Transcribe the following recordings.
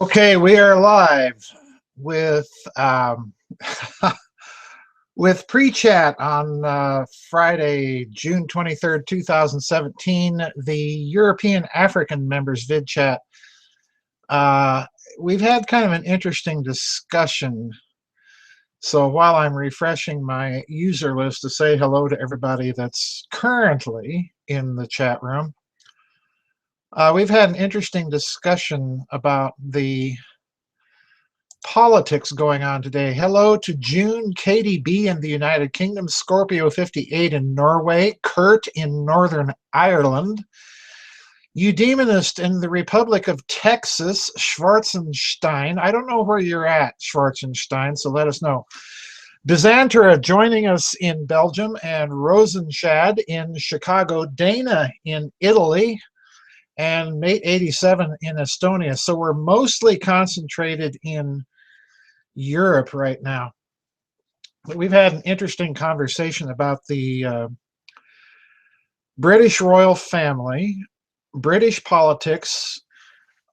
Okay, we are live with with pre-chat on Friday, June 23rd, 2017, the European African members Vidchat. Uh, we've had kind of an interesting discussion. So while I'm refreshing my user list to say hello to everybody that's currently in the chat room, we've had an interesting discussion about the politics going on today. Hello to June, KDB in the United Kingdom, Scorpio 58 in Norway, Kurt in Northern Ireland, Eudemonist in the Republic of Texas, Schwarzenstein. I don't know where you're at, Schwarzenstein, so let us know. Byzantera joining us in Belgium, and Rosenshad in Chicago, Dana in Italy, and Mate 87 in Estonia. So we're mostly concentrated in Europe right now. But we've had an interesting conversation about the British royal family, British politics,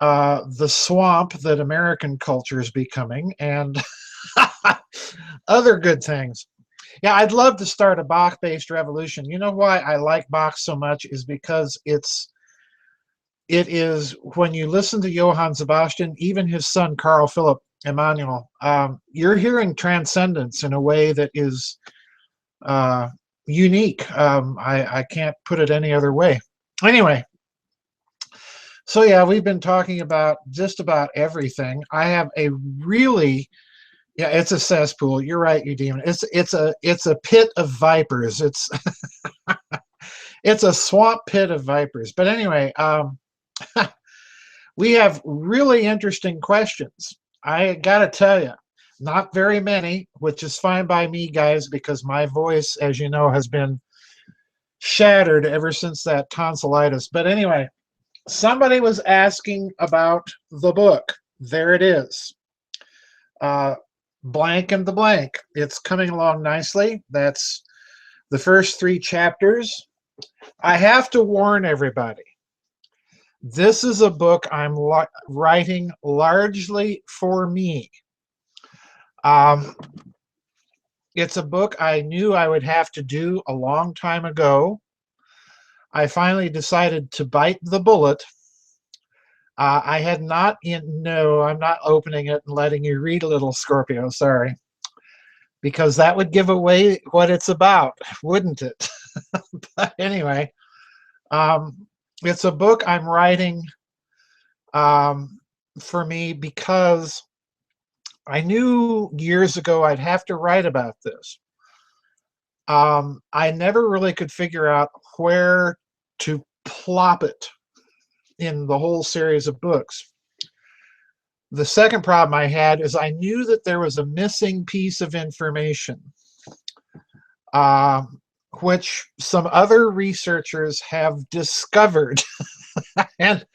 the swamp that American culture is becoming, and other good things. Yeah, I'd love to start a Bach-based revolution. You know why I like Bach so much is because it is, when you listen to Johann Sebastian, even his son Carl Philipp Emanuel, you're hearing transcendence in a way that is unique. I can't put it any other way. Anyway, so yeah, we've been talking about just about everything. I have a really, yeah, it's a cesspool. You're right, you demon. It's a pit of vipers. It's it's a swamp pit of vipers. But anyway, we have really interesting questions. I gotta tell you, not very many, which is fine by me, guys, because my voice, as you know, has been shattered ever since that tonsillitis. But anyway, somebody was asking about the book. There it is. Blank and the Blank. It's coming along nicely. That's the first 3 chapters. I have to warn everybody. This is a book I'm writing largely for me. It's a book I knew I would have to do a long time ago. I finally decided to bite the bullet. I had not no, I'm not opening it and letting you read a little, Scorpio, sorry. Because that would give away what it's about, wouldn't it? But anyway, it's a book I'm writing for me because I knew years ago I'd have to write about this. I never really could figure out where to plop it in the whole series of books. The second problem I had is I knew that there was a missing piece of information, which some other researchers have discovered. And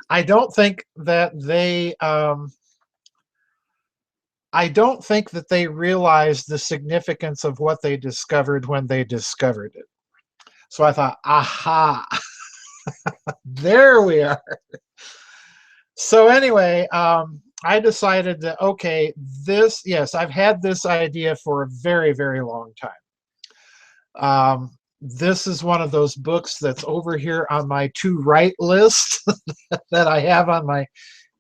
I don't think that they realized the significance of what they discovered when they discovered it. So I thought, aha, there we are. So anyway, I decided that, okay, yes, I've had this idea for a very, very long time. This is one of those books that's over here on my to-write list that I have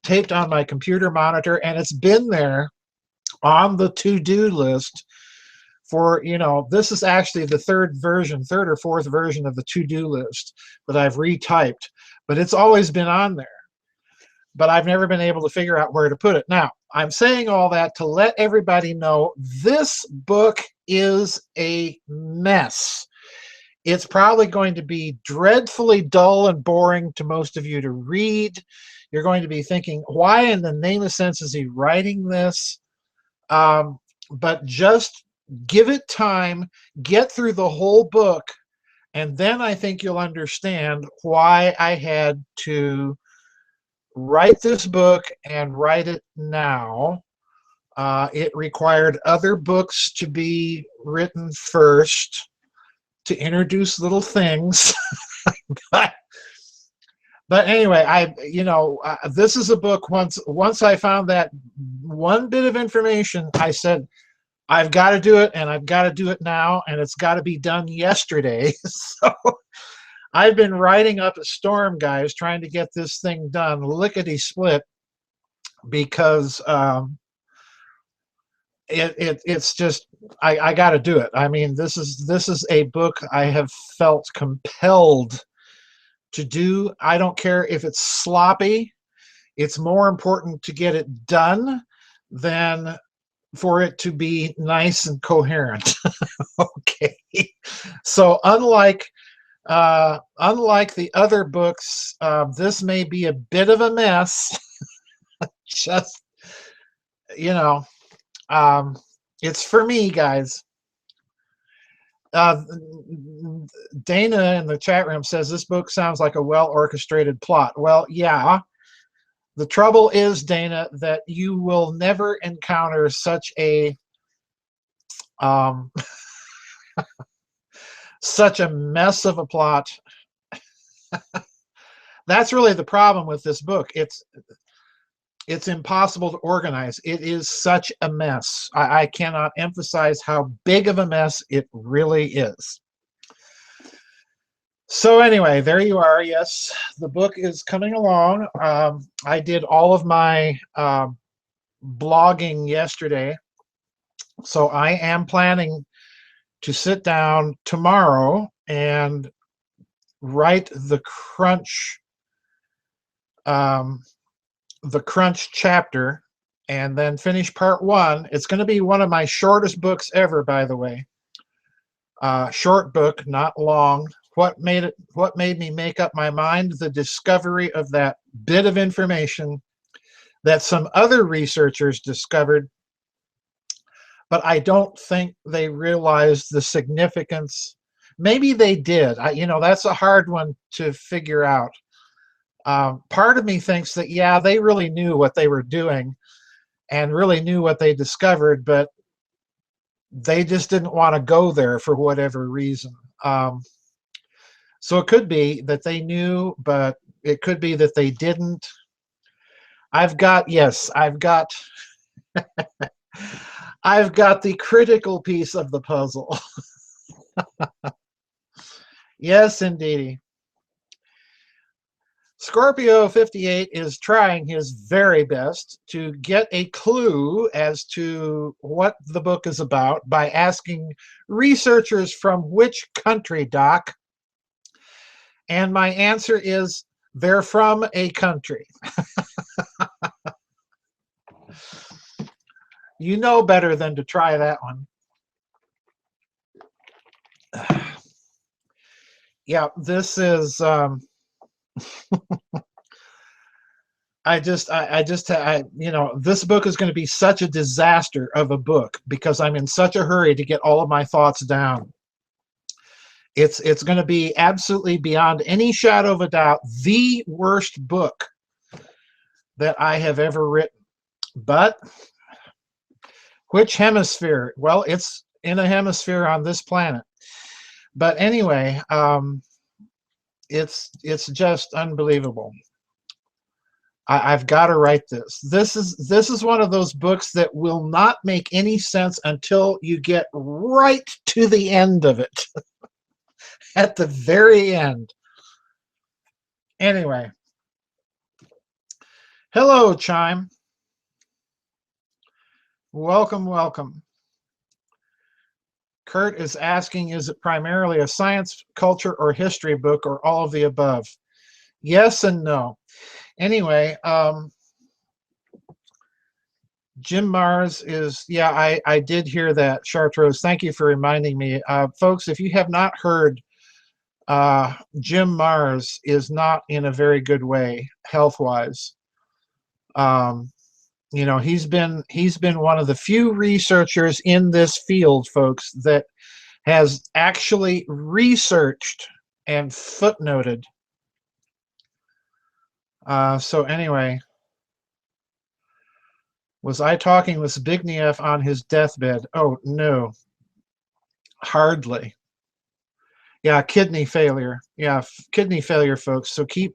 taped on my computer monitor, and it's been there on the to-do list for, this is actually the third or fourth version of the to-do list that I've retyped, but it's always been on there. But I've never been able to figure out where to put it. Now, I'm saying all that to let everybody know this book is a mess. It's probably going to be dreadfully dull and boring to most of you to read. You're going to be thinking, why in the name of sense is he writing this? But just give it time, get through the whole book, and then I think you'll understand why I had to write this book and write it now. It required other books to be written first to introduce little things. But But anyway, this is a book. Once I found that one bit of information, I said, I've got to do it, and I've got to do it now, and it's got to be done yesterday. So I've been riding up a storm, guys, trying to get this thing done lickety split, because it's just I got to do it. I mean, this is a book I have felt compelled to do. I don't care if it's sloppy. It's more important to get it done than for it to be nice and coherent. Okay. So unlike the other books, this may be a bit of a mess. Just, you know, it's for me, guys. Dana in the chat room says this book sounds like a well-orchestrated plot. Well, yeah. The trouble is, Dana, that you will never encounter such a such a mess of a plot. That's really the problem with this book. It's impossible to organize. It is such a mess. I cannot emphasize how big of a mess it really is. So anyway, there you are. Yes, the book is coming along. I did all of my blogging yesterday, so I am planning to sit down tomorrow and write the crunch chapter, and then finish part 1. It's going to be one of my shortest books ever, by the way. Short book, not long. What made me make up my mind? The discovery of that bit of information that some other researchers discovered, but I don't think they realized the significance. Maybe they did. That's a hard one to figure out. Part of me thinks that, yeah, they really knew what they were doing and really knew what they discovered, but they just didn't want to go there for whatever reason. So it could be that they knew, but it could be that they didn't. I've got I've got the critical piece of the puzzle. Yes, indeedy. Scorpio 58 is trying his very best to get a clue as to what the book is about by asking researchers from which country, Doc. And my answer is, they're from a country. You know better than to try that one. Yeah, this is this book is going to be such a disaster of a book because I'm in such a hurry to get all of my thoughts down. It's going to be absolutely, beyond any shadow of a doubt, the worst book that I have ever written. But which hemisphere? Well, it's in a hemisphere on this planet. But anyway, it's just unbelievable. I've got to write this. This is one of those books that will not make any sense until you get right to the end of it. At the very end. Anyway. Hello, Chime. Welcome, welcome. Kurt is asking, is it primarily a science, culture, or history book, or all of the above? Yes and no. Anyway, Jim Mars is, yeah, I did hear that, Chartreuse. Thank you for reminding me. Folks, if you have not heard, Jim Mars is not in a very good way, health-wise. He's been one of the few researchers in this field, folks, that has actually researched and footnoted. So anyway, was I talking with Zbigniew on his deathbed? Oh, no, hardly. Yeah, kidney failure. Yeah, kidney failure, folks. So keep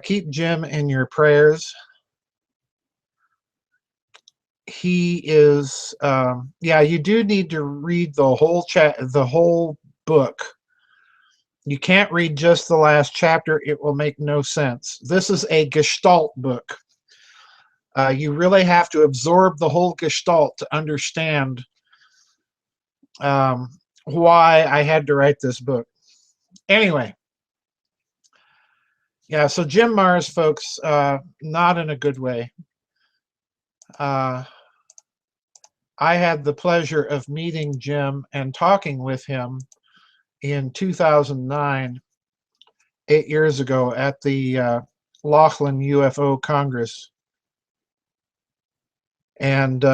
Keep Jim in your prayers. He is, yeah, you do need to read the whole book. You can't read just the last chapter. It will make no sense. This is a Gestalt book. You really have to absorb the whole Gestalt to understand why I had to write this book. Anyway, yeah, so Jim Marrs, folks, not in a good way. I had the pleasure of meeting Jim and talking with him in 2009, 8 years ago, at the Laughlin UFO Congress. And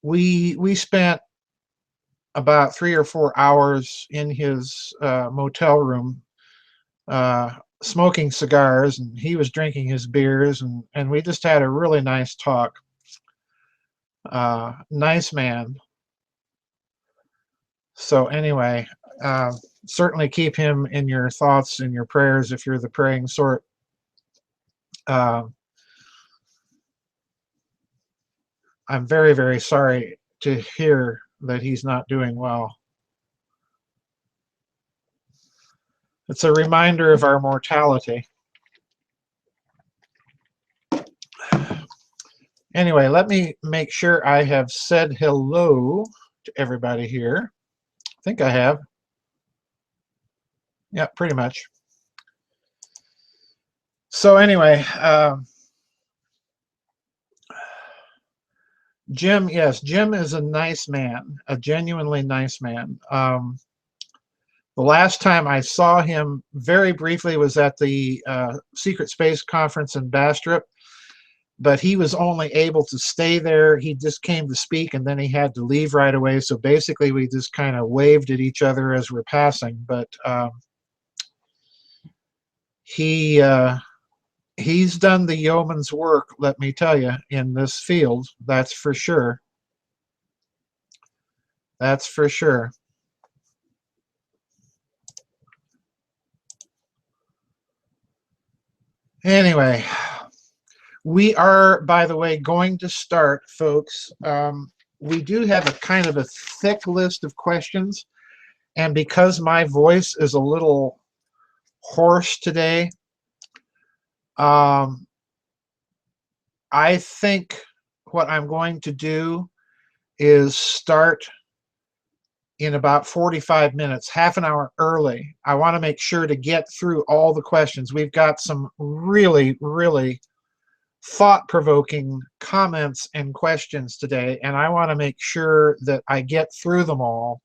we spent about 3 or 4 hours in his motel room smoking cigars, and he was drinking his beers, and we just had a really nice talk. Nice man. So anyway, certainly keep him in your thoughts and your prayers if you're the praying sort. I'm very, very sorry to hear that he's not doing well. It's a reminder of our mortality. Anyway, let me make sure I have said hello to everybody here. I think I have. Yeah, pretty much. So anyway, Jim, yes, Jim is a nice man, a genuinely nice man. The last time I saw him very briefly was at the Secret Space Conference in Bastrop, but he was only able to stay there. He just came to speak, and then he had to leave right away. So basically, we just kind of waved at each other as we're passing. But he's done the yeoman's work, let me tell you, in this field. That's for sure. That's for sure. Anyway, we are, by the way, going to start, folks. We do have a kind of a thick list of questions, and because my voice is a little hoarse today, I think what I'm going to do is start in about 45 minutes, half an hour early. I want to make sure to get through all the questions. We've got some really, really thought-provoking comments and questions today, and I want to make sure that I get through them all,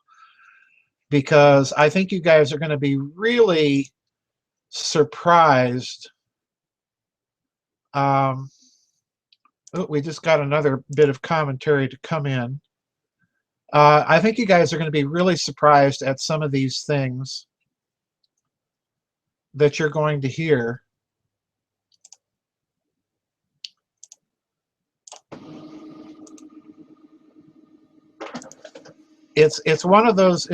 because I think you guys are going to be really surprised. Oh, we just got another bit of commentary to come in. I think you guys are going to be really surprised at some of these things that you're going to hear. It's one of those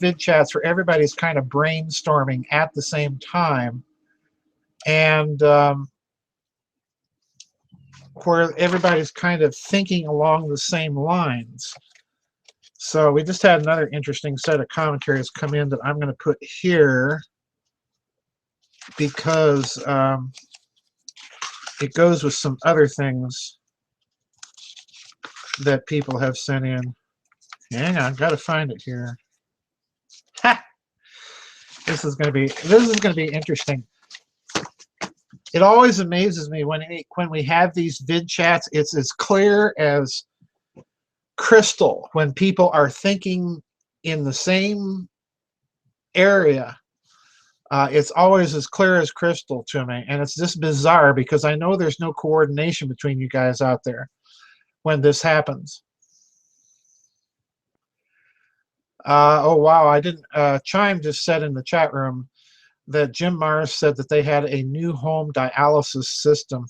vid chats where everybody's kind of brainstorming at the same time, and where everybody's kind of thinking along the same lines. So we just had another interesting set of commentaries come in that I'm going to put here, because it goes with some other things that people have sent in. Hang on, I've got to find it here. Ha! This is going to be interesting. It always amazes me when we have these vid chats. It's as clear as crystal when people are thinking in the same area. It's always as clear as crystal to me, and it's just bizarre because I know there's no coordination between you guys out there when this happens. Oh wow, I didn't. Chime just said in the chat room that Jim Marrs said that they had a new home dialysis system.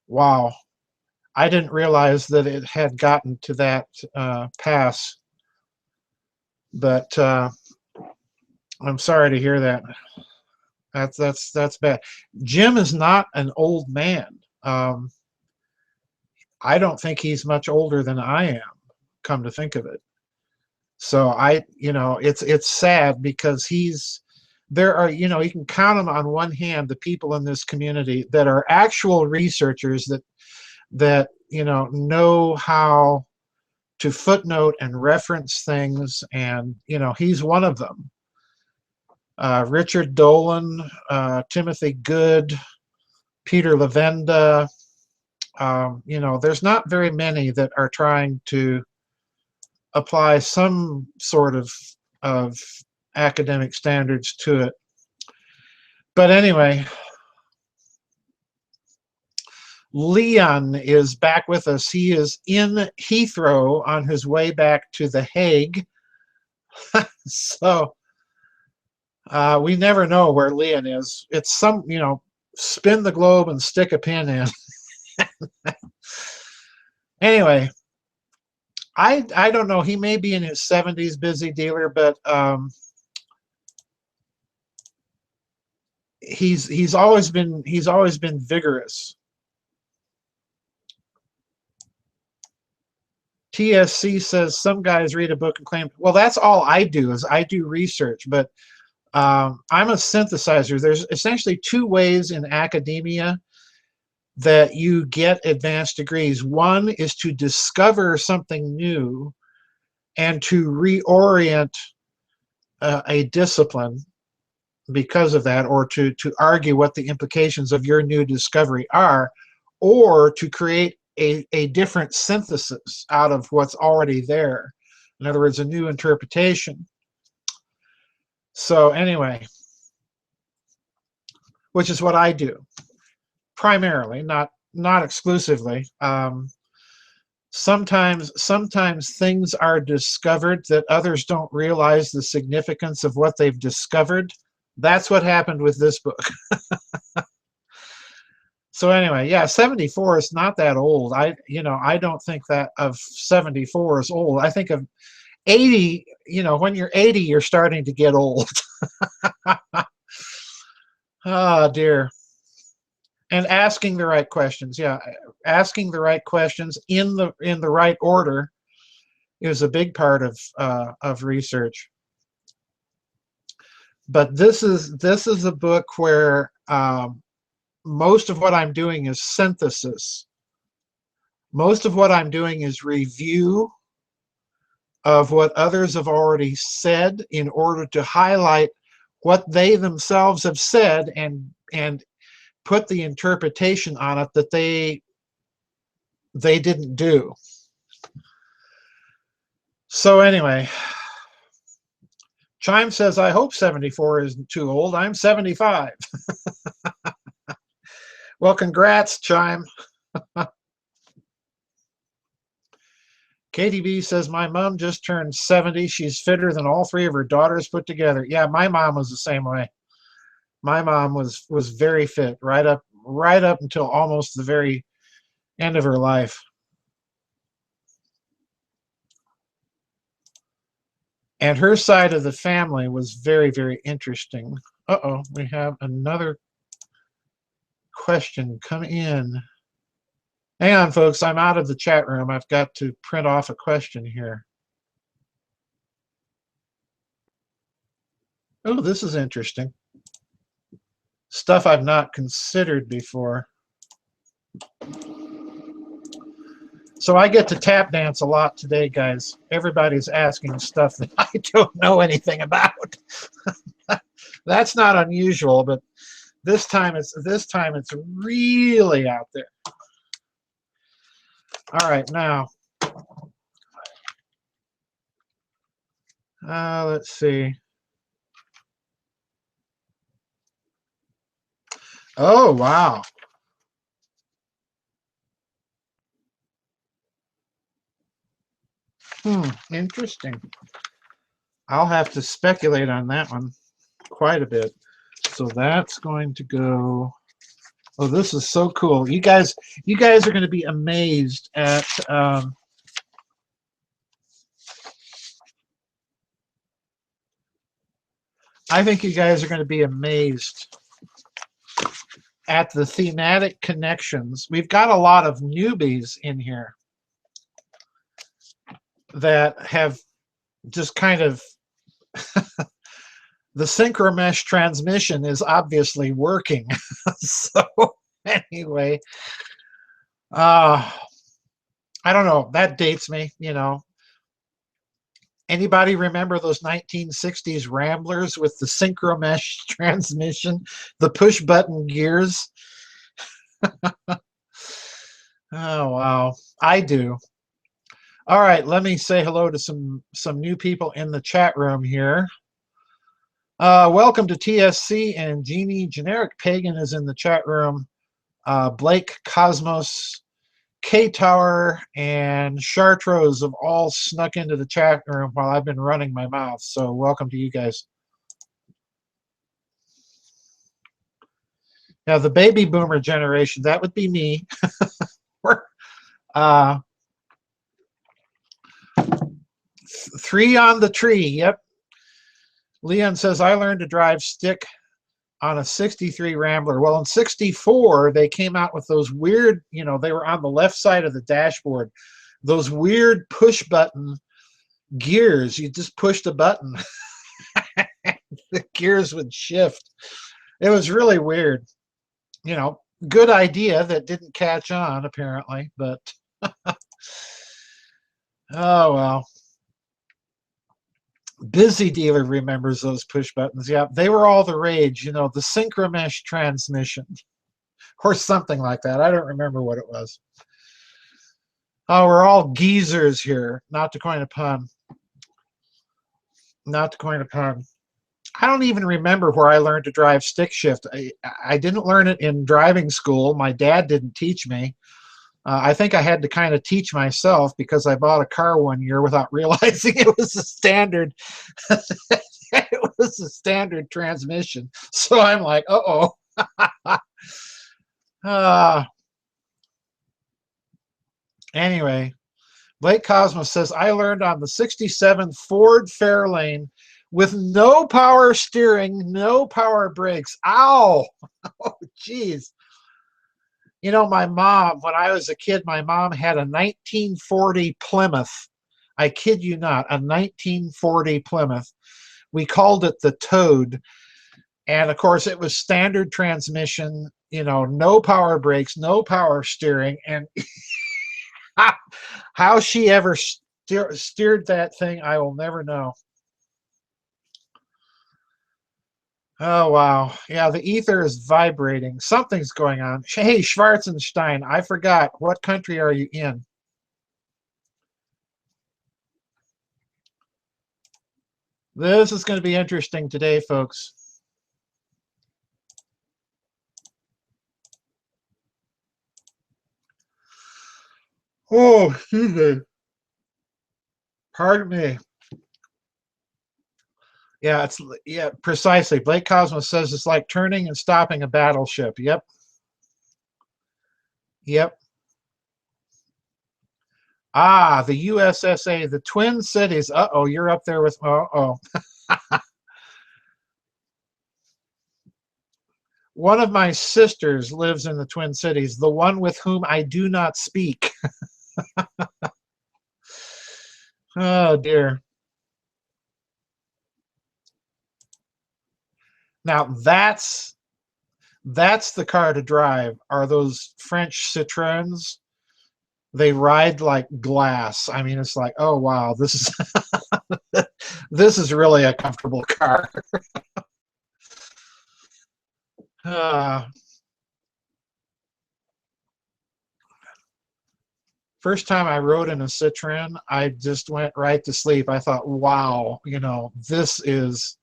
Wow, I didn't realize that it had gotten to that pass. But I'm sorry to hear that. That's bad. Jim is not an old man. I don't think he's much older than I am, come to think of it. So it's sad because there are, you can count them on one hand, the people in this community that are actual researchers that know how to footnote and reference things, and he's one of them. Richard Dolan, Timothy Good, Peter Lavenda. There's not very many that are trying to apply some sort of academic standards to it. But anyway, Leon is back with us. He is in Heathrow on his way back to The Hague. So we never know where Leon is. It's some, spin the globe and stick a pin in. Anyway, I don't know. He may be in his 70s, busy dealer, but he's always been vigorous. TSC says some guys read a book and claim. Well, that's all I do is I do research, but I'm a synthesizer. There's essentially two ways in academia that you get advanced degrees. One is to discover something new and to reorient a discipline because of that, or to argue what the implications of your new discovery are, or to create a different synthesis out of what's already there. In other words, a new interpretation. So anyway, which is what I do primarily, not exclusively. Sometimes things are discovered that others don't realize the significance of what they've discovered. That's what happened with this book. So anyway, yeah, 74 is not that old. I don't think that of 74 as old. I think of 80, when you're 80, you're starting to get old. Oh dear. And asking the right questions. Yeah, asking the right questions in the right order is a big part of research. But this is a book where most of what I'm doing is synthesis. Most of what I'm doing is review of what others have already said in order to highlight what they themselves have said and put the interpretation on it that they didn't do. So anyway, Chime says, I hope 74 isn't too old. I'm 75. Well, congrats, Chime. KDB says, my mom just turned 70. She's fitter than all three of her daughters put together. Yeah, my mom was the same way. My mom was very fit right up until almost the very end of her life. And her side of the family was very, very interesting. Uh-oh, we have another question come in. Hang on, folks. I'm out of the chat room. I've got to print off a question here. Oh, this is interesting. Stuff I've not considered before. So I get to tap dance a lot today, guys. Everybody's asking stuff that I don't know anything about. That's not unusual, but this time it's really out there. All right, now let's see. Oh, wow. Interesting. I'll have to speculate on that one quite a bit. So that's going to go. Oh, this is so cool. You guys are going to be amazed at I think you guys are going to be amazed at the thematic connections. We've got a lot of newbies in here that have just kind of the synchromesh transmission is obviously working. So anyway, I don't know. That dates me, you know. Anybody remember those 1960s Ramblers with the synchromesh transmission, the push button gears? Oh, wow. I do. All right, let me say hello to some new people in the chat room here. Welcome to TSC, and Jeannie Generic Pagan is in the chat room. Blake Cosmos, K-Tower, and Chartreuse have all snuck into the chat room while I've been running my mouth. So welcome to you guys. Now, the baby boomer generation, that would be me. Three on the tree, yep. Leon says, I learned to drive stick on a 63 Rambler. Well, in 64, they came out with those weird, you know, they were on the left side of the dashboard, those weird push button gears. You just pushed a button. The gears would shift. It was really weird. You know, good idea that didn't catch on, apparently, but oh, well. Busy Dealer remembers those push buttons. Yeah, they were all the rage, you know, the synchromesh transmission or something like that. I don't remember what it was. Oh, we're all geezers here, not to coin a pun. Not to coin a pun. I don't even remember where I learned to drive stick shift. I didn't learn it in driving school. My dad didn't teach me. I think I had to kind of teach myself because I bought a car one year without realizing it was a standard. It was a standard transmission. So I'm like, uh-oh. Anyway, Blake Cosmos says, I learned on the 67 Ford Fairlane with no power steering, no power brakes. Ow! Oh, geez. You know, my mom, when I was a kid, my mom had a 1940 Plymouth. I kid you not, a 1940 Plymouth. We called it the Toad. And of course, it was standard transmission, you know, no power brakes, no power steering. And how she ever steered that thing, I will never know. Oh, wow. Yeah, the ether is vibrating. Something's going on. Hey, Schwarzenstein, I forgot. What country are you in? This is going to be interesting today, folks. Oh, excuse me. Pardon me. Yeah, precisely. Blake Cosmos says it's like turning and stopping a battleship. Yep. Yep. Ah, the USSA, the Twin Cities. Uh-oh, you're up there with, uh-oh. One of my sisters lives in the Twin Cities, the one with whom I do not speak. Oh, dear. Now, that's the car to drive, are those French Citroens. They ride like glass. I mean, it's like, oh, wow, this is this is really a comfortable car. First time I rode in a Citroen, I just went right to sleep. I thought, wow, you know, this is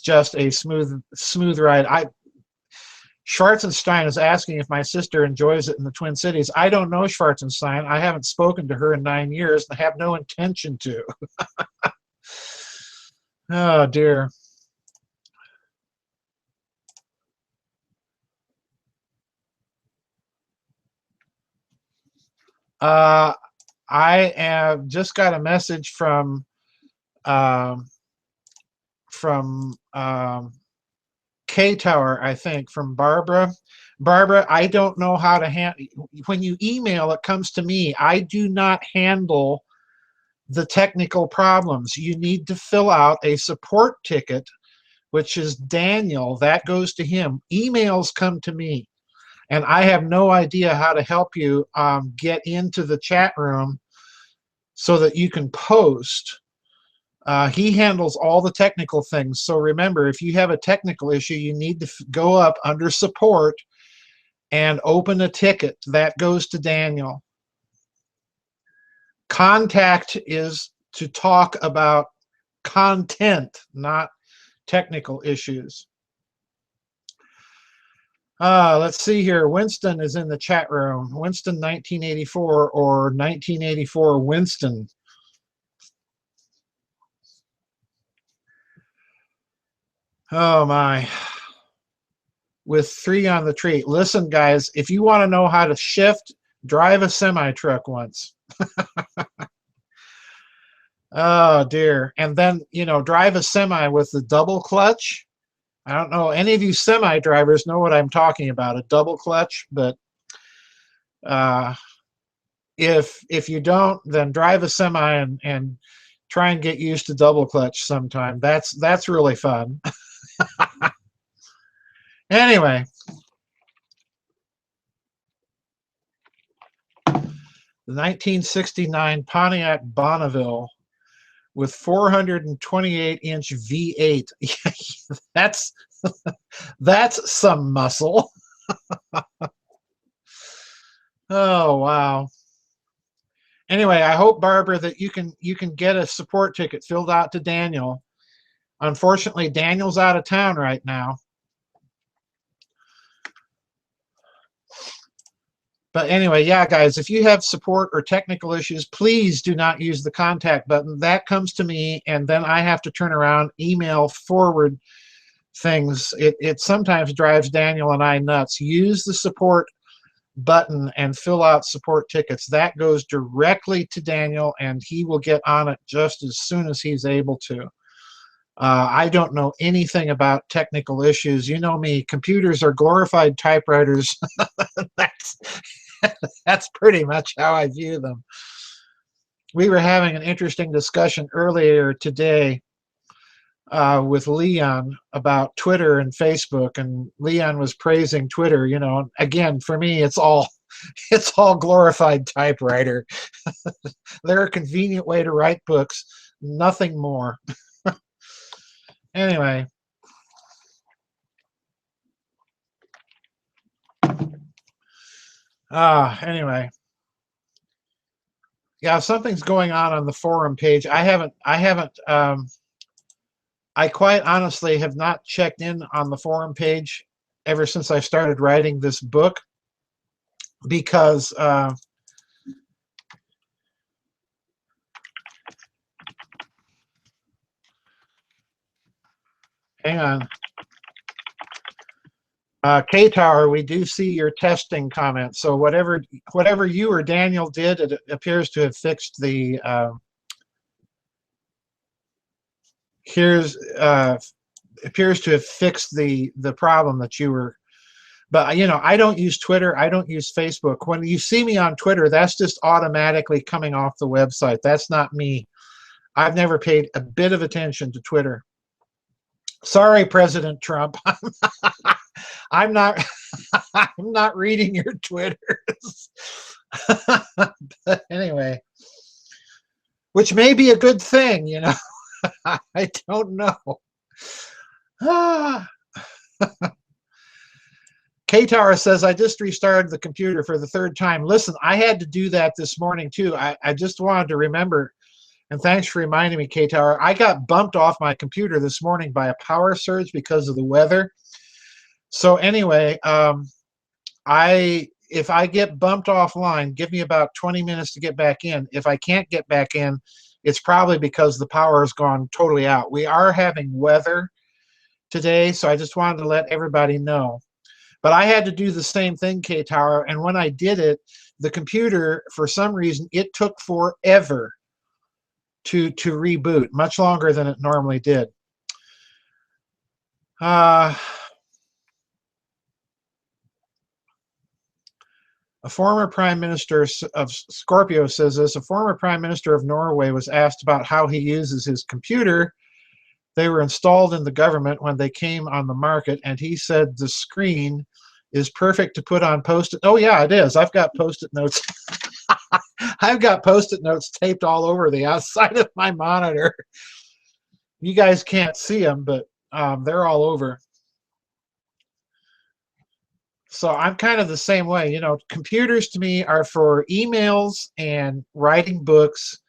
just a smooth ride. Schwarzenstein is asking if my sister enjoys it in the Twin Cities. I don't know Schwarzenstein. I haven't spoken to her in 9 years and I have no intention to. Oh, dear. I have just got a message from from K-Tower, I think, from Barbara. Barbara, I don't know how to handle, when you email, it comes to me. I do not handle the technical problems. You need to fill out a support ticket, which is Daniel. That goes to him. Emails come to me. And I have no idea how to help you get into the chat room so that you can post. He handles all the technical things. So remember, if you have a technical issue, you need to go up under support and open a ticket. That goes to Daniel. Contact is to talk about content, not technical issues. Let's see here. Winston is in the chat room. Winston 1984 or 1984 Winston. Oh my. With 3 on the tree. Listen, guys, if you want to know how to shift, drive a semi-truck once. Oh dear. And then, you know, drive a semi with the double clutch. I don't know, any of you semi drivers know what I'm talking about, a double clutch, but if you don't, then drive a semi and try and get used to double clutch sometime. That's really fun. Anyway, the 1969 Pontiac Bonneville with 428-inch V8. that's some muscle. Oh wow. Anyway, I hope, Barbara, that you can get a support ticket filled out to Daniel. Unfortunately, Daniel's out of town right now. But anyway, yeah, guys, if you have support or technical issues, please do not use the contact button. That comes to me, and then I have to turn around, email forward things. It sometimes drives Daniel and I nuts. Use the support button and fill out support tickets. That goes directly to Daniel, and he will get on it just as soon as he's able to. I don't know anything about technical issues. You know me, computers are glorified typewriters. That's pretty much how I view them. We were having an interesting discussion earlier today with Leon about Twitter and Facebook, and Leon was praising Twitter. You know, again, for me, it's all glorified typewriter. They're a convenient way to write books, nothing more. Anyway. Anyway. Yeah, something's going on the forum page. I quite honestly have not checked in on the forum page ever since I started writing this book, because hang on. K-Tower, we do see your testing comment. So whatever you or Daniel did, it appears to have fixed the appears to have fixed the problem that you were. But you know, I don't use Twitter. I don't use Facebook. When you see me on Twitter, that's just automatically coming off the website. That's not me. I've never paid a bit of attention to Twitter. Sorry, President Trump. I'm not I'm not reading your Twitters. But anyway, which may be a good thing, you know. I don't know. K-Tower says, I just restarted the computer for the 3rd time. Listen, I had to do that this morning too. I just wanted to remember, and thanks for reminding me, K-Tower. I got bumped off my computer this morning by a power surge because of the weather. So anyway, if I get bumped offline, give me about 20 minutes to get back in. If I can't get back in, it's probably because the power has gone totally out. We are having weather today, so I just wanted to let everybody know. But I had to do the same thing, K-Tower, and when I did it, the computer, for some reason, it took forever to reboot, much longer than it normally did. A former prime minister of Scorpio says this. A former prime minister of Norway was asked about how he uses his computer. They were installed in the government when they came on the market, and he said the screen is perfect to put on post-it. Oh yeah, it is. I've got post-it notes. I've got post-it notes taped all over the outside of my monitor. You guys can't see them, but they're all over. So I'm kind of the same way. You know, computers to me are for emails and writing books.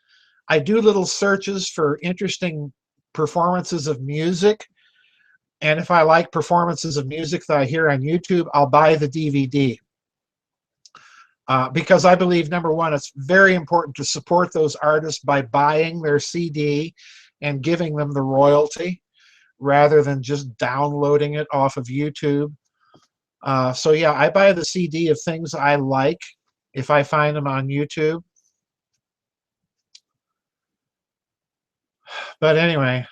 I do little searches for interesting performances of music. And if I like performances of music that I hear on YouTube, I'll buy the DVD. Because I believe, number one, it's very important to support those artists by buying their CD and giving them the royalty rather than just downloading it off of YouTube. So yeah, I buy the CD of things I like if I find them on YouTube. But anyway.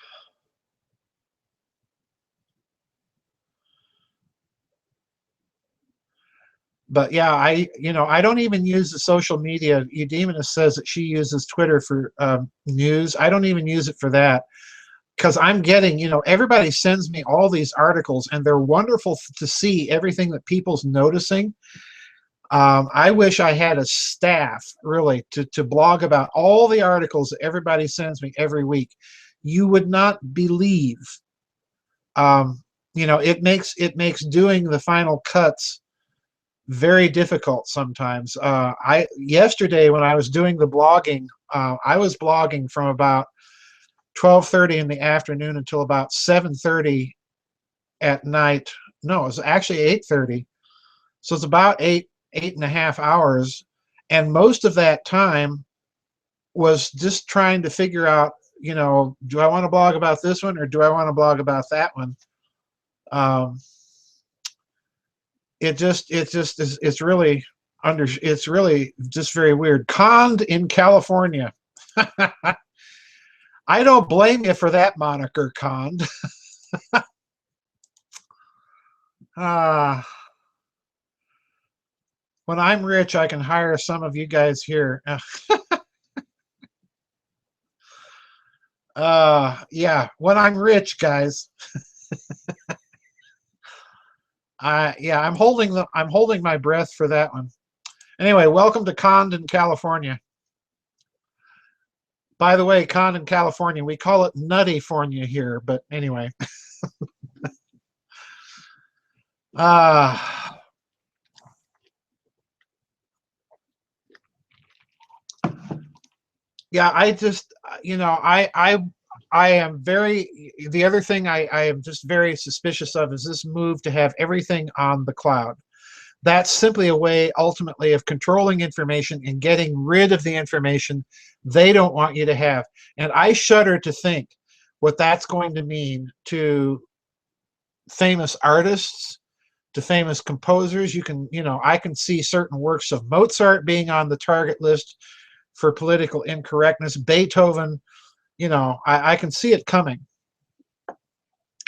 But yeah, I don't even use the social media. Eudemona says that she uses Twitter for news. I don't even use it for that because I'm getting, everybody sends me all these articles and they're wonderful to see everything that people's noticing. I wish I had a staff really to blog about all the articles that everybody sends me every week. You would not believe, it makes doing the final cuts very difficult sometimes. Yesterday when I was doing the blogging, I was blogging from about 12:30 in the afternoon until about 7:30 at night. No, it was actually 8:30. So it's about eight and a half hours, and most of that time was just trying to figure out, do I want to blog about this one or do I want to blog about that one? It's really just very weird. Conned in California. I don't blame you for that moniker, Conned. When I'm rich, I can hire some of you guys here. Yeah, when I'm rich, guys. Yeah, I'm holding my breath for that one. Anyway, welcome to Condon, California. By the way, Condon, California, we call it Nuttyfornia here, but anyway. Yeah, I just, I am very, the other thing I am just very suspicious of is this move to have everything on the cloud. That's simply a way, ultimately, of controlling information and getting rid of the information they don't want you to have. And I shudder to think what that's going to mean to famous artists, to famous composers. I can see certain works of Mozart being on the target list for political incorrectness. Beethoven, I can see it coming.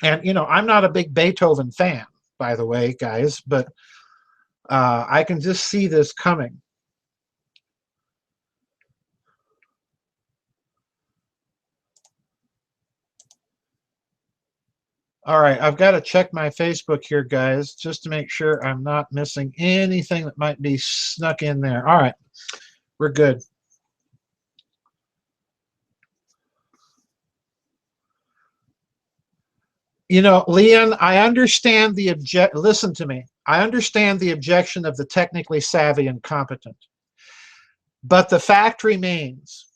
And, I'm not a big Beethoven fan, by the way, guys, but I can just see this coming. All right, I've got to check my Facebook here, guys, just to make sure I'm not missing anything that might be snuck in there. All right, we're good. Leon, I understand listen to me. I understand the objection of the technically savvy and competent. But the fact remains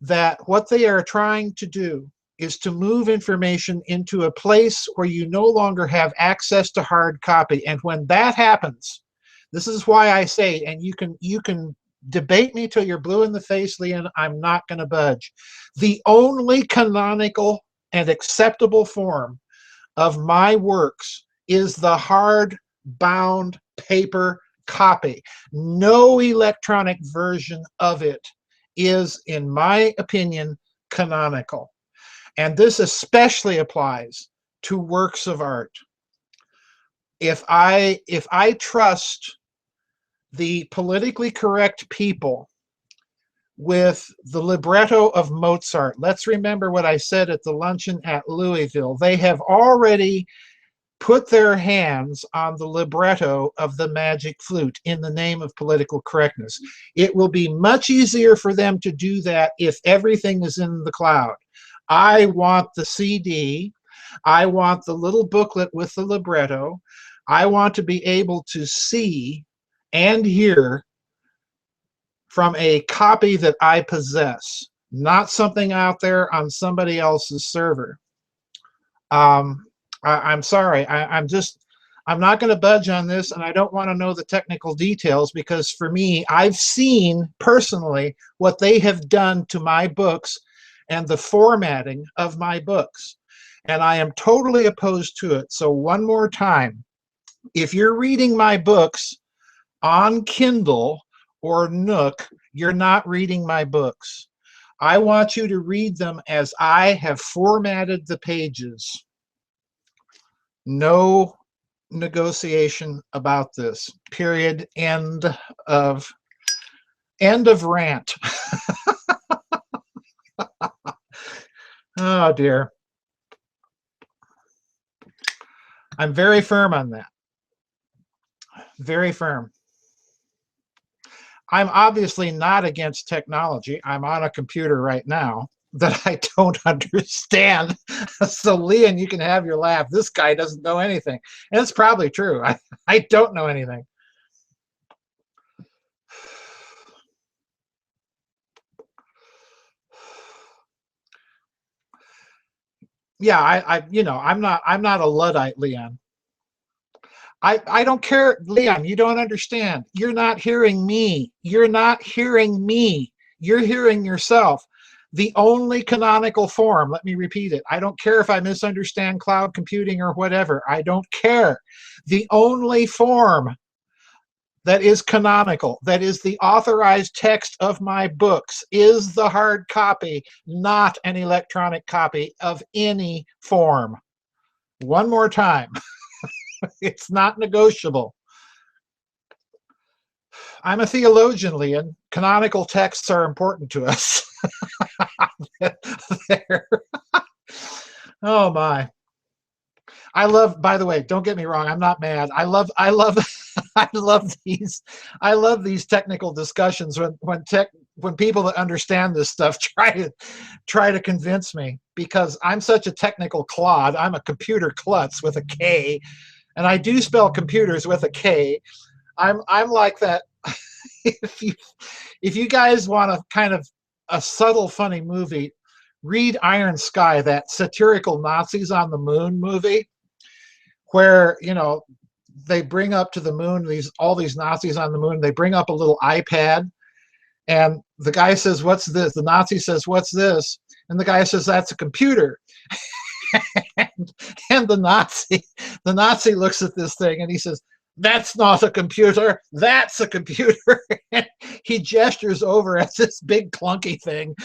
that what they are trying to do is to move information into a place where you no longer have access to hard copy. And when that happens, this is why I say, and you can debate me till you're blue in the face, Leon, I'm not going to budge. The only canonical and acceptable form of my works is the hard-bound paper copy. No electronic version of it is, in my opinion, canonical. And this especially applies to works of art. If I trust the politically correct people with the libretto of Mozart, let's remember what I said at the luncheon at Louisville. They have already put their hands on the libretto of the Magic Flute in the name of political correctness. It will be much easier for them to do that if everything is in the cloud. I want the CD. I want the little booklet with the libretto. I want to be able to see and hear from a copy that I possess, not something out there on somebody else's server. I'm sorry. I'm not going to budge on this, and I don't want to know the technical details, because for me, I've seen personally what they have done to my books and the formatting of my books, and I am totally opposed to it. So one more time, if you're reading my books on Kindle or Nook, you're not reading my books. I want you to read them as I have formatted the pages. No negotiation about this. Period. End of rant. Oh dear. I'm very firm on that. Very firm. I'm obviously not against technology. I'm on a computer right now that I don't understand. So Leon, you can have your laugh. This guy doesn't know anything. And it's probably true. I don't know anything. Yeah, I'm not a Luddite, Leon. I don't care, Leon, you don't understand. You're not hearing me. You're not hearing me. You're hearing yourself. The only canonical form, let me repeat it. I don't care if I misunderstand cloud computing or whatever. I don't care. The only form that is canonical, that is the authorized text of my books, is the hard copy, not an electronic copy of any form. One more time. It's not negotiable. I'm a theologian, Leon. Canonical texts are important to us. There. Oh my. I love, by the way, don't get me wrong, I'm not mad. I love I love these technical discussions when people that understand this stuff try to convince me, because I'm such a technical clod. I'm a computer klutz with a K. And I do spell computers with a K. I'm like that. If you guys want a kind of a subtle, funny movie, read Iron Sky, that satirical Nazis on the Moon movie, where they bring up to the moon all these Nazis on the moon. They bring up a little iPad, and the guy says, "What's this?" The Nazi says, "What's this?" And the guy says, "That's a computer." and the Nazi looks at this thing and he says, "That's not a computer, that's a computer." And he gestures over at this big clunky thing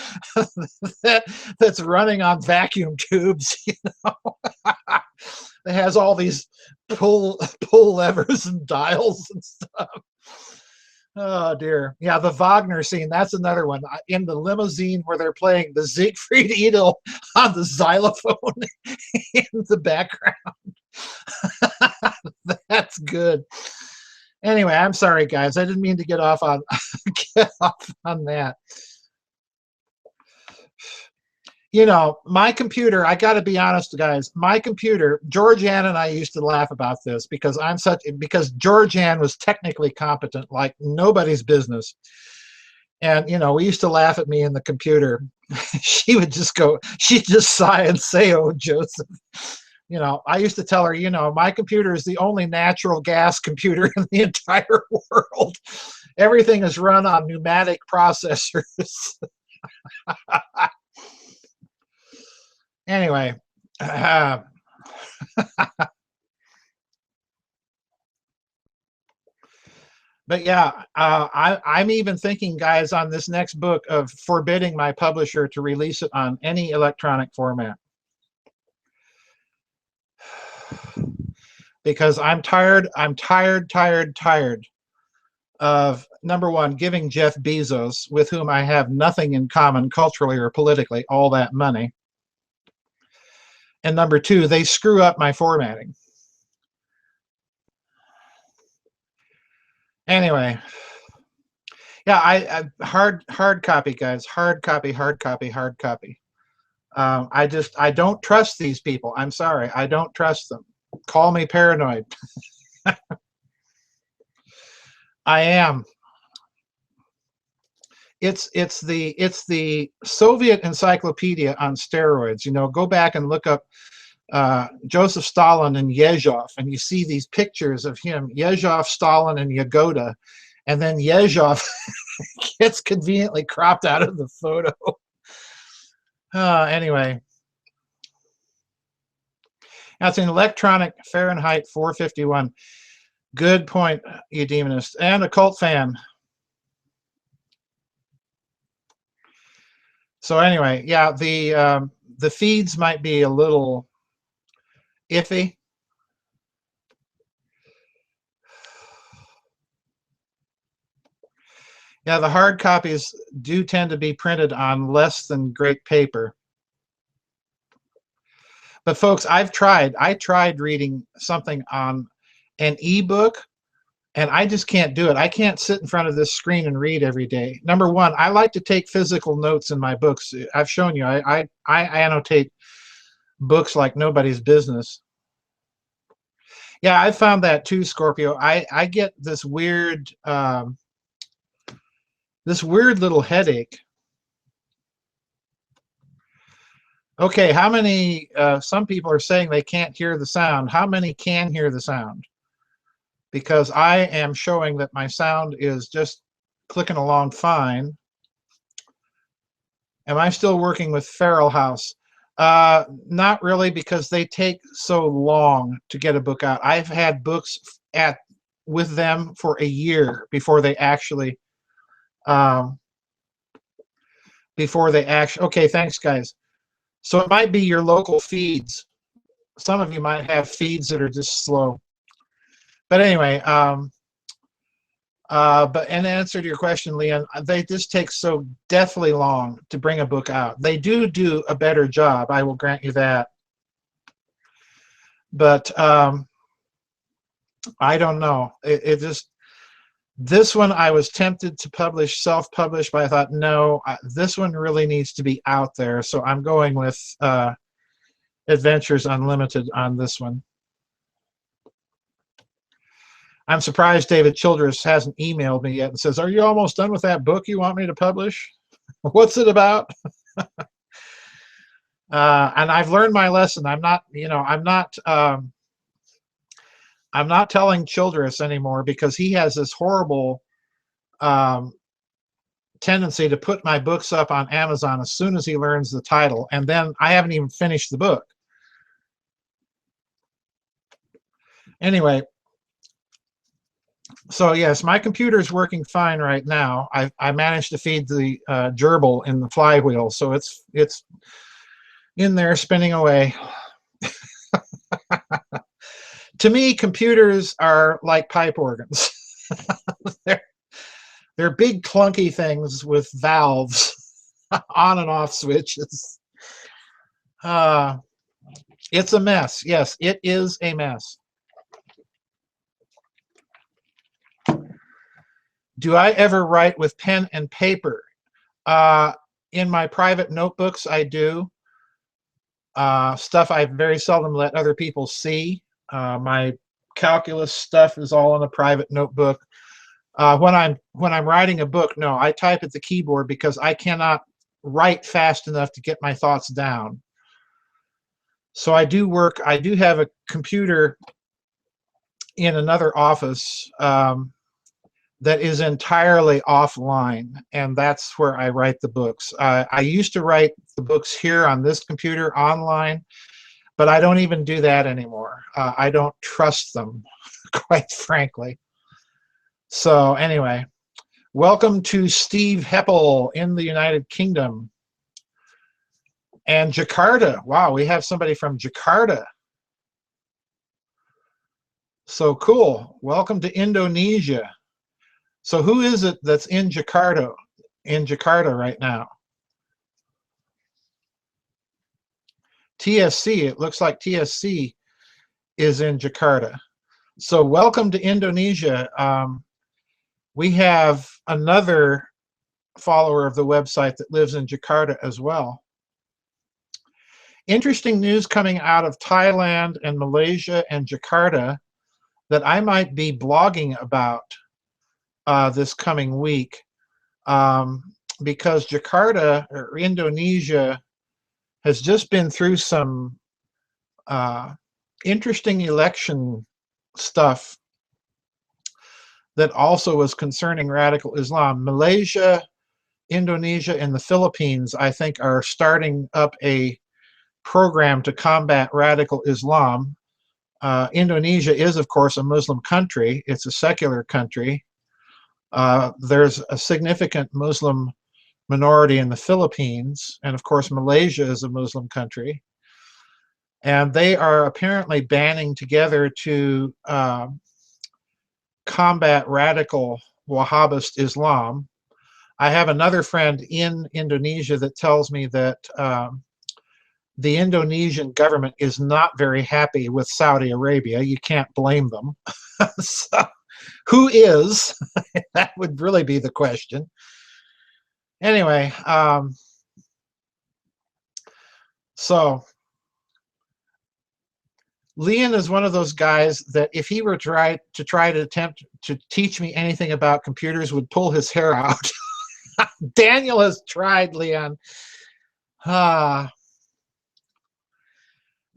that's running on vacuum tubes, It has all these pull levers and dials and stuff. Oh dear. Yeah, the Wagner scene, that's another one. In the limousine where they're playing the Siegfried Edel on the xylophone in the background. That's good. Anyway, I'm sorry, guys. I didn't mean to get off on that. My computer, I got to be honest, guys, my computer, Georgianne and I used to laugh about this because Georgianne was technically competent like nobody's business. And, we used to laugh at me in the computer. She'd just sigh and say, "Oh, Joseph." I used to tell her, my computer is the only natural gas computer in the entire world. Everything is run on pneumatic processors. Anyway, but yeah, I'm even thinking, guys, on this next book of forbidding my publisher to release it on any electronic format. because I'm tired of, number one, giving Jeff Bezos, with whom I have nothing in common culturally or politically, all that money. And number two, they screw up my formatting. Anyway, yeah, I hard copy, guys. Hard copy. I don't trust these people. I'm sorry, I don't trust them. Call me paranoid. I am. It's the Soviet encyclopedia on steroids. You know, go back and look up Joseph Stalin and Yezhov, and you see these pictures of him, Yezhov, Stalin, and Yagoda, and then Yezhov gets conveniently cropped out of the photo. Anyway, that's an electronic Fahrenheit 451. Good point, Eudemonist, and a cult fan. So anyway, yeah, the feeds might be a little iffy. Yeah, the hard copies do tend to be printed on less than great paper. But folks, I tried reading something on an ebook, and I just can't do it. I can't sit in front of this screen and read every day. Number one, I like to take physical notes in my books. I've shown you, I annotate books like nobody's business. Yeah, I found that too, Scorpio. I get this weird little headache. Okay, how many, some people are saying they can't hear the sound. How many can hear the sound? Because I am showing that my sound is just clicking along fine. Am I still working with Feral House? Not really, because they take so long to get a book out. I've had books with them for a year before they actually, okay, thanks guys. So it might be your local feeds. Some of you might have feeds that are just slow. But anyway, but in answer to your question, Leon, they just take so deathly long to bring a book out. They do a better job, I will grant you that. But I don't know. It just, this one I was tempted to publish, self-publish, but I thought, no, this one really needs to be out there. So I'm going with Adventures Unlimited on this one. I'm surprised David Childress hasn't emailed me yet and says, are you almost done with that book you want me to publish? What's it about? And I've learned my lesson. I'm not, I'm not telling Childress anymore, because he has this horrible tendency to put my books up on Amazon as soon as he learns the title, and then I haven't even finished the book. Anyway, so yes, my computer is working fine right now. I managed to feed the gerbil in the flywheel, so it's in there spinning away. To me, computers are like pipe organs. They're big clunky things with valves, on and off switches. It's a mess. Yes, it is a mess. Do I ever write with pen and paper? In my private notebooks, I do. Stuff I very seldom let other people see. My calculus stuff is all in a private notebook. When I'm writing a book, no, I type at the keyboard because I cannot write fast enough to get my thoughts down. So I do work. I do have a computer in another office that is entirely offline, and that's where I write the books. I used to write the books here on this computer online, but I don't even do that anymore. I don't trust them, quite frankly. So anyway, welcome to Steve Heppel in the United Kingdom. And Jakarta. Wow, we have somebody from Jakarta. So cool. Welcome to Indonesia. So who is it that's in Jakarta right now? TSC. It looks like TSC is in Jakarta. So welcome to Indonesia. We have another follower of the website that lives in Jakarta as well. Interesting news coming out of Thailand and Malaysia and Jakarta that I might be blogging about this coming week, because Jakarta or Indonesia has just been through some interesting election stuff that also was concerning radical Islam. Malaysia, Indonesia, and the Philippines, I think, are starting up a program to combat radical Islam. Indonesia is, of course, a Muslim country. It's a secular country. There's a significant Muslim minority in the Philippines, and of course Malaysia is a Muslim country. And they are apparently banding together to combat radical Wahhabist Islam. I have another friend in Indonesia that tells me that the Indonesian government is not very happy with Saudi Arabia. You can't blame them. So, who is? That would really be the question. Anyway, so Leon is one of those guys that if he were to attempt to teach me anything about computers, would pull his hair out. Daniel has tried, Leon.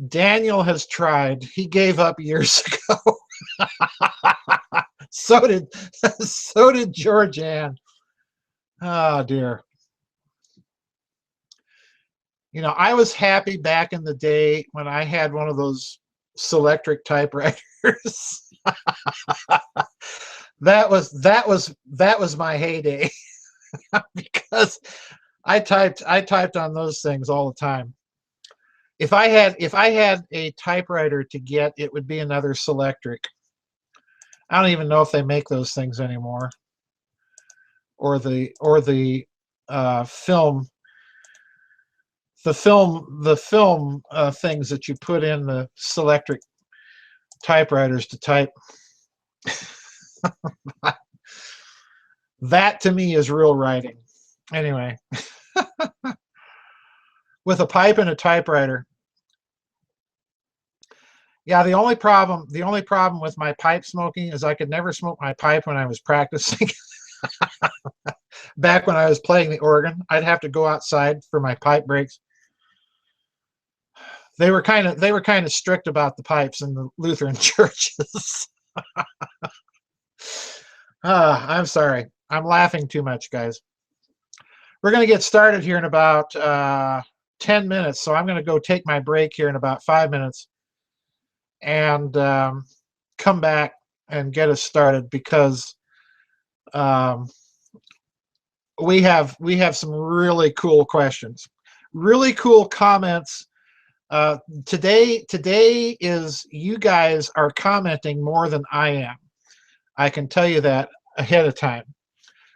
Daniel has tried. He gave up years ago. so did Georgianne. Oh dear. You know, I was happy back in the day when I had one of those Selectric typewriters. that was my heyday. Because I typed on those things all the time. If I had a typewriter to get, it would be another Selectric. I don't even know if they make those things anymore. Or the film things that you put in the Selectric typewriters to type. That to me is real writing. Anyway, with a pipe and a typewriter. Yeah, the only problem with my pipe smoking is I could never smoke my pipe when I was practicing. Back when I was playing the organ, I'd have to go outside for my pipe breaks. They were kind of strict about the pipes in the Lutheran churches. I'm sorry. I'm laughing too much, guys. We're going to get started here in about 10 minutes, so I'm going to go take my break here in about 5 minutes and come back and get us started, because we have some really cool questions, really cool comments. Today is, you guys are commenting more than I am. I can tell you that ahead of time.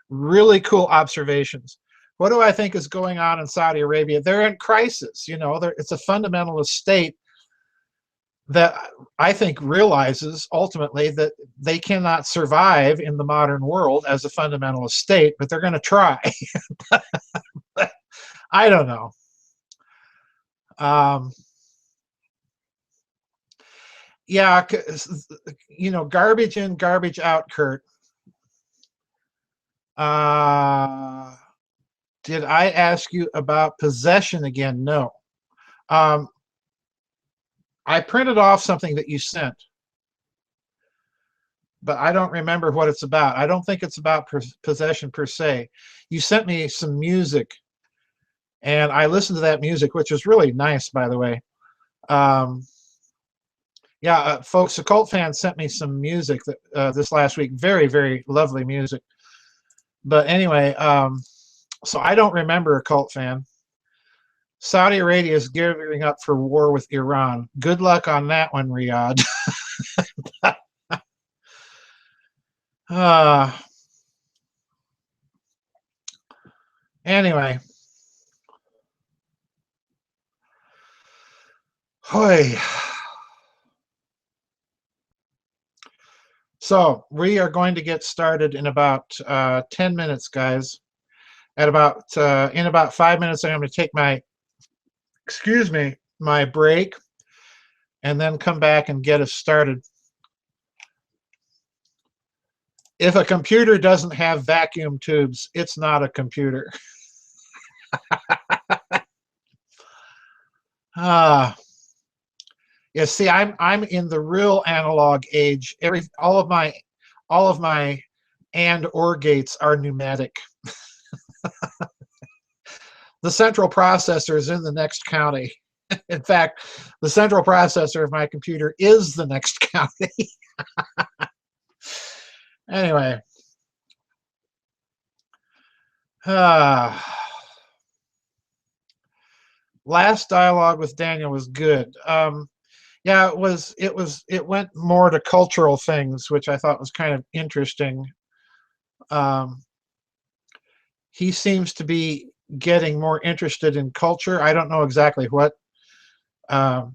Really cool observations. What do I think is going on in Saudi Arabia? They're in crisis. You know, it's a fundamentalist state that I think realizes ultimately that they cannot survive in the modern world as a fundamentalist state, but they're going to try. I don't know. Yeah, you know, garbage in, garbage out, Kurt. Did I ask you about possession again? No. I printed off something that you sent, but I don't remember what it's about. I don't think it's about possession per se. You sent me some music, and I listened to that music, which was really nice, by the way. Yeah, folks, Occult Fan sent me some music that, this last week. Very, very lovely music. But anyway, so I don't remember Occult Fan. Saudi Arabia is gearing up for war with Iran. Good luck on that one, Riyadh. Anyway. Hoy. So we are going to get started in about 10 minutes, guys. At about in about 5 minutes, I'm going to take my, excuse me, my break, and then come back and get us started. If a computer doesn't have vacuum tubes, it's not a computer. Yeah, see, I'm in the real analog age. All of my and or gates are pneumatic. The central processor is in the next county. In fact, the central processor of my computer is the next county. Anyway. Last dialogue with Daniel was good. Yeah, it went more to cultural things, which I thought was kind of interesting. He seems to be getting more interested in culture. I don't know exactly what. Got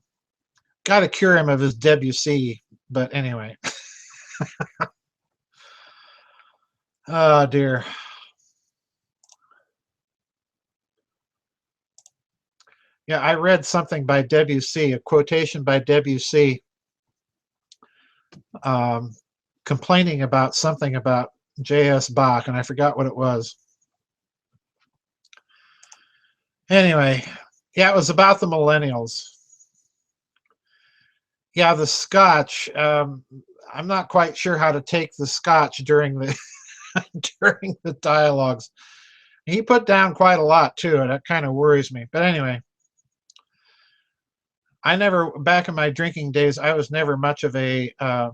to cure him of his Debussy, but anyway. Oh dear. Yeah, I read something by Debussy, a quotation by Debussy, complaining about something about J.S. Bach, and I forgot what it was. Anyway, yeah, it was about the millennials. Yeah, the Scotch. I'm not quite sure how to take the Scotch during the during the dialogues. He put down quite a lot too, and that kind of worries me. But anyway, back in my drinking days, I was never much of a,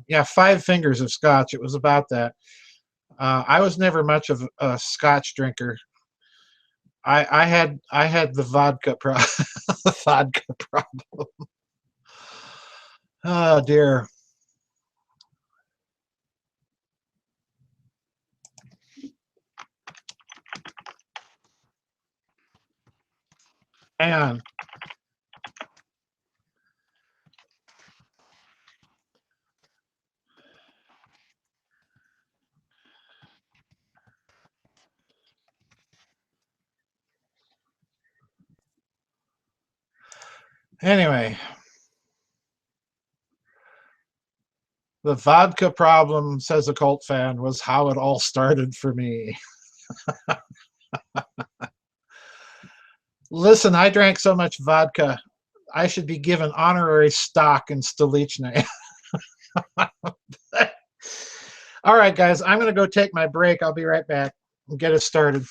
yeah, 5 fingers of Scotch. It was about that. I was never much of a Scotch drinker. I had the vodka the vodka problem. Oh dear. And anyway, the vodka problem, says a cult fan, was how it all started for me. Listen, I drank so much vodka, I should be given honorary stock in Stolichnaya. All right, guys, I'm going to go take my break. I'll be right back and get us started.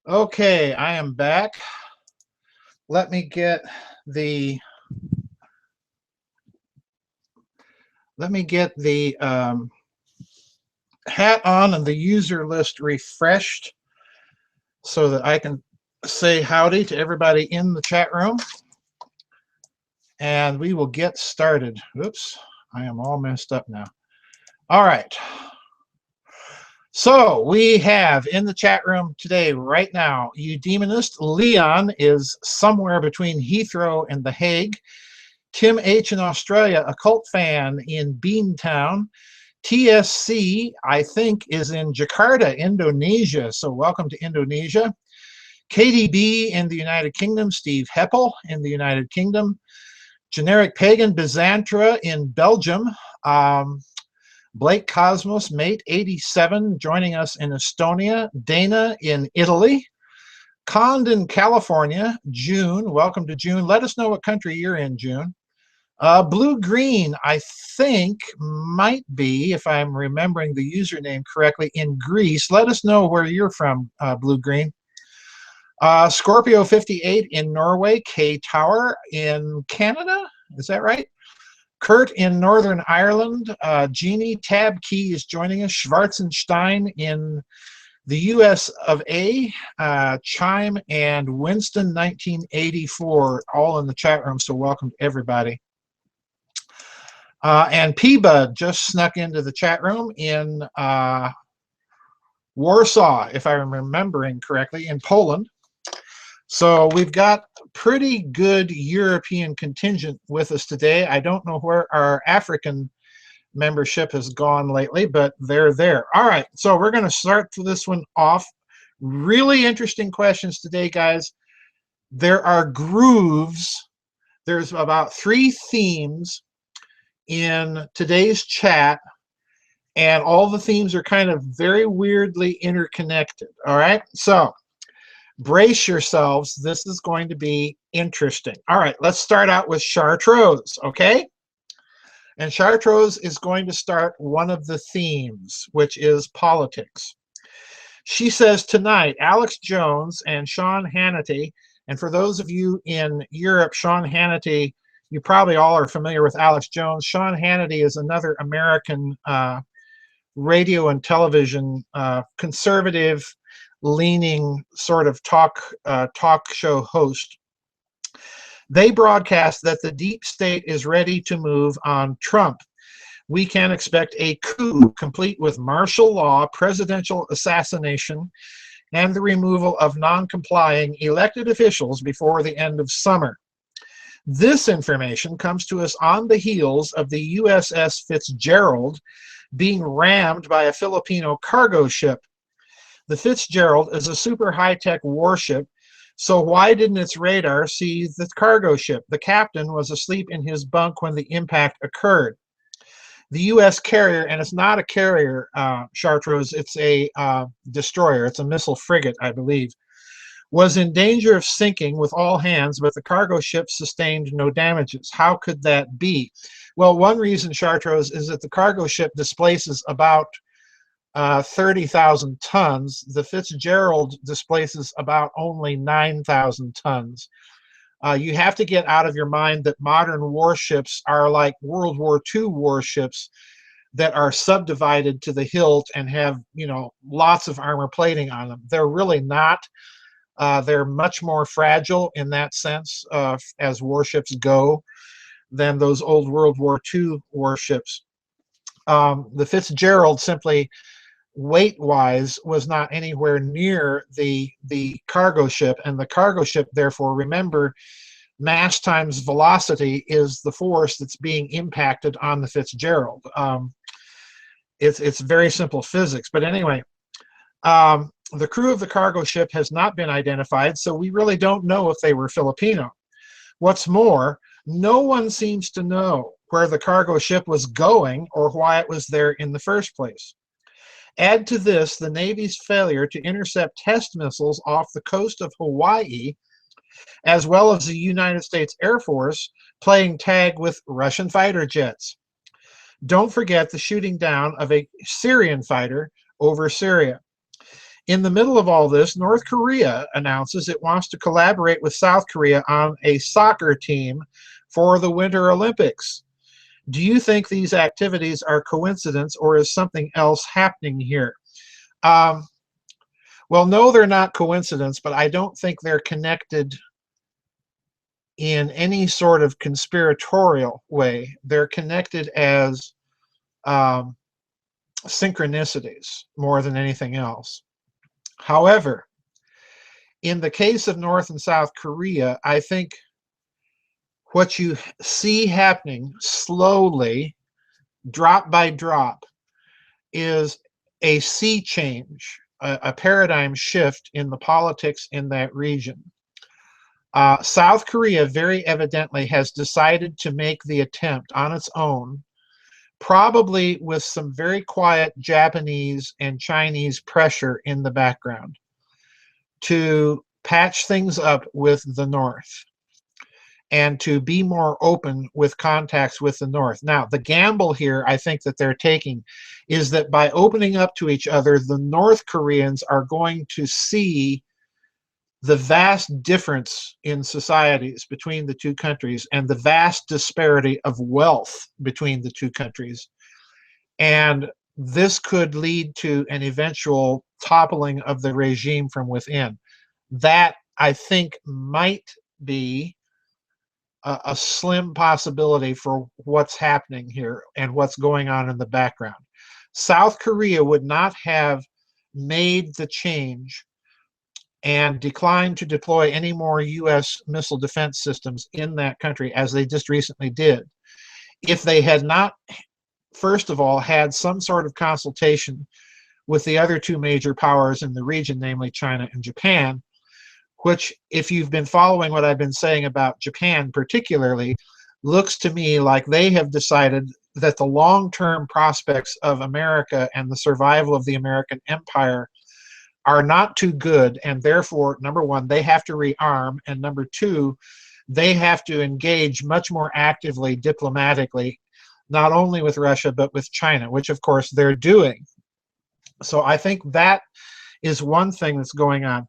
Okay, I am back. let me get the hat on and the user list refreshed so that I can say howdy to everybody in the chat room. And we will get started. Oops, I am all messed up now. All right. So we have in the chat room today, right now, Eudemonist Leon is somewhere between Heathrow and The Hague. Tim H in Australia, a cult fan in Beantown. TSC, I think, is in Jakarta, Indonesia. So welcome to Indonesia. KDB in the United Kingdom, Steve Heppel in the United Kingdom. Generic Pagan Byzantra in Belgium. Blake Cosmos, Mate 87, joining us in Estonia. Dana in Italy. Condon, California. June, welcome to June. Let us know what country you're in, June. Blue Green, I think, might be, if I'm remembering the username correctly, in Greece. Let us know where you're from, Blue Green. Scorpio 58 in Norway. K Tower in Canada. Is that right? Kurt in Northern Ireland. Jeannie Tab Key is joining us. Schwarzenstein in the US of A. Chime and Winston 1984 all in the chat room, so welcome to everybody. And P-Bud just snuck into the chat room in Warsaw, if I'm remembering correctly, in Poland. So we've got a pretty good European contingent with us today. I don't know where our African membership has gone lately, but they're there. All right, so we're going to start this one off. Really interesting questions today, guys. There are grooves. There's about 3 themes in today's chat, and all the themes are kind of very weirdly interconnected. All right, so brace yourselves. This is going to be interesting. All right, let's start out with Chartreuse, okay? And Chartreuse is going to start one of the themes, which is politics. She says tonight, Alex Jones and Sean Hannity, and for those of you in Europe, Sean Hannity, you probably all are familiar with Alex Jones. Sean Hannity is another American radio and television conservative leaning sort of talk show host. They broadcast that the deep state is ready to move on Trump. We can expect a coup complete with martial law, presidential assassination, and the removal of non-complying elected officials before the end of summer. This information comes to us on the heels of the USS Fitzgerald being rammed by a Filipino cargo ship. The Fitzgerald is a super high-tech warship, so why didn't its radar see the cargo ship? The captain was asleep in his bunk when the impact occurred. The U.S. carrier, and it's not a carrier, Chartreuse, it's a destroyer, it's a missile frigate, I believe, was in danger of sinking with all hands, but the cargo ship sustained no damages. How could that be? Well, one reason, Chartreuse, is that the cargo ship displaces about 30,000 tons. The Fitzgerald displaces about only 9,000 tons. You have to get out of your mind that modern warships are like World War II warships that are subdivided to the hilt and have, you know, lots of armor plating on them. They're really not. They're much more fragile in that sense as warships go than those old World War II warships. The Fitzgerald simply weight-wise was not anywhere near the cargo ship, and the cargo ship, therefore, remember, mass times velocity is the force that's being impacted on the Fitzgerald. It's very simple physics, but anyway, the crew of the cargo ship has not been identified, so we really don't know if they were Filipino. What's more, no one seems to know where the cargo ship was going or why it was there in the first place. Add to this the Navy's failure to intercept test missiles off the coast of Hawaii, as well as the United States Air Force playing tag with Russian fighter jets. Don't forget the shooting down of a Syrian fighter over Syria. In the middle of all this, North Korea announces it wants to collaborate with South Korea on a soccer team for the Winter Olympics. Do you think these activities are coincidence, or is something else happening here? Um, well, no, they're not coincidence, but I don't think they're connected in any sort of conspiratorial way. They're connected as um, synchronicities more than anything else. However, in the case of North and South Korea, I think what you see happening slowly, drop by drop, is a sea change, a paradigm shift in the politics in that region. South Korea very evidently has decided to make the attempt on its own, probably with some very quiet Japanese and Chinese pressure in the background, to patch things up with the North and to be more open with contacts with the North. Now, the gamble here I think that they're taking is that by opening up to each other, the North Koreans are going to see the vast difference in societies between the two countries and the vast disparity of wealth between the two countries. And this could lead to an eventual toppling of the regime from within. That, I think, might be a slim possibility for what's happening here and what's going on in the background. South Korea would not have made the change and declined to deploy any more U.S. missile defense systems in that country, as they just recently did, if they had not, first of all, had some sort of consultation with the other two major powers in the region, namely China and Japan, which, if you've been following what I've been saying about Japan particularly, looks to me like they have decided that the long-term prospects of America and the survival of the American empire are not too good, and therefore, number one, they have to rearm, and number two, they have to engage much more actively diplomatically, not only with Russia, but with China, which of course they're doing. So I think that is one thing that's going on.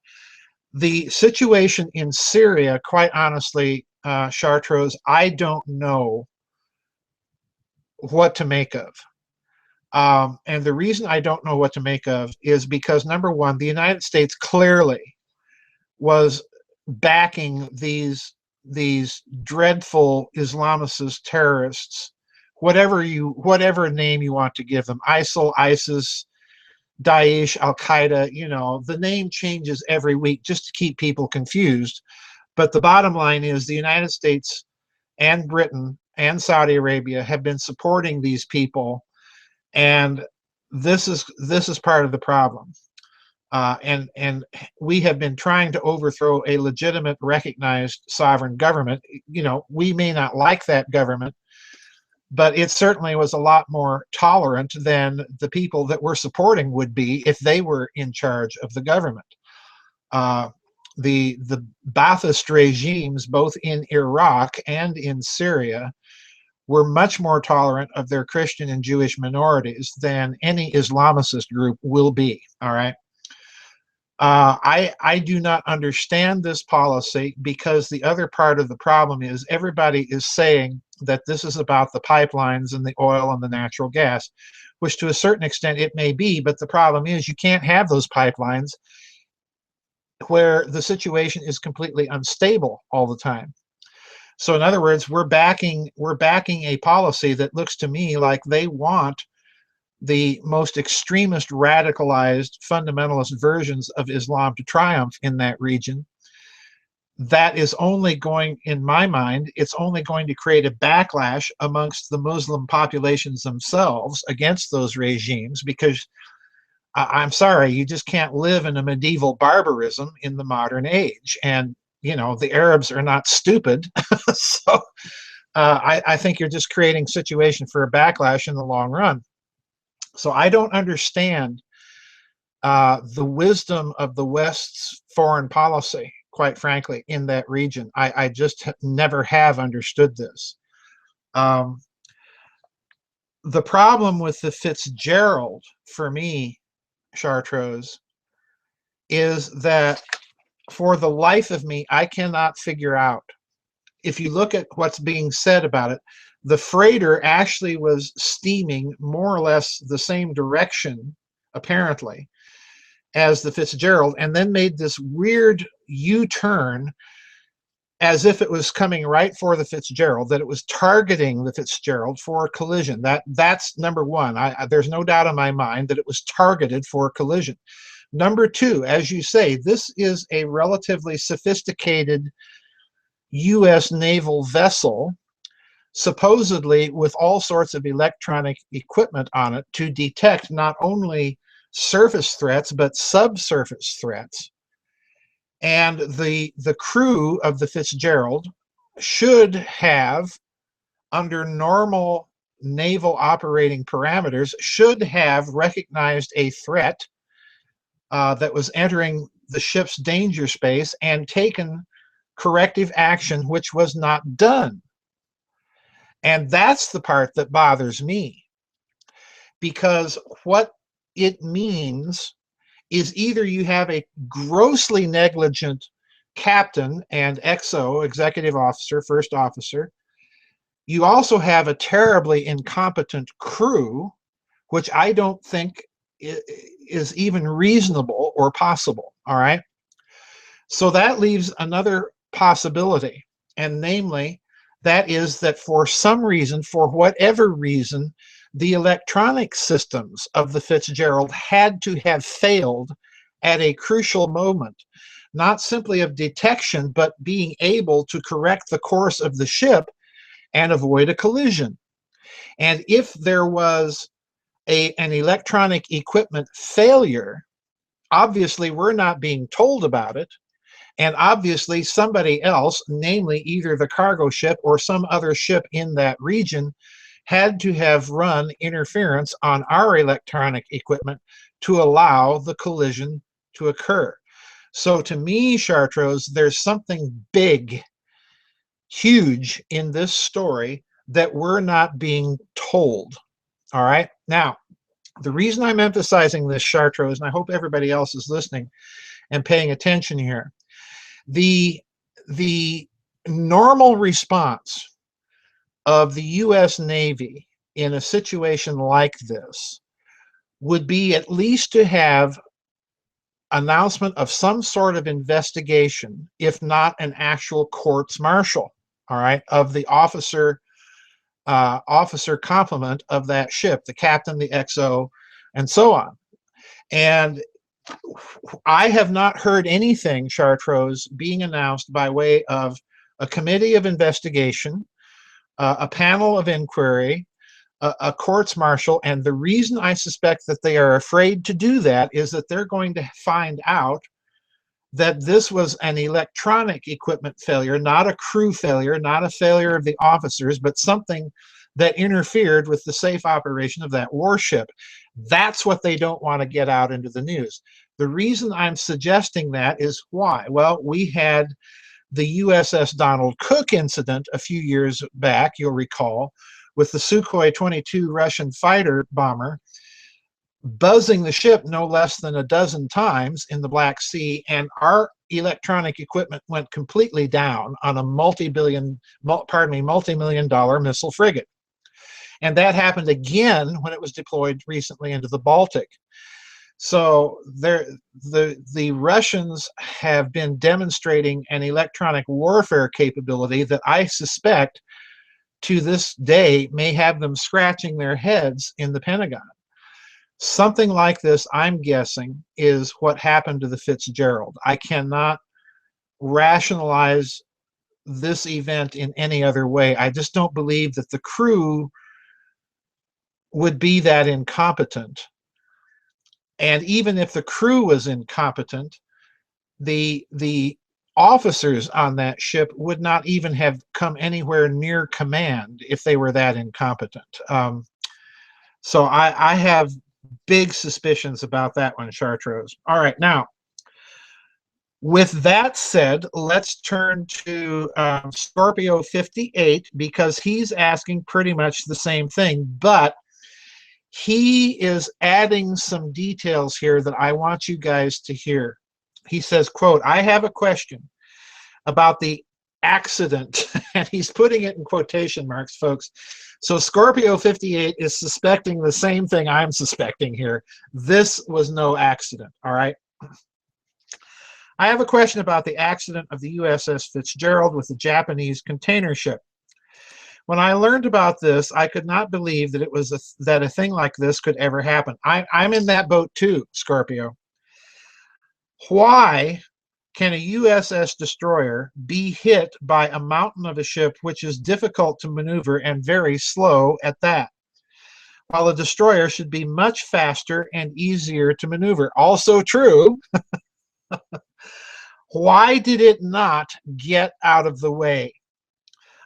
The situation in Syria, quite honestly, Chartreuse, I don't know what to make of. And the reason I don't know what to make of is because, number one, the United States clearly was backing these dreadful Islamicist terrorists, whatever name you want to give them, ISIL, ISIS, Daesh, Al Qaeda. You know, the name changes every week just to keep people confused. But the bottom line is the United States and Britain and Saudi Arabia have been supporting these people. And this is part of the problem, and we have been trying to overthrow a legitimate, recognized sovereign government. You know, we may not like that government, but it certainly was a lot more tolerant than the people that we're supporting would be if they were in charge of the government. The Ba'athist regimes, both in Iraq and in Syria, were much more tolerant of their Christian and Jewish minorities than any Islamicist group will be. All right. I do not understand this policy because the other part of the problem is everybody is saying that this is about the pipelines and the oil and the natural gas, which to a certain extent it may be, but the problem is you can't have those pipelines where the situation is completely unstable all the time. So in other words, we're backing a policy that looks to me like they want the most extremist, radicalized, fundamentalist versions of Islam to triumph in that region. That is only going, in my mind, it's only going to create a backlash amongst the Muslim populations themselves against those regimes, because I'm sorry, you just can't live in a medieval barbarism in the modern age. And you know, the Arabs are not stupid. So I think you're just creating a situation for a backlash in the long run. So I don't understand the wisdom of the West's foreign policy, quite frankly, in that region. I just never have understood this. The problem with the Fitzgerald, for me, Chartreuse, is that for the life of me, I cannot figure out. If you look at what's being said about it, the freighter actually was steaming more or less the same direction, apparently, as the Fitzgerald, and then made this weird U-turn as if it was coming right for the Fitzgerald, that it was targeting the Fitzgerald for a collision. That's number one. There's no doubt in my mind that it was targeted for a collision. Number two, as you say, this is a relatively sophisticated U.S. naval vessel, supposedly with all sorts of electronic equipment on it to detect not only surface threats, but subsurface threats. And the crew of the Fitzgerald should have, under normal naval operating parameters, should have recognized a threat that was entering the ship's danger space and taken corrective action, which was not done. And that's the part that bothers me, because what it means is either you have a grossly negligent captain and XO, executive officer, first officer. You also have a terribly incompetent crew, which I don't think is even reasonable or possible, all right? So that leaves another possibility, and namely, that is that for some reason, for whatever reason, the electronic systems of the Fitzgerald had to have failed at a crucial moment, not simply of detection, but being able to correct the course of the ship and avoid a collision. And if there was an electronic equipment failure, obviously we're not being told about it. And obviously somebody else, namely either the cargo ship or some other ship in that region, had to have run interference on our electronic equipment to allow the collision to occur. So to me, Chartreuse, there's something big, huge in this story that we're not being told. All right. Now, the reason I'm emphasizing this, Chartreuse, and I hope everybody else is listening and paying attention here, the normal response of the U.S. Navy in a situation like this would be at least to have announcement of some sort of investigation, if not an actual courts martial, all right, of the officer complement of that ship, the captain, the XO, and so on. And I have not heard anything, Chartreuse, being announced by way of a committee of investigation, a panel of inquiry, a courts martial. And the reason I suspect that they are afraid to do that is that they're going to find out that this was an electronic equipment failure, not a crew failure, not a failure of the officers, but something that interfered with the safe operation of that warship. That's what they don't want to get out into the news. The reason I'm suggesting that is why? Well, we had the USS Donald Cook incident a few years back, you'll recall, with the Sukhoi 22 Russian fighter bomber buzzing the ship no less than a dozen times in the Black Sea, and our electronic equipment went completely down on a multi-million dollar missile frigate. And that happened again when it was deployed recently into the Baltic. So the Russians have been demonstrating an electronic warfare capability that I suspect to this day may have them scratching their heads in the Pentagon. Something like this, I'm guessing, is what happened to the Fitzgerald. I cannot rationalize this event in any other way. I just don't believe that the crew would be that incompetent. And even if the crew was incompetent, the officers on that ship would not even have come anywhere near command if they were that incompetent. So I have big suspicions about that one, Chartreuse. All right, now, with that said, let's turn to Scorpio 58, because he's asking pretty much the same thing, but he is adding some details here that I want you guys to hear. He says, quote, "I have a question about the accident," and he's putting it in quotation marks, folks. So Scorpio 58 is suspecting the same thing I'm suspecting here. This was no accident, all right? "I have a question about the accident of the USS Fitzgerald with the Japanese container ship. When I learned about this, I could not believe that that a thing like this could ever happen." I'm in that boat too, Scorpio. Why can a USS destroyer be hit by a mountain of a ship which is difficult to maneuver and very slow at that, while a destroyer should be much faster and easier to maneuver? Also true. Why did it not get out of the way?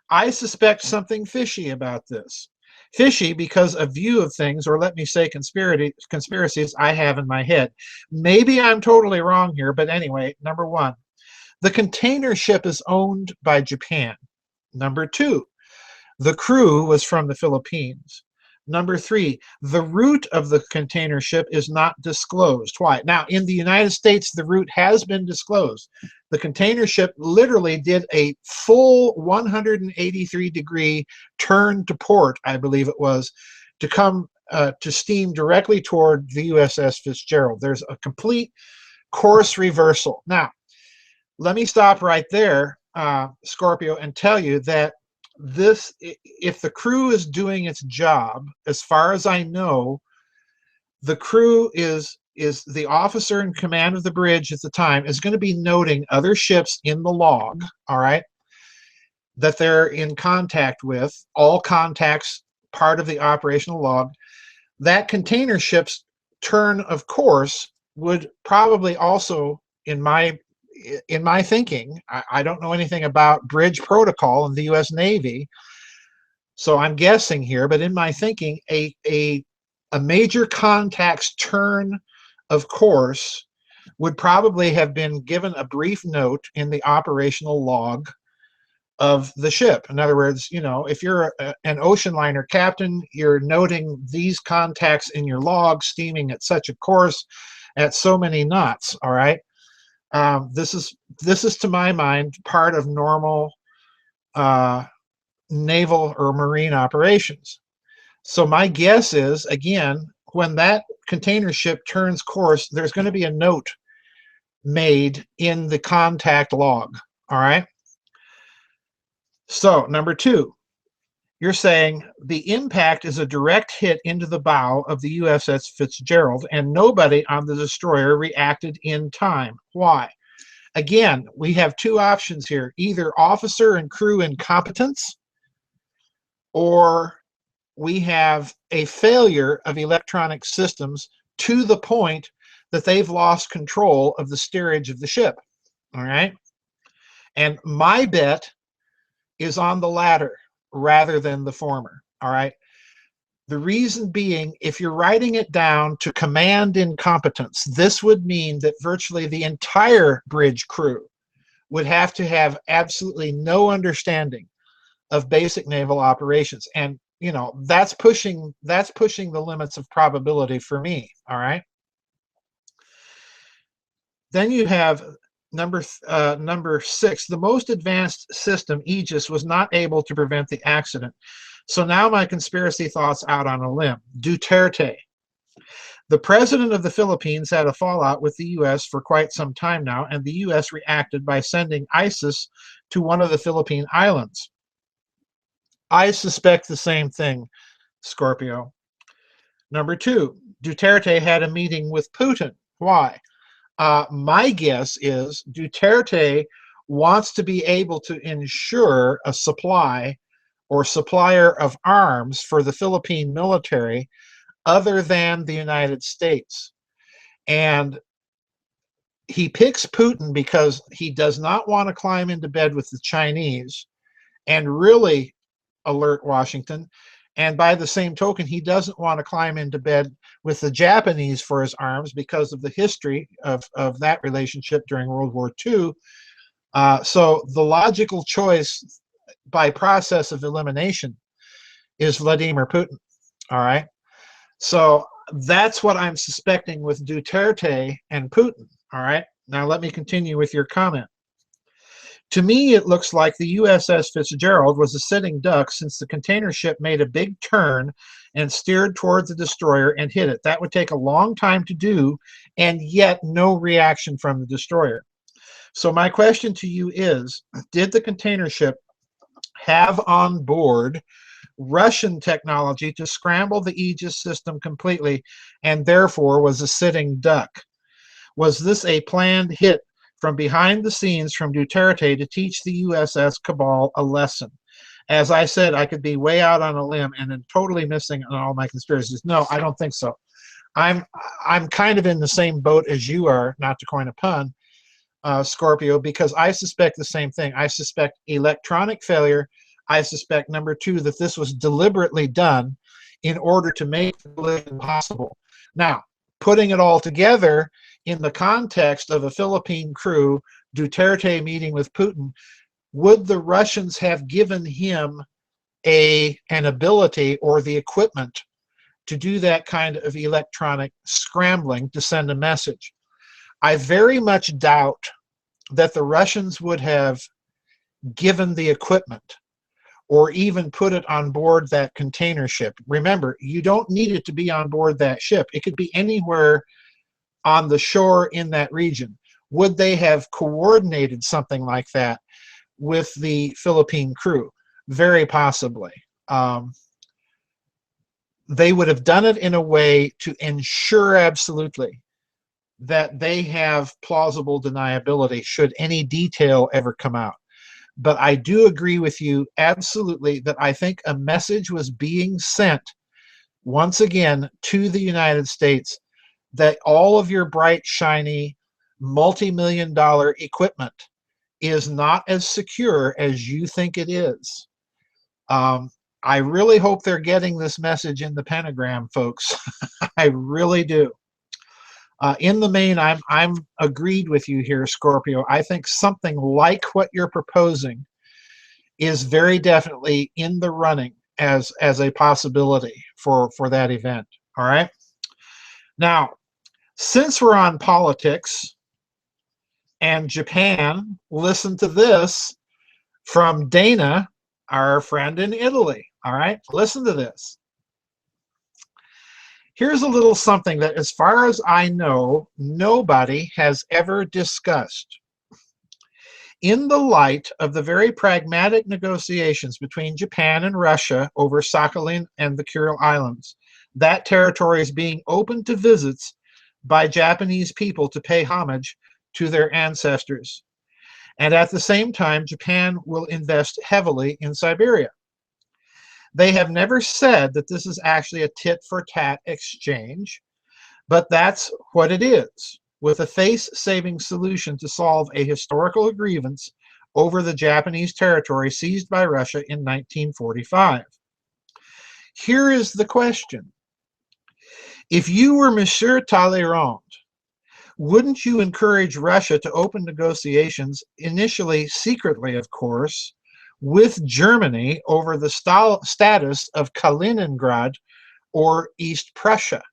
I suspect something fishy about this. Fishy because a view of things, or let me say conspiracies I have in my head. Maybe I'm totally wrong here, but anyway, number one, the container ship is owned by Japan. Number two, the crew was from the Philippines. Number three, the route of the container ship is not disclosed. Why? Now, in the United States, the route has been disclosed. The container ship literally did a full 183-degree turn to port, I believe it was, to come to steam directly toward the USS Fitzgerald. There's a complete course reversal. Now, let me stop right there, Scorpio, and tell you that if the crew is doing its job, as far as I know, the crew is the officer in command of the bridge at the time is going to be noting other ships in the log, all right, that they're in contact with, all contacts part of the operational log. That container ship's turn of course would probably also, in my thinking, I don't know anything about bridge protocol in the U.S. Navy, so I'm guessing here, but in my thinking, a major contact's turn of course would probably have been given a brief note in the operational log of the ship. In other words, you know, if you're an ocean liner captain, you're noting these contacts in your log steaming at such a course at so many knots, all right? This is to my mind part of normal naval or marine operations. So my guess is, again, when that container ship turns course, there's going to be a note made in the contact log, all right? So number two, you're saying the impact is a direct hit into the bow of the USS Fitzgerald and nobody on the destroyer reacted in time. Why? Again, we have two options here, either officer and crew incompetence, or we have a failure of electronic systems to the point that they've lost control of the steerage of the ship, all right? And my bet is on the latter rather than the former, all right? The reason being, if you're writing it down to command incompetence, this would mean that virtually the entire bridge crew would have to have absolutely no understanding of basic naval operations. And, you know, that's pushing the limits of probability for me, all right? Then you have number six, the most advanced system, Aegis, was not able to prevent the accident. So now my conspiracy thoughts out on a limb. Duterte. The president of the Philippines had a fallout with the U.S. for quite some time now, and the U.S. reacted by sending ISIS to one of the Philippine islands. I suspect the same thing, Scorpio. Number two, Duterte had a meeting with Putin. Why? My guess is Duterte wants to be able to ensure a supply or supplier of arms for the Philippine military other than the United States. And he picks Putin because he does not want to climb into bed with the Chinese and really alert Washington. And by the same token, he doesn't want to climb into bed with the Japanese for his arms because of the history of that relationship during World War II. So the logical choice by process of elimination is Vladimir Putin, all right? So that's what I'm suspecting with Duterte and Putin, all right? Now let me continue with your comment. To me, it looks like the USS Fitzgerald was a sitting duck since the container ship made a big turn and steered towards the destroyer and hit it. That would take a long time to do, and yet no reaction from the destroyer. So my question to you is, did the container ship have on board Russian technology to scramble the Aegis system completely and therefore was a sitting duck? Was this a planned hit from behind the scenes from Duterte to teach the USS Cabal a lesson? As I said, I could be way out on a limb and then totally missing on all my conspiracies. No, I don't think so. I'm kind of in the same boat as you are, not to coin a pun, Scorpio, because I suspect the same thing. I suspect electronic failure. I suspect, number two, that this was deliberately done in order to make the collision possible. Now, putting it all together in the context of a Philippine crew, Duterte meeting with Putin, would the Russians have given him an ability or the equipment to do that kind of electronic scrambling to send a message? I very much doubt that the Russians would have given the equipment or even put it on board that container ship. Remember, you don't need it to be on board that ship. It could be anywhere on the shore in that region. Would they have coordinated something like that with the Philippine crew? Very possibly. They would have done it in a way to ensure absolutely that they have plausible deniability should any detail ever come out. But I do agree with you absolutely that I think a message was being sent once again to the United States that all of your bright, shiny, multi-million-dollar equipment is not as secure as you think it is. I really hope they're getting this message in the pentagram, folks. I really do. In the main, I'm agreed with you here, Scorpio. I think something like what you're proposing is very definitely in the running as a possibility for that event. All right. Now, since we're on politics and Japan, listen to this from Dana, our friend in Italy. All right, listen to this. Here's a little something that, as far as I know, nobody has ever discussed. In the light of the very pragmatic negotiations between Japan and Russia over Sakhalin and the Kuril Islands, that territory is being open to visits by Japanese people to pay homage to their ancestors. And at the same time, Japan will invest heavily in Siberia. They have never said that this is actually a tit-for-tat exchange, but that's what it is, with a face-saving solution to solve a historical grievance over the Japanese territory seized by Russia in 1945. Here is the question. If you were Monsieur Talleyrand, wouldn't you encourage Russia to open negotiations, initially secretly, of course, with Germany over the status of Kaliningrad or East Prussia,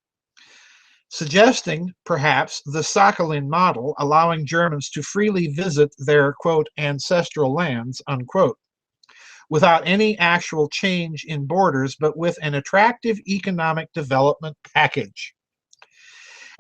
suggesting perhaps the Sakhalin model, allowing Germans to freely visit their, quote, ancestral lands, unquote, without any actual change in borders, but with an attractive economic development package?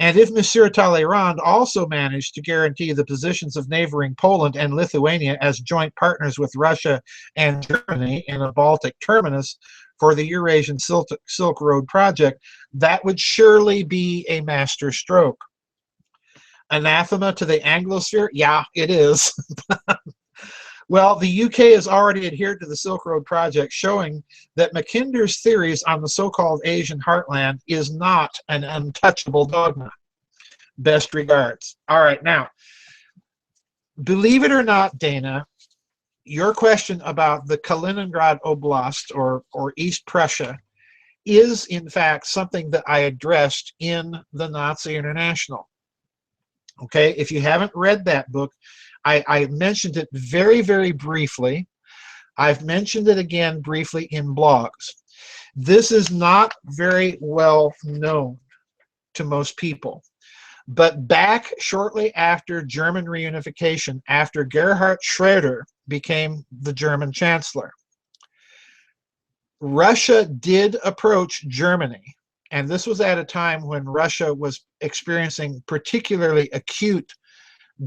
And if Monsieur Talleyrand also managed to guarantee the positions of neighboring Poland and Lithuania as joint partners with Russia and Germany in a Baltic terminus for the Eurasian Silk Road project, that would surely be a master stroke. Anathema to the Anglosphere? Yeah, it is. Well, the UK has already adhered to the Silk Road project, showing that Mackinder's theories on the so-called Asian heartland is not an untouchable dogma. Best regards. All right, now, believe it or not, Dana, your question about the Kaliningrad Oblast or East Prussia is, in fact, something that I addressed in the Nazi International. Okay, if you haven't read that book, I mentioned it very, very briefly. I've mentioned it again briefly in blogs. This is not very well known to most people. But back shortly after German reunification, after Gerhard Schroeder became the German chancellor, Russia did approach Germany. And this was at a time when Russia was experiencing particularly acute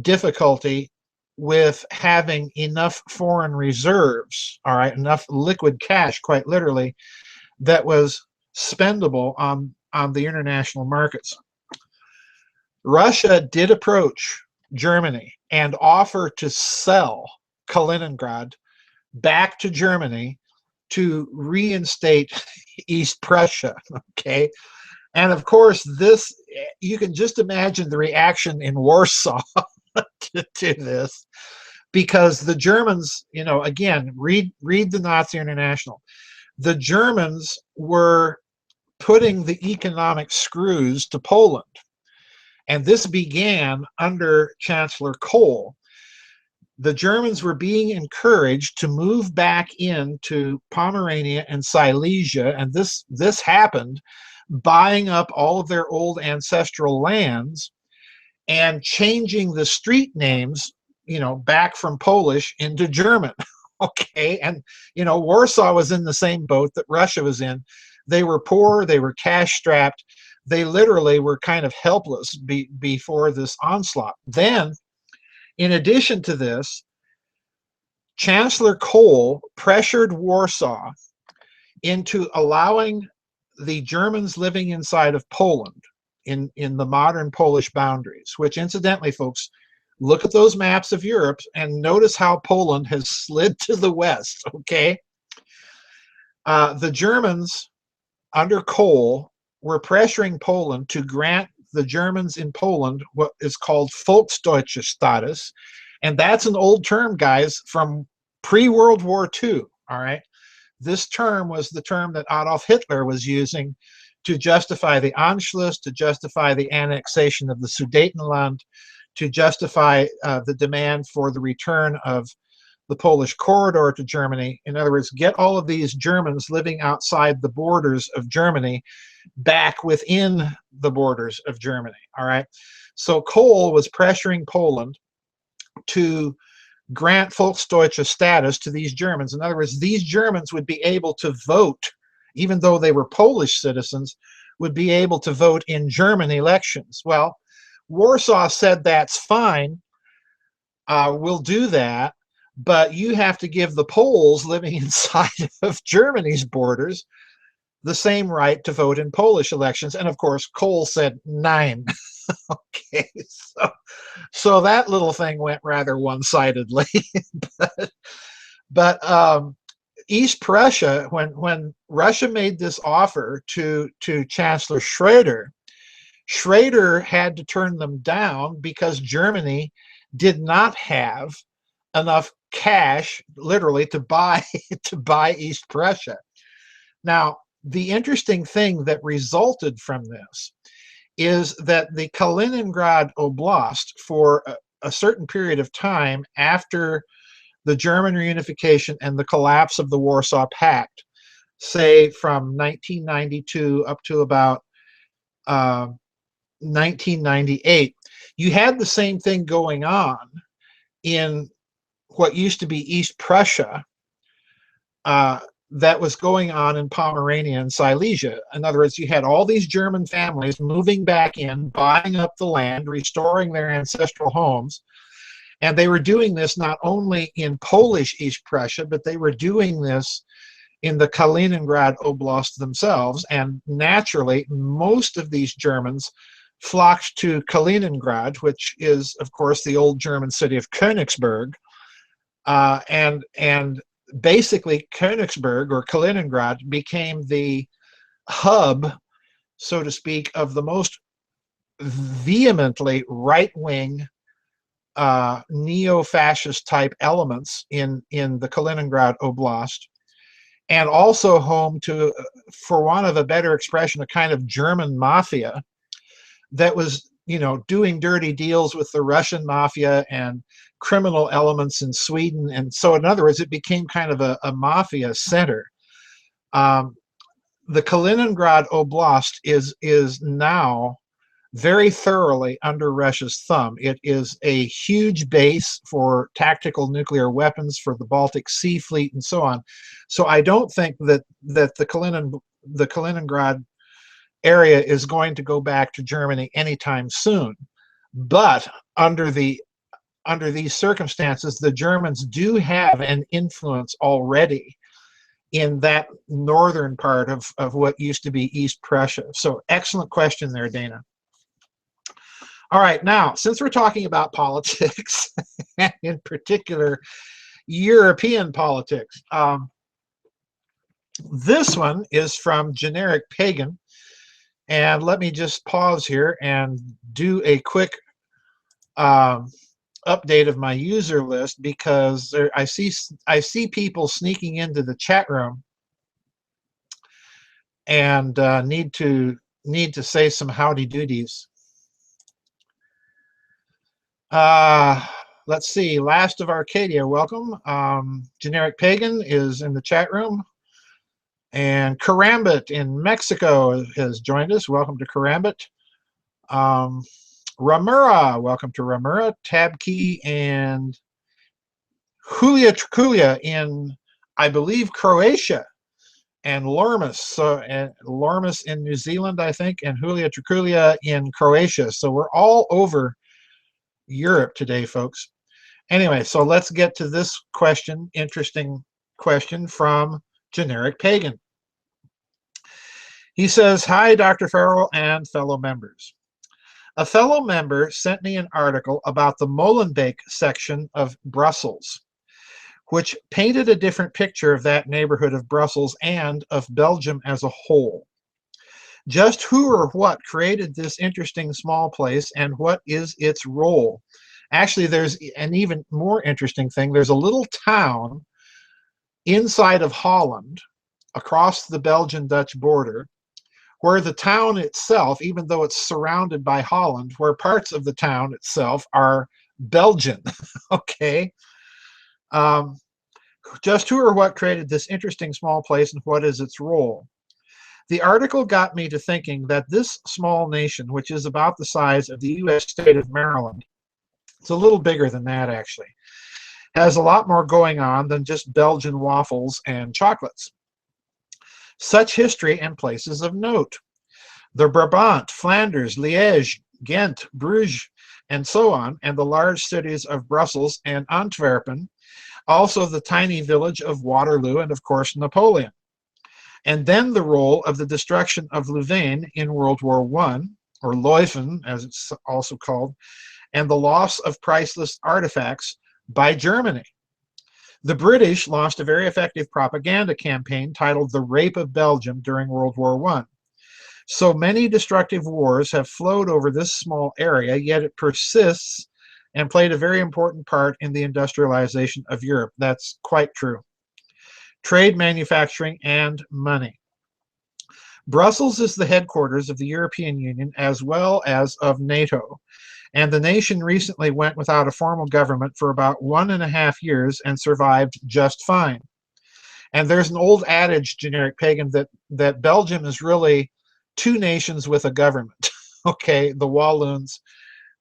difficulty with having enough foreign reserves, all right, enough liquid cash, quite literally, that was spendable on the international markets. Russia did approach Germany and offer to sell Kaliningrad back to Germany to reinstate East Prussia, okay? And of course, this, you can just imagine the reaction in Warsaw to this, because the Germans, you know, again, read the Nazi International. The Germans were putting the economic screws to Poland. And this began under Chancellor Kohl. The Germans were being encouraged to move back into Pomerania and Silesia, and this happened buying up all of their old ancestral lands and changing the street names, you know, back from Polish into German. Okay, and you know, Warsaw was in the same boat that Russia was in. They were poor, they were cash strapped, they literally were kind of helpless before this onslaught. Then, in addition to this, Chancellor Kohl pressured Warsaw into allowing the Germans living inside of Poland in the modern Polish boundaries, which incidentally, folks, look at those maps of Europe and notice how Poland has slid to the west, okay? The Germans under Kohl were pressuring Poland to grant the Germans in Poland what is called Volksdeutsche status. And that's an old term, guys, from pre-World War II, all right? This term was the term that Adolf Hitler was using to justify the Anschluss, to justify the annexation of the Sudetenland, to justify the demand for the return of the Polish corridor to Germany. In other words, get all of these Germans living outside the borders of Germany back within the borders of Germany, all right? So Kohl was pressuring Poland to grant Volksdeutsche status to these Germans. In other words, these Germans would be able to vote, even though they were Polish citizens, would be able to vote in German elections. Well, Warsaw said, that's fine, we'll do that, but you have to give the Poles living inside of Germany's borders the same right to vote in Polish elections. And of course, Kohl said, nein. Okay, so that little thing went rather one-sidedly. but East Prussia, when Russia made this offer to Chancellor Schroeder, Schroeder had to turn them down because Germany did not have enough cash, literally, to buy East Prussia. Now, the interesting thing that resulted from this is that the Kaliningrad Oblast, for a certain period of time after the German reunification and the collapse of the Warsaw Pact, say from 1992 up to about 1998, you had the same thing going on in what used to be East Prussia, that was going on in Pomerania and Silesia. In other words, you had all these German families moving back in, buying up the land, restoring their ancestral homes. And they were doing this not only in Polish East Prussia, but they were doing this in the Kaliningrad Oblast themselves. And naturally, most of these Germans flocked to Kaliningrad, which is, of course, the old German city of Königsberg. And basically, Königsberg or Kaliningrad became the hub, so to speak, of the most vehemently right-wing neo-fascist type elements in the Kaliningrad Oblast, and also home to, for want of a better expression, a kind of German mafia that was, you know, doing dirty deals with the Russian mafia and criminal elements in Sweden. And so, in other words, it became kind of a mafia center. The Kaliningrad Oblast is now very thoroughly under Russia's thumb. It is a huge base for tactical nuclear weapons for the Baltic Sea Fleet and so on. So I don't think that the Kaliningrad area is going to go back to Germany anytime soon. But under these circumstances, the Germans do have an influence already in that northern part of what used to be East Prussia. So excellent question there, Dana. All right, now, since we're talking about politics, and in particular, European politics, this one is from Generic Pagan. And let me just pause here and do a quick update of my user list, because I see people sneaking into the chat room and need to say some howdy doodies. Let's see. Last of Arcadia, welcome. Generic Pagan is in the chat room. And Karambit in Mexico has joined us. Welcome to Karambit. Ramura, welcome to Ramura. Tab Key and Julia Triculia in, I believe, Croatia. And Lormus, and Lormus in New Zealand, I think, and Julia Triculia in Croatia. So we're all over Europe today, folks. Anyway, so let's get to this question, interesting question from Generic Pagan. He says, hi, Dr. Farrell and fellow members. A fellow member sent me an article about the Molenbeek section of Brussels, which painted a different picture of that neighborhood of Brussels and of Belgium as a whole. Just who or what created this interesting small place, and what is its role? Actually, there's an even more interesting thing. There's a little town inside of Holland, across the Belgian-Dutch border, where the town itself, even though it's surrounded by Holland, where parts of the town itself are Belgian, okay? Just who or what created this interesting small place, and what is its role? The article got me to thinking that this small nation, which is about the size of the U.S. state of Maryland, it's a little bigger than that actually, has a lot more going on than just Belgian waffles and chocolates. Such history and places of note: the Brabant, Flanders, Liège, Ghent, Bruges, and so on, and the large cities of Brussels and Antwerpen, also the tiny village of Waterloo, and of course Napoleon. And then the role of the destruction of Louvain in World War I, or Leuven as it's also called, and the loss of priceless artifacts by Germany. The British launched a very effective propaganda campaign titled The Rape of Belgium during World War I. So many destructive wars have flowed over this small area, yet it persists and played a very important part in the industrialization of Europe. That's quite true. Trade, manufacturing, and money. Brussels is the headquarters of the European Union as well as of NATO. And the nation recently went without a formal government for about 1.5 years and survived just fine. And there's an old adage, Generic Pagan, that Belgium is really two nations with a government, okay, the Walloons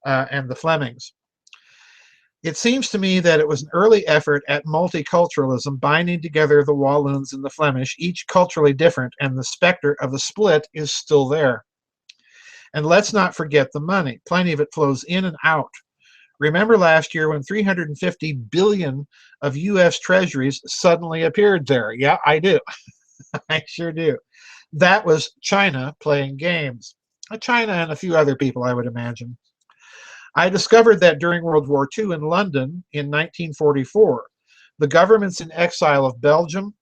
and the Flemings. It seems to me that it was an early effort at multiculturalism, binding together the Walloons and the Flemish, each culturally different, and the specter of a split is still there. And let's not forget the money. Plenty of it flows in and out. Remember last year when 350 billion of U.S. treasuries suddenly appeared there? Yeah, I do. I sure do. That was China playing games. China and a few other people, I would imagine. I discovered that during World War II in London in 1944, the governments in exile of Belgium,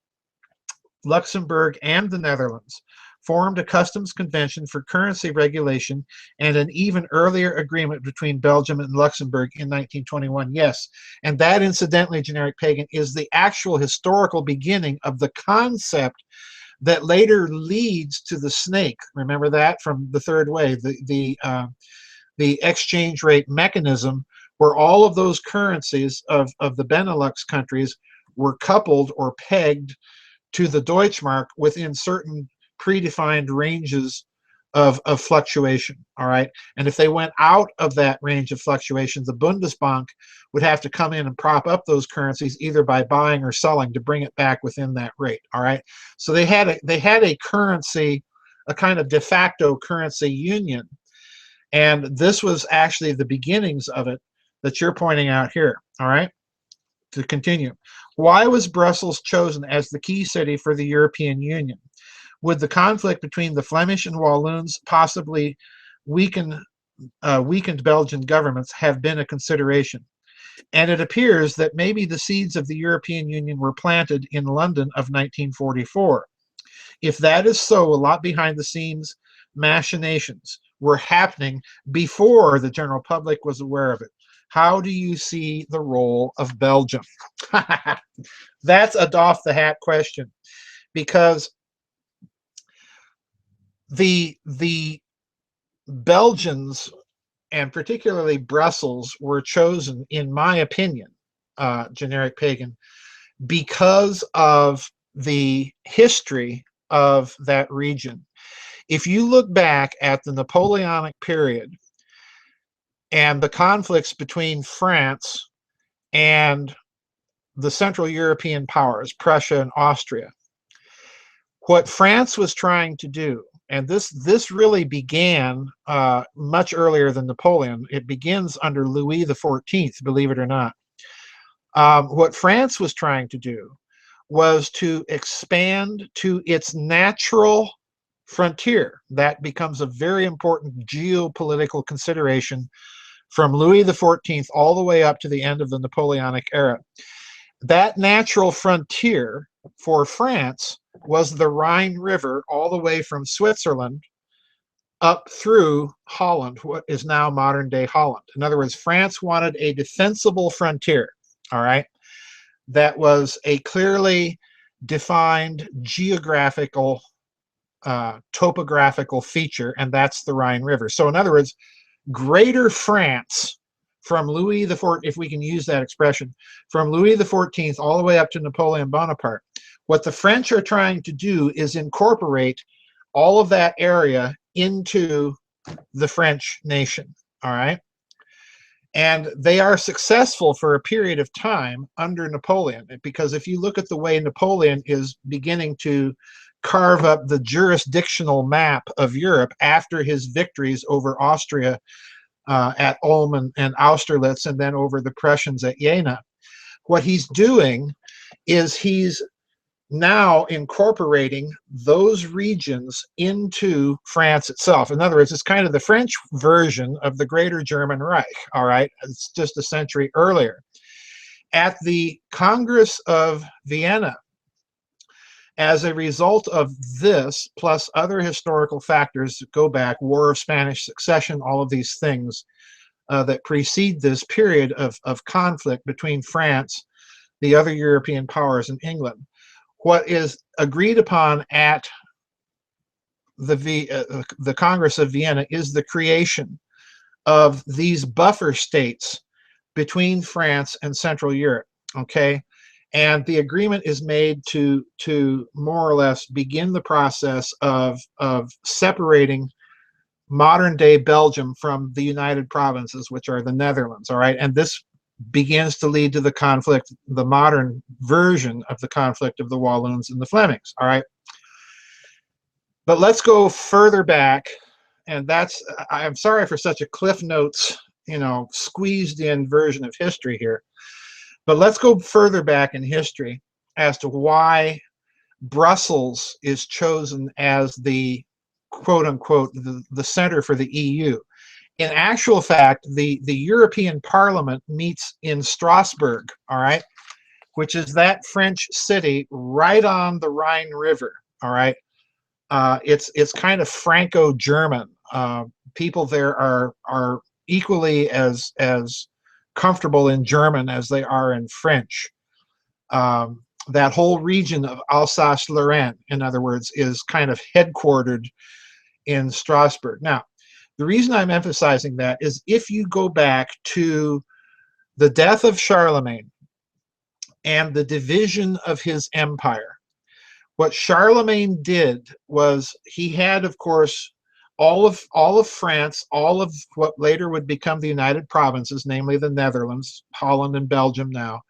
Luxembourg, and the Netherlands formed a customs convention for currency regulation, and an even earlier agreement between Belgium and Luxembourg in 1921. Yes, and that, incidentally, Generic Pagan, is the actual historical beginning of the concept that later leads to the snake. Remember that from the Third Way, the exchange rate mechanism, where all of those currencies of the Benelux countries were coupled or pegged to the Deutschmark within certain predefined ranges of fluctuation, all right? And if they went out of that range of fluctuation, the Bundesbank would have to come in and prop up those currencies either by buying or selling to bring it back within that rate, all right? So they had a currency, a kind of de facto currency union, and this was actually the beginnings of it that you're pointing out here, all right? To continue, why was Brussels chosen as the key city for the European Union? Would the conflict between the Flemish and Walloons possibly weakened Belgian governments have been a consideration? And it appears that maybe the seeds of the European Union were planted in London of 1944. If that is so, a lot behind the scenes machinations were happening before the general public was aware of it. How do you see the role of Belgium? That's a doff the hat question, because the Belgians, and particularly Brussels, were chosen, in my opinion, generic pagan, because of the history of that region. If you look back at the Napoleonic period and the conflicts between France and the Central European powers, Prussia and Austria, what France was trying to do, and this really began much earlier than Napoleon. It begins under Louis XIV, believe it or not. What France was trying to do was to expand to its natural frontier. That becomes a very important geopolitical consideration from Louis XIV all the way up to the end of the Napoleonic era. That natural frontier for France was the Rhine River, all the way from Switzerland up through Holland, what is now modern-day Holland. In other words, France wanted a defensible frontier, all right, that was a clearly defined geographical, topographical feature, and that's the Rhine River. So in other words, Greater France, from Louis XIV, if we can use that expression, from Louis XIV all the way up to Napoleon Bonaparte, what the French are trying to do is incorporate all of that area into the French nation, all right? And they are successful for a period of time under Napoleon, because if you look at the way Napoleon is beginning to carve up the jurisdictional map of Europe after his victories over Austria at Ulm and Austerlitz, and then over the Prussians at Jena, what he's doing is he's now incorporating those regions into France itself. In other words, it's kind of the French version of the Greater German Reich, all right? It's just a century earlier. At the Congress of Vienna, as a result of this, plus other historical factors that go back, War of Spanish Succession, all of these things that precede this period of conflict between France, the other European powers, and England, what is agreed upon at the Congress of Vienna is the creation of these buffer states between France and Central Europe, okay? And the agreement is made to more or less begin the process of separating modern-day Belgium from the United Provinces, which are the Netherlands, all right? And this begins to lead to the conflict, the modern version of the conflict of the Walloons and the Flemings, all right? But let's go further back, and that's, I'm sorry for such a Cliff Notes, you know, squeezed in version of history here, but let's go further back in history as to why Brussels is chosen as the quote-unquote the center for the EU. In actual fact, the European Parliament meets in Strasbourg, all right, which is that French city right on the Rhine River, all right. It's kind of Franco-German. People there are equally as comfortable in German as they are in French. That whole region of Alsace-Lorraine, in other words, is kind of headquartered in Strasbourg. Now, the reason I'm emphasizing that is if you go back to the death of Charlemagne and the division of his empire, what Charlemagne did was he had, of course, all of France, all of what later would become the United Provinces, namely the Netherlands, Holland, and Belgium now,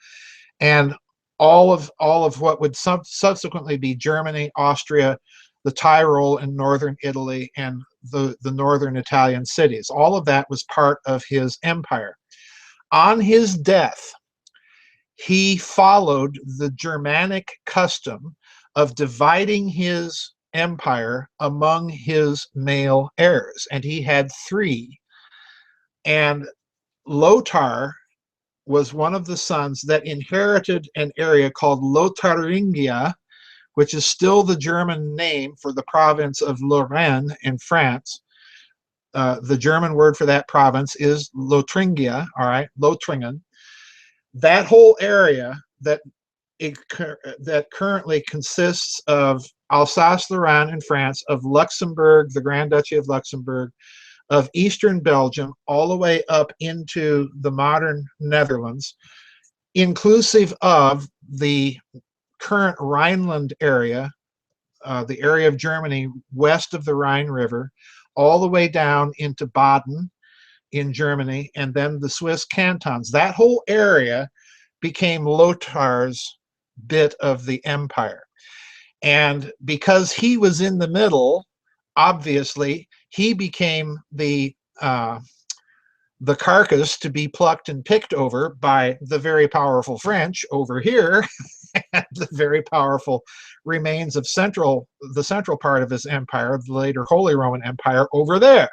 and all of what would subsequently be Germany, Austria, the Tyrol and northern Italy, and the northern Italian cities. All of that was part of his empire. On his death, he followed the Germanic custom of dividing his empire among his male heirs, and he had three. And Lothar was one of the sons that inherited an area called Lotharingia, which is still the German name for the province of Lorraine in France. The German word for that province is Lothringia, all right, Lothringen. That whole area that currently consists of Alsace-Lorraine in France, of Luxembourg, the Grand Duchy of Luxembourg, of eastern Belgium, all the way up into the modern Netherlands, inclusive of the current Rhineland area, the area of Germany west of the Rhine River, all the way down into Baden in Germany, and then the Swiss cantons. That whole area became Lothar's bit of the empire. And because he was in the middle, obviously, he became the carcass to be plucked and picked over by the very powerful French over here, and the very powerful remains of the central part of his empire, the later Holy Roman Empire, over there.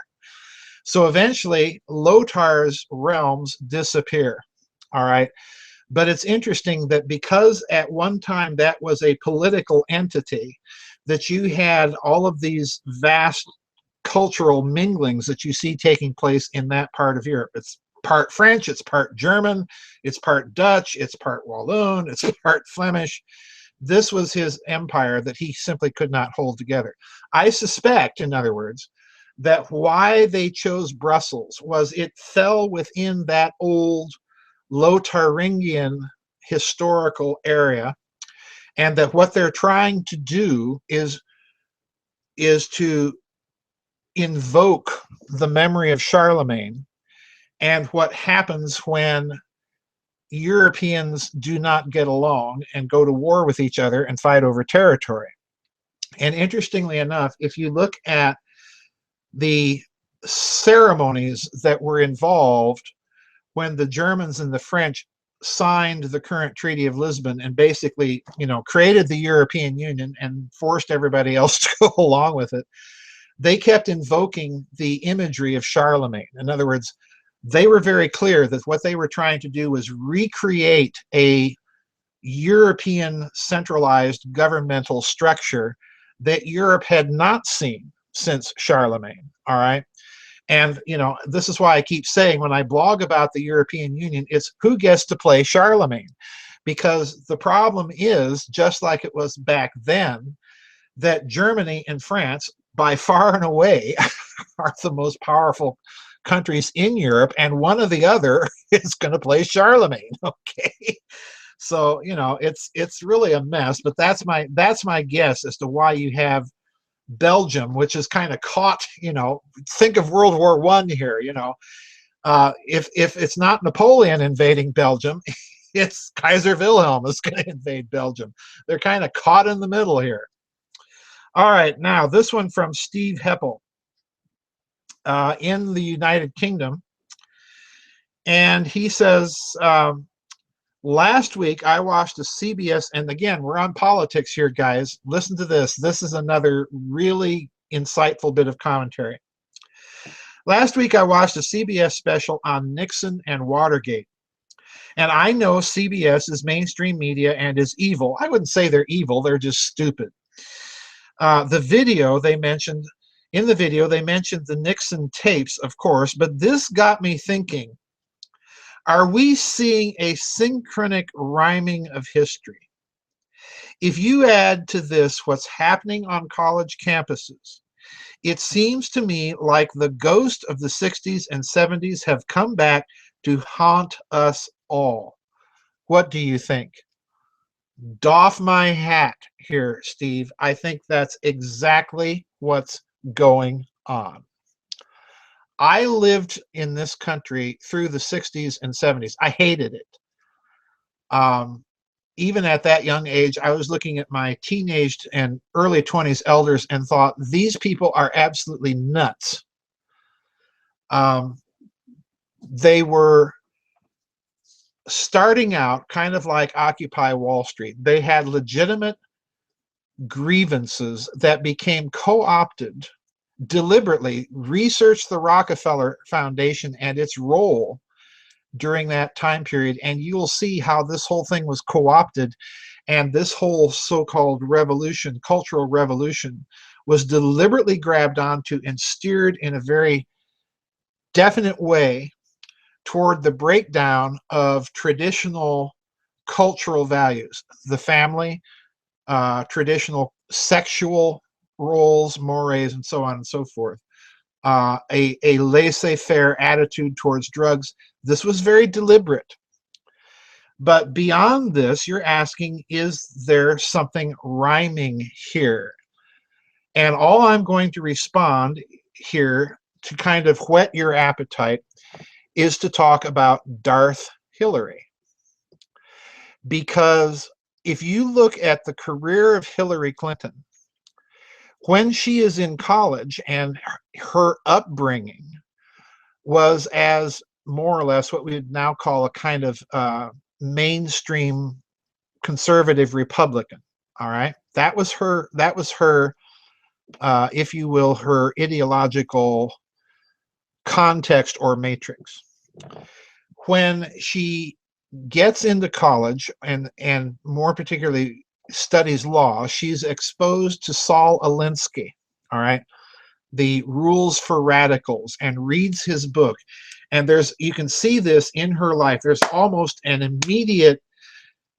So eventually, Lothar's realms disappear. All right. But it's interesting that because at one time that was a political entity, that you had all of these vast cultural minglings that you see taking place in that part of Europe. It's part French, it's part German, it's part Dutch, it's part Walloon, it's part Flemish. This was his empire that he simply could not hold together. I suspect, in other words, that why they chose Brussels was it fell within that old Lotharingian historical area, and that what they're trying to do is to invoke the memory of Charlemagne and what happens when Europeans do not get along and go to war with each other and fight over territory. And interestingly enough, if you look at the ceremonies that were involved when the Germans and the French signed the current Treaty of Lisbon and basically, created the European Union and forced everybody else to go along with it, they kept invoking the imagery of Charlemagne. In other words, they were very clear that what they were trying to do was recreate a European centralized governmental structure that Europe had not seen since Charlemagne. All right. And, this is why I keep saying when I blog about the European Union, it's who gets to play Charlemagne? Because the problem is, just like it was back then, that Germany and France, by far and away, are the most powerful countries in Europe, and one or the other is going to play Charlemagne. Okay. So, it's really a mess, but that's my guess as to why you have Belgium, which is kind of caught, think of World War I here, if it's not Napoleon invading Belgium, it's Kaiser Wilhelm is going to invade Belgium. They're kind of caught in the middle here. All right, now this one from Steve Heppel in the United Kingdom. And he says, last week I watched a CBS, and again, we're on politics here, guys. Listen to this. This is another really insightful bit of commentary. Last week I watched a CBS special on Nixon and Watergate. And I know CBS is mainstream media and is evil. I wouldn't say they're evil, they're just stupid. In the video, they mentioned the Nixon tapes, of course, but this got me thinking, are we seeing a synchronic rhyming of history? If you add to this what's happening on college campuses, it seems to me like the ghost of the 60s and 70s have come back to haunt us all. What do you think? Doff my hat here, Steve. I think that's exactly what's going on. I lived in this country through the 60s and 70s. I hated it. Even at that young age, I was looking at my teenage and early 20s elders and thought, these people are absolutely nuts. They were starting out kind of like Occupy Wall Street. They had legitimate grievances that became co-opted deliberately. Research the Rockefeller Foundation and its role during that time period, and you'll see how this whole thing was co-opted, and this whole so-called revolution, cultural revolution, was deliberately grabbed onto and steered in a very definite way toward the breakdown of traditional cultural values, the family, traditional sexual roles, mores, and so on and so forth. A laissez-faire attitude towards drugs. This was very deliberate. But beyond this, you're asking, is there something rhyming here? And all I'm going to respond here to kind of whet your appetite is to talk about Darth Hillary. Because if you look at the career of Hillary Clinton, when she is in college and her upbringing was as more or less what we would now call a kind of mainstream conservative Republican. All right, that was her, if you will, her ideological context or matrix. When she gets into college and more particularly studies law, she's exposed to Saul Alinsky, all right, the Rules for Radicals, and reads his book. And you can see this in her life. There's almost an immediate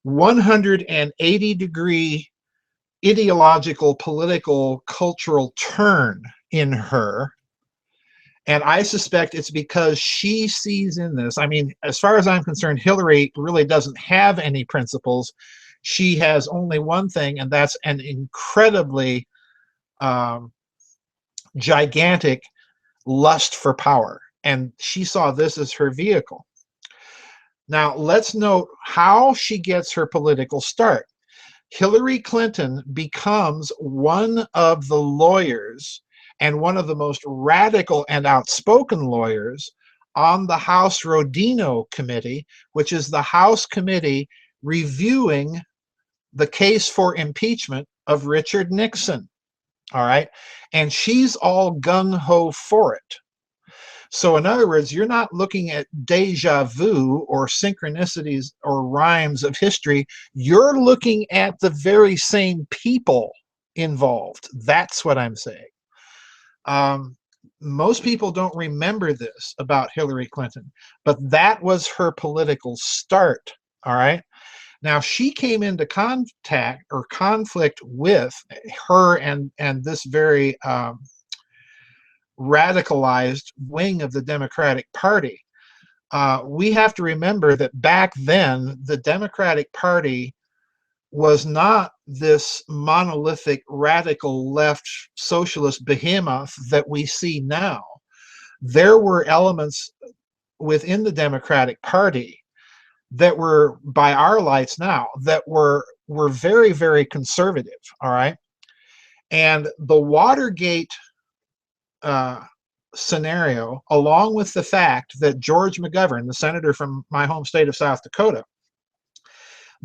180-degree ideological, political, cultural turn in her. And I suspect it's because she sees in this, I mean, as far as I'm concerned, Hillary really doesn't have any principles. She has only one thing, and that's an incredibly gigantic lust for power. And she saw this as her vehicle. Now, let's note how she gets her political start. Hillary Clinton becomes one of the lawyers and one of the most radical and outspoken lawyers on the House Rodino Committee, which is the House committee reviewing the case for impeachment of Richard Nixon. All right. And she's all gung-ho for it. So in other words, you're not looking at deja vu or synchronicities or rhymes of history. You're looking at the very same people involved. That's what I'm saying. Most people don't remember this about Hillary Clinton, but that was her political start. All right. Now, she came into contact or conflict with her and this very radicalized wing of the Democratic Party. We have to remember that back then, the Democratic Party was not this monolithic, radical left socialist behemoth that we see now. There were elements within the Democratic Party that were, by our lights now, that were very, very conservative, all right? And the Watergate scenario, along with the fact that George McGovern, the senator from my home state of South Dakota,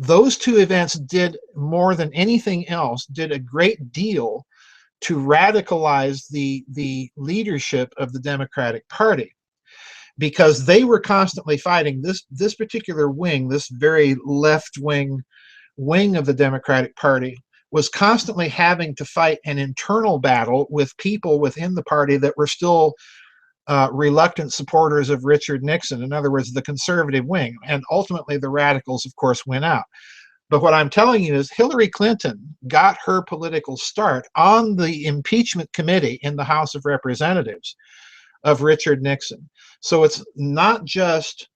those two events did more than anything else, did a great deal to radicalize the leadership of the Democratic Party, because they were constantly fighting this particular wing, this very left-wing wing of the Democratic Party was constantly having to fight an internal battle with people within the party that were still reluctant supporters of Richard Nixon. In other words, the conservative wing. And ultimately, the radicals, of course, went out. But what I'm telling you is Hillary Clinton got her political start on the impeachment committee in the House of Representatives of Richard Nixon. So it's not just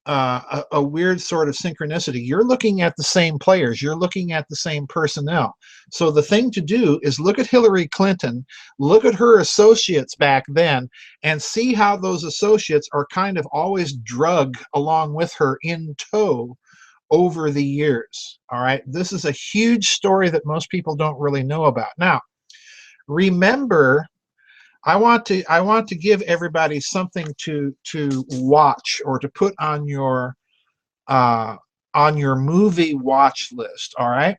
a weird sort of synchronicity. You're looking at the same players, you're looking at the same personnel. So the thing to do is look at Hillary Clinton, look at her associates back then, and see how those associates are kind of always drug along with her in tow over the years. All right, this is a huge story that most people don't really know about. Now, remember, I want to give everybody something to watch or to put on your movie watch list. All right,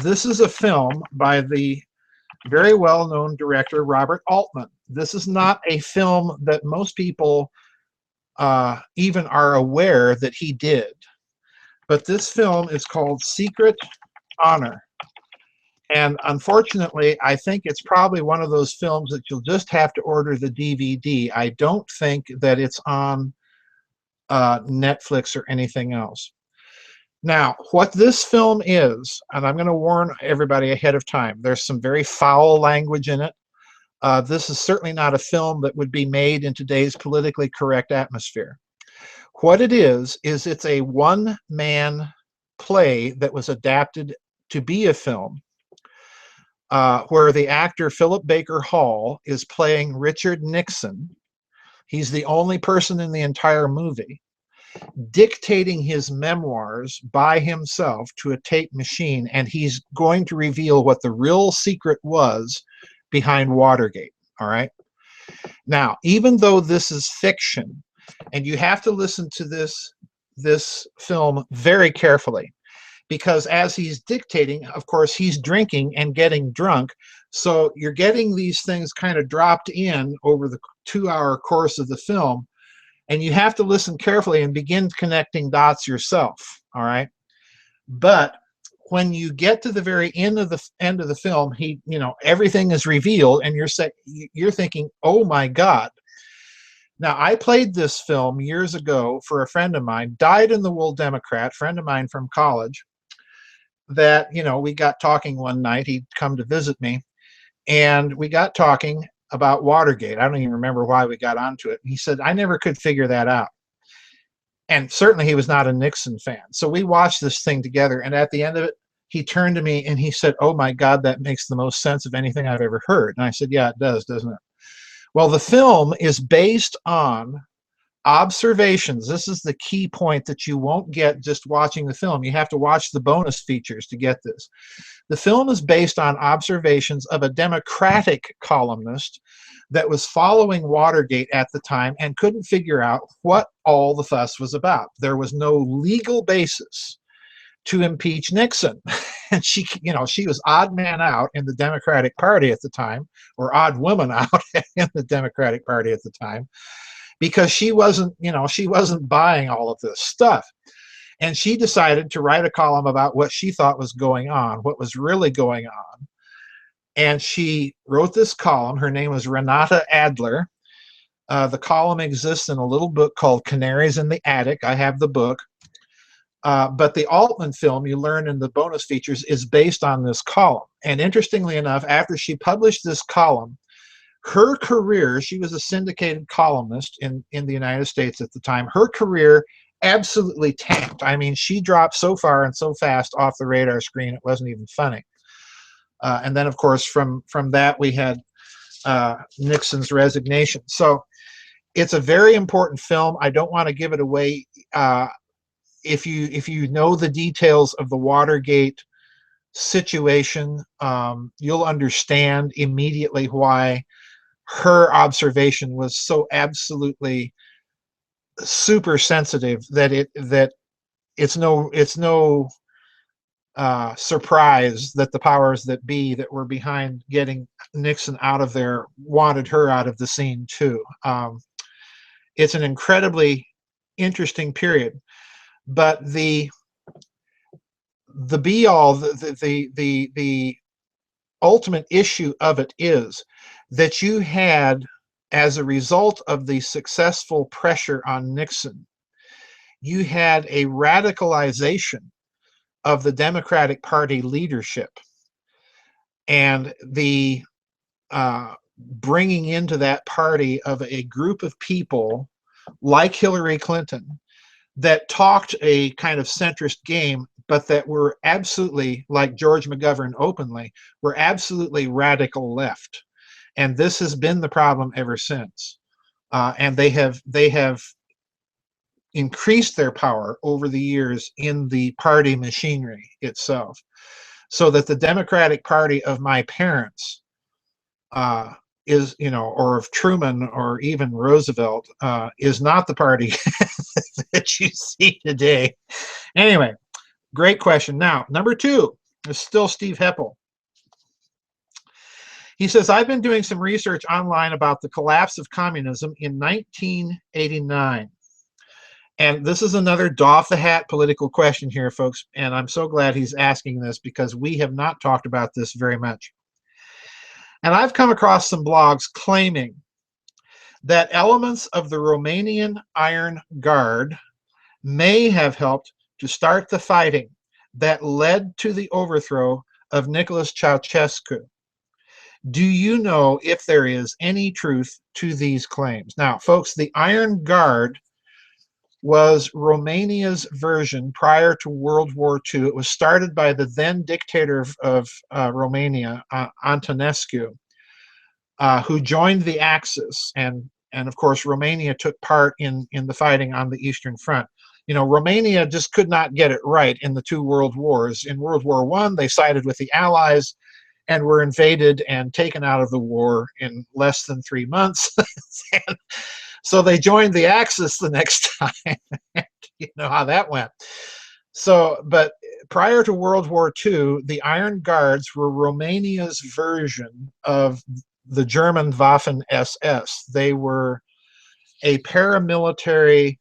this is a film by the very well-known director Robert Altman. This is not a film that most people even are aware that he did, but this film is called Secret Honor. And unfortunately, I think it's probably one of those films that you'll just have to order the DVD. I don't think that it's on Netflix or anything else. Now, what this film is, and I'm going to warn everybody ahead of time, there's some very foul language in it. This is certainly not a film that would be made in today's politically correct atmosphere. What it is it's a one-man play that was adapted to be a film. Where the actor Philip Baker Hall is playing Richard Nixon. He's the only person in the entire movie dictating his memoirs by himself to a tape machine, and he's going to reveal what the real secret was behind Watergate. All right. Now, even though this is fiction, and you have to listen to this film very carefully, because as he's dictating, of course, he's drinking and getting drunk. So you're getting these things kind of dropped in over the 2-hour course of the film. And you have to listen carefully and begin connecting dots yourself. All right. But when you get to the very end of the film, everything is revealed, and you're thinking, oh my God. Now, I played this film years ago for a friend of mine, dyed-in-the-wool Democrat, friend of mine from college, that, we got talking one night. He'd come to visit me, and we got talking about Watergate. I don't even remember why we got onto it. He said, I never could figure that out. And certainly he was not a Nixon fan. So we watched this thing together, and at the end of it, he turned to me and he said, oh my God, that makes the most sense of anything I've ever heard. And I said, yeah, it does, doesn't it? Well, the film is based on observations. This is the key point that you won't get just watching the film. You have to watch the bonus features to get this. The film is based on observations of a Democratic columnist that was following Watergate at the time and couldn't figure out what all the fuss was about. There was no legal basis to impeach Nixon. And she was odd man out in the Democratic Party at the time, or odd woman out in the Democratic Party at the time, because she wasn't buying all of this stuff. And she decided to write a column about what she thought was going on, what was really going on. And she wrote this column. Her name was Renata Adler. The column exists in a little book called Canaries in the Attic. I have the book. But the Altman film, you learn in the bonus features, is based on this column. And interestingly enough, after she published this column, her career, she was a syndicated columnist in the United States at the time, her career absolutely tanked. I mean, she dropped so far and so fast off the radar screen, it wasn't even funny. And then, of course, from that, we had Nixon's resignation. So it's a very important film. I don't want to give it away. If you know the details of the Watergate situation, you'll understand immediately why her observation was so absolutely super sensitive that it's no surprise that the powers that be that were behind getting Nixon out of there wanted her out of the scene too. It's an incredibly interesting period, but the be-all, the ultimate issue of it is that you had, as a result of the successful pressure on Nixon, you had a radicalization of the Democratic Party leadership, and the bringing into that party of a group of people like Hillary Clinton, that talked a kind of centrist game, but that were absolutely, like George McGovern openly, were absolutely radical left. And this has been the problem ever since. And they have increased their power over the years in the party machinery itself, so that the Democratic Party of my parents is, or of Truman or even Roosevelt, is not the party that you see today. Anyway, great question. Now, number 2 is still Steve Heppel. He says, I've been doing some research online about the collapse of communism in 1989. And this is another doff the hat political question here, folks. And I'm so glad he's asking this, because we have not talked about this very much. And I've come across some blogs claiming that elements of the Romanian Iron Guard may have helped to start the fighting that led to the overthrow of Nicholas Ceausescu. Do you know if there is any truth to these claims? Now, folks, the Iron Guard was Romania's version prior to World War II. It was started by the then dictator of Romania, Antonescu, who joined the Axis, and of course Romania took part in the fighting on the Eastern Front. Romania just could not get it right in the 2 world wars. In World War I, they sided with the Allies and were invaded and taken out of the war in less than 3 months. So they joined the Axis the next time. You know how that went. So, but prior to World War II, the Iron Guards were Romania's version of the German Waffen SS. They were a paramilitary,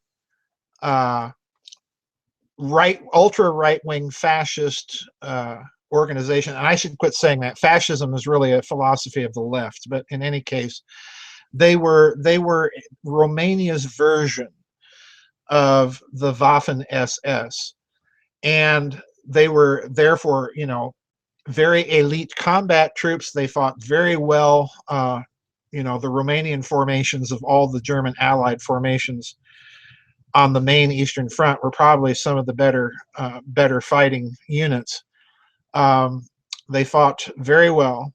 ultra right-wing fascist organization. And I should quit saying that. Fascism is really a philosophy of the left. But in any case, they were Romania's version of the Waffen SS, and they were therefore, very elite combat troops. They fought very well. The Romanian formations of all the German Allied formations on the main Eastern Front were probably some of the better fighting units. They fought very well,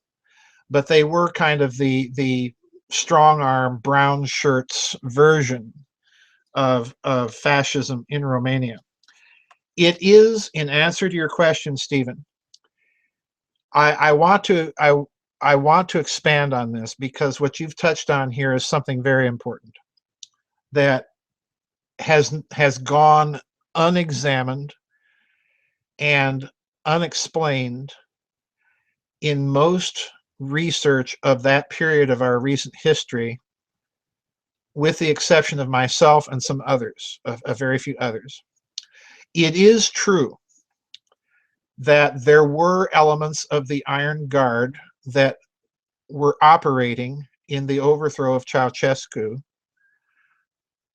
but they were kind of the strong arm brown shirts version of fascism in Romania. It is, in answer to your question, Stephen, I want to expand on this, because what you've touched on here is something very important that has gone unexamined and unexplained in most research of that period of our recent history, with the exception of myself and some others, a very few others. It is true that there were elements of the Iron Guard that were operating in the overthrow of Ceausescu.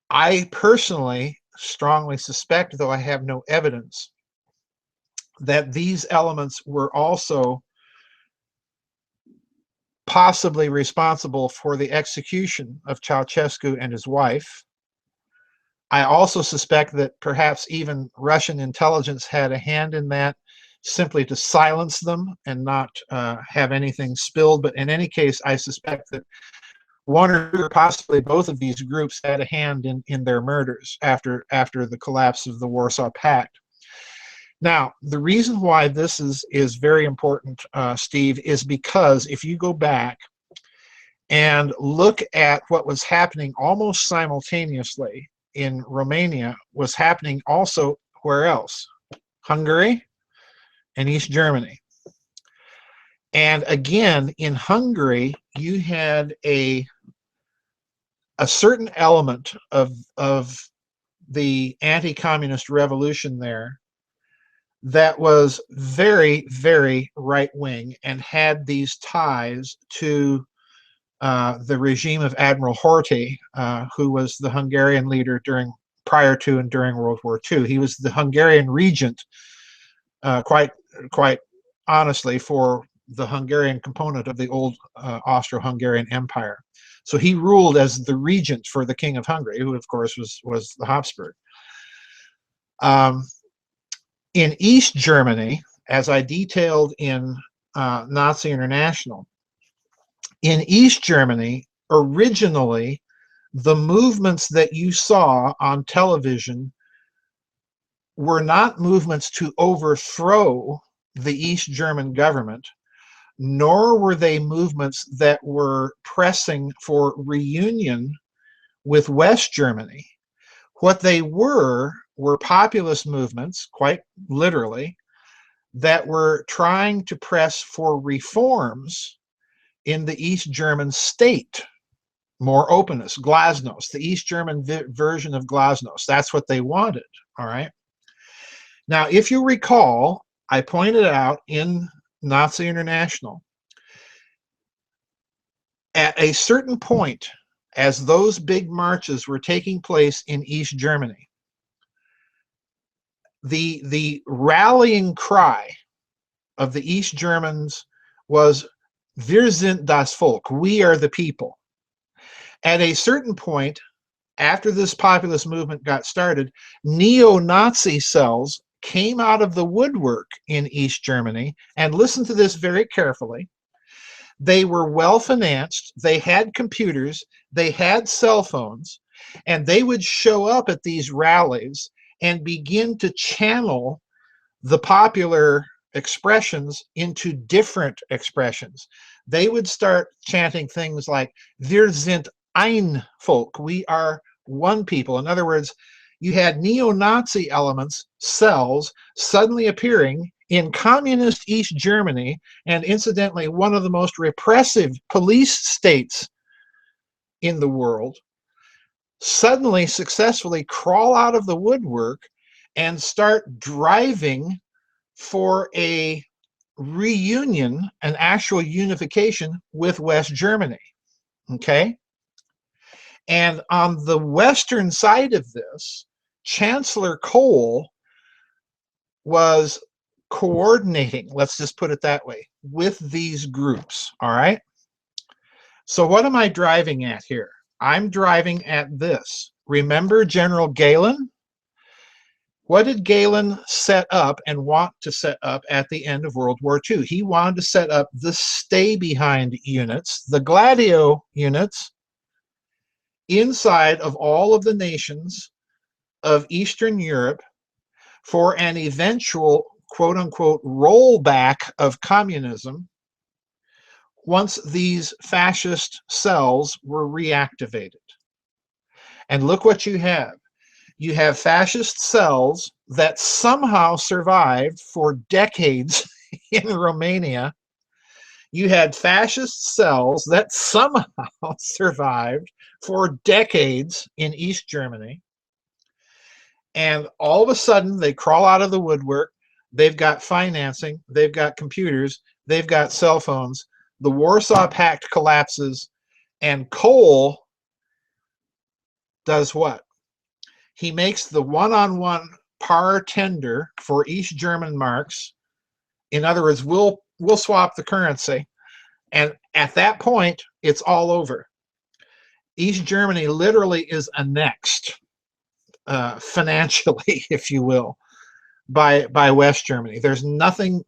I personally strongly suspect, though I have no evidence, that these elements were also possibly responsible for the execution of Ceausescu and his wife. I also suspect that perhaps even Russian intelligence had a hand in that, simply to silence them and not have anything spilled. But in any case, I suspect that one or two, or possibly both of these groups had a hand in their murders after the collapse of the Warsaw Pact. Now, the reason why this is very important, Steve, is because if you go back and look at what was happening almost simultaneously in Romania, was happening also where else? Hungary and East Germany. And again, in Hungary, you had a certain element of the anti-communist revolution there that was very, very right-wing and had these ties to the regime of Admiral Horthy, who was the Hungarian leader prior to and during World War II. He was the Hungarian regent, quite honestly, for the Hungarian component of the old Austro-Hungarian Empire. So he ruled as the regent for the king of Hungary, who of course was the Habsburg. In East Germany, as I detailed in Nazi International, in East Germany, originally, the movements that you saw on television were not movements to overthrow the East German government, nor were they movements that were pressing for reunion with West Germany. What they were populist movements, quite literally, that were trying to press for reforms in the East German state. More openness, Glasnost, the East German version of Glasnost. That's what they wanted, all right? Now, if you recall, I pointed out in Nazi International, at a certain point, as those big marches were taking place in East Germany, the rallying cry of the East Germans was, "Wir sind das Volk," we are the people. At a certain point, after this populist movement got started, neo-Nazi cells came out of the woodwork in East Germany, and listen to this very carefully. They were well-financed, they had computers, they had cell phones, and they would show up at these rallies and begin to channel the popular expressions into different expressions. They would start chanting things like, "Wir sind ein Volk," we are one people. In other words, you had neo-Nazi elements, cells, suddenly appearing in communist East Germany, and incidentally, one of the most repressive police states in the world, suddenly successfully crawl out of the woodwork and start driving for a reunion, an actual unification with West Germany, okay? And on the western side of this, Chancellor Kohl was coordinating, let's just put it that way, with these groups, all right? So what am I driving at here? I'm driving at this. Remember General Galen? What did Galen set up and want to set up at the end of World War II? He wanted to set up the stay-behind units, the Gladio units, inside of all of the nations of Eastern Europe for an eventual, quote-unquote, rollback of communism once these fascist cells were reactivated. And look what you have. You have fascist cells that somehow survived for decades in Romania. You had fascist cells that somehow survived for decades in East Germany. And all of a sudden, they crawl out of the woodwork. They've got financing. They've got computers. They've got cell phones. The Warsaw Pact collapses. And Kohl does what? He makes the one-on-one par tender for East German marks. In other words, we'll swap the currency. And at that point, it's all over. East Germany literally is annexed financially, if you will, by West Germany. There's nothing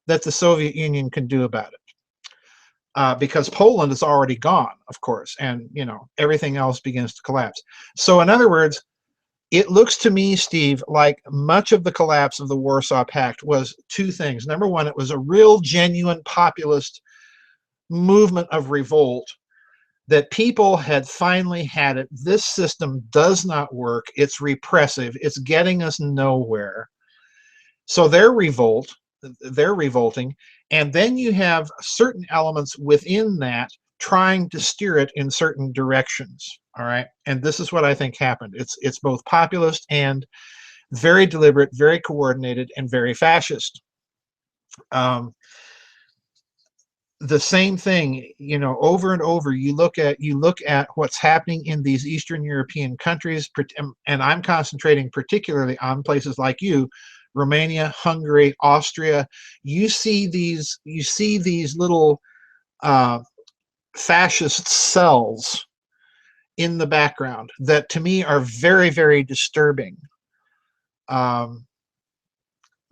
that the Soviet Union can do about it. Because Poland is already gone, of course, and everything else begins to collapse. So in other words, it looks to me, Steve, like much of the collapse of the Warsaw Pact was two things. Number one, it was a real genuine populist movement of revolt, that people had finally had it. This system does not work. It's repressive. It's getting us nowhere. So they're revolting. And then you have certain elements within that trying to steer it in certain directions. All right. And this is what I think happened. It's both populist and very deliberate, very coordinated, and very fascist. The same thing, over and over, you look at what's happening in these Eastern European countries, and I'm concentrating particularly on places like Romania, Hungary, Austria. You see these little fascist cells in the background that to me are very, very disturbing.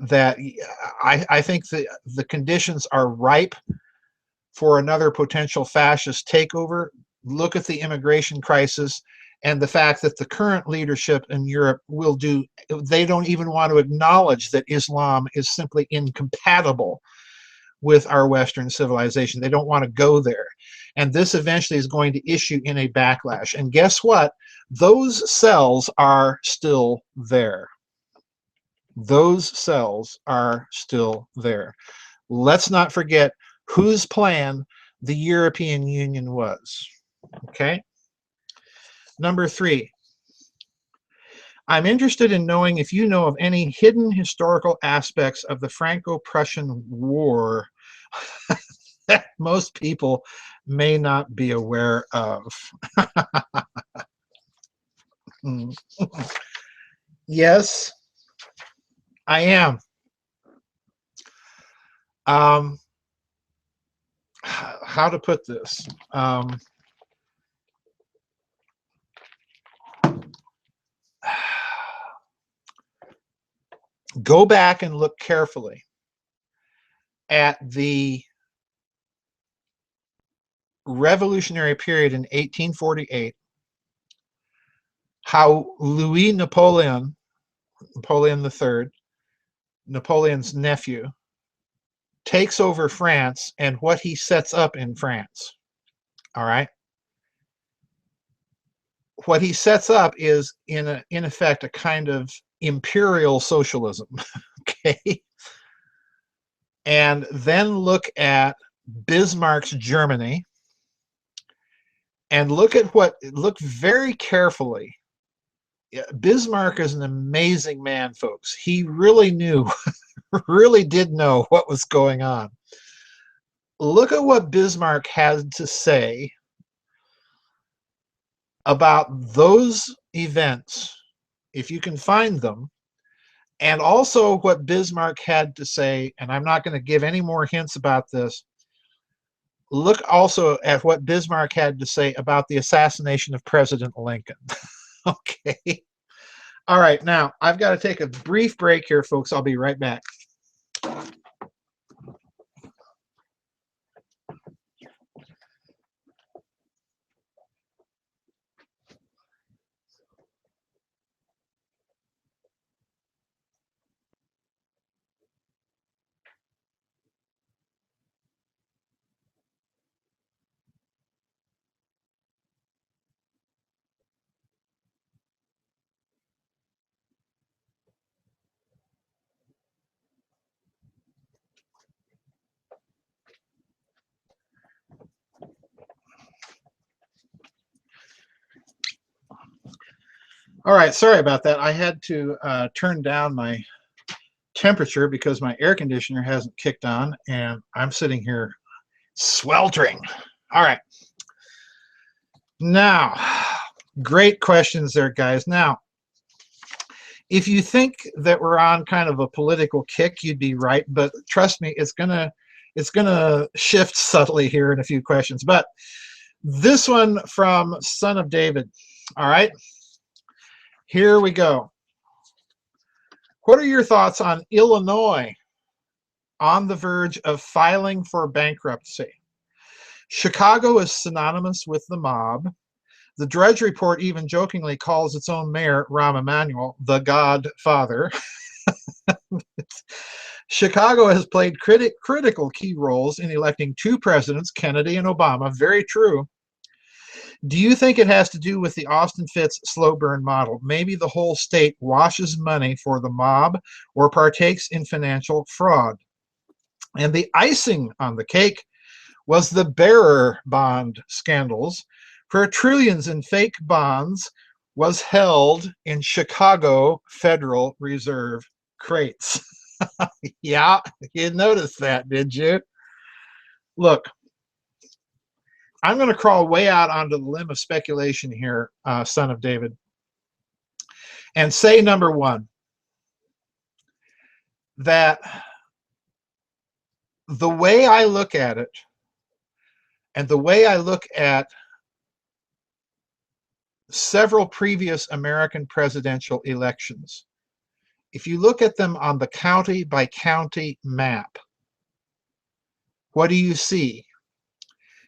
That I think the conditions are ripe for another potential fascist takeover. Look at the immigration crisis and the fact that the current leadership in Europe they don't even want to acknowledge that Islam is simply incompatible with our Western civilization. They don't want to go there. And this eventually is going to issue in a backlash. And guess what? Those cells are still there. Those cells are still there. Let's not forget whose plan the European Union was. Okay? Number 3. I'm interested in knowing if you know of any hidden historical aspects of the Franco-Prussian War that most people may not be aware of. Yes, I am. How to put this? Go back and look carefully at the revolutionary period in 1848, how Louis Napoleon III, Napoleon's nephew, takes over France and what he sets up in France. All right. What he sets up is in effect a kind of imperial socialism. Okay. And then look at Bismarck's Germany and look very carefully. Bismarck is an amazing man, folks. He really really did know what was going on. Look at what Bismarck had to say about those events, if you can find them, and also what Bismarck had to say, and I'm not going to give any more hints about this. Look also at what Bismarck had to say about the assassination of President Lincoln. Okay. All right, now I've got to take a brief break here, folks. I'll be right back. All right, sorry about that. I had to turn down my temperature because my air conditioner hasn't kicked on and I'm sitting here sweltering. All right. Now, great questions there, guys. Now, if you think that we're on kind of a political kick, you'd be right, but trust me, it's gonna shift subtly here in a few questions. But this one from Son of David. All right. Here we go. What are your thoughts on Illinois on the verge of filing for bankruptcy? Chicago is synonymous with the mob. The Drudge Report even jokingly calls its own mayor, Rahm Emanuel, the Godfather. Chicago has played critical key roles in electing 2 presidents, Kennedy and Obama. Very true. Do you think it has to do with the Austin Fitts slow burn model? Maybe the whole state washes money for the mob or partakes in financial fraud. And the icing on the cake was the bearer bond scandals, where trillions in fake bonds was held in Chicago Federal Reserve crates. Yeah, you noticed that, did you? Look, I'm going to crawl way out onto the limb of speculation here, Son of David, and say, number one, that the way I look at it, And the way I look at several previous American presidential elections, if you look at them on the county by county map, what do you see?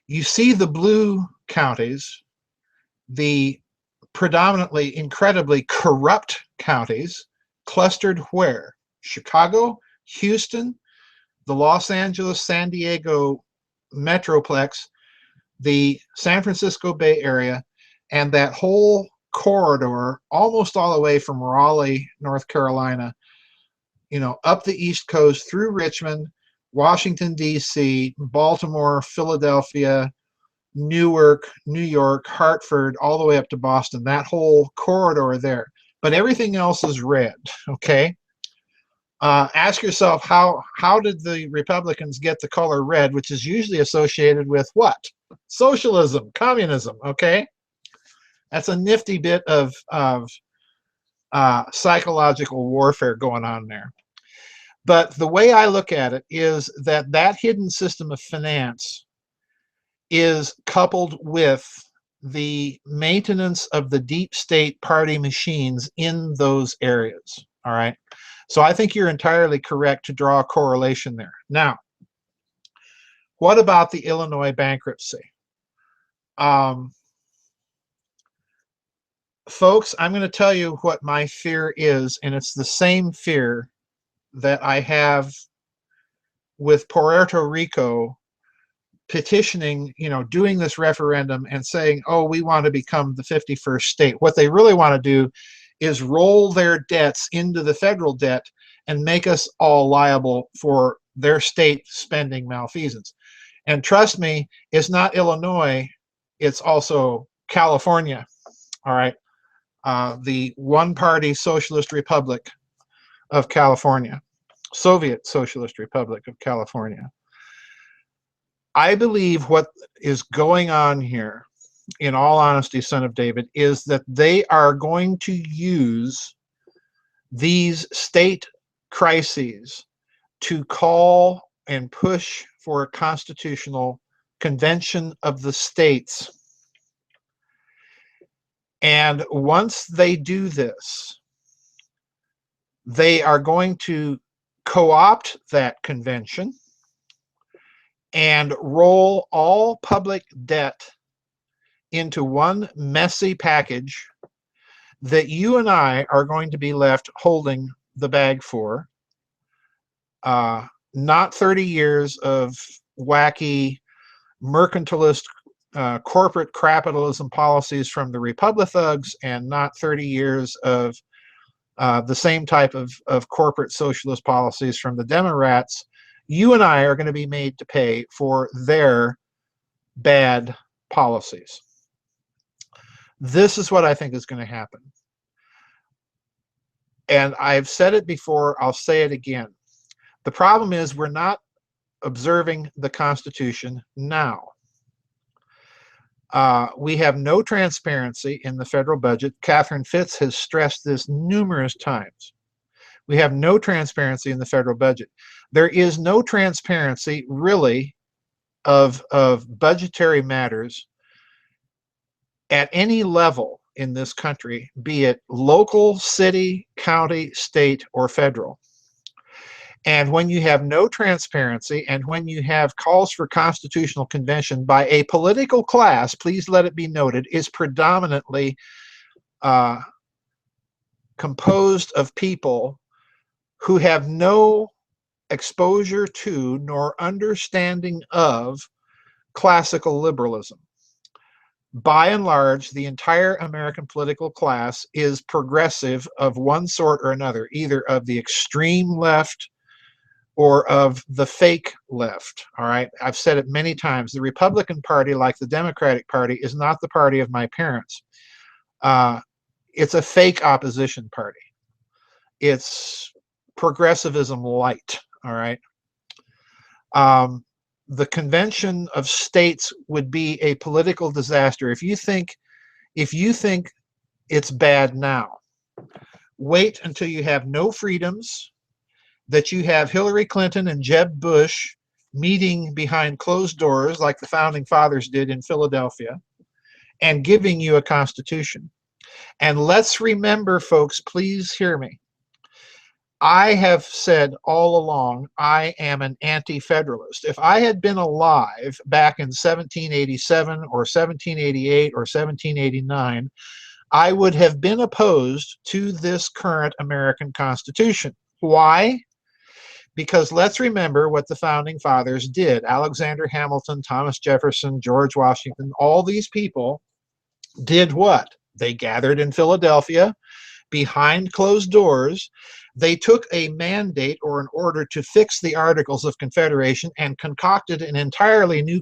You see the blue counties, the predominantly incredibly corrupt counties, clustered where? Chicago, Houston, the Los Angeles, San Diego metroplex, the San Francisco Bay Area, and that whole corridor almost all the way from Raleigh, North Carolina, up the East Coast through Richmond, Washington, D.C., Baltimore, Philadelphia, Newark, New York, Hartford, all the way up to Boston, that whole corridor there. But everything else is red, okay? Ask yourself, how did the Republicans get the color red, which is usually associated with what? Socialism, communism, okay? That's a nifty bit of psychological warfare going on there. But the way I look at it is that that hidden system of finance is coupled with the maintenance of the deep state party machines in those areas, all right? So I think you're entirely correct to draw a correlation there. Now, what about the Illinois bankruptcy? Folks, I'm going to tell you what my fear is, and it's the same fear that I have with Puerto Rico petitioning, doing this referendum and saying, oh, we want to become the 51st state. What they really want to do is roll their debts into the federal debt and make us all liable for their state spending malfeasance. And trust me, it's not Illinois, it's also California, all right? The one-party Socialist Republic of California, Soviet Socialist Republic of California. I believe what is going on here, in all honesty, son of David, is that they are going to use these state crises to call and push for a constitutional convention of the states. And once they do this, they are going to co-opt that convention and roll all public debt into one messy package that you and I are going to be left holding the bag for. Not 30 years of wacky mercantilist corporate capitalism policies from the Republic thugs, and not 30 years of the same type of corporate socialist policies from the Democrats. You and I are going to be made to pay for their bad policies. This is what I think is going to happen. And I've said it before, I'll say it again. The problem is we're not observing the Constitution now. We have no transparency in the federal budget. Catherine Fitz has stressed this numerous times. We have no transparency in the federal budget. There is no transparency, really, of budgetary matters at any level in this country, be it local, city, county, state, or federal. And when you have no transparency, and when you have calls for constitutional convention by a political class, please let it be noted, is predominantly composed of people who have no exposure to nor understanding of classical liberalism. By and large, the entire American political class is progressive of one sort or another, either of the extreme left or of the fake left, all right? I've said it many times. The Republican Party, like the Democratic Party, is not the party of my parents. It's a fake opposition party. It's progressivism light, all right? The convention of states would be a political disaster. If you think it's bad now, wait until you have no freedoms, that you have Hillary Clinton and Jeb Bush meeting behind closed doors like the founding fathers did in Philadelphia and giving you a constitution. And let's remember, folks, please hear me. I have said all along, I am an anti-federalist. If I had been alive back in 1787 or 1788 or 1789, I would have been opposed to this current American Constitution. Why? Because let's remember what the founding fathers did. Alexander Hamilton, Thomas Jefferson, George Washington, all these people did what? They gathered in Philadelphia behind closed doors. They took a mandate or an order to fix the Articles of Confederation and concocted an entirely new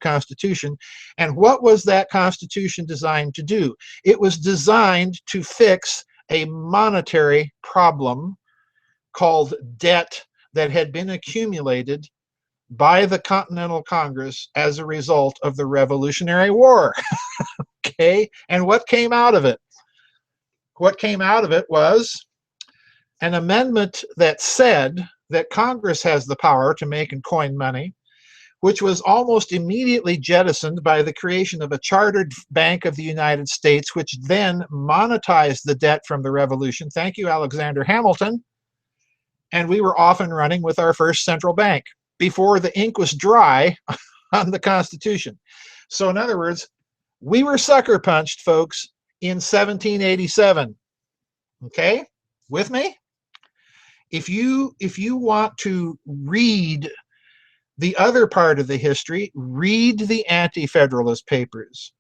constitution. And what was that constitution designed to do? It was designed to fix a monetary problem called debt that had been accumulated by the Continental Congress as a result of the Revolutionary War. Okay, and what came out of it? What came out of it was an amendment that said that Congress has the power to make and coin money, which was almost immediately jettisoned by the creation of a chartered bank of the United States, which then monetized the debt from the Revolution. Thank you, Alexander Hamilton. And we were off and running with our first central bank before the ink was dry on the Constitution. So in other words, we were sucker punched, folks, in 1787. Okay, with me? If you want to read the other part of the history, read the Anti-Federalist Papers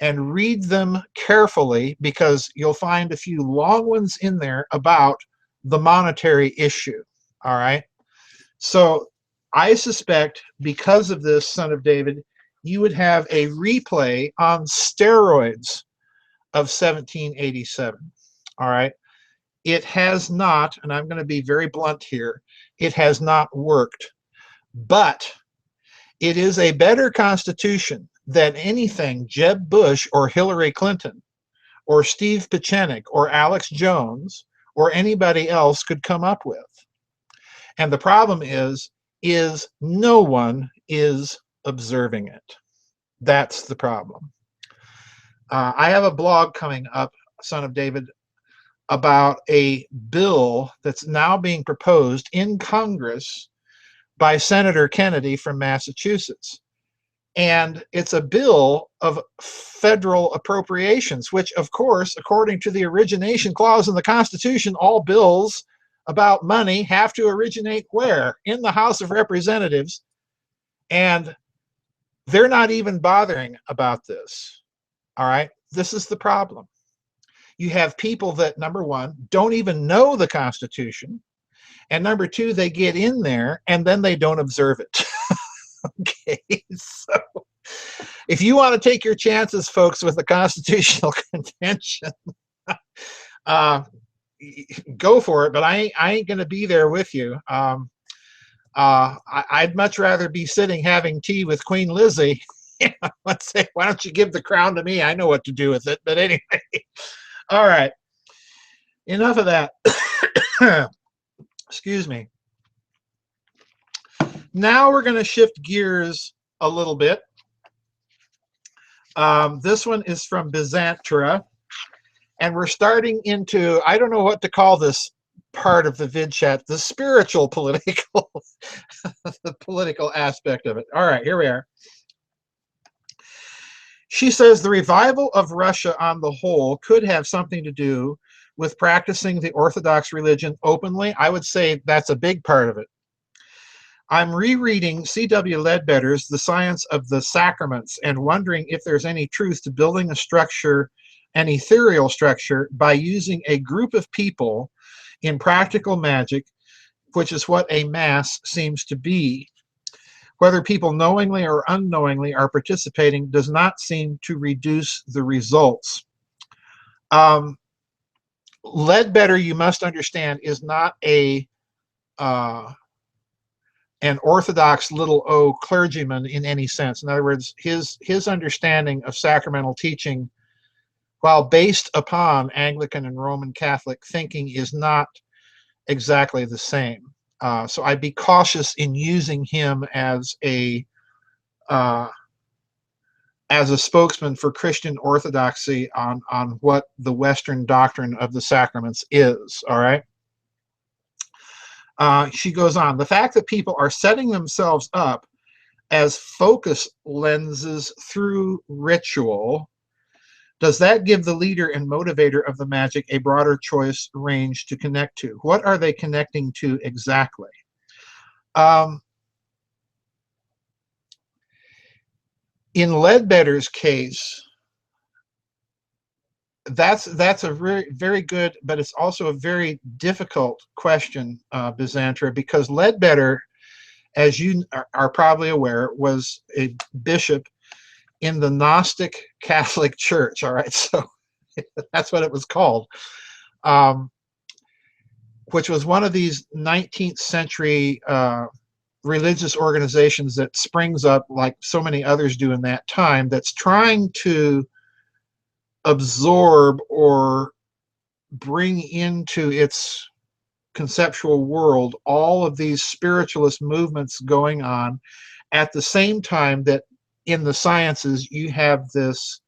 and read them carefully, because you'll find a few long ones in there about the monetary issue. All right. So I suspect because of this, son of David, you would have a replay on steroids of 1787. All right. It has not, and I'm going to be very blunt here, it has not worked. But it is a better constitution than anything Jeb Bush or Hillary Clinton or Steve Pieczenik or Alex Jones or anybody else could come up with. And the problem is no one is observing it. That's the problem. I have a blog coming up, son of David, about a bill that's now being proposed in Congress by Senator Kennedy from Massachusetts. And it's a bill of federal appropriations, which, of course, according to the origination clause in the Constitution, all bills about money have to originate where? In the House of Representatives. And they're not even bothering about this. All right? This is the problem. You have people that, number one, don't even know the Constitution. And number two, they get in there and then they don't observe it. Okay, so if you want to take your chances, folks, with the Constitutional Convention, go for it, but I ain't going to be there with you. I'd much rather be sitting having tea with Queen Lizzie. Let's say, why don't you give the crown to me? I know what to do with it. But anyway, all right, enough of that. Excuse me. Now we're going to shift gears a little bit. This one is from Byzantra, and we're starting into, I don't know what to call this part of the Vidchat, the spiritual political, the political aspect of it. All right, here we are. She says the revival of Russia on the whole could have something to do with practicing the Orthodox religion openly. I would say that's a big part of it. I'm rereading C.W. Ledbetter's The Science of the Sacraments and wondering if there's any truth to building a structure, an ethereal structure, by using a group of people in practical magic, which is what a mass seems to be. Whether people knowingly or unknowingly are participating does not seem to reduce the results. Ledbetter, you must understand, is not an Orthodox little o clergyman in any sense. In other words, his understanding of sacramental teaching, while based upon Anglican and Roman Catholic thinking, is not exactly the same. So I'd be cautious in using him uh, as a spokesman for Christian orthodoxy on what the Western doctrine of the sacraments is. All right. She goes on. The fact that people are setting themselves up as focus lenses through ritual, does that give the leader and motivator of the magic a broader choice range to connect to? What are they connecting to exactly? In Ledbetter's case, that's a very, very good, but it's also a very difficult question, Byzantra, because Ledbetter, as you are probably aware, was a bishop in the Gnostic Catholic Church. All right, so that's what it was called, which was one of these 19th century religious organizations that springs up like so many others do in that time, that's trying to absorb or bring into its conceptual world all of these spiritualist movements going on at the same time that in the sciences you have this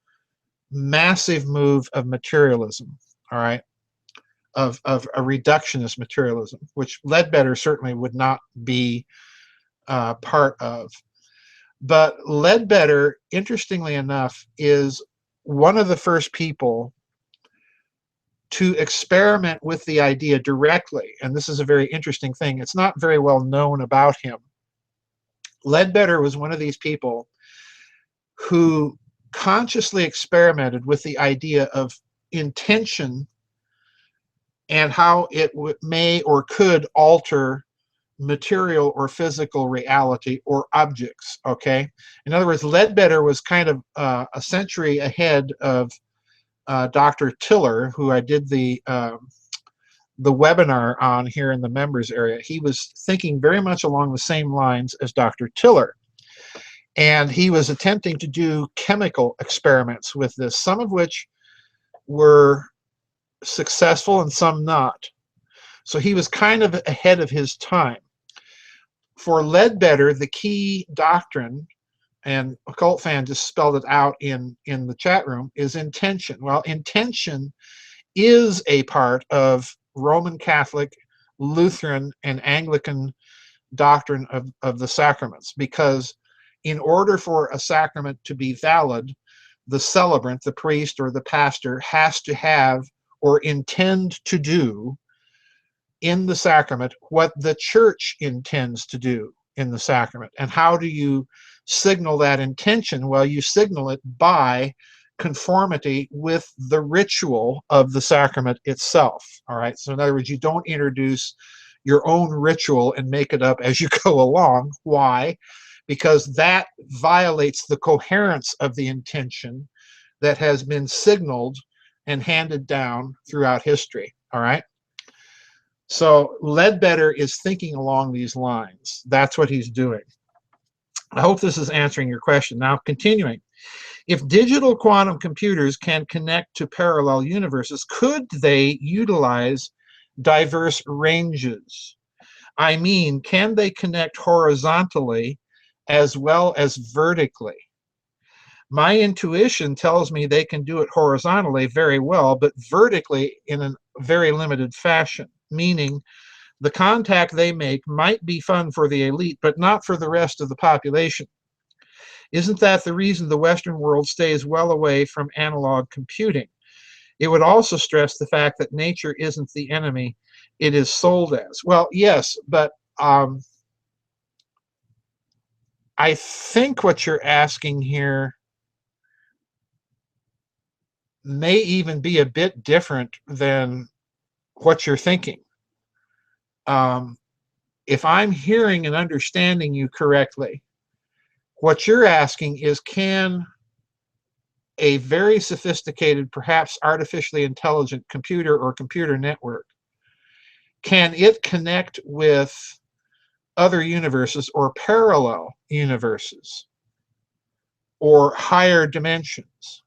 massive move of materialism, all right, of a reductionist materialism, which Ledbetter certainly would not be part of. But Ledbetter, interestingly enough, is one of the first people to experiment with the idea directly. And this is a very interesting thing. It's not very well known about him. Ledbetter was one of these people who consciously experimented with the idea of intention and how it may or could alter material or physical reality or objects. Okay, in other words, Ledbetter was kind of a century ahead of Dr. Tiller, who I did the webinar on here in the members area. He was thinking very much along the same lines as Dr. Tiller, and he was attempting to do chemical experiments with this, some of which were successful and some not. So he was kind of ahead of his time. For Ledbetter, the key doctrine, and Occult Fan just spelled it out in the chat room, is intention. Well, intention is a part of Roman Catholic, Lutheran, and Anglican doctrine of the sacraments, because in order for a sacrament to be valid, the celebrant, the priest or the pastor, has to have or intend to do in the sacrament what the church intends to do in the sacrament. And how do you signal that intention? Well, you signal it by conformity with the ritual of the sacrament itself. All right. So in other words, you don't introduce your own ritual and make it up as you go along. Why? Because that violates the coherence of the intention that has been signaled and handed down throughout history. All right. So Ledbetter is thinking along these lines. That's what he's doing. I hope this is answering your question. Now, continuing. If digital quantum computers can connect to parallel universes, could they utilize diverse ranges? I mean, can they connect horizontally as well as vertically? My intuition tells me they can do it horizontally very well, but vertically in a very limited fashion, meaning the contact they make might be fun for the elite, but not for the rest of the population. Isn't that the reason the Western world stays well away from analog computing? It would also stress the fact that nature isn't the enemy it is sold as. Well, yes, but I think what you're asking here may even be a bit different than what you're thinking. If I'm hearing and understanding you correctly, what you're asking is, can a very sophisticated, perhaps artificially intelligent computer or computer network, can it connect with other universes or parallel universes or higher dimensions?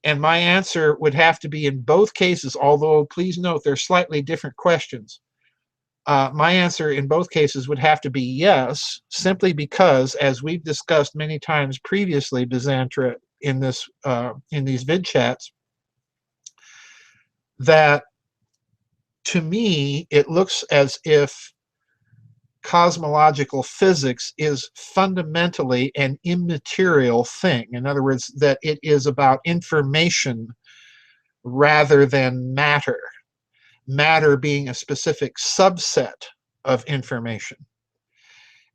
And my answer would have to be in both cases, although please note they're slightly different questions. My answer in both cases would have to be yes, simply because, as we've discussed many times previously, Byzantra, in these vid chats, that to me it looks as if cosmological physics is fundamentally an immaterial thing. In other words, that it is about information rather than matter. Matter being a specific subset of information.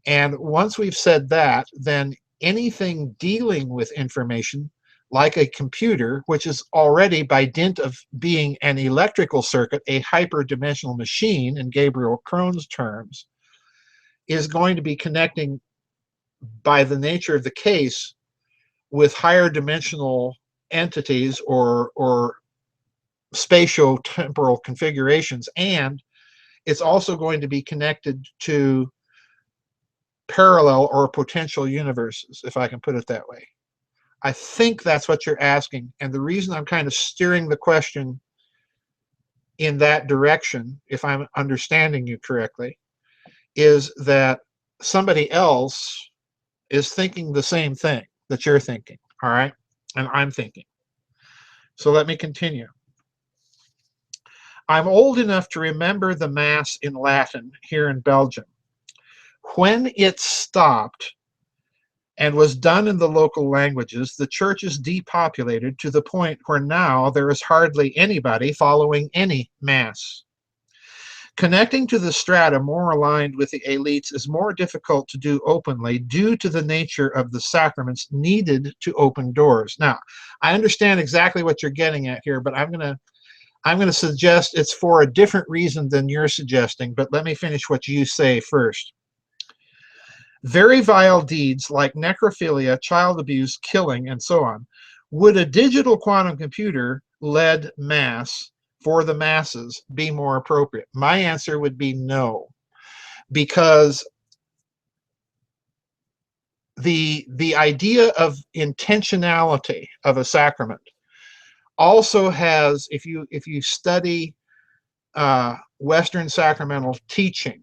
And once we've said that, then anything dealing with information, like a computer, which is already, by dint of being an electrical circuit, a hyperdimensional machine in Gabriel Krone's terms, is going to be connecting, by the nature of the case, with higher dimensional entities or spatio-temporal configurations, and it's also going to be connected to parallel or potential universes, if I can put it that way. I think that's what you're asking, and the reason I'm kind of steering the question in that direction, if I'm understanding you correctly, is that somebody else is thinking the same thing that you're thinking, all right? And I'm thinking. So let me continue. I'm old enough to remember the Mass in Latin here in Belgium. When it stopped and was done in the local languages, the churches depopulated to the point where now there is hardly anybody following any Mass. Connecting to the strata more aligned with the elites is more difficult to do openly due to the nature of the sacraments needed to open doors. Now, I understand exactly what you're getting at here, but I'm going to suggest it's for a different reason than you're suggesting, but let me finish what you say first. Very vile deeds like necrophilia, child abuse, killing, and so on. Would a digital quantum computer led mass for the masses be more appropriate? My answer would be no, because the idea of intentionality of a sacrament also has, if you study Western sacramental teaching,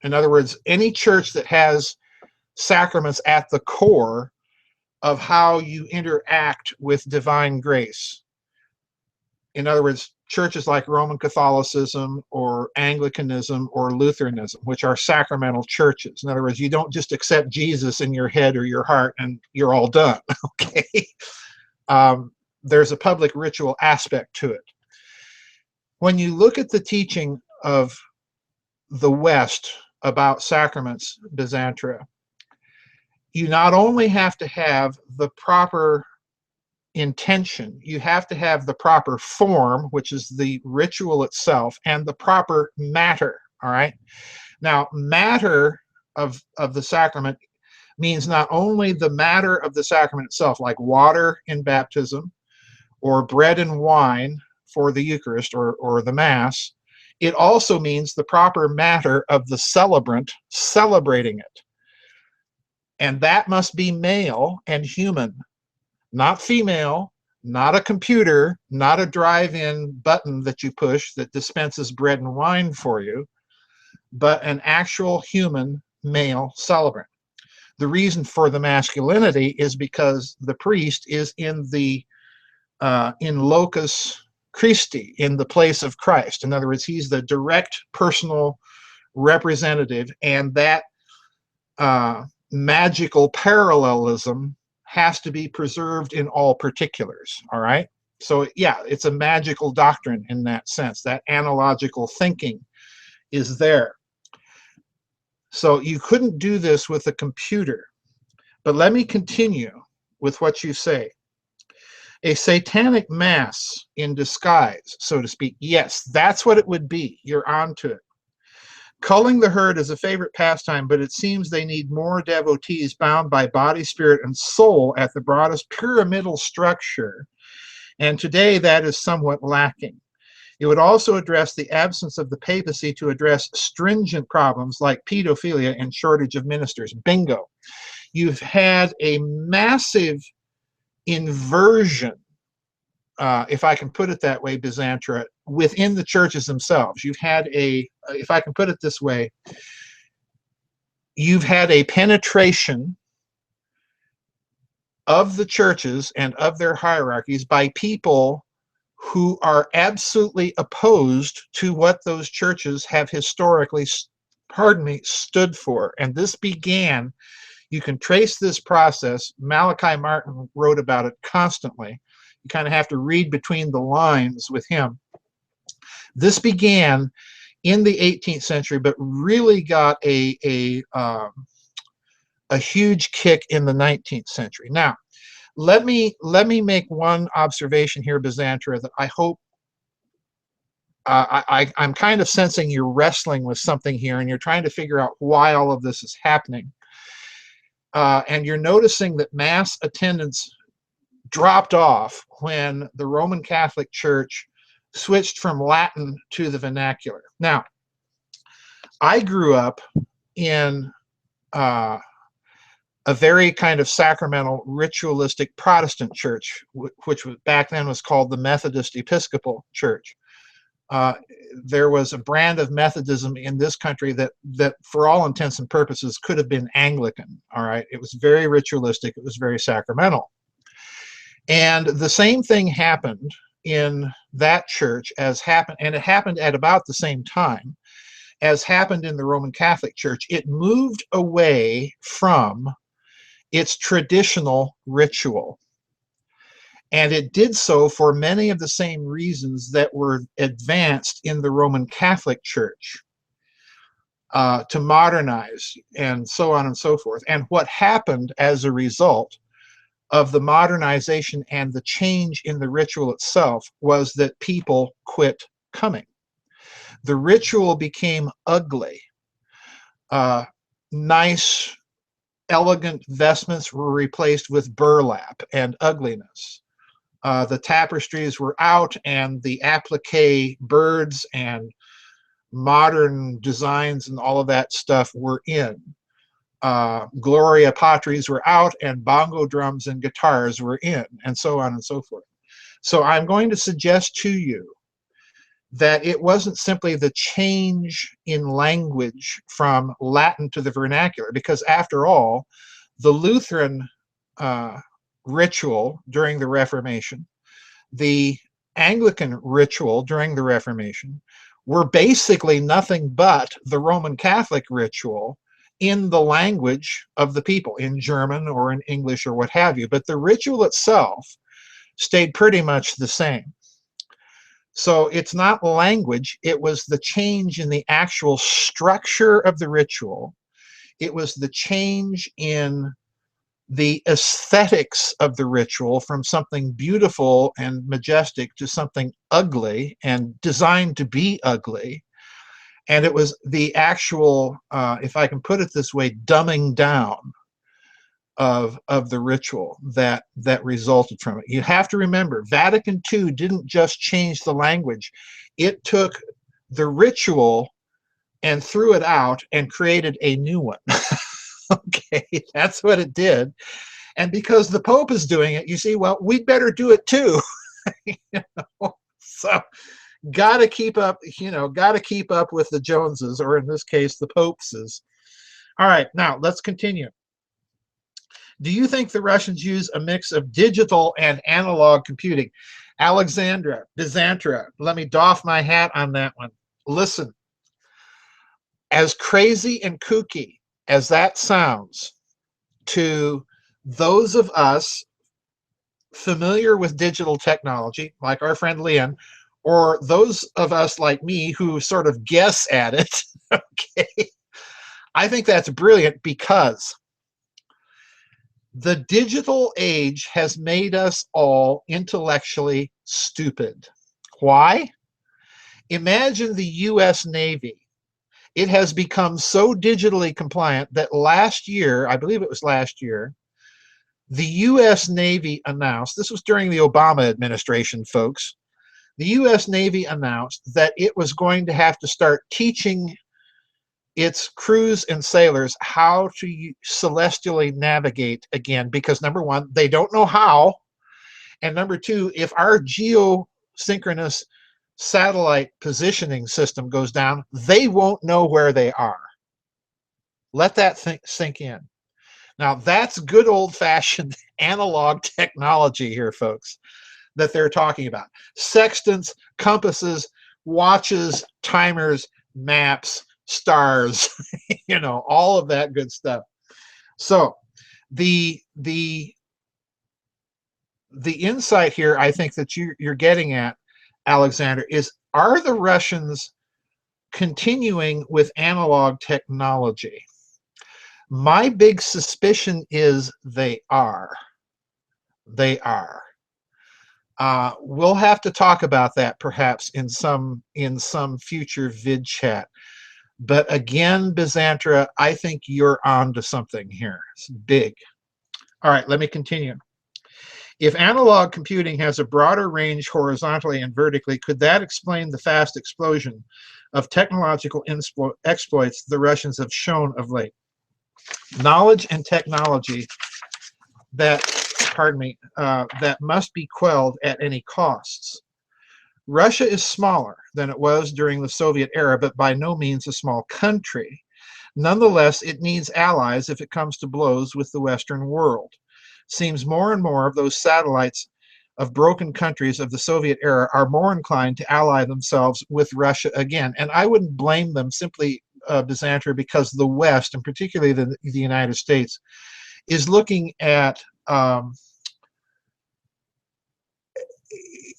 in other words, any church that has sacraments at the core of how you interact with divine grace, in other words, churches like Roman Catholicism or Anglicanism or Lutheranism, which are sacramental churches. In other words, you don't just accept Jesus in your head or your heart and you're all done, okay? There's a public ritual aspect to it. When you look at the teaching of the West about sacraments, Byzantra, you not only have to have the proper intention, you have to have the proper form, which is the ritual itself, and the proper matter, all right? Now, matter of the sacrament means not only the matter of the sacrament itself, like water in baptism, or bread and wine for the Eucharist or the Mass, it also means the proper matter of the celebrant celebrating it. And that must be male and human, not female, not a computer, not a drive-in button that you push that dispenses bread and wine for you, but an actual human male celebrant. The reason for the masculinity is because the priest is in locus Christi, in the place of Christ. In other words, he's the direct personal representative, and that magical parallelism has to be preserved in all particulars, all right? So yeah, it's a magical doctrine in that sense. That analogical thinking is there. So you couldn't do this with a computer. But let me continue with what you say. A satanic mass in disguise, so to speak. Yes, that's what it would be. You're onto it. Culling the herd is a favorite pastime, but it seems they need more devotees bound by body, spirit, and soul at the broadest pyramidal structure. And today that is somewhat lacking. It would also address the absence of the papacy to address stringent problems like pedophilia and shortage of ministers. Bingo. You've had a massive inversion if I can put it that way, Byzantra, within the churches themselves. You've had a, if I can put it this way, you've had a penetration of the churches and of their hierarchies by people who are absolutely opposed to what those churches have historically, pardon me, stood for. And this began, you can trace this process. Malachi Martin wrote about it constantly. You kind of have to read between the lines with him. This began in the 18th century, but really got a huge kick in the 19th century. Now, let me make one observation here, Byzantra, that I hope I'm kind of sensing you're wrestling with something here, and you're trying to figure out why all of this is happening. And you're noticing that mass attendance dropped off when the Roman Catholic Church switched from Latin to the vernacular. Now, I grew up in a very kind of sacramental, ritualistic Protestant church, which was, back then was called the Methodist Episcopal Church. There was a brand of Methodism in this country that for all intents and purposes could have been Anglican. All right, it was very ritualistic, it was very sacramental. And the same thing happened in that church as happened, and it happened at about the same time as happened in the Roman Catholic Church. It moved away from its traditional ritual. And it did so for many of the same reasons that were advanced in the Roman Catholic Church, to modernize and so on and so forth. And what happened as a result of the modernization and the change in the ritual itself was that people quit coming. The ritual became ugly. Nice, elegant vestments were replaced with burlap and ugliness. The tapestries were out, and the applique birds and modern designs and all of that stuff were in. Gloria Patris were out, and bongo drums and guitars were in, and so on and so forth. So I'm going to suggest to you that it wasn't simply the change in language from Latin to the vernacular, because after all, the Lutheran ritual during the Reformation, the Anglican ritual during the Reformation, were basically nothing but the Roman Catholic ritual in the language of the people, in German or in English or what have you. But the ritual itself stayed pretty much the same. So it's not language, it was the change in the actual structure of the ritual. It was the change in the aesthetics of the ritual from something beautiful and majestic to something ugly and designed to be ugly. And it was the actual, if I can put it this way, dumbing down of the ritual that resulted from it. You have to remember, Vatican II didn't just change the language. It took the ritual and threw it out and created a new one. Okay, that's what it did. And because the Pope is doing it, you see, well, we'd better do it too. You know? So got to keep up, got to keep up with the Joneses, or in this case, the Popeses. All right, now let's continue. Do you think the Russians use a mix of digital and analog computing? Alexandra, Byzantra, let me doff my hat on that one. Listen, as crazy and kooky as that sounds to those of us familiar with digital technology, like our friend Leon, or those of us like me who sort of guess at it, okay, I think that's brilliant, because the digital age has made us all intellectually stupid. Why? Imagine the US Navy. It has become so digitally compliant that last year, I believe it was last year, the US Navy announced, this was during the Obama administration, folks, the US Navy announced that it was going to have to start teaching its crews and sailors how to celestially navigate again, because number one, they don't know how, And number two, if our geosynchronous satellite positioning system goes down, they won't know where they are. Let that sink in. Now, that's good old-fashioned analog technology here, folks, that they're talking about. Sextants, compasses, watches, timers, maps, stars, you know, all of that good stuff. So the insight here, I think, that you're getting at, Alexander, is, are the Russians continuing with analog technology? My big suspicion is they are. They are. We'll have to talk about that perhaps in some future vid chat. But again, Byzantra, I think you're on to something here. It's big. All right, let me continue. If analog computing has a broader range horizontally and vertically, could that explain the fast explosion of technological exploits the Russians have shown of late? Knowledge and technology that, pardon me, that must be quelled at any costs. Russia is smaller than it was during the Soviet era, but by no means a small country. Nonetheless, it needs allies if it comes to blows with the Western world. Seems more and more of those satellites of broken countries of the Soviet era are more inclined to ally themselves with Russia again. And I wouldn't blame them simply, Byzantra, because the West, and particularly the United States, is looking at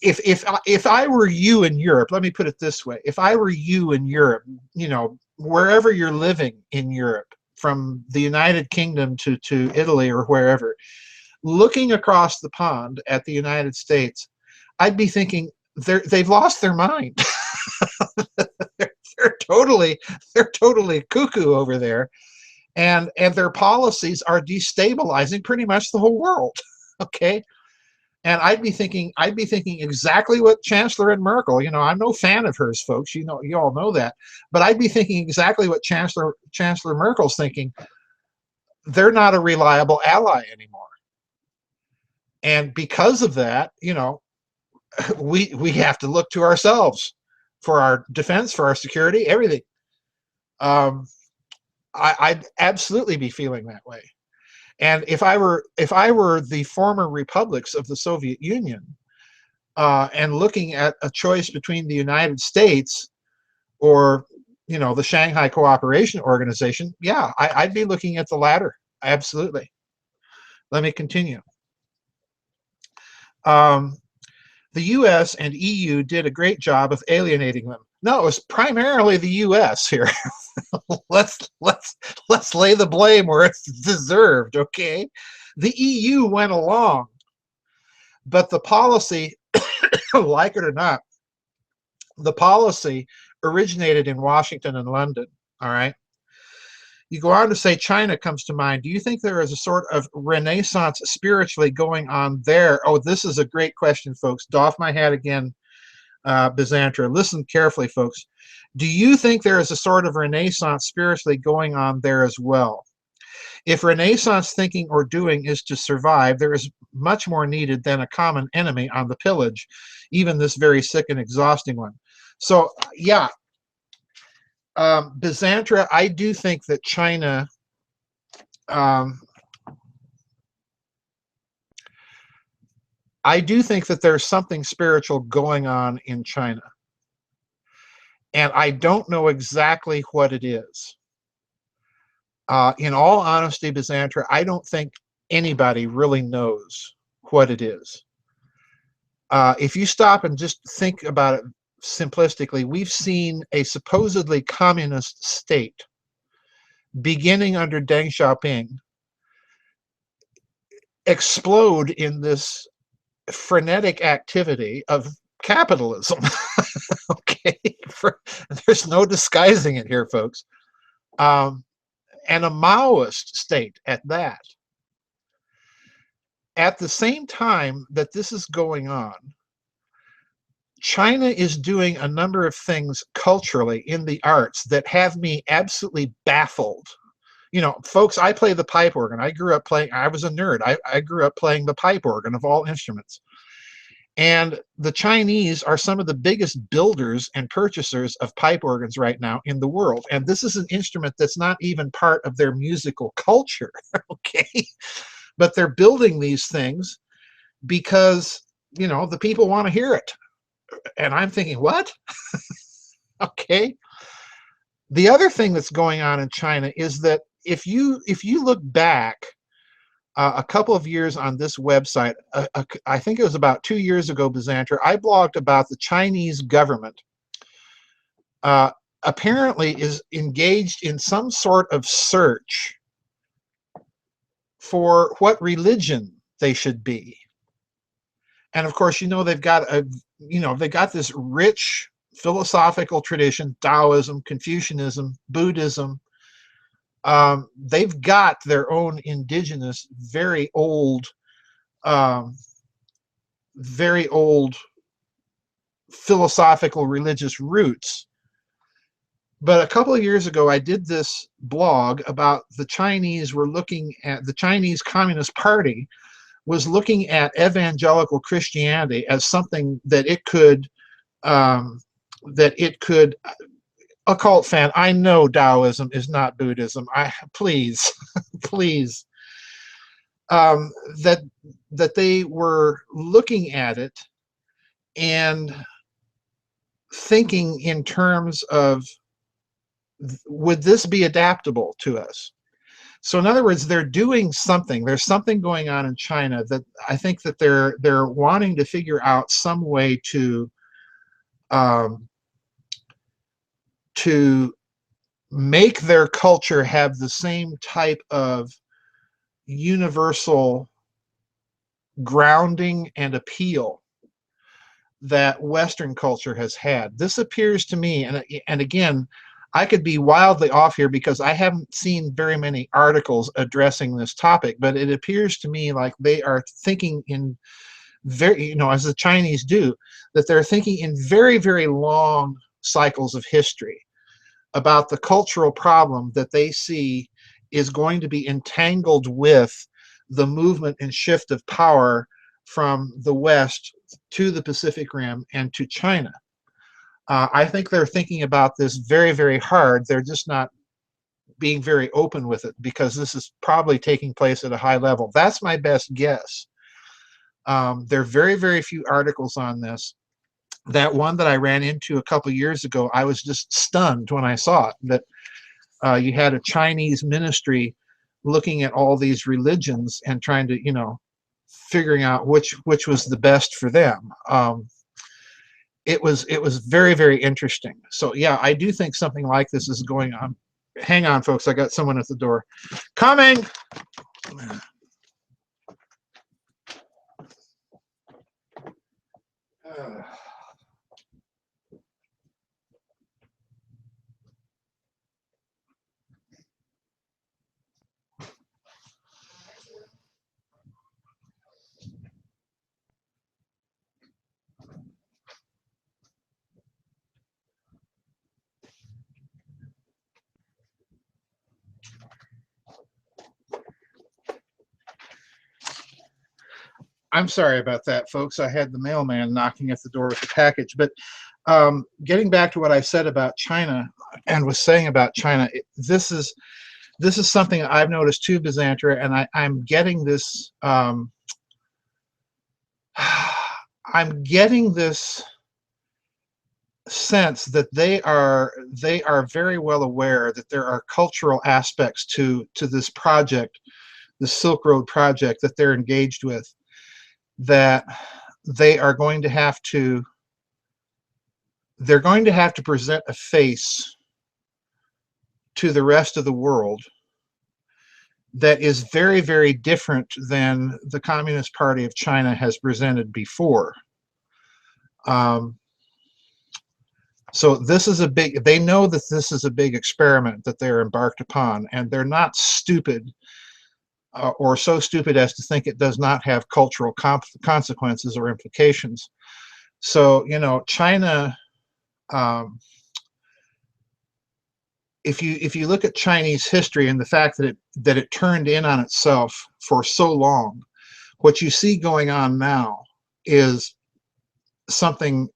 if I were you in Europe, let me put it this way: if I were you in Europe, you know, wherever you're living in Europe, from the United Kingdom to Italy or wherever, looking across the pond at the United States, I'd be thinking they've lost their mind. they're totally cuckoo over there, and their policies are destabilizing pretty much the whole world. Okay. And I'd be thinking exactly what Chancellor Merkel, you know, I'm no fan of hers, folks, you know, you all know that, but I'd be thinking exactly what Chancellor Merkel's thinking. They're not a reliable ally anymore. And because of that, you know, we have to look to ourselves for our defense, for our security, everything. I'd absolutely be feeling that way. And if I were the former republics of the Soviet Union, and looking at a choice between the United States or, you know, the Shanghai Cooperation Organization, yeah, I'd be looking at the latter. Absolutely. Let me continue. The U.S. and EU did a great job of alienating them. No, it was primarily the U.S. here. let's lay the blame where it's deserved. Okay, the EU went along, but the policy, like it or not, the policy originated in Washington and London. All right. You go on to say China comes to mind. Do you think there is a sort of renaissance spiritually going on there? Oh, this is a great question, folks. Doff my hat again, Byzantra. Listen carefully, folks. Do you think there is a sort of renaissance spiritually going on there as well? If renaissance thinking or doing is to survive, there is much more needed than a common enemy on the pillage, even this very sick and exhausting one. So, yeah. Byzantra, I do think that China, I do think that there's something spiritual going on in China. And I don't know exactly what it is. In all honesty, Byzantra, I don't think anybody really knows what it is. If you stop and just think about it simplistically, we've seen a supposedly communist state beginning under Deng Xiaoping explode in this frenetic activity of capitalism. Okay, there's no disguising it here, folks. And a Maoist state at that. At the same time that this is going on, China is doing a number of things culturally in the arts that have me absolutely baffled. You know, folks, I play the pipe organ. I grew up playing, I was a nerd. I grew up playing the pipe organ of all instruments. And the Chinese are some of the biggest builders and purchasers of pipe organs right now in the world. And this is an instrument that's not even part of their musical culture, okay? But they're building these things because, you know, the people want to hear it. And I'm thinking, what? Okay. The other thing that's going on in China is that if you look back a couple of years on this website, I think it was about 2 years ago, Byzanter, I blogged about the Chinese government apparently is engaged in some sort of search for what religion they should be. And of course, you know, they've got this rich philosophical tradition: Taoism, Confucianism, Buddhism. They've got their own indigenous, um, very old philosophical religious roots. But a couple of years ago, I did this blog about the Chinese Communist Party was looking at evangelical Christianity as something that it could occult fan. I know Taoism is not Buddhism. Please, please. That they were looking at it and thinking in terms of, would this be adaptable to us? So in other words, they're doing something. There's something going on in China that I think that they're wanting to figure out some way to make their culture have the same type of universal grounding and appeal that Western culture has had. This appears to me, and again, I could be wildly off here because I haven't seen very many articles addressing this topic, but it appears to me like they are thinking in very, you know, as the Chinese do, that they're thinking in very, very long cycles of history about the cultural problem that they see is going to be entangled with the movement and shift of power from the West to the Pacific Rim and to China. I think they're thinking about this very, very hard. They're just not being very open with it because this is probably taking place at a high level. That's my best guess. There are very, very few articles on this. That one that I ran into a couple years ago, I was just stunned when I saw it, that you had a Chinese ministry looking at all these religions and trying to, you know, figuring out which was the best for them. It was very, very interesting. So yeah, I do think something like this is going on. Hang on, folks. I got someone at the door. Coming. I'm sorry about that, folks. I had the mailman knocking at the door with the package. But getting back to what I said about China and was saying about China, this is something I've noticed too, Byzanter, and I'm getting this. I'm getting this sense that they are very well aware that there are cultural aspects to this project, the Silk Road project that they're engaged with, that they are going to have to present a face to the rest of the world that is very, very different than the Communist Party of China has presented before. So this is they know that this is a big experiment that they're embarked upon, and they're not stupid or so stupid as to think it does not have cultural consequences or implications. So, you know, China, if you look at Chinese history and the fact that it turned in on itself for so long, what you see going on now is something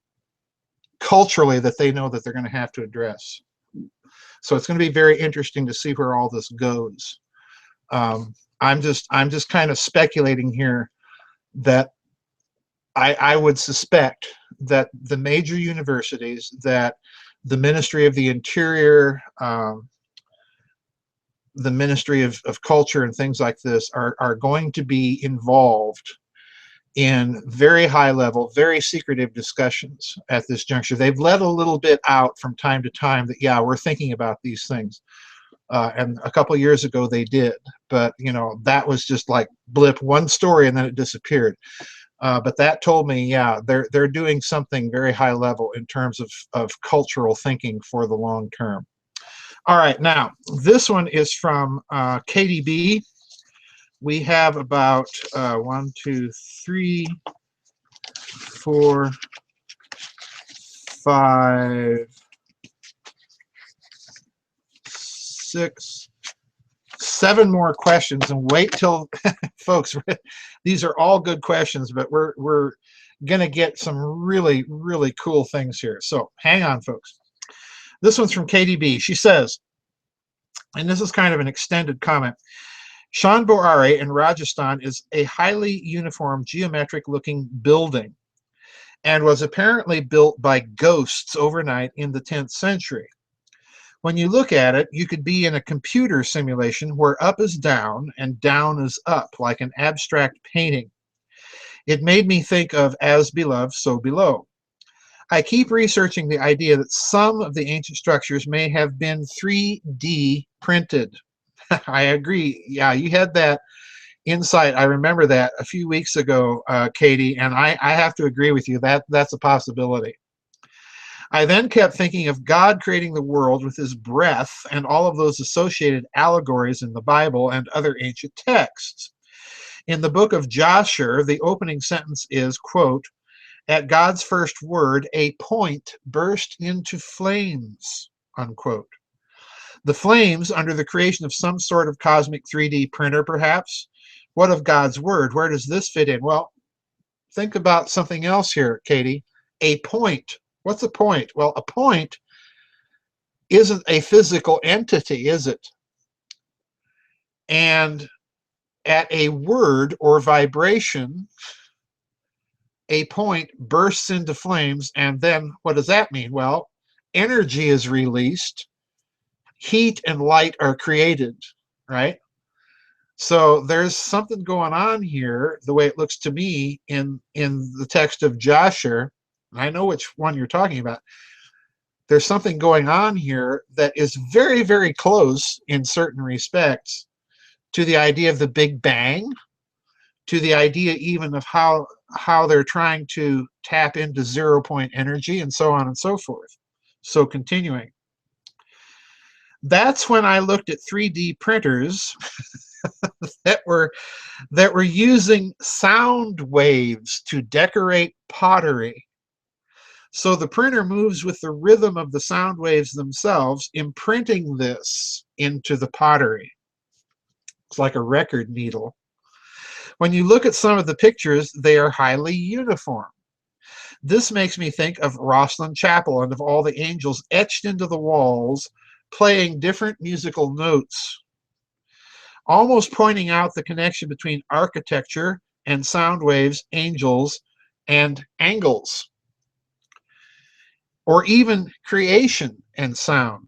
culturally that they know that they're going to have to address. So it's going to be very interesting to see where all this goes. I'm just kind of speculating here that I would suspect that the major universities, that the Ministry of the Interior, the Ministry of Culture and things like this are going to be involved in very high level, very secretive discussions at this juncture. They've let a little bit out from time to time that, yeah, we're thinking about these things. And a couple of years ago they did, but you know, that was just like blip, one story, and then it disappeared. But that told me, yeah, they're doing something very high level in terms of cultural thinking for the long term. All right, now this one is from KDB. We have about 1, 2, 3, 4, 5, 6, 7 more questions, and wait till folks. These are all good questions, but we're gonna get some really cool things here. So hang on, folks. This one's from KDB. She says, and this is kind of an extended comment. Shanbhorari in Rajasthan is a highly uniform geometric-looking building and was apparently built by ghosts overnight in the 10th century. When you look at it, you could be in a computer simulation where up is down and down is up, like an abstract painting. It made me think of as beloved, so below. I keep researching the idea that some of the ancient structures may have been 3D printed. I agree. Yeah, you had that insight. I remember that a few weeks ago, Katie, and I have to agree with you. That's a possibility. I then kept thinking of God creating the world with his breath and all of those associated allegories in the Bible and other ancient texts. In the book of Joshua, the opening sentence is, quote, "At God's first word, a point burst into flames," unquote. The flames under the creation of some sort of cosmic 3D printer, perhaps? What of God's word? Where does this fit in? Well, think about something else here, Katie. A point. What's a point? Well, a point isn't a physical entity, is it? And at a word or vibration, a point bursts into flames, and then what does that mean? Well, energy is released, heat and light are created, right? So there's something going on here, the way it looks to me in the text of Joshua. I know which one you're talking about. There's something going on here that is very close in certain respects to the idea of the Big Bang, to the idea even of how they're trying to tap into 0-point energy, and so on and so forth. So continuing. That's when I looked at 3D printers that were using sound waves to decorate pottery. So the printer moves with the rhythm of the sound waves themselves, imprinting this into the pottery. It's like a record needle. When you look at some of the pictures, they are highly uniform. This makes me think of Rosslyn Chapel and of all the angels etched into the walls, playing different musical notes, almost pointing out the connection between architecture and sound waves, angels, and angles, or even creation and sound.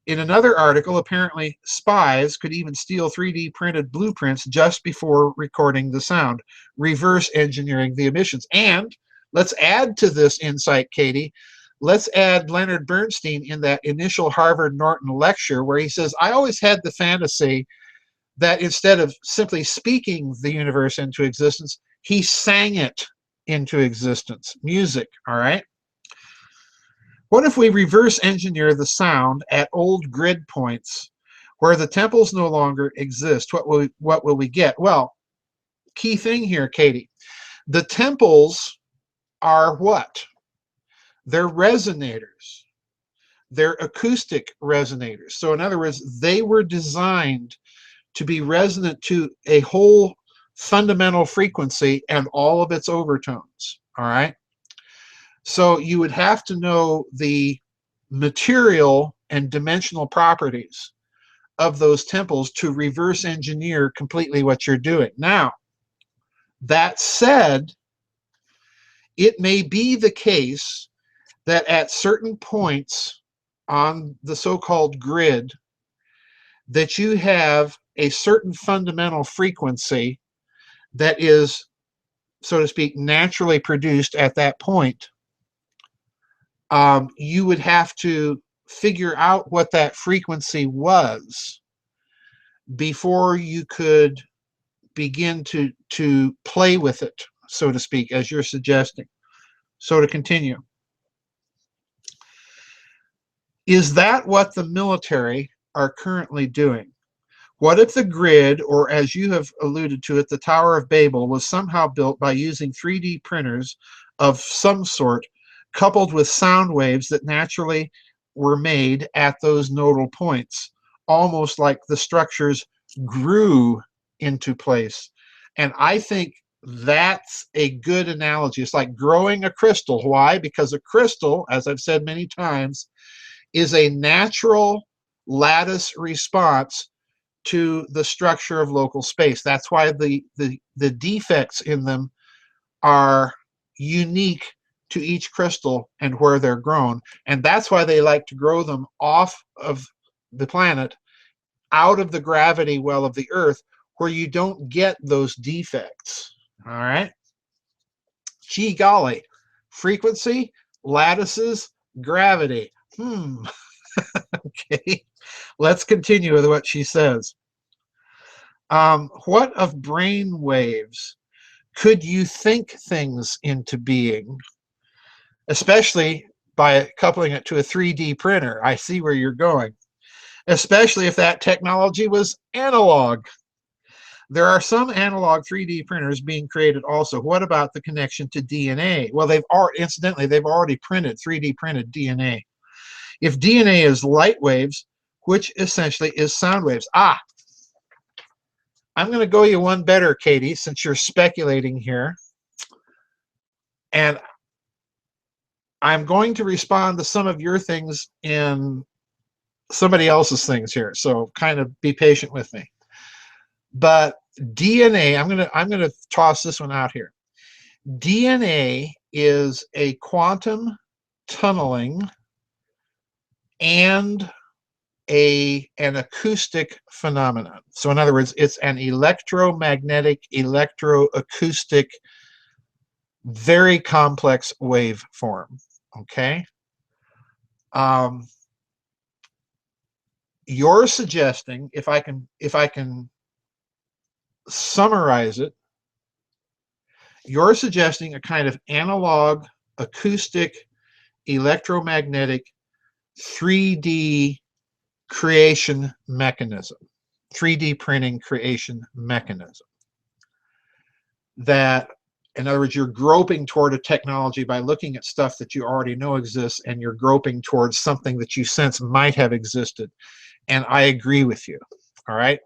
In another article, apparently spies could even steal 3D printed blueprints just before recording the sound, reverse engineering the emissions. And let's add to this insight, Katie. Let's add Leonard Bernstein in that initial Harvard Norton lecture where he says, I always had the fantasy that instead of simply speaking the universe into existence, he sang it into existence. Music, all right? What if we reverse engineer the sound at old grid points where the temples no longer exist? What will we get? Well, key thing here, Katie. The temples are what? They're resonators. They're acoustic resonators. So in other words, they were designed to be resonant to a whole fundamental frequency and all of its overtones, all right? So you would have to know the material and dimensional properties of those temples to reverse engineer completely what you're doing. Now, that said, it may be the case that at certain points on the so-called grid that you have a certain fundamental frequency that is, so to speak, naturally produced at that point. You would have to figure out what that frequency was before you could begin to play with it, so to speak, as you're suggesting. So to continue, is that what the military are currently doing? What if the grid, or as you have alluded to it, the Tower of Babel, was somehow built by using 3D printers of some sort, coupled with sound waves that naturally were made at those nodal points, almost like the structures grew into place? And I think that's a good analogy. It's like growing a crystal. Why? Because a crystal, as I've said many times, is a natural lattice response to the structure of local space. That's why the defects in them are unique to each crystal and where they're grown. And that's why they like to grow them off of the planet, out of the gravity well of the Earth, where you don't get those defects. All right? Gee golly. Frequency, lattices, gravity. Okay. Let's continue with what she says. What of brain waves? Could you think things into being, especially by coupling it to a 3D printer? I see where you're going. Especially if that technology was analog. There are some analog 3D printers being created also. What about the connection to DNA? Well, incidentally, they've already 3D printed DNA. If DNA is light waves, which essentially is sound waves. I'm going to go you one better, Katie, since you're speculating here. And I'm going to respond to some of your things in somebody else's things here. So kind of be patient with me. But DNA, I'm gonna toss this one out here. DNA is a quantum tunneling and an acoustic phenomenon. So in other words, it's an electromagnetic, electroacoustic, very complex waveform. Okay. You're suggesting, if I can summarize it, you're suggesting a kind of analog, acoustic, electromagnetic, 3D creation mechanism, 3D printing creation mechanism. That, in other words, you're groping toward a technology by looking at stuff that you already know exists, and you're groping towards something that you sense might have existed. And I agree with you. All right.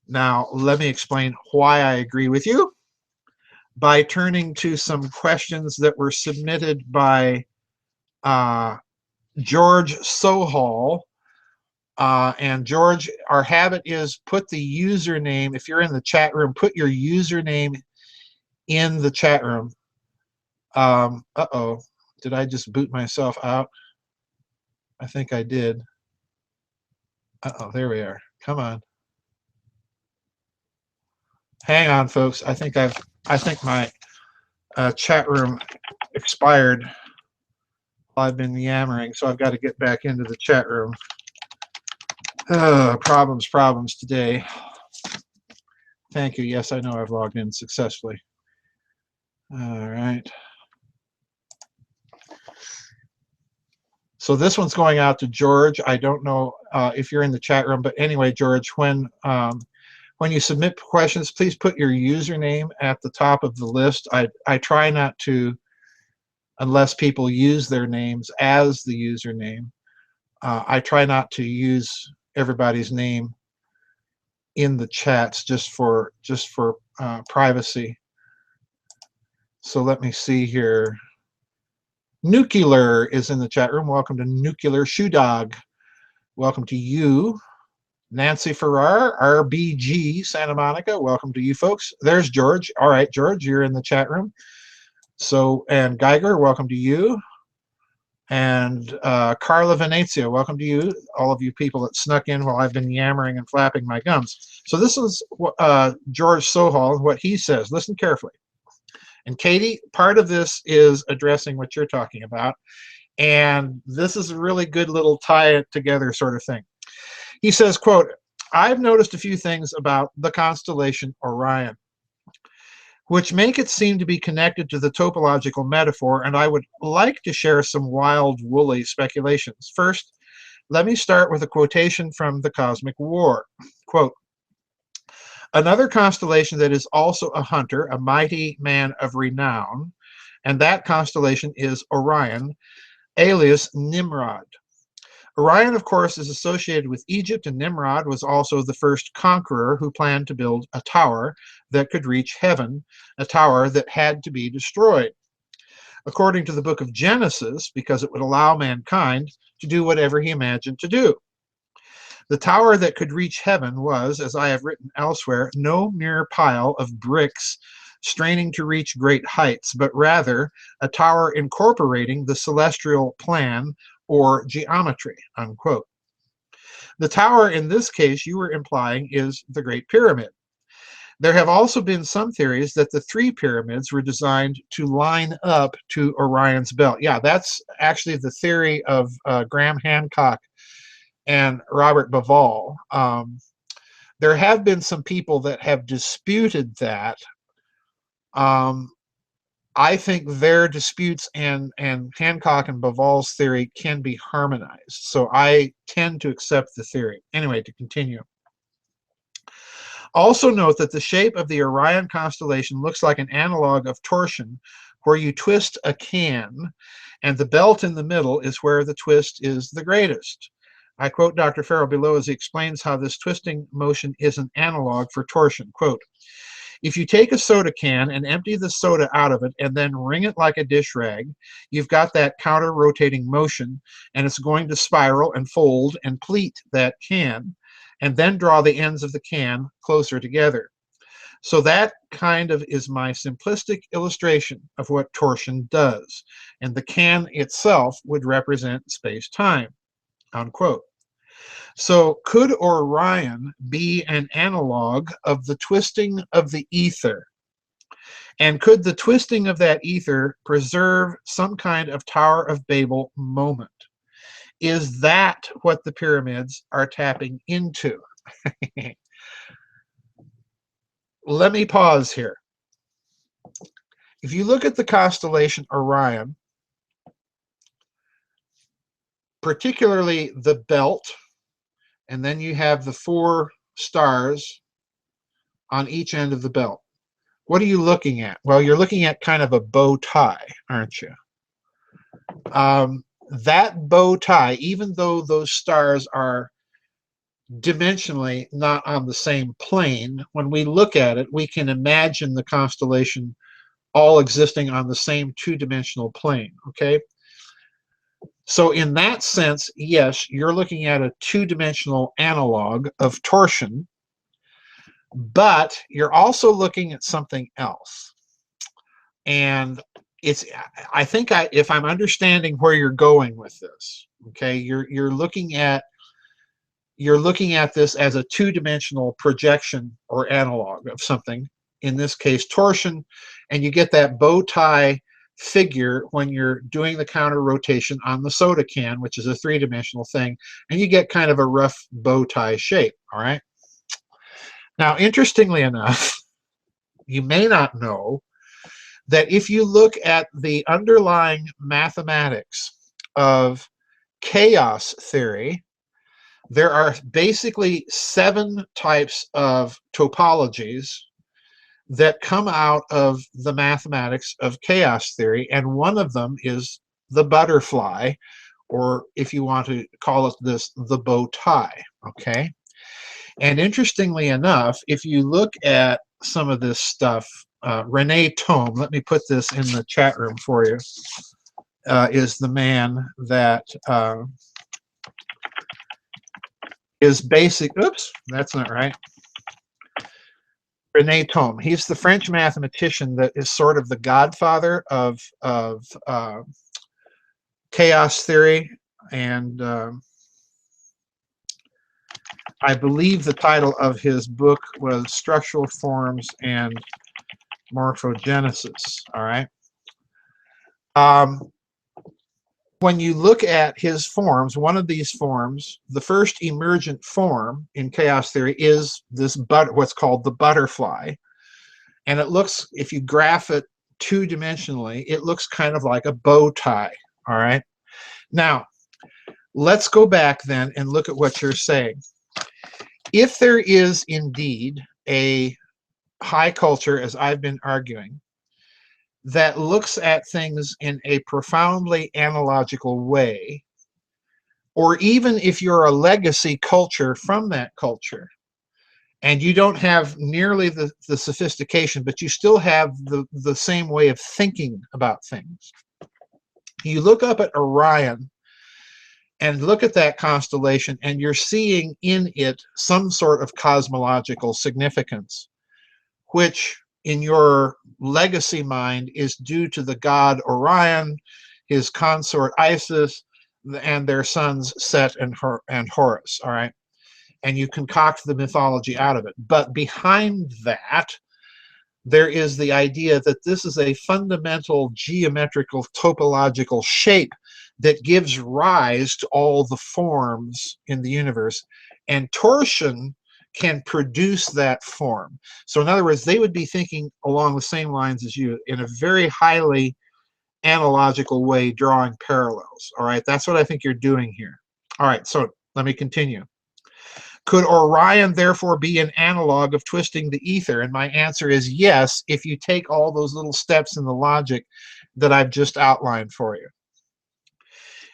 Now, let me explain why I agree with you by turning to some questions that were submitted by George Sohal. And George, our habit is put the username, if you're in the chat room, put your username in the chat room. Uh-oh, did I just boot myself out? I think I did. Uh-oh, there we are. Come on. Hang on, folks. I think my chat room expired while I've been yammering, so I've got to get back into the chat room. Problems today. Thank you. Yes, I know I've logged in successfully. All right. So this one's going out to George. I don't know if you're in the chat room, but anyway, George, when you submit questions, please put your username at the top of the list. I try not to, unless people use their names as the username. I try not to use everybody's name in the chats just for privacy. So let me see here. Nuclear is in the chat room. Welcome to Nuclear. Shoe Dog, welcome to you. Nancy Farrar, RBG, Santa Monica, welcome to you folks. There's George. All right, George, you're in the chat room. So, and Geiger, welcome to you. And Carla Venezia, welcome to you, all of you people that snuck in while I've been yammering and flapping my gums. So this is George Sohal, what he says. Listen carefully. And Katie, part of this is addressing what you're talking about. And this is a really good little tie it together sort of thing. He says, quote, I've noticed a few things about the constellation Orion, which make it seem to be connected to the topological metaphor, and I would like to share some wild, woolly speculations. First, let me start with a quotation from the Cosmic War. Quote, another constellation that is also a hunter, a mighty man of renown, and that constellation is Orion, alias Nimrod. Orion, of course, is associated with Egypt, and Nimrod was also the first conqueror who planned to build a tower that could reach heaven, a tower that had to be destroyed. According to the book of Genesis, because it would allow mankind to do whatever he imagined to do. The tower that could reach heaven was, as I have written elsewhere, no mere pile of bricks straining to reach great heights, but rather a tower incorporating the celestial plan or geometry, unquote. The tower in this case you were implying is the Great Pyramid. There have also been some theories that the three pyramids were designed to line up to Orion's belt. Yeah, that's actually the theory of Graham Hancock and Robert Bauval. There have been some people that have disputed that. I think their disputes and Hancock and Bauval's theory can be harmonized. So I tend to accept the theory. Anyway, to continue. Also note that the shape of the Orion constellation looks like an analog of torsion, where you twist a can, and the belt in the middle is where the twist is the greatest. I quote Dr. Farrell below as he explains how this twisting motion is an analog for torsion. Quote, if you take a soda can and empty the soda out of it and then wring it like a dish rag, you've got that counter-rotating motion, and it's going to spiral and fold and pleat that can, and then draw the ends of the can closer together. So that kind of is my simplistic illustration of what torsion does, and the can itself would represent space-time, unquote. So could Orion be an analog of the twisting of the ether? And could the twisting of that ether preserve some kind of Tower of Babel moment? Is that what the pyramids are tapping into? Let me pause here. If you look at the constellation Orion, particularly the belt, and then you have the 4 stars on each end of the belt. What are you looking at? Well, you're looking at kind of a bow tie, aren't you? That bow tie, even though those stars are dimensionally not on the same plane, when we look at it, we can imagine the constellation all existing on the same 2-dimensional plane, okay? So in that sense, yes, you're looking at a 2-dimensional analog of torsion, but you're also looking at something else. And it's, I think if I'm understanding where you're going with this, okay, you're looking at this as a 2-dimensional projection or analog of something, in this case torsion, and you get that bow tie figure when you're doing the counter rotation on the soda can, which is a 3-dimensional thing, and you get kind of a rough bow tie shape. All right. Now, interestingly enough, you may not know that if you look at the underlying mathematics of chaos theory, there are basically 7 types of topologies that come out of the mathematics of chaos theory, and one of them is the butterfly, or if you want to call it this, the bow tie, okay? And interestingly enough, if you look at some of this stuff, Renee Tome, let me put this in the chat room for you. is the man that is basic. Oops, that's not right. Rene Thom. He's the French mathematician that is sort of the godfather of chaos theory, and I believe the title of his book was Structural Forms and Morphogenesis. All right. When you look at his forms, one of these forms, the first emergent form in chaos theory is this what's called the butterfly. And it looks, if you graph it two-dimensionally, it looks kind of like a bow tie. All right. Now, let's go back then and look at what you're saying. If there is indeed a high culture, as I've been arguing, that looks at things in a profoundly analogical way, or even if you're a legacy culture from that culture, and you don't have nearly the sophistication, but you still have the same way of thinking about things. You look up at Orion and look at that constellation, and you're seeing in it some sort of cosmological significance, which in your legacy mind is due to the god Orion, his consort Isis, and their sons Set and Horus, all right? And you concoct the mythology out of it. But behind that, there is the idea that this is a fundamental geometrical topological shape that gives rise to all the forms in the universe. And torsion can produce that form. So in other words, they would be thinking along the same lines as you in a very highly analogical way, drawing parallels. All right, that's what I think you're doing here. All right, so let me continue. Could Orion therefore be an analog of twisting the ether? And my answer is yes, if you take all those little steps in the logic that I've just outlined for you.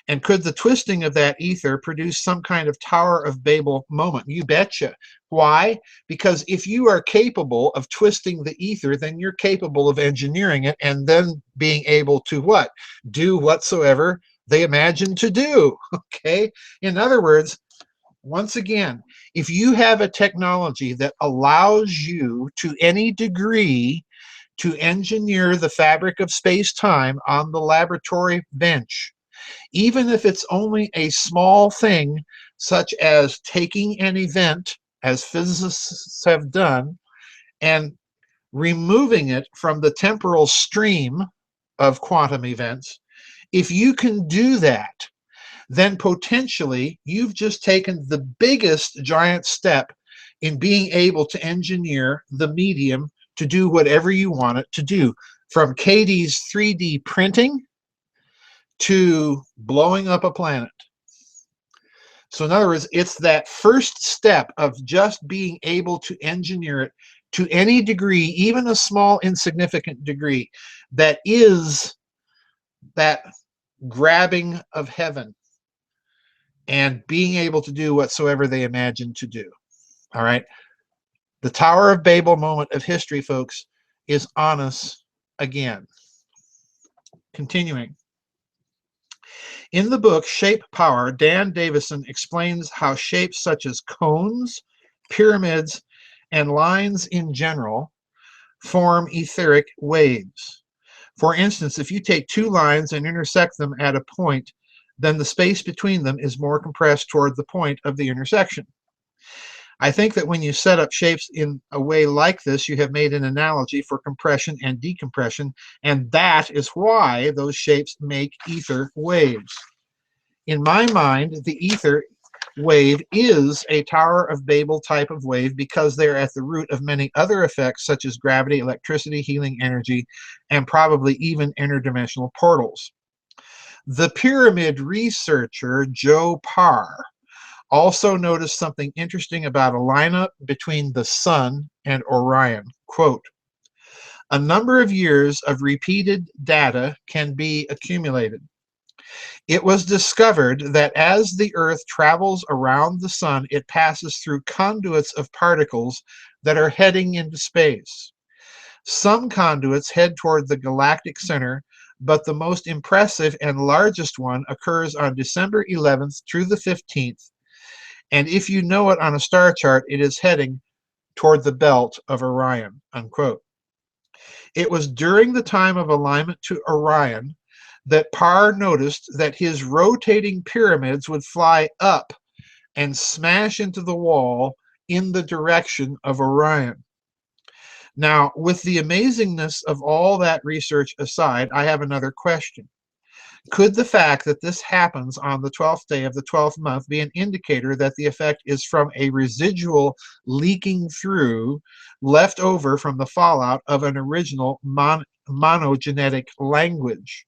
And could the twisting of that ether produce some kind of Tower of Babel moment? You betcha. Why? Because if you are capable of twisting the ether, then you're capable of engineering it and then being able to what? Do whatsoever they imagine to do. Okay? In other words, once again, if you have a technology that allows you to any degree to engineer the fabric of space-time on the laboratory bench, even if it's only a small thing, such as taking an event, as physicists have done, and removing it from the temporal stream of quantum events, if you can do that, then potentially you've just taken the biggest giant step in being able to engineer the medium to do whatever you want it to do, from Katie's 3D printing to blowing up a planet. So in other words, it's that first step of just being able to engineer it to any degree, even a small insignificant degree, that is that grabbing of heaven and being able to do whatsoever they imagine to do. All right. The Tower of Babel moment of history, folks, is on us again. Continuing. In the book Shape Power, Dan Davison explains how shapes such as cones, pyramids, and lines in general form etheric waves. For instance, if you take two lines and intersect them at a point, then the space between them is more compressed toward the point of the intersection. I think that when you set up shapes in a way like this, you have made an analogy for compression and decompression, and that is why those shapes make ether waves. In my mind, the ether wave is a Tower of Babel type of wave because they're at the root of many other effects such as gravity, electricity, healing energy, and probably even interdimensional portals. The pyramid researcher Joe Parr also noticed something interesting about a lineup between the Sun and Orion. Quote, a number of years of repeated data can be accumulated. It was discovered that as the Earth travels around the Sun, it passes through conduits of particles that are heading into space. Some conduits head toward the galactic center, but the most impressive and largest one occurs on December 11th through the 15th, and if you know it on a star chart, it is heading toward the belt of Orion, unquote. It was during the time of alignment to Orion that Parr noticed that his rotating pyramids would fly up and smash into the wall in the direction of Orion. Now, with the amazingness of all that research aside, I have another question. Could the fact that this happens on the 12th day of the 12th month be an indicator that the effect is from a residual leaking through left over from the fallout of an original monogenetic language?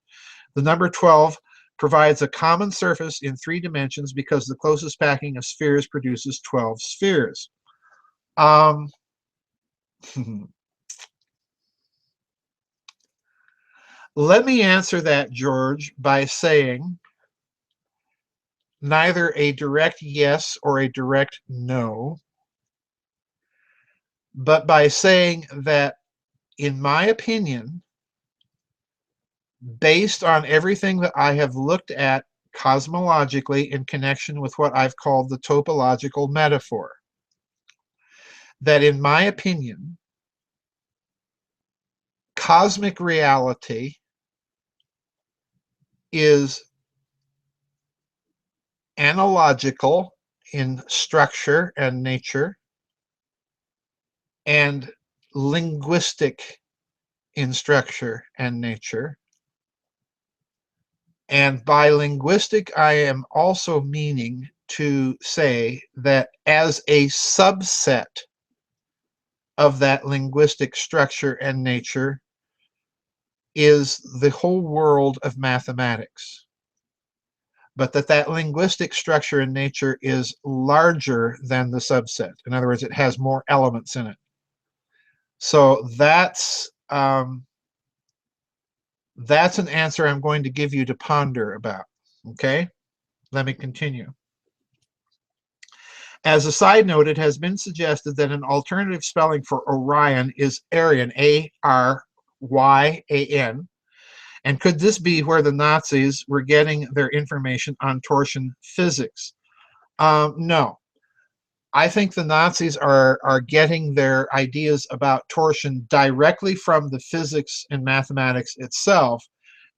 The number 12 provides a common surface in 3 dimensions because the closest packing of spheres produces 12 spheres. Let me answer that, George, by saying neither a direct yes or a direct no, but by saying that, in my opinion, based on everything that I have looked at cosmologically in connection with what I've called the topological metaphor, that in my opinion, cosmic reality is analogical in structure and nature and linguistic in structure and nature. And by linguistic, I am also meaning to say that as a subset of that linguistic structure and nature is the whole world of mathematics, but that linguistic structure and nature is larger than the subset. In other words, it has more elements in it. So that's an answer I'm going to give you to ponder about. Okay, let me continue. As a side note, it has been suggested that an alternative spelling for Orion is Aryan, A-R-Y-A-N. And could this be where the Nazis were getting their information on torsion physics? No. I think the Nazis are getting their ideas about torsion directly from the physics and mathematics itself,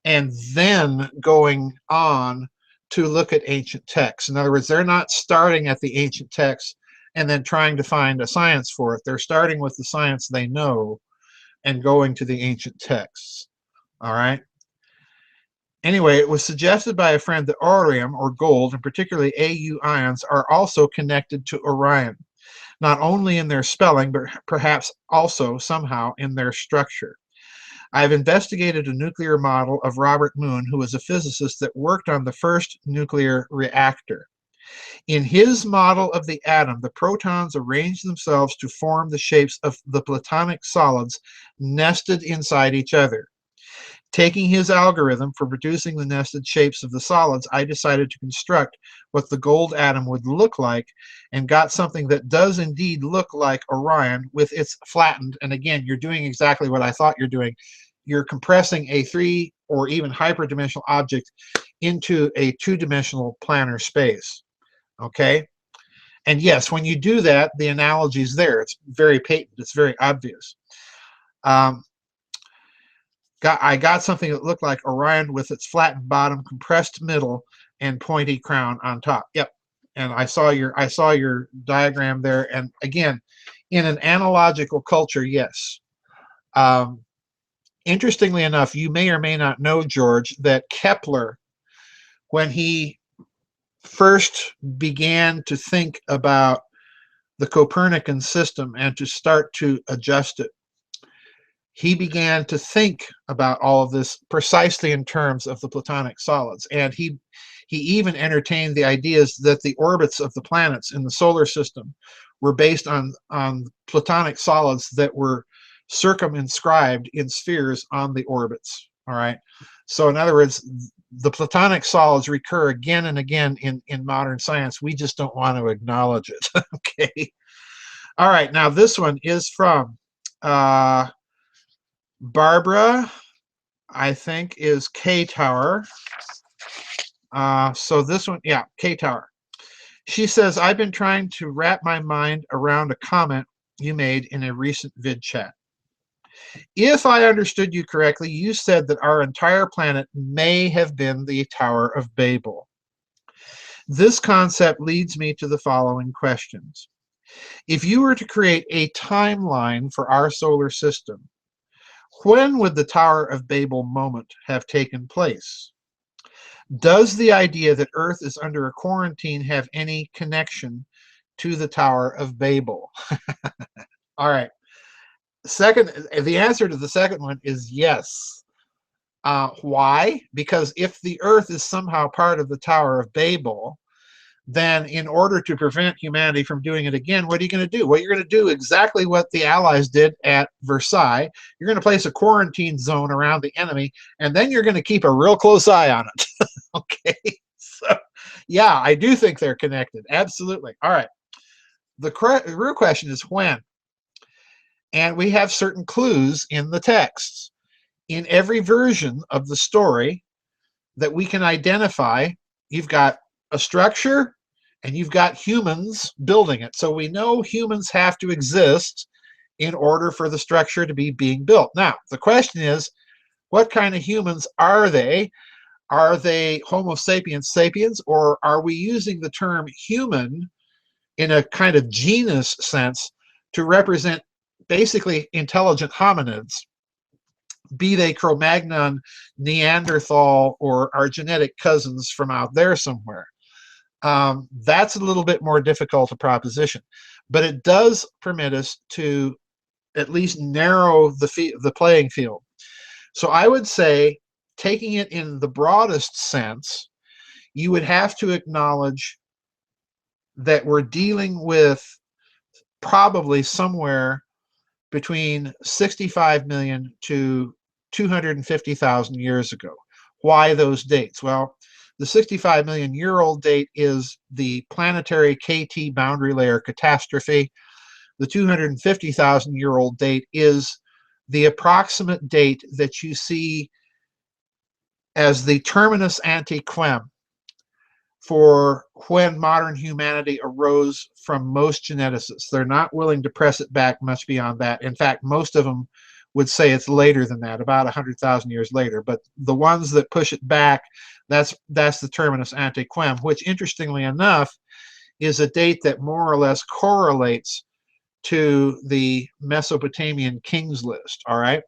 and then going on to look at ancient texts. In other words, they're not starting at the ancient texts and then trying to find a science for it. They're starting with the science they know and going to the ancient texts. All right. Anyway, it was suggested by a friend that Orium, or gold, and particularly Au ions, are also connected to Orion, not only in their spelling, but perhaps also somehow in their structure. I've investigated a nuclear model of Robert Moon, who was a physicist that worked on the first nuclear reactor. In his model of the atom, the protons arrange themselves to form the shapes of the Platonic solids nested inside each other. Taking his algorithm for producing the nested shapes of the solids, I decided to construct what the gold atom would look like and got something that does indeed look like Orion with its flattened, and again, you're doing exactly what I thought you're doing. You're compressing a 3 or even hyperdimensional object into a 2-dimensional planar space, okay? And yes, when you do that, the analogy is there. It's very patent. It's very obvious. I got something that looked like Orion with its flattened bottom, compressed middle, and pointy crown on top. Yep. And I saw your diagram there. And again, in an analogical culture, yes. Interestingly enough, you may or may not know, George, that Kepler, when he first began to think about the Copernican system and to start to adjust it, he began to think about all of this precisely in terms of the Platonic solids. And he even entertained the ideas that the orbits of the planets in the solar system were based on Platonic solids that were circumscribed in spheres on the orbits. All right. So in other words, the Platonic solids recur again and again in modern science. We just don't want to acknowledge it. Okay. All right. Now, this one is from Barbara I think, is K Tower. So this one, yeah, K Tower. She says, I've been trying to wrap my mind around a comment you made in a recent vid chat. If I understood you correctly, you said that our entire planet may have been the Tower of Babel. This concept leads me to the following questions. If you were to create a timeline for our solar system, when would the Tower of Babel moment have taken place? Does the idea that Earth is under a quarantine have any connection to the Tower of Babel? All right. Second, the answer to the second one is yes. Why? Because if the Earth is somehow part of the Tower of Babel, then in order to prevent humanity from doing it again, what are you going to do? Well, you're going to do exactly what the Allies did at Versailles. You're going to place a quarantine zone around the enemy, and then you're going to keep a real close eye on it. Okay, so yeah, I do think they're connected. Absolutely. All right. The real question is when. And we have certain clues in the texts. In every version of the story that we can identify, you've got a structure and you've got humans building it. So we know humans have to exist in order for the structure to be being built. Now, the question is, what kind of humans are they? Are they Homo sapiens sapiens, or are we using the term human in a kind of genus sense to represent basically intelligent hominids, be they Cro-Magnon, Neanderthal, or our genetic cousins from out there somewhere? That's a little bit more difficult a proposition, but it does permit us to at least narrow the playing field. So I would say, taking it in the broadest sense, you would have to acknowledge that we're dealing with probably somewhere between 65 million to 250,000 years ago. Why those dates? Well, the 65 million year old date is the planetary KT boundary layer catastrophe. The 250,000 year old date is the approximate date that you see as the terminus ante quem for when modern humanity arose from most geneticists. They're not willing to press it back much beyond that. In fact, most of them would say it's later than that, about 100,000 years later. But the ones that push it back, that's the terminus ante quem, which interestingly enough is a date that more or less correlates to the Mesopotamian kings list. All right.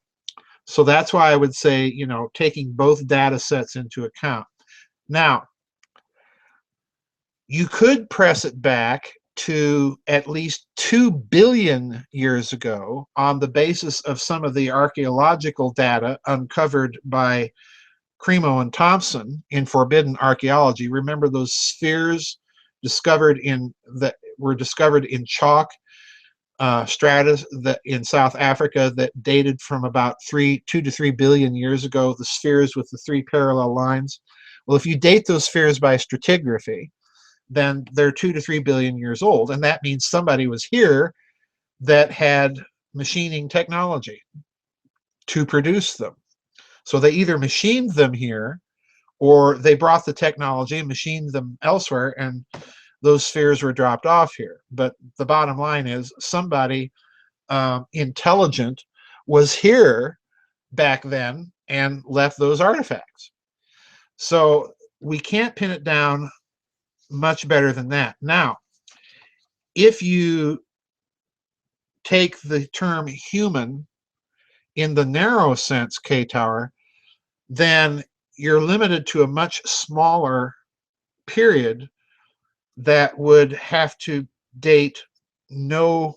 So that's why I would say, you know, taking both data sets into account. Now, you could press it back to at least 2 billion years ago on the basis of some of the archaeological data uncovered by Cremo and Thompson in Forbidden Archaeology. Remember those spheres that were discovered in chalk stratus that in South Africa that dated from about 2 to 3 billion years ago, the spheres with the 3 parallel lines? Well, if you date those spheres by stratigraphy, then they're 2 to 3 billion years old, and that means somebody was here that had machining technology to produce them. So they either machined them here, or they brought the technology and machined them elsewhere, and those spheres were dropped off here. But the bottom line is somebody intelligent was here back then and left those artifacts. So we can't pin it down much better than that. Now, if you take the term human in the narrow sense, K Tower, then you're limited to a much smaller period that would have to date no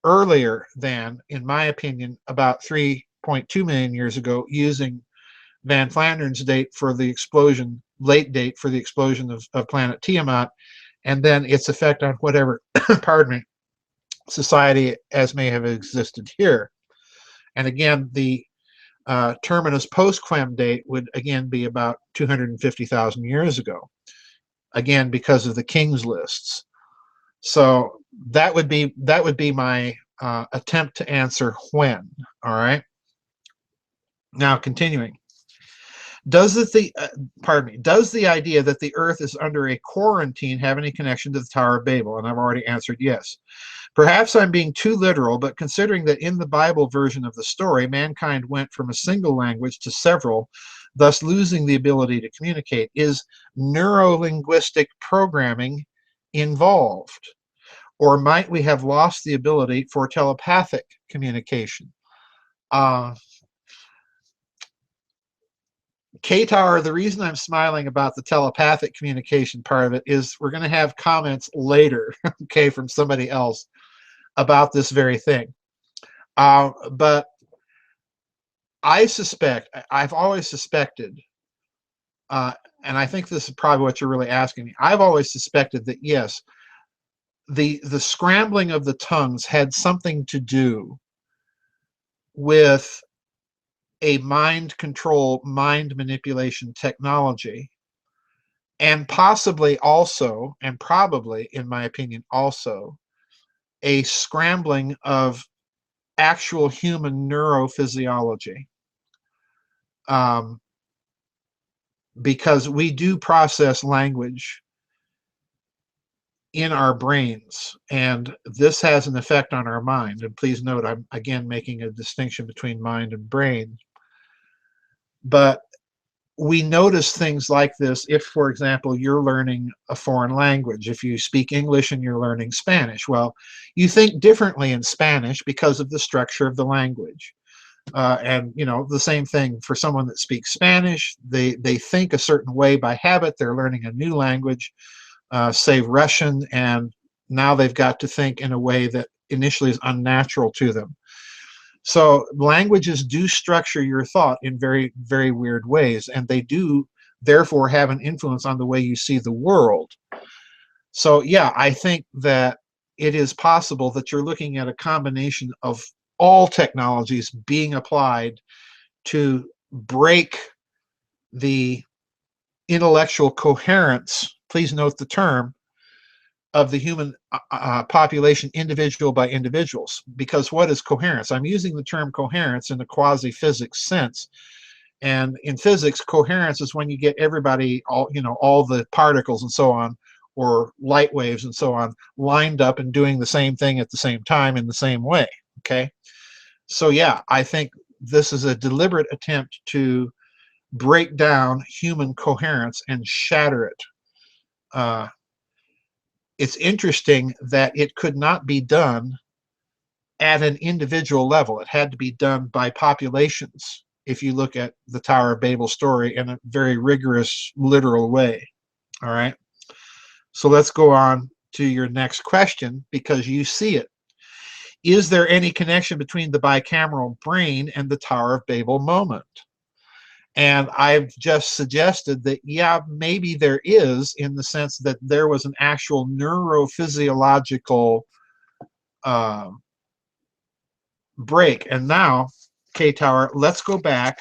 earlier than, in my opinion, about 3.2 million years ago, using Van Flanderen's date for the explosion, late date for the explosion of planet Tiamat, and then its effect on whatever, pardon me, society as may have existed here. And again, the terminus post-quem date would again be about 250,000 years ago, again because of the king's lists. So that would be my attempt to answer when. All right. Now, continuing. Does the does the idea that the Earth is under a quarantine have any connection to the Tower of Babel? And I've already answered yes. Perhaps I'm being too literal, but considering that in the Bible version of the story, mankind went from a single language to several, thus losing the ability to communicate, is neuro-linguistic programming involved? Or might we have lost the ability for telepathic communication? K-Tower, the reason I'm smiling about the telepathic communication part of it is we're going to have comments later, okay, from somebody else about this very thing. But I suspect, I've always suspected, and I think this is probably what you're really asking me, I've always suspected that, yes, the scrambling of the tongues had something to do with a mind control, mind manipulation technology, and possibly also, and probably, in my opinion, also, a scrambling of actual human neurophysiology. Because we do process language in our brains, and this has an effect on our mind. And please note, I'm again making a distinction between mind and brain. But we notice things like this if, for example, you're learning a foreign language. If you speak English and you're learning Spanish, well, you think differently in Spanish because of the structure of the language. And, you know, the same thing for someone that speaks Spanish. They think a certain way by habit. They're learning a new language, say Russian, and now they've got to think in a way that initially is unnatural to them. So languages do structure your thought in very, very weird ways, and they do therefore have an influence on the way you see the world. So yeah, I think that it is possible that you're looking at a combination of all technologies being applied to break the intellectual coherence, please note the term, of the human population individual by individuals. Because what is coherence? I'm using the term coherence in a quasi-physics sense. And in physics, coherence is when you get everybody, all the particles and so on, or light waves and so on, lined up and doing the same thing at the same time in the same way, okay? So yeah, I think this is a deliberate attempt to break down human coherence and shatter it. It's interesting that it could not be done at an individual level. It had to be done by populations, if you look at the Tower of Babel story in a very rigorous, literal way. All right? So let's go on to your next question, because you see it. Is there any connection between the bicameral brain and the Tower of Babel moment? And I've just suggested that, yeah, maybe there is, in the sense that there was an actual neurophysiological break. And now, K-Tower, let's go back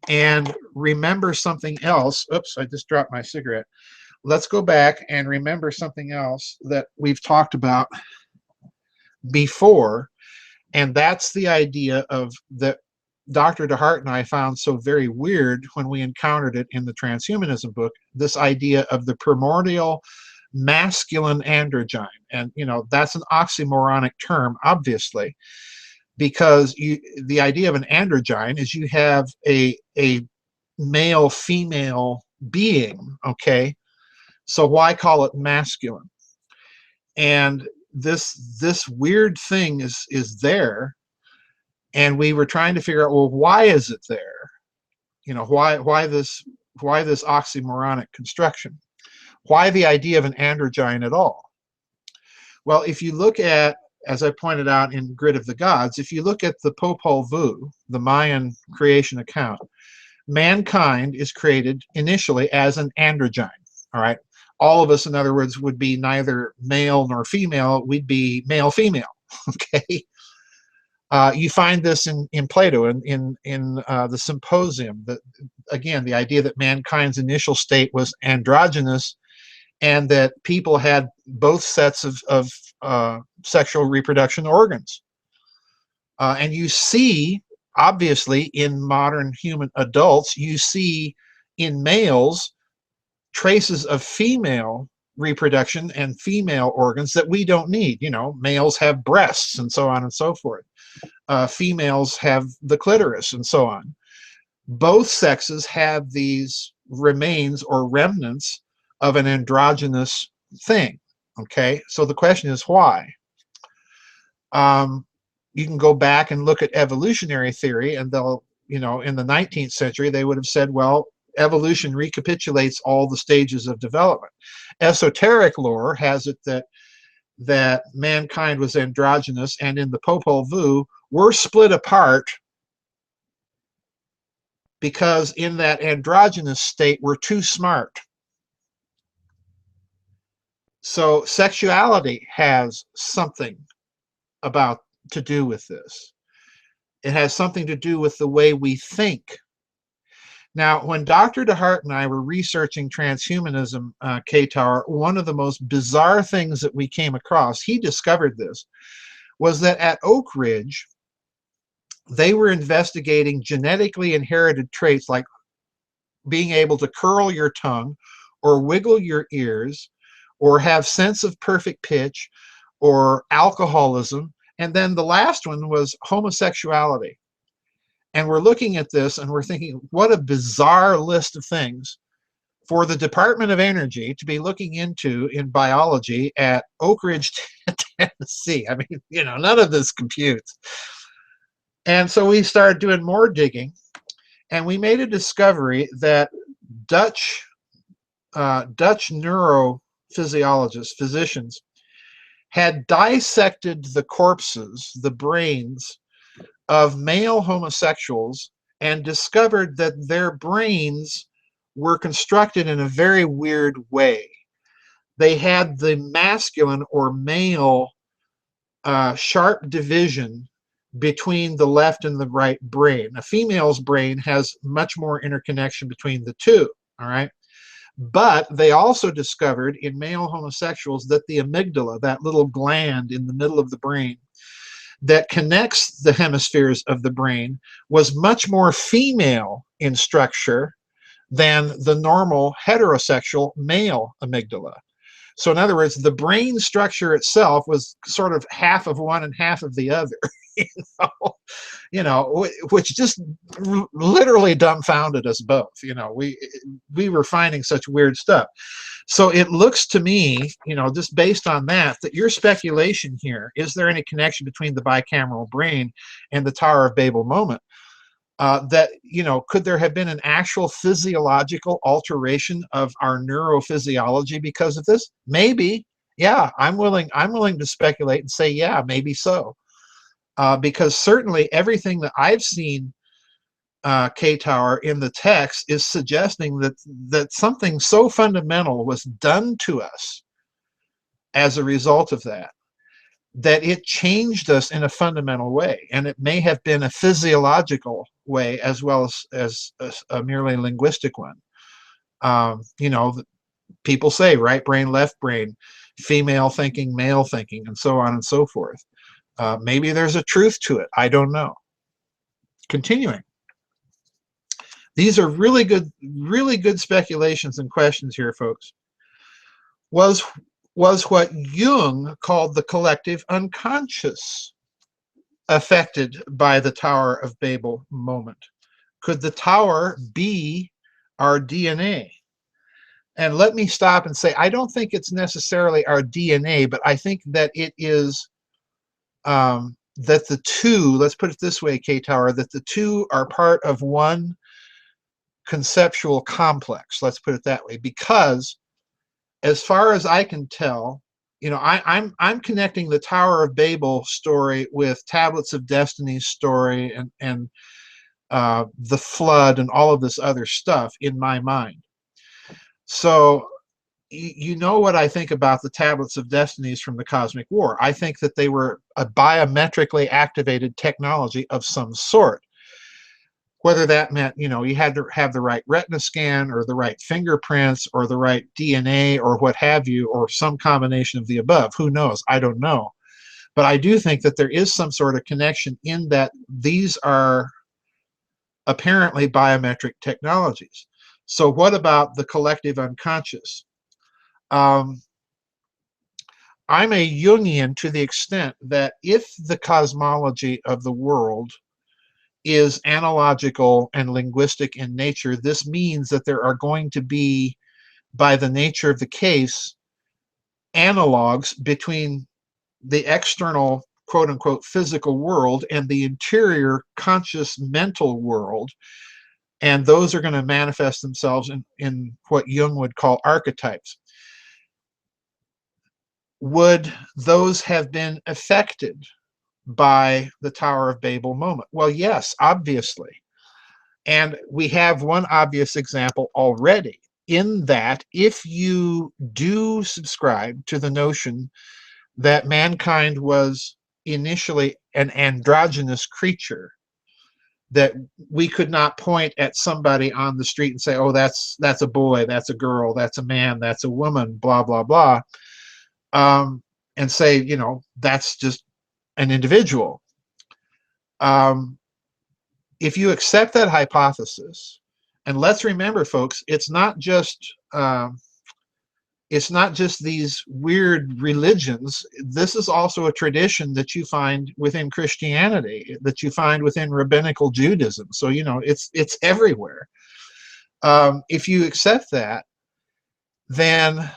and remember something else. Oops, I just dropped my cigarette. Let's go back and remember something else that we've talked about before, and that's the idea of that Dr. DeHart and I found so very weird when we encountered it in the transhumanism book, this idea of the primordial masculine androgyne. And, you know, that's an oxymoronic term, obviously, because the idea of an androgyne is you have a male-female being, okay? So why call it masculine? And this weird thing is there, and we were trying to figure out, well, why is it there? You know, why this oxymoronic construction? Why the idea of an androgyne at all? Well, if you look at, as I pointed out in Grid of the Gods, if you look at the Popol Vuh, the Mayan creation account, mankind is created initially as an androgyne, all right? All of us, in other words, would be neither male nor female. We'd be male-female, okay? You find this in Plato, in the Symposium. Again, the idea that mankind's initial state was androgynous, and that people had both sets of sexual reproduction organs. And you see obviously in modern human adults, you see in males traces of female reproduction and female organs that we don't need. You know, males have breasts and so on and so forth. Females have the clitoris and so on. Both sexes have these remains or remnants of an androgynous thing. Okay, so the question is why? You can go back and look at evolutionary theory, and they'll, you know, in the 19th century, they would have said, well, evolution recapitulates all the stages of development. Esoteric lore has it that mankind was androgynous, and in the Popol Vuh, we're split apart because in that androgynous state, we're too smart. So sexuality has something about to do with this. It has something to do with the way we think. Now, when Dr. DeHart and I were researching transhumanism, K-Tower, one of the most bizarre things that we came across, he discovered this, was that at Oak Ridge, they were investigating genetically inherited traits like being able to curl your tongue or wiggle your ears or have sense of perfect pitch or alcoholism. And then the last one was homosexuality. And we're looking at this and we're thinking, what a bizarre list of things for the Department of Energy to be looking into in biology at Oak Ridge, Tennessee. I mean, you know, none of this computes. And so we started doing more digging, and we made a discovery that Dutch neurophysiologists, physicians, had dissected the corpses, the brains of male homosexuals, and discovered that their brains were constructed in a very weird way. They had the masculine or male sharp division between the left and the right brain. A female's brain has much more interconnection between the two, all right? But they also discovered in male homosexuals that the amygdala, that little gland in the middle of the brain that connects the hemispheres of the brain, was much more female in structure than the normal heterosexual male amygdala. So in other words, the brain structure itself was sort of half of one and half of the other, you know, which just literally dumbfounded us both. You know, we were finding such weird stuff. So it looks to me, you know, just based on that, that your speculation here, is there any connection between the bicameral brain and the Tower of Babel moment? That, you know, could there have been an actual physiological alteration of our neurophysiology because of this? Maybe. Yeah, I'm willing to speculate and say, yeah, maybe so. Because certainly everything that I've seen, K-Tower, in the text is suggesting that something so fundamental was done to us as a result of that it changed us in a fundamental way. And it may have been a physiological way as well as a merely linguistic one. You know, people say right brain, left brain, female thinking, male thinking, and so on and so forth. Maybe there's a truth to it. I don't know. Continuing. These are really good speculations and questions here, folks. Was what Jung called the collective unconscious affected by the Tower of Babel moment? Could the tower be our DNA? And let me stop and say, I don't think it's necessarily our DNA, but I think that it is that the two, let's put it this way, K-Tower, that the two are part of one conceptual complex, let's put it that way, because as far as I can tell, you know, I'm connecting the Tower of Babel story with Tablets of Destiny's story and the flood and all of this other stuff in my mind. So you know what I think about the Tablets of Destinies from the Cosmic War. I think that they were a biometrically activated technology of some sort. Whether that meant, you know, you had to have the right retina scan or the right fingerprints or the right DNA or what have you, or some combination of the above. Who knows? I don't know. But I do think that there is some sort of connection in that these are apparently biometric technologies. So what about the collective unconscious? I'm a Jungian to the extent that if the cosmology of the world is analogical and linguistic in nature, this means that there are going to be, by the nature of the case, analogs between the external quote unquote physical world and the interior conscious mental world. And those are going to manifest themselves in what Jung would call archetypes. Would those have been affected by the Tower of Babel moment? Well, yes, obviously. And we have one obvious example already, in that if you do subscribe to the notion that mankind was initially an androgynous creature, that we could not point at somebody on the street and say, oh, that's a boy, that's a girl, that's a man, that's a woman, blah, blah, blah, and say, you know, that's just an individual. If you accept that hypothesis, and let's remember, folks, it's not just these weird religions. This is also a tradition that you find within Christianity, that you find within rabbinical Judaism. So, you know, it's everywhere. If you accept that, then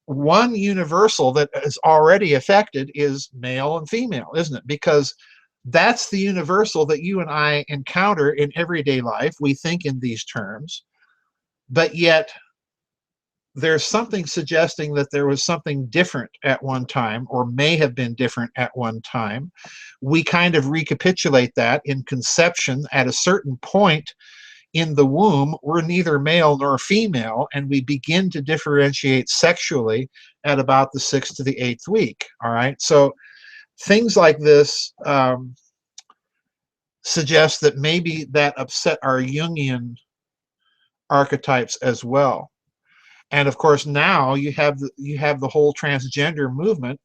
one universal that is already affected is male and female, isn't it? Because that's the universal that you and I encounter in everyday life. We think in these terms, but yet there's something suggesting that there was something different at one time, or may have been different at one time. We kind of recapitulate that in conception. At a certain point in the womb, we're neither male nor female, and we begin to differentiate sexually at about the 6th to the 8th week. All right, so things like this suggest that maybe that upset our Jungian archetypes as well. And of course, now you have the whole transgender movement.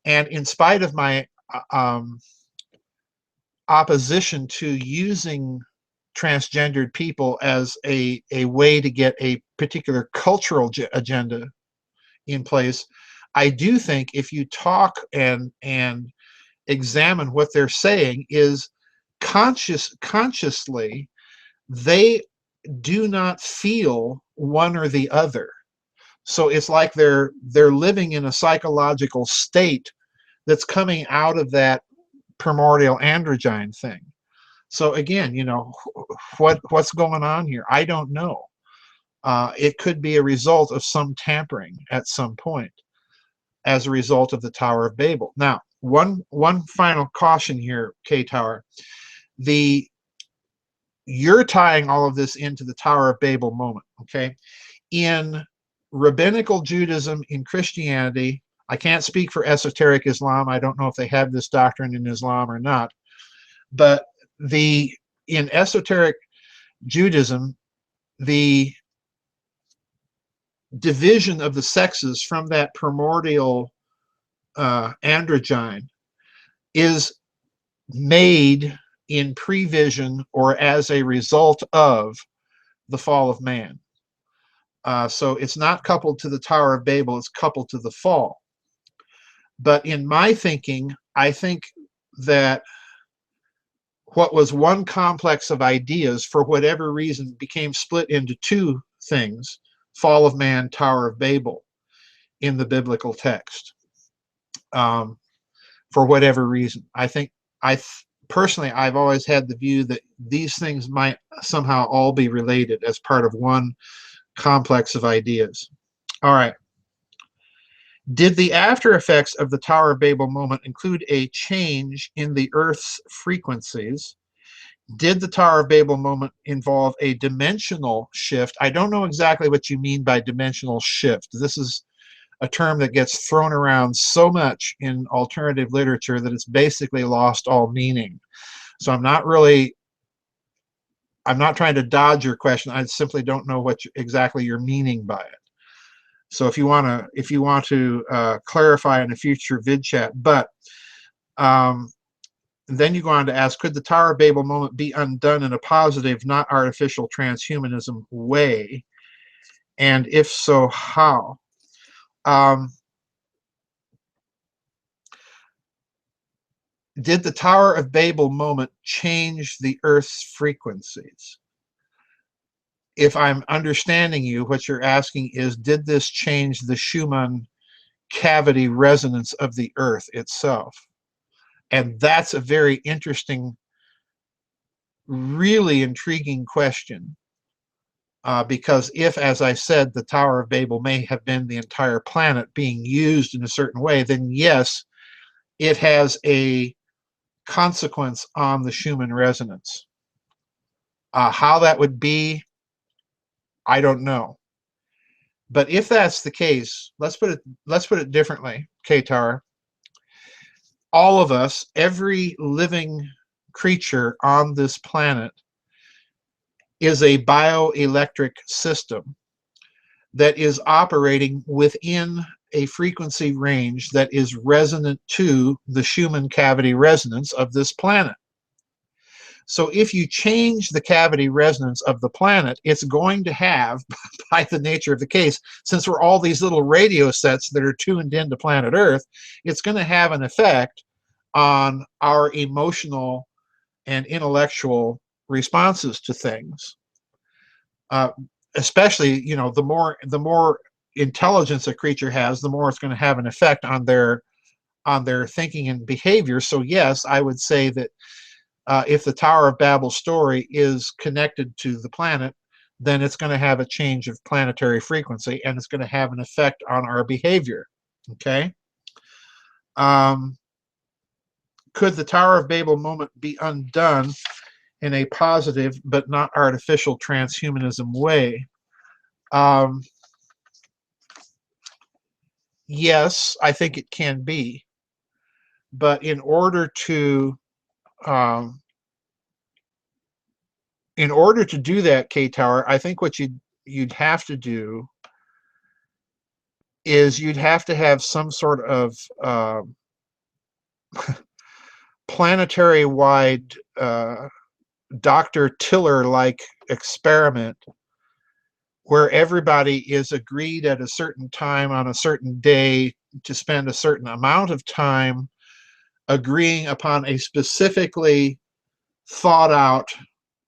And in spite of my opposition to using transgendered people as a way to get a particular cultural agenda in place, I do think if you talk and examine what they're saying, is consciously they do not feel one or the other. So it's like they're living in a psychological state that's coming out of that primordial androgyne thing. So again, you know, what's going on here? I don't know. It could be a result of some tampering at some point as a result of the Tower of Babel. Now, one final caution here, K-Tower. You're tying all of this into the Tower of Babel moment, okay? In rabbinical Judaism, in Christianity, I can't speak for esoteric Islam. I don't know if they have this doctrine in Islam or not. But in esoteric Judaism, the division of the sexes from that primordial androgyne is made in prevision or as a result of the fall of man. So it's not coupled to the Tower of Babel, it's coupled to the fall. But in my thinking, I think that what was one complex of ideas, for whatever reason, became split into two things: fall of man, Tower of Babel, in the biblical text. For whatever reason, I think personally, I've always had the view that these things might somehow all be related as part of one complex of ideas. All right. Did the after effects of the Tower of Babel moment include a change in the Earth's frequencies? Did the Tower of Babel moment involve a dimensional shift? I don't know exactly what you mean by dimensional shift. This is a term that gets thrown around so much in alternative literature that it's basically lost all meaning. So I'm not trying to dodge your question. I simply don't know what exactly you're meaning by it. So if you want to clarify in a future vid chat, but And then you go on to ask, could the Tower of Babel moment be undone in a positive, not artificial transhumanism way? And if so, how? Did the Tower of Babel moment change the Earth's frequencies? If I'm understanding you, what you're asking is, did this change the Schumann cavity resonance of the Earth itself? And that's a very interesting, really intriguing question. Because if, as I said, the Tower of Babel may have been the entire planet being used in a certain way, then yes, it has a consequence on the Schumann resonance. How that would be, I don't know. But if that's the case, let's put it differently, Qatar. All of us, every living creature on this planet, is a bioelectric system that is operating within a frequency range that is resonant to the Schumann cavity resonance of this planet. So if you change the cavity resonance of the planet, it's going to have, by the nature of the case, since we're all these little radio sets that are tuned into planet Earth, it's going to have an effect on our emotional and intellectual responses to things. Especially, you know, the more intelligence a creature has, the more it's going to have an effect on their thinking and behavior. So yes, I would say that if the Tower of Babel story is connected to the planet, then it's going to have a change of planetary frequency, and it's going to have an effect on our behavior. Okay. Could the Tower of Babel moment be undone in a positive but not artificial transhumanism way? Yes, I think it can be. But in order to do that, K-Tower, I think what you'd have to do is you'd have to have some sort of planetary-wide Dr. Tiller-like experiment where everybody is agreed at a certain time on a certain day to spend a certain amount of time agreeing upon a specifically thought out,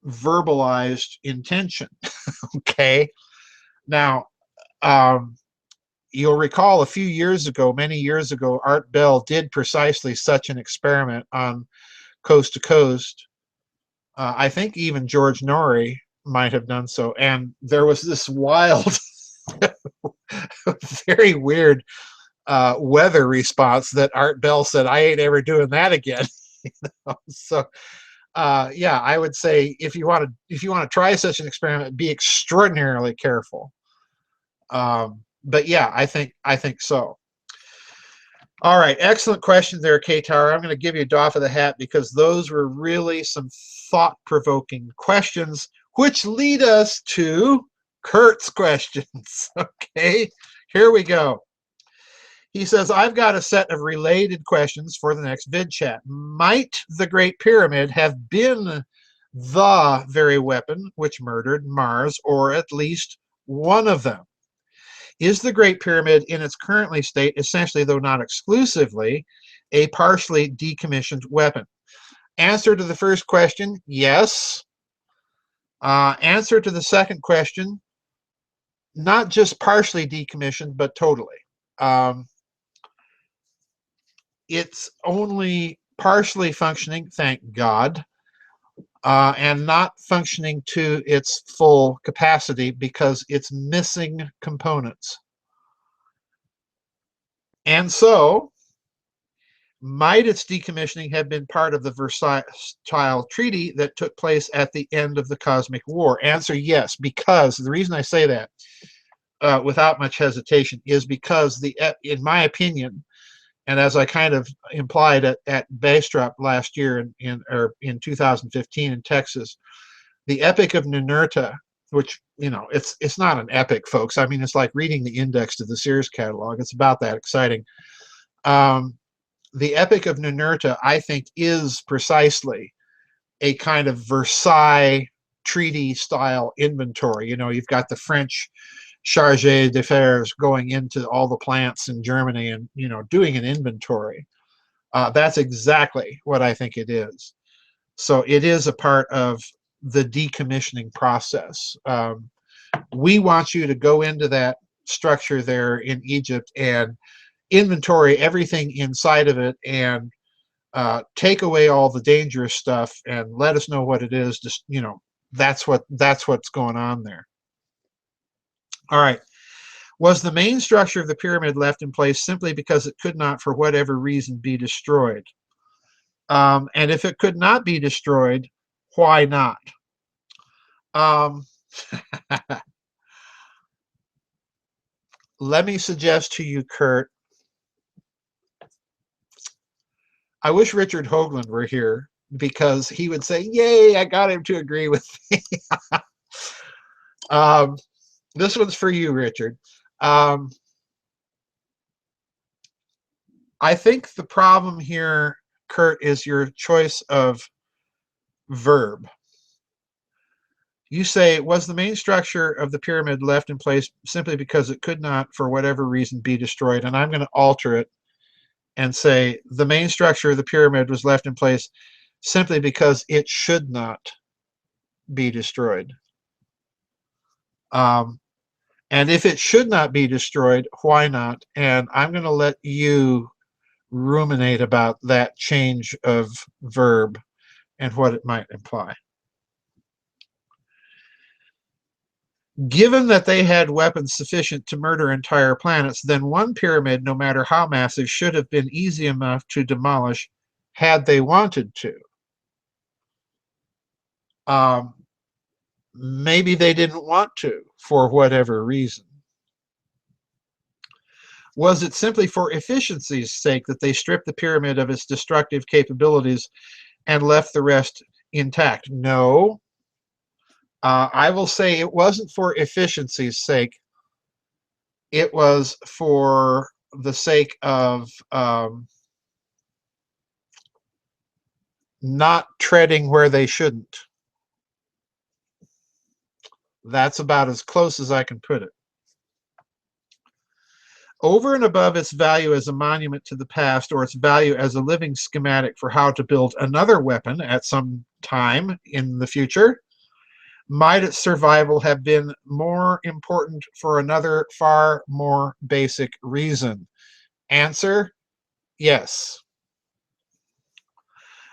verbalized intention. Okay. Now, you'll recall a few years ago, many years ago, Art Bell did precisely such an experiment on Coast to Coast. I think even George Norrie might have done so. And there was this wild, very weird weather response that Art Bell said, "I ain't ever doing that again." You know? So yeah, I would say if you want to try such an experiment, be extraordinarily careful. But yeah, I think so. All right, excellent question there, K-Tower. I'm going to give you a doff of the hat because those were really some thought-provoking questions, which lead us to Kurt's questions. Okay, here we go. He says, I've got a set of related questions for the next Vidchat. Might the Great Pyramid have been the very weapon which murdered Mars, or at least one of them? Is the Great Pyramid in its currently state, essentially though not exclusively, a partially decommissioned weapon? Answer to the first question, yes. Answer to the second question, not just partially decommissioned, but totally. It's only partially functioning, thank God, and not functioning to its full capacity because it's missing components. And so, might its decommissioning have been part of the Versailles Treaty that took place at the end of the Cosmic War? Answer, yes, because the reason I say that without much hesitation is because, in my opinion, and as I kind of implied at Bastrop last year in 2015 in Texas, the Epic of Ninurta, which, you know, it's not an epic, folks. I mean, it's like reading the index to the Sears catalog. It's about that exciting. the Epic of Ninurta, I think, is precisely a kind of Versailles treaty style inventory. You know, you've got the French chargé d'affaires going into all the plants in Germany and, you know, doing an inventory. That's exactly what I think it is. So it is a part of the decommissioning process. We want you to go into that structure there in Egypt and inventory everything inside of it and take away all the dangerous stuff and let us know what it is. Just, you know, that's what's going on there. All right. Was the main structure of the pyramid left in place simply because it could not, for whatever reason, be destroyed? And if it could not be destroyed, why not? Let me suggest to you, Kurt, I wish Richard Hoagland were here because he would say, yay, I got him to agree with me. This one's for you, Richard. I think the problem here, Kurt, is your choice of verb. You say, was the main structure of the pyramid left in place simply because it could not, for whatever reason, be destroyed? And I'm going to alter it and say, the main structure of the pyramid was left in place simply because it should not be destroyed. And if it should not be destroyed, why not? And I'm going to let you ruminate about that change of verb and what it might imply. Given that they had weapons sufficient to murder entire planets, then one pyramid, no matter how massive, should have been easy enough to demolish had they wanted to. Maybe they didn't want to, for whatever reason. Was it simply for efficiency's sake that they stripped the pyramid of its destructive capabilities and left the rest intact? No. I will say it wasn't for efficiency's sake. It was for the sake of not treading where they shouldn't. That's about as close as I can put it. Over and above its value as a monument to the past or its value as a living schematic for how to build another weapon at some time in the future, might its survival have been more important for another far more basic reason? Answer, yes.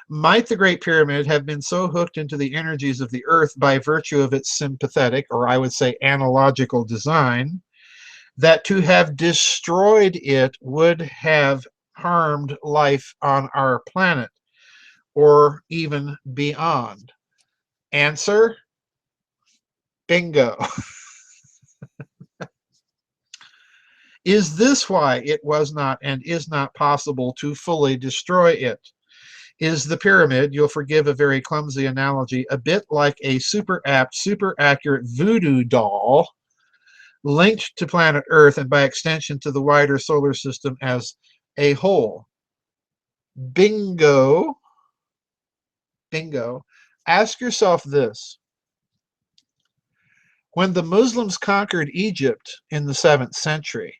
Might the Great Pyramid have been so hooked into the energies of the earth by virtue of its sympathetic, or I would say analogical design, that to have destroyed it would have harmed life on our planet or even beyond? Answer, bingo. Is this why it was not and is not possible to fully destroy it? Is the pyramid, you'll forgive a very clumsy analogy, a bit like a super apt, super accurate voodoo doll linked to planet Earth and by extension to the wider solar system as a whole? Bingo. Bingo. Ask yourself this. When the Muslims conquered Egypt in the 7th century,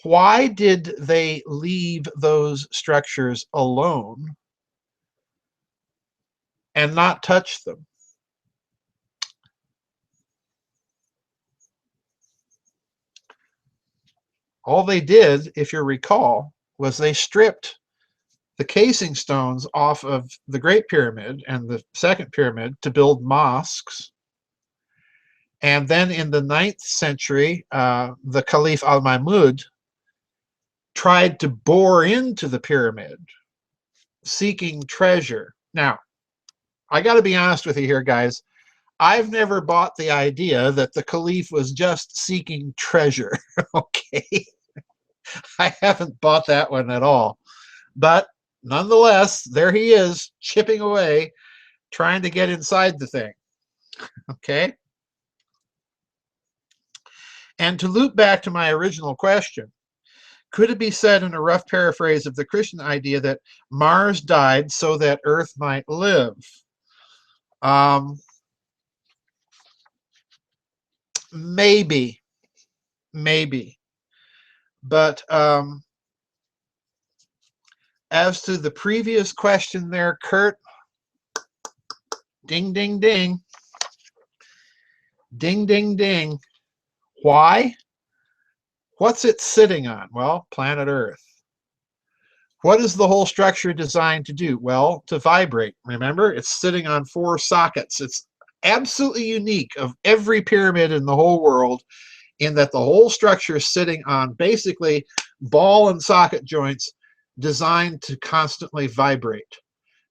why did they leave those structures alone and not touch them? All they did, if you recall, was they stripped the casing stones off of the Great Pyramid and the Second Pyramid to build mosques. And then in the 9th century, the Caliph al-Mahmud tried to bore into the pyramid, seeking treasure. Now, I got to be honest with you here, guys. I've never bought the idea that the Caliph was just seeking treasure, okay? I haven't bought that one at all. But nonetheless, there he is, chipping away, trying to get inside the thing, okay? And to loop back to my original question, Could it be said in a rough paraphrase of the Christian idea that Mars died so that Earth might live? Maybe. But as to the previous question there, Kurt, ding, ding, ding. Ding, ding, ding. Why? What's it sitting on? Well, planet Earth. What is the whole structure designed to do? Well, to vibrate. Remember, it's sitting on 4 sockets. It's absolutely unique of every pyramid in the whole world in that the whole structure is sitting on basically ball and socket joints designed to constantly vibrate.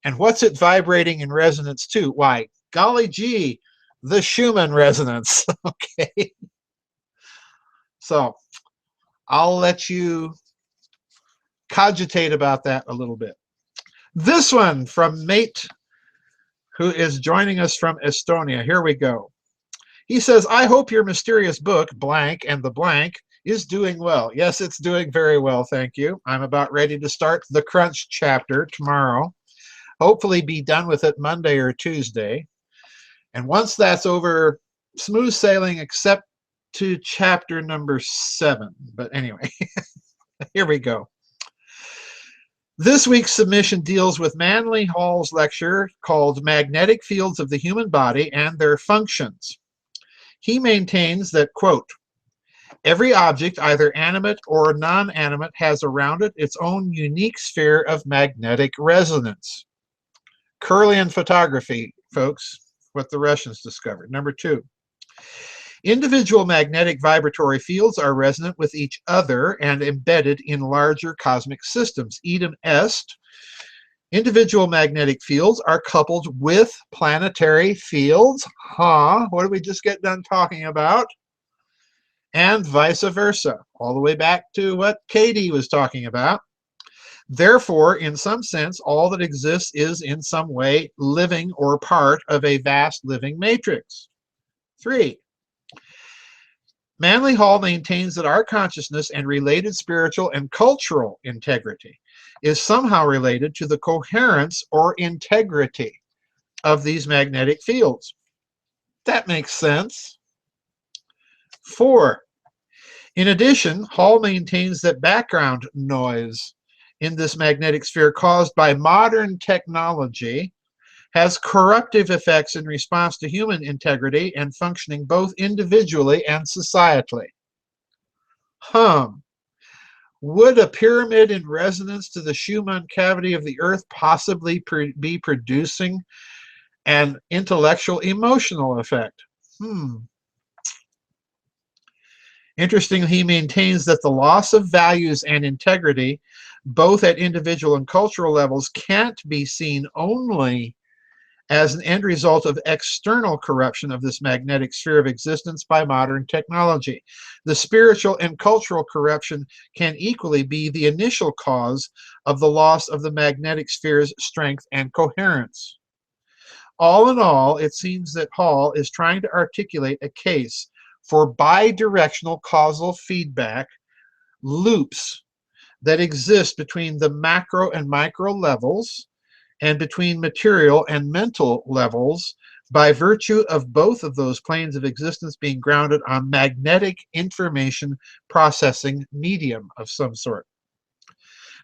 And what's it vibrating in resonance to? Why, golly gee, the Schumann resonance. Okay. So I'll let you cogitate about that a little bit. This one from Mate, who is joining us from Estonia. Here we go. He says, I hope your mysterious book, Blank and the Blank, is doing well. Yes, it's doing very well, thank you. I'm about ready to start the crunch chapter tomorrow. Hopefully be done with it Monday or Tuesday. And once that's over, smooth sailing except to chapter number 7. But anyway, here we go. This week's submission deals with Manly Hall's lecture called Magnetic Fields of the Human Body and Their Functions. He maintains that, quote, every object, either animate or non-animate, has around it its own unique sphere of magnetic resonance. Kirlian photography, folks, what the Russians discovered. Number 2, individual magnetic vibratory fields are resonant with each other and embedded in larger cosmic systems. Idem est, individual magnetic fields are coupled with planetary fields. Huh? What did we just get done talking about? And vice versa, all the way back to what Katie was talking about. Therefore, in some sense, all that exists is in some way living or part of a vast living matrix. 3, Manly Hall maintains that our consciousness and related spiritual and cultural integrity is somehow related to the coherence or integrity of these magnetic fields. That makes sense. 4, in addition, Hall maintains that background noise in this magnetic sphere caused by modern technology has corruptive effects in response to human integrity and functioning both individually and societally. Would a pyramid in resonance to the Schumann cavity of the Earth possibly be producing an intellectual emotional effect? Interestingly, he maintains that the loss of values and integrity, both at individual and cultural levels, can't be seen only as an end result of external corruption of this magnetic sphere of existence by modern technology. The spiritual and cultural corruption can equally be the initial cause of the loss of the magnetic sphere's strength and coherence. All in all, it seems that Hall is trying to articulate a case for bidirectional causal feedback loops that exist between the macro and micro levels and between material and mental levels by virtue of both of those planes of existence being grounded on magnetic information processing medium of some sort.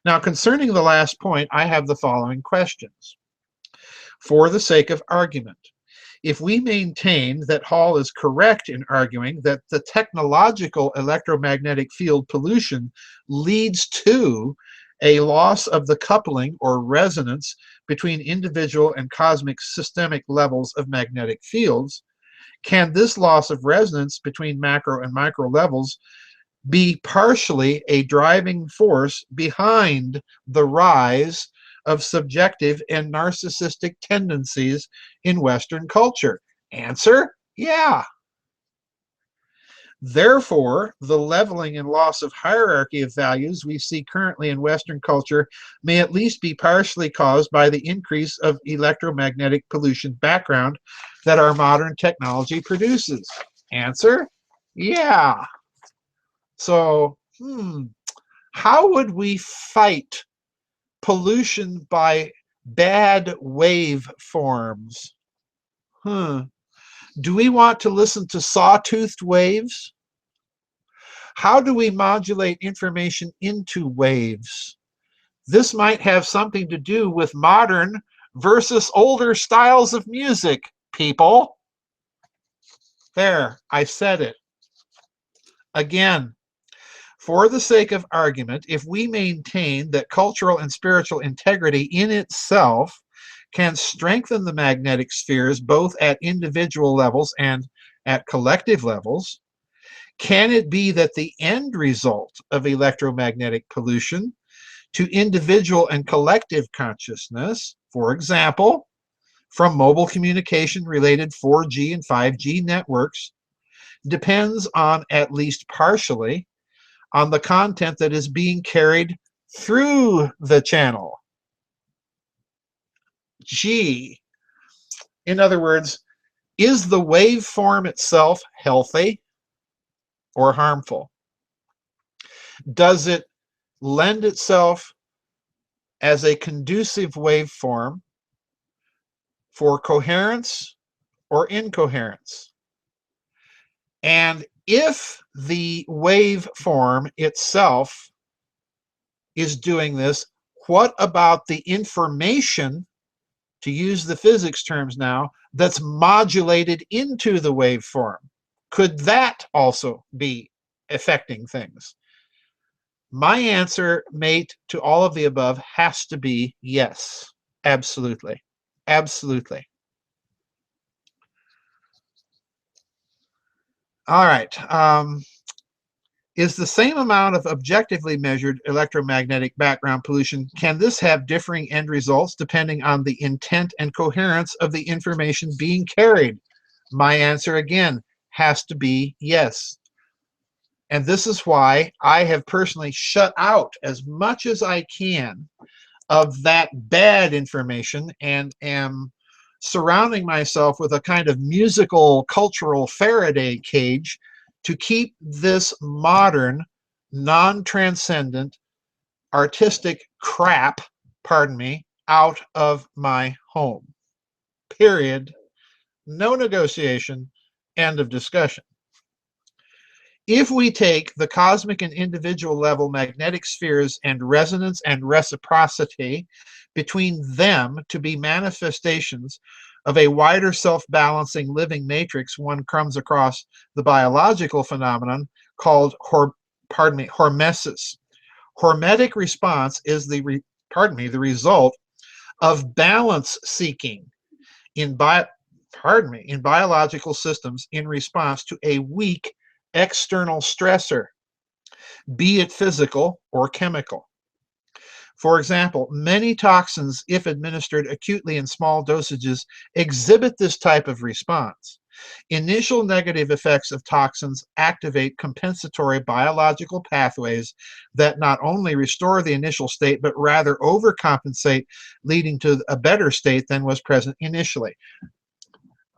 Now, concerning the last point, I have the following questions. For the sake of argument, if we maintain that Hall is correct in arguing that the technological electromagnetic field pollution leads to a loss of the coupling or resonance between individual and cosmic systemic levels of magnetic fields, can this loss of resonance between macro and micro levels be partially a driving force behind the rise of subjective and narcissistic tendencies in Western culture? Answer, yeah. Therefore, the leveling and loss of hierarchy of values we see currently in Western culture may at least be partially caused by the increase of electromagnetic pollution background that our modern technology produces. Answer, yeah. So, How would we fight pollution by bad waveforms? Do we want to listen to sawtoothed waves? How do we modulate information into waves? This might have something to do with modern versus older styles of music, people. There, I said it. Again, for the sake of argument, if we maintain that cultural and spiritual integrity in itself can strengthen the magnetic spheres both at individual levels and at collective levels, can it be that the end result of electromagnetic pollution to individual and collective consciousness, for example, from mobile communication related 4G and 5G networks, depends on, at least partially, on the content that is being carried through the channel? G. In other words, is the waveform itself healthy or harmful? Does it lend itself as a conducive waveform for coherence or incoherence? And if the waveform itself is doing this, what about the information, to use the physics terms now, that's modulated into the waveform? Could that also be affecting things? My answer, mate, to all of the above has to be yes. Absolutely. Absolutely. All right. Is the same amount of objectively measured electromagnetic background pollution, can this have differing end results depending on the intent and coherence of the information being carried? My answer, again, has to be yes. And this is why I have personally shut out as much as I can of that bad information and am surrounding myself with a kind of musical, cultural Faraday cage to keep this modern, non-transcendent, artistic crap, pardon me, out of my home. Period. No negotiation. End of discussion. If we take the cosmic and individual level magnetic spheres and resonance and reciprocity between them to be manifestations of a wider self-balancing living matrix, one comes across the biological phenomenon called hormesis. Hormetic response is the result of balance seeking in biological systems in response to a weak external stressor, be it physical or chemical. For example, many toxins, if administered acutely in small dosages, exhibit this type of response. Initial negative effects of toxins activate compensatory biological pathways that not only restore the initial state, but rather overcompensate, leading to a better state than was present initially.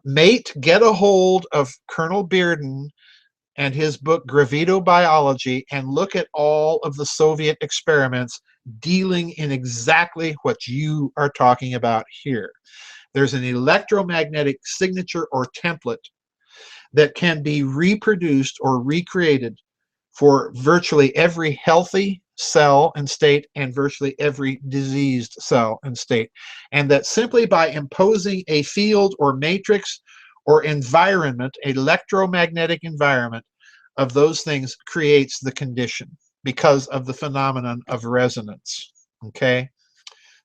Mate, get a hold of Colonel Bearden and his book Gravitobiology and look at all of the Soviet experiments dealing in exactly what you are talking about here. There's an electromagnetic signature or template that can be reproduced or recreated for virtually every healthy cell and state and virtually every diseased cell and state. And that simply by imposing a field or matrix or environment, electromagnetic environment of those things, creates the condition because of the phenomenon of resonance. Okay?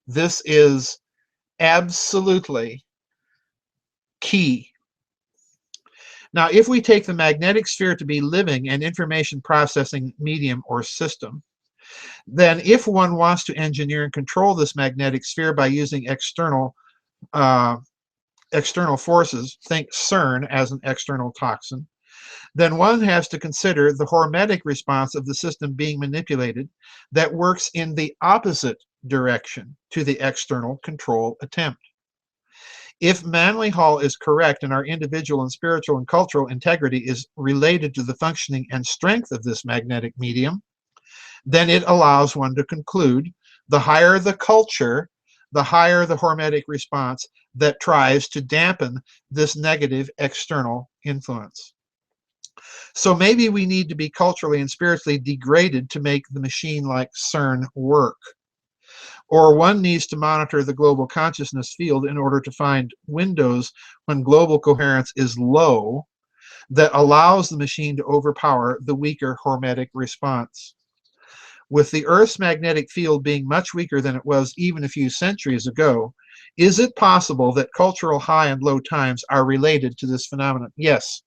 This is absolutely key. Now, if we take the magnetic sphere to be living and information processing medium or system, then if one wants to engineer and control this magnetic sphere by using external forces, think CERN as an external toxin, then one has to consider the hormetic response of the system being manipulated that works in the opposite direction to the external control attempt. If Manly Hall is correct and our individual and spiritual and cultural integrity is related to the functioning and strength of this magnetic medium, then it allows one to conclude the higher the culture, the higher the hormetic response that tries to dampen this negative external influence. So maybe we need to be culturally and spiritually degraded to make the machine like CERN work. Or one needs to monitor the global consciousness field in order to find windows when global coherence is low that allows the machine to overpower the weaker hormetic response. With the Earth's magnetic field being much weaker than it was even a few centuries ago, is it possible that cultural high and low times are related to this phenomenon? Yes.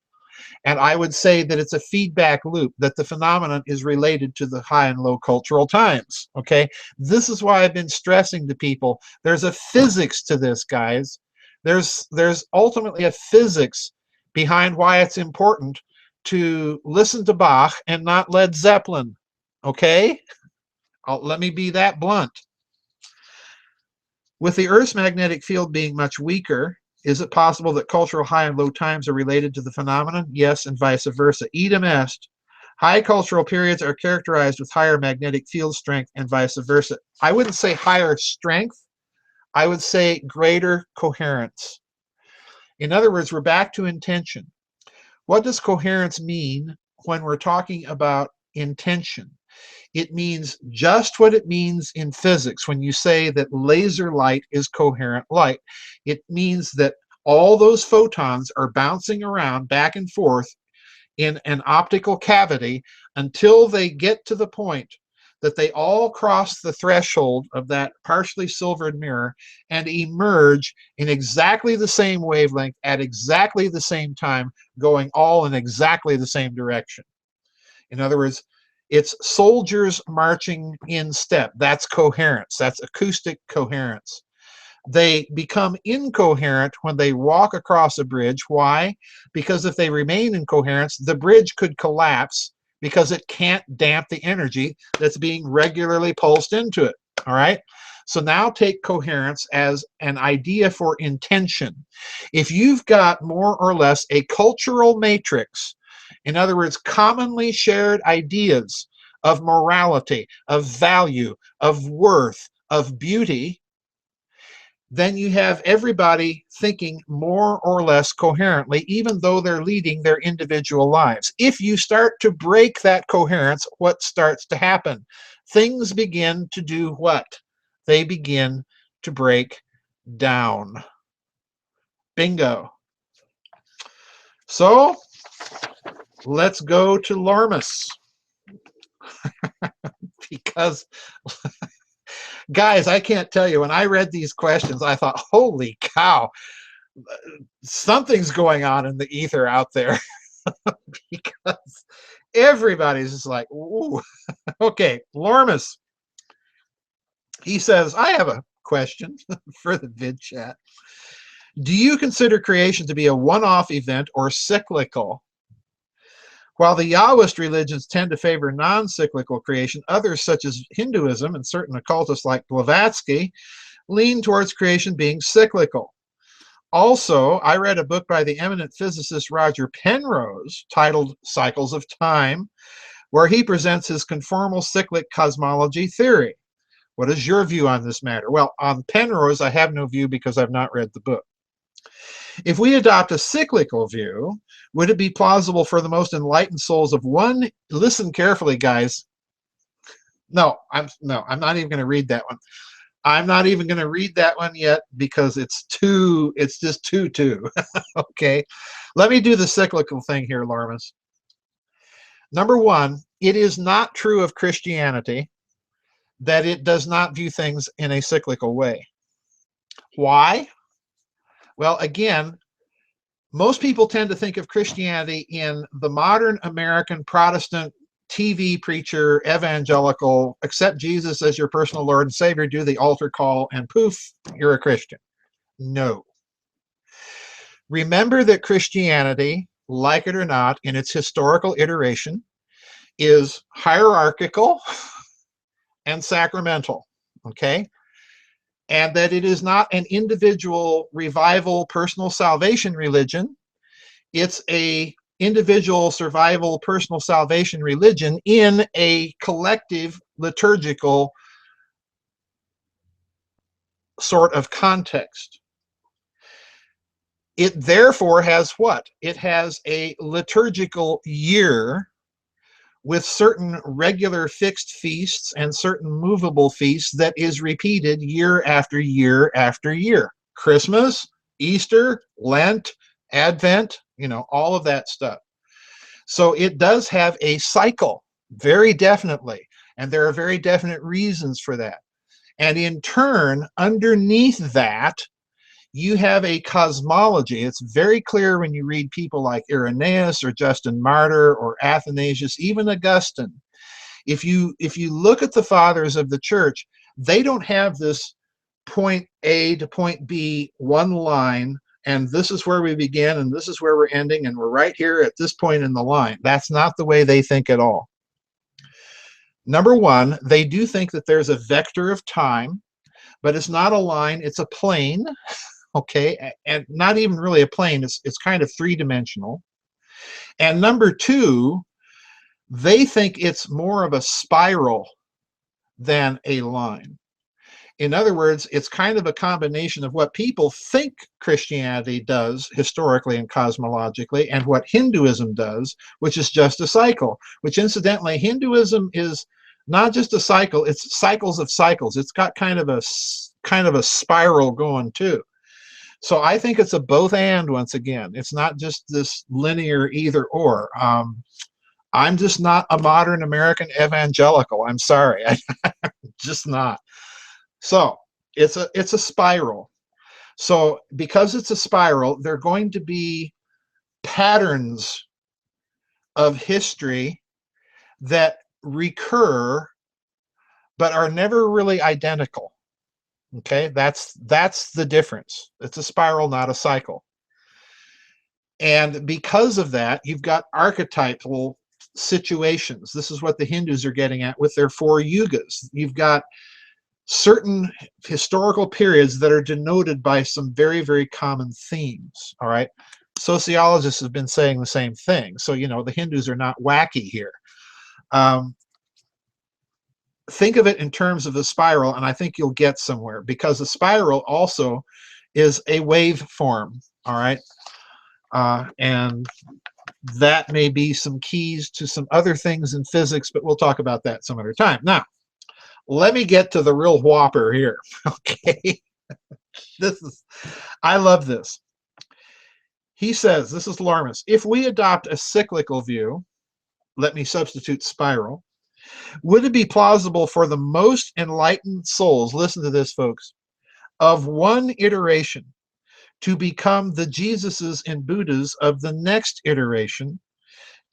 And I would say that it's a feedback loop, that the phenomenon is related to the high and low cultural times. Okay? This is why I've been stressing to people, there's a physics to this, guys. There's ultimately a physics behind why it's important to listen to Bach and not Led Zeppelin. Okay? Let me be that blunt. With the Earth's magnetic field being much weaker, is it possible that cultural high and low times are related to the phenomenon? Yes, and vice versa. Idem est. High cultural periods are characterized with higher magnetic field strength and vice versa. I wouldn't say higher strength. I would say greater coherence. In other words, we're back to intention. What does coherence mean when we're talking about intention? It means just what it means in physics when you say that laser light is coherent light. It means that all those photons are bouncing around back and forth in an optical cavity until they get to the point that they all cross the threshold of that partially silvered mirror and emerge in exactly the same wavelength at exactly the same time, going all in exactly the same direction. In other words, it's soldiers marching in step. That's coherence. That's acoustic coherence. They become incoherent when they walk across a bridge. Why? Because if they remain in coherence, the bridge could collapse because it can't damp the energy that's being regularly pulsed into it. All right? So now take coherence as an idea for intention. If you've got more or less a cultural matrix, in other words, commonly shared ideas of morality, of value, of worth, of beauty, then you have everybody thinking more or less coherently, even though they're leading their individual lives. If you start to break that coherence, what starts to happen? Things begin to do what? They begin to break down. Bingo. So, let's go to Lormus. Because, guys, I can't tell you, when I read these questions, I thought, holy cow, something's going on in the ether out there. Because everybody's just like, ooh. Okay, Lormus. He says, I have a question for the Vidchat. Do you consider creation to be a one-off event or cyclical? While the Yahwist religions tend to favor non-cyclical creation, others such as Hinduism and certain occultists like Blavatsky lean towards creation being cyclical. Also, I read a book by the eminent physicist Roger Penrose titled Cycles of Time, where he presents his conformal cyclic cosmology theory. What is your view on this matter? Well, on Penrose, I have no view because I've not read the book. If we adopt a cyclical view, would it be plausible for the most enlightened souls of one, listen carefully, guys. No, I'm not even going to read that one. I'm not even going to read that one yet because it's just too. Okay. Let me do the cyclical thing here, Lormus. Number one, it is not true of Christianity that it does not view things in a cyclical way. Why? Well, again, most people tend to think of Christianity in the modern American Protestant TV preacher, evangelical, accept Jesus as your personal Lord and Savior, do the altar call, and poof, you're a Christian. No. Remember that Christianity, like it or not, in its historical iteration, is hierarchical and sacramental, okay? And that it is not an individual revival personal salvation religion. It's a individual survival personal salvation religion in a collective liturgical sort of context. It therefore has what? It has a liturgical year with certain regular fixed feasts and certain movable feasts that is repeated year after year after year. Christmas, Easter, Lent, Advent, all of that stuff. So it does have a cycle, very definitely, and there are very definite reasons for that. And in turn, underneath that, you have a cosmology. It's very clear when you read people like Irenaeus or Justin Martyr or Athanasius, even Augustine. If you look at the fathers of the church, they don't have this point A to point B, one line, and this is where we begin and this is where we're ending, and we're right here at this point in the line. That's not the way they think at all. Number one, they do think that there's a vector of time, but it's not a line, it's a plane. Okay, and not even really a plane, it's kind of three-dimensional. And number two, they think it's more of a spiral than a line. In other words, it's kind of a combination of what people think Christianity does historically and cosmologically and what Hinduism does, which is just a cycle, which incidentally, Hinduism is not just a cycle, it's cycles of cycles. It's got kind of a spiral going too. So I think it's a both and once again. It's not just this linear either or. I'm just not a modern American evangelical. I'm sorry. I'm just not. So it's a spiral. So because it's a spiral, there are going to be patterns of history that recur but are never really identical. Okay, that's the difference. It's a spiral, not a cycle. And because of that, you've got archetypal situations. This is what the Hindus are getting at with their 4 yugas. You've got certain historical periods that are denoted by some very, very common themes. All right. Sociologists have been saying the same thing. So, the Hindus are not wacky here. Think of it in terms of the spiral, and I think you'll get somewhere, because the spiral also is a waveform, all right? And that may be some keys to some other things in physics, but we'll talk about that some other time. Now, let me get to the real whopper here, okay? I love this. He says, this is Larmus, if we adopt a cyclical view, let me substitute spiral, would it be plausible for the most enlightened souls, listen to this, folks, of one iteration to become the Jesuses and Buddhas of the next iteration,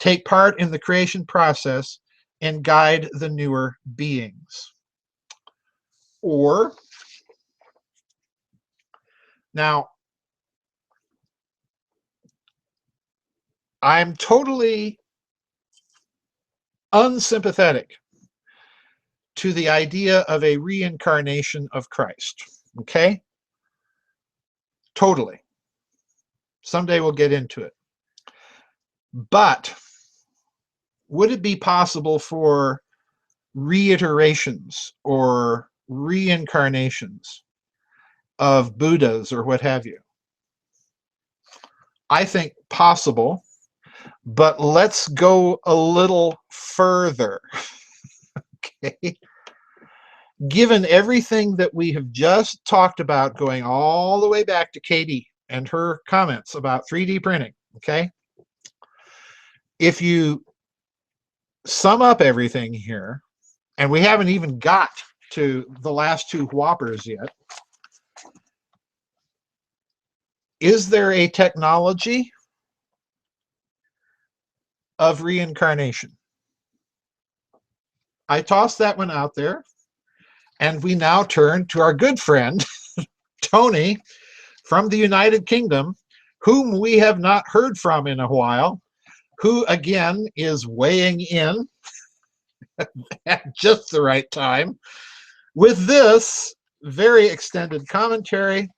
take part in the creation process, and guide the newer beings? Or, now, I'm totally unsympathetic to the idea of a reincarnation of Christ. Okay? Totally. Someday we'll get into it. But would it be possible for reiterations or reincarnations of Buddhas or what have you? I think possible. But let's go a little further, okay? Given everything that we have just talked about, going all the way back to Katie and her comments about 3D printing, okay? If you sum up everything here, and we haven't even got to the last 2 whoppers yet, is there a technology of reincarnation? I tossed that one out there, and we now turn to our good friend Tony from the United Kingdom, whom we have not heard from in a while, who again is weighing in at just the right time with this very extended commentary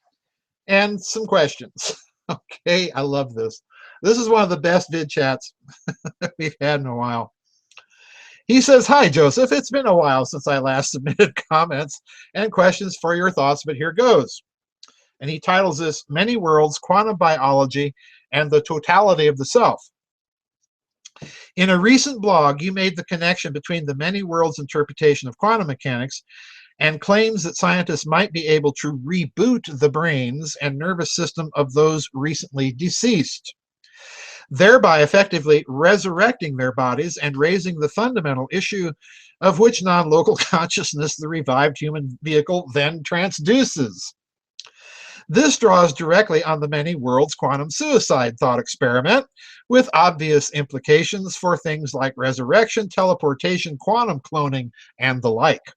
and some questions. Okay, I love this. This is one of the best vid chats we've had in a while. He says, "Hi, Joseph. It's been a while since I last submitted comments and questions for your thoughts, but here goes." And he titles this "Many Worlds, Quantum Biology, and the Totality of the Self." In a recent blog, you made the connection between the many worlds interpretation of quantum mechanics and claims that scientists might be able to reboot the brains and nervous system of those recently deceased, thereby effectively resurrecting their bodies and raising the fundamental issue of which non-local consciousness the revived human vehicle then transduces. This draws directly on the many worlds quantum suicide thought experiment, with obvious implications for things like resurrection, teleportation, quantum cloning, and the like.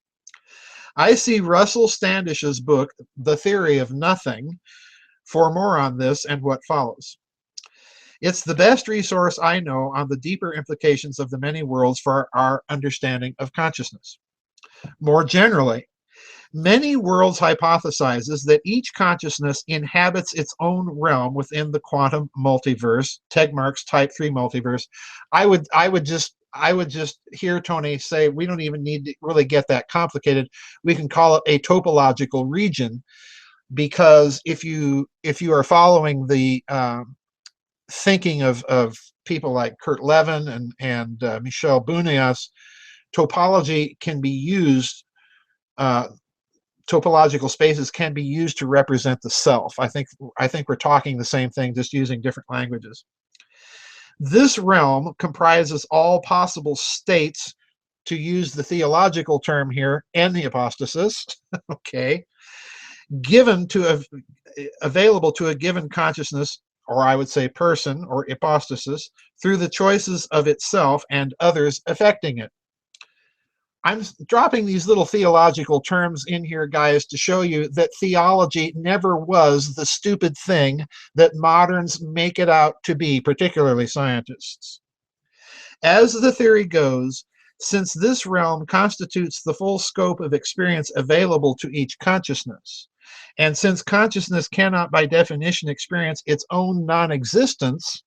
I see Russell Standish's book, The Theory of Nothing, for more on this and what follows. It's the best resource I know on the deeper implications of the many worlds for our understanding of consciousness. More generally, many worlds hypothesizes that each consciousness inhabits its own realm within the quantum multiverse, Tegmark's Type 3 multiverse. I would just hear Tony say we don't even need to really get that complicated. We can call it a topological region, because if you are following the thinking of people like Kurt Levin and Michel Bunias, topology can be used. Topological spaces can be used to represent the self. I think we're talking the same thing, just using different languages. This realm comprises all possible states, to use the theological term here, and the hypostasis, okay, available to a given consciousness, or I would say person, or hypostasis, through the choices of itself and others affecting it. I'm dropping these little theological terms in here, guys, to show you that theology never was the stupid thing that moderns make it out to be, particularly scientists. As the theory goes, since this realm constitutes the full scope of experience available to each consciousness, and since consciousness cannot by definition experience its own non-existence,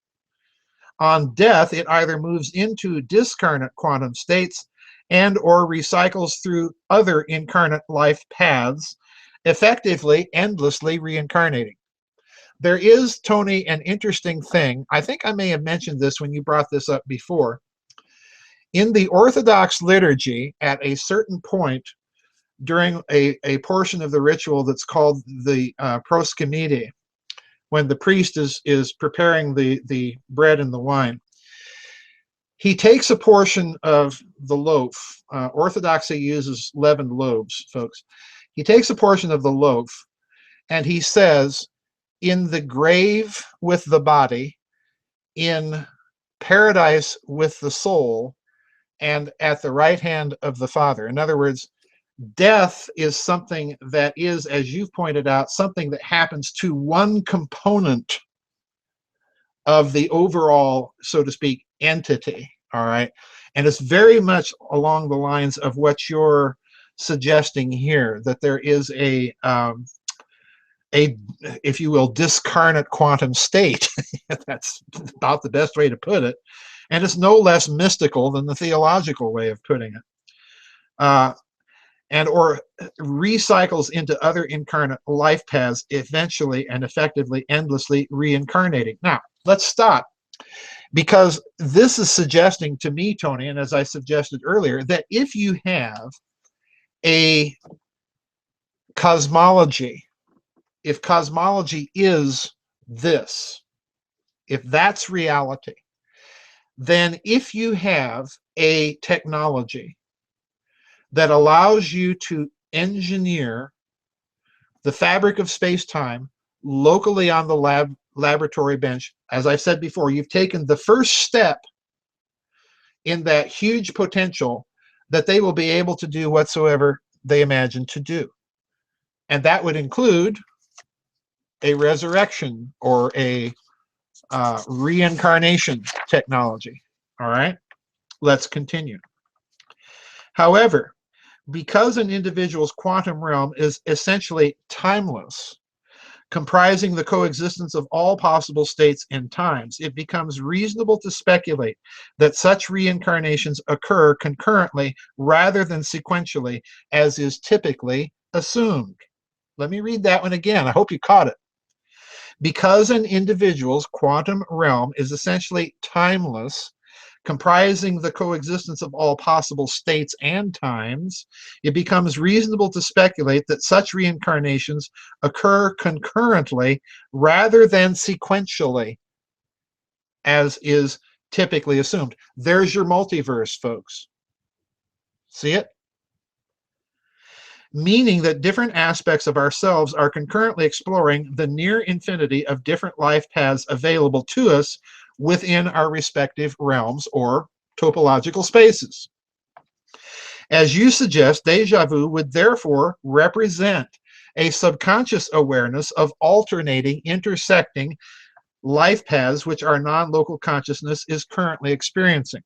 on death it either moves into discarnate quantum states and or recycles through other incarnate life paths, effectively endlessly reincarnating. There is, Tony, an interesting thing. I think I may have mentioned this when you brought this up before. In the Orthodox liturgy, at a certain point during a portion of the ritual that's called the proskimide, when the priest is preparing the bread and the wine, he takes a portion of the loaf. Orthodoxy uses leavened loaves, folks. He takes a portion of the loaf and he says, "In the grave with the body, in paradise with the soul, and at the right hand of the Father." In other words, death is something that is, as you've pointed out, something that happens to one component of the overall, so to speak, entity. All right, and it's very much along the lines of what you're suggesting here, that there is a if you will, discarnate quantum state. That's about the best way to put it, and it's no less mystical than the theological way of putting it. And or recycles into other incarnate life paths, eventually and effectively endlessly reincarnating. Now, let's stop, because this is suggesting to me, Tony, and as I suggested earlier, that if you have a cosmology, if cosmology is this, if that's reality, then if you have a technology that allows you to engineer the fabric of space-time locally on the laboratory bench, as I've said before, you've taken the first step in that huge potential that they will be able to do whatsoever they imagine to do. And that would include a resurrection or a reincarnation technology. All right, let's continue. However, because an individual's quantum realm is essentially timeless, comprising the coexistence of all possible states and times, it becomes reasonable to speculate that such reincarnations occur concurrently rather than sequentially, as is typically assumed. Let me read that one again. I hope you caught it. Because an individual's quantum realm is essentially timeless, comprising the coexistence of all possible states and times, it becomes reasonable to speculate that such reincarnations occur concurrently rather than sequentially, as is typically assumed. There's your multiverse, folks. See it? Meaning that different aspects of ourselves are concurrently exploring the near infinity of different life paths available to us within our respective realms or topological spaces. As you suggest, deja vu would therefore represent a subconscious awareness of alternating, intersecting life paths which our non-local consciousness is currently experiencing.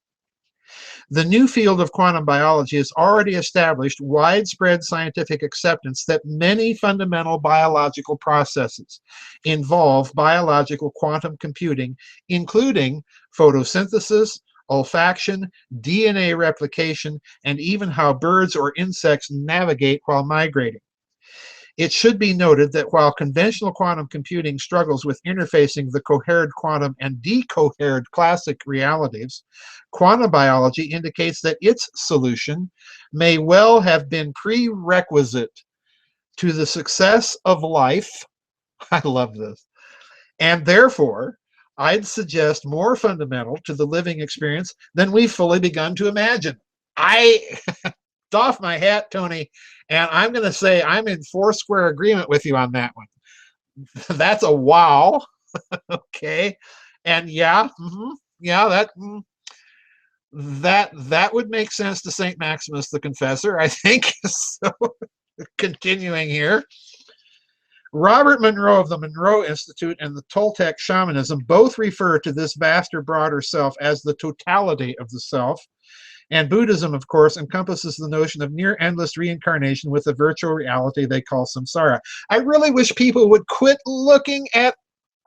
The new field of quantum biology has already established widespread scientific acceptance that many fundamental biological processes involve biological quantum computing, including photosynthesis, olfaction, DNA replication, and even how birds or insects navigate while migrating. It should be noted that while conventional quantum computing struggles with interfacing the cohered quantum and decohered classic realities, quantum biology indicates that its solution may well have been prerequisite to the success of life. I love this. And therefore, I'd suggest more fundamental to the living experience than we've fully begun to imagine. I doff my hat, Tony, and I'm going to say I'm in foursquare agreement with you on that one. That's a wow. Okay. And yeah, that would make sense to St. Maximus the Confessor, I think. So continuing here. Robert Monroe of the Monroe Institute and the Toltec shamanism both refer to this vaster, broader self as the totality of the self. And Buddhism, of course, encompasses the notion of near endless reincarnation with a virtual reality they call samsara. I really wish people would quit looking at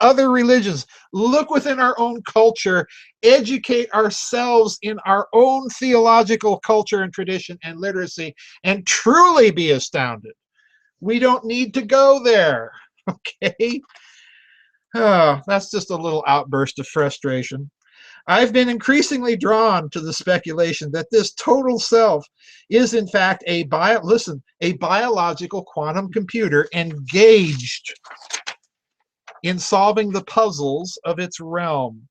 other religions. Look within our own culture, educate ourselves in our own theological culture and tradition and literacy, and truly be astounded. We don't need to go there, okay? Oh, that's just a little outburst of frustration. I've been increasingly drawn to the speculation that this total self is in fact a biological quantum computer engaged in solving the puzzles of its realm.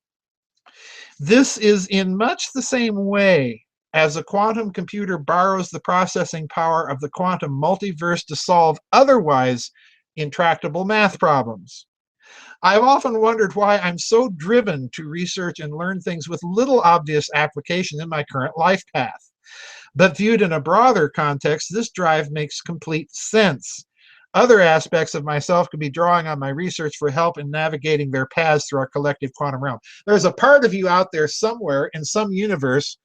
This is in much the same way as a quantum computer borrows the processing power of the quantum multiverse to solve otherwise intractable math problems. I've often wondered why I'm so driven to research and learn things with little obvious application in my current life path. But viewed in a broader context, this drive makes complete sense. Other aspects of myself could be drawing on my research for help in navigating their paths through our collective quantum realm. There's a part of you out there somewhere in some universe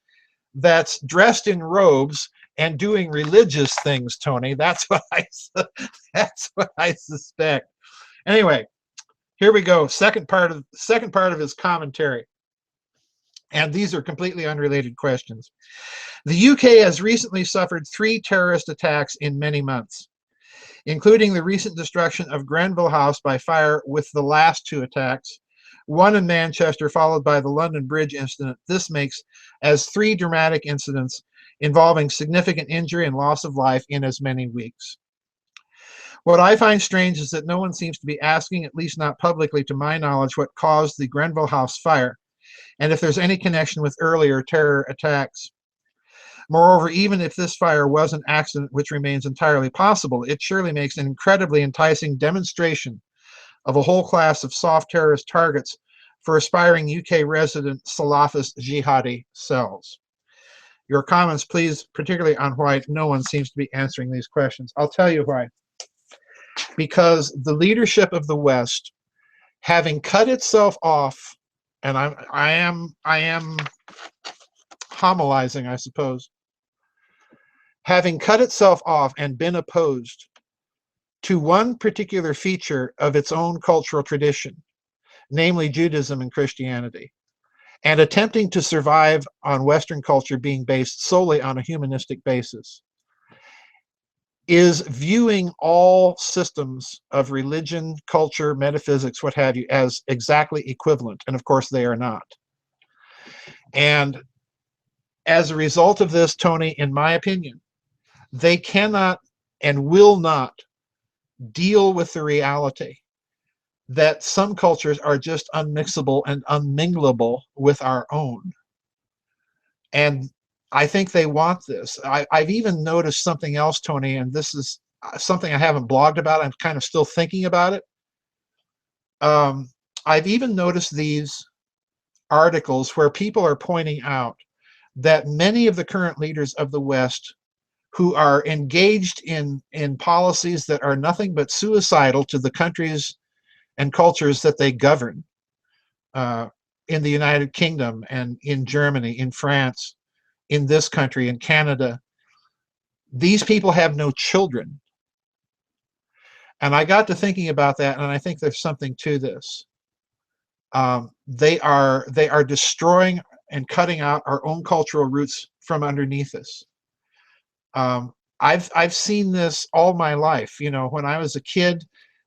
that's dressed in robes and doing religious things, Tony. That's what I suspect. Anyway, here we go. Second part of his commentary. And these are completely unrelated questions. The UK has recently suffered 3 terrorist attacks in many months, including the recent destruction of Grenville House by fire with the last 2 attacks, one in Manchester followed by the London Bridge incident. This makes as 3 dramatic incidents involving significant injury and loss of life in as many weeks. What I find strange is that no one seems to be asking, at least not publicly to my knowledge, what caused the Grenville House fire, and if there's any connection with earlier terror attacks. Moreover, even if this fire was an accident, which remains entirely possible, it surely makes an incredibly enticing demonstration of a whole class of soft terrorist targets for aspiring UK resident Salafist jihadi cells. Your comments, please, particularly on why no one seems to be answering these questions. I'll tell you why. Because the leadership of the West, having cut itself off, and I am homilizing, I suppose, having cut itself off and been opposed to one particular feature of its own cultural tradition, namely Judaism and Christianity, and attempting to survive on Western culture being based solely on a humanistic basis, is viewing all systems of religion, culture, metaphysics, what have you, as exactly equivalent. And of course, they are not. And as a result of this, Tony, in my opinion, they cannot and will not deal with the reality that some cultures are just unmixable and unminglable with our own. And I think they want this. I've even noticed something else, Tony, and this is something I haven't blogged about. I'm kind of still thinking about it. I've even noticed these articles where people are pointing out that many of the current leaders of the West who are engaged in policies that are nothing but suicidal to the countries and cultures that they govern, in the United Kingdom and in Germany, in France, in this country, in Canada, these people have no children. And I got to thinking about that, and I think there's something to this. They are destroying and cutting out our own cultural roots from underneath us. I've seen this all my life. You know, when I was a kid,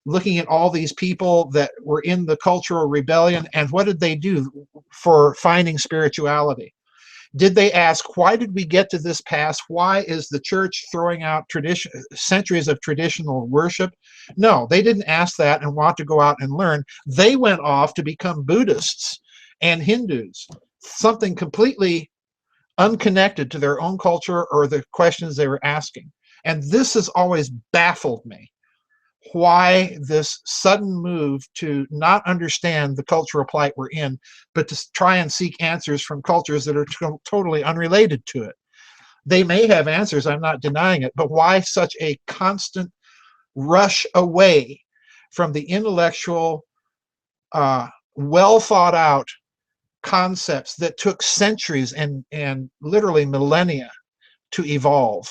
looking at all these people that were in the cultural rebellion, and what did they do for finding spirituality? Did they ask, why did we get to this pass? Why is the church throwing out centuries of traditional worship? No, they didn't ask that and want to go out and learn. They went off to become Buddhists and Hindus, something completely unconnected to their own culture or the questions they were asking. And this has always baffled me. Why this sudden move to not understand the cultural plight we're in, but to try and seek answers from cultures that are totally unrelated to it. They may have answers, I'm not denying it, but why such a constant rush away from the intellectual, well thought out concepts that took centuries and literally millennia to evolve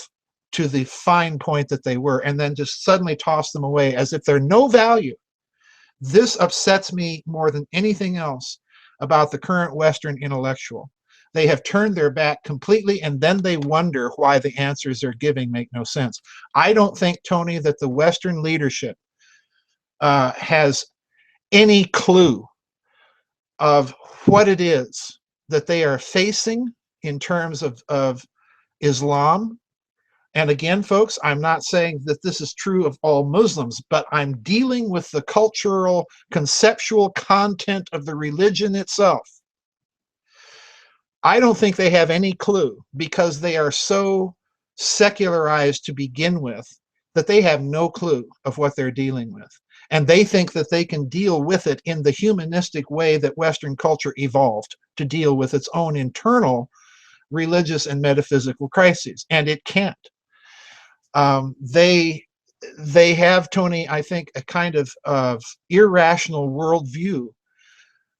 to the fine point that they were, and then just suddenly toss them away as if they're no value. This upsets me more than anything else about the current Western intellectual. They have turned their back completely, and then they wonder why the answers they're giving make no sense. I don't think, Tony, that the Western leadership has any clue of what it is that they are facing in terms of Islam. And again, folks, I'm not saying that this is true of all Muslims, but I'm dealing with the cultural, conceptual content of the religion itself. I don't think they have any clue, because they are so secularized to begin with that they have no clue of what they're dealing with. And they think that they can deal with it in the humanistic way that Western culture evolved to deal with its own internal religious and metaphysical crises, and it can't. They have, Tony, I think, a kind of irrational worldview,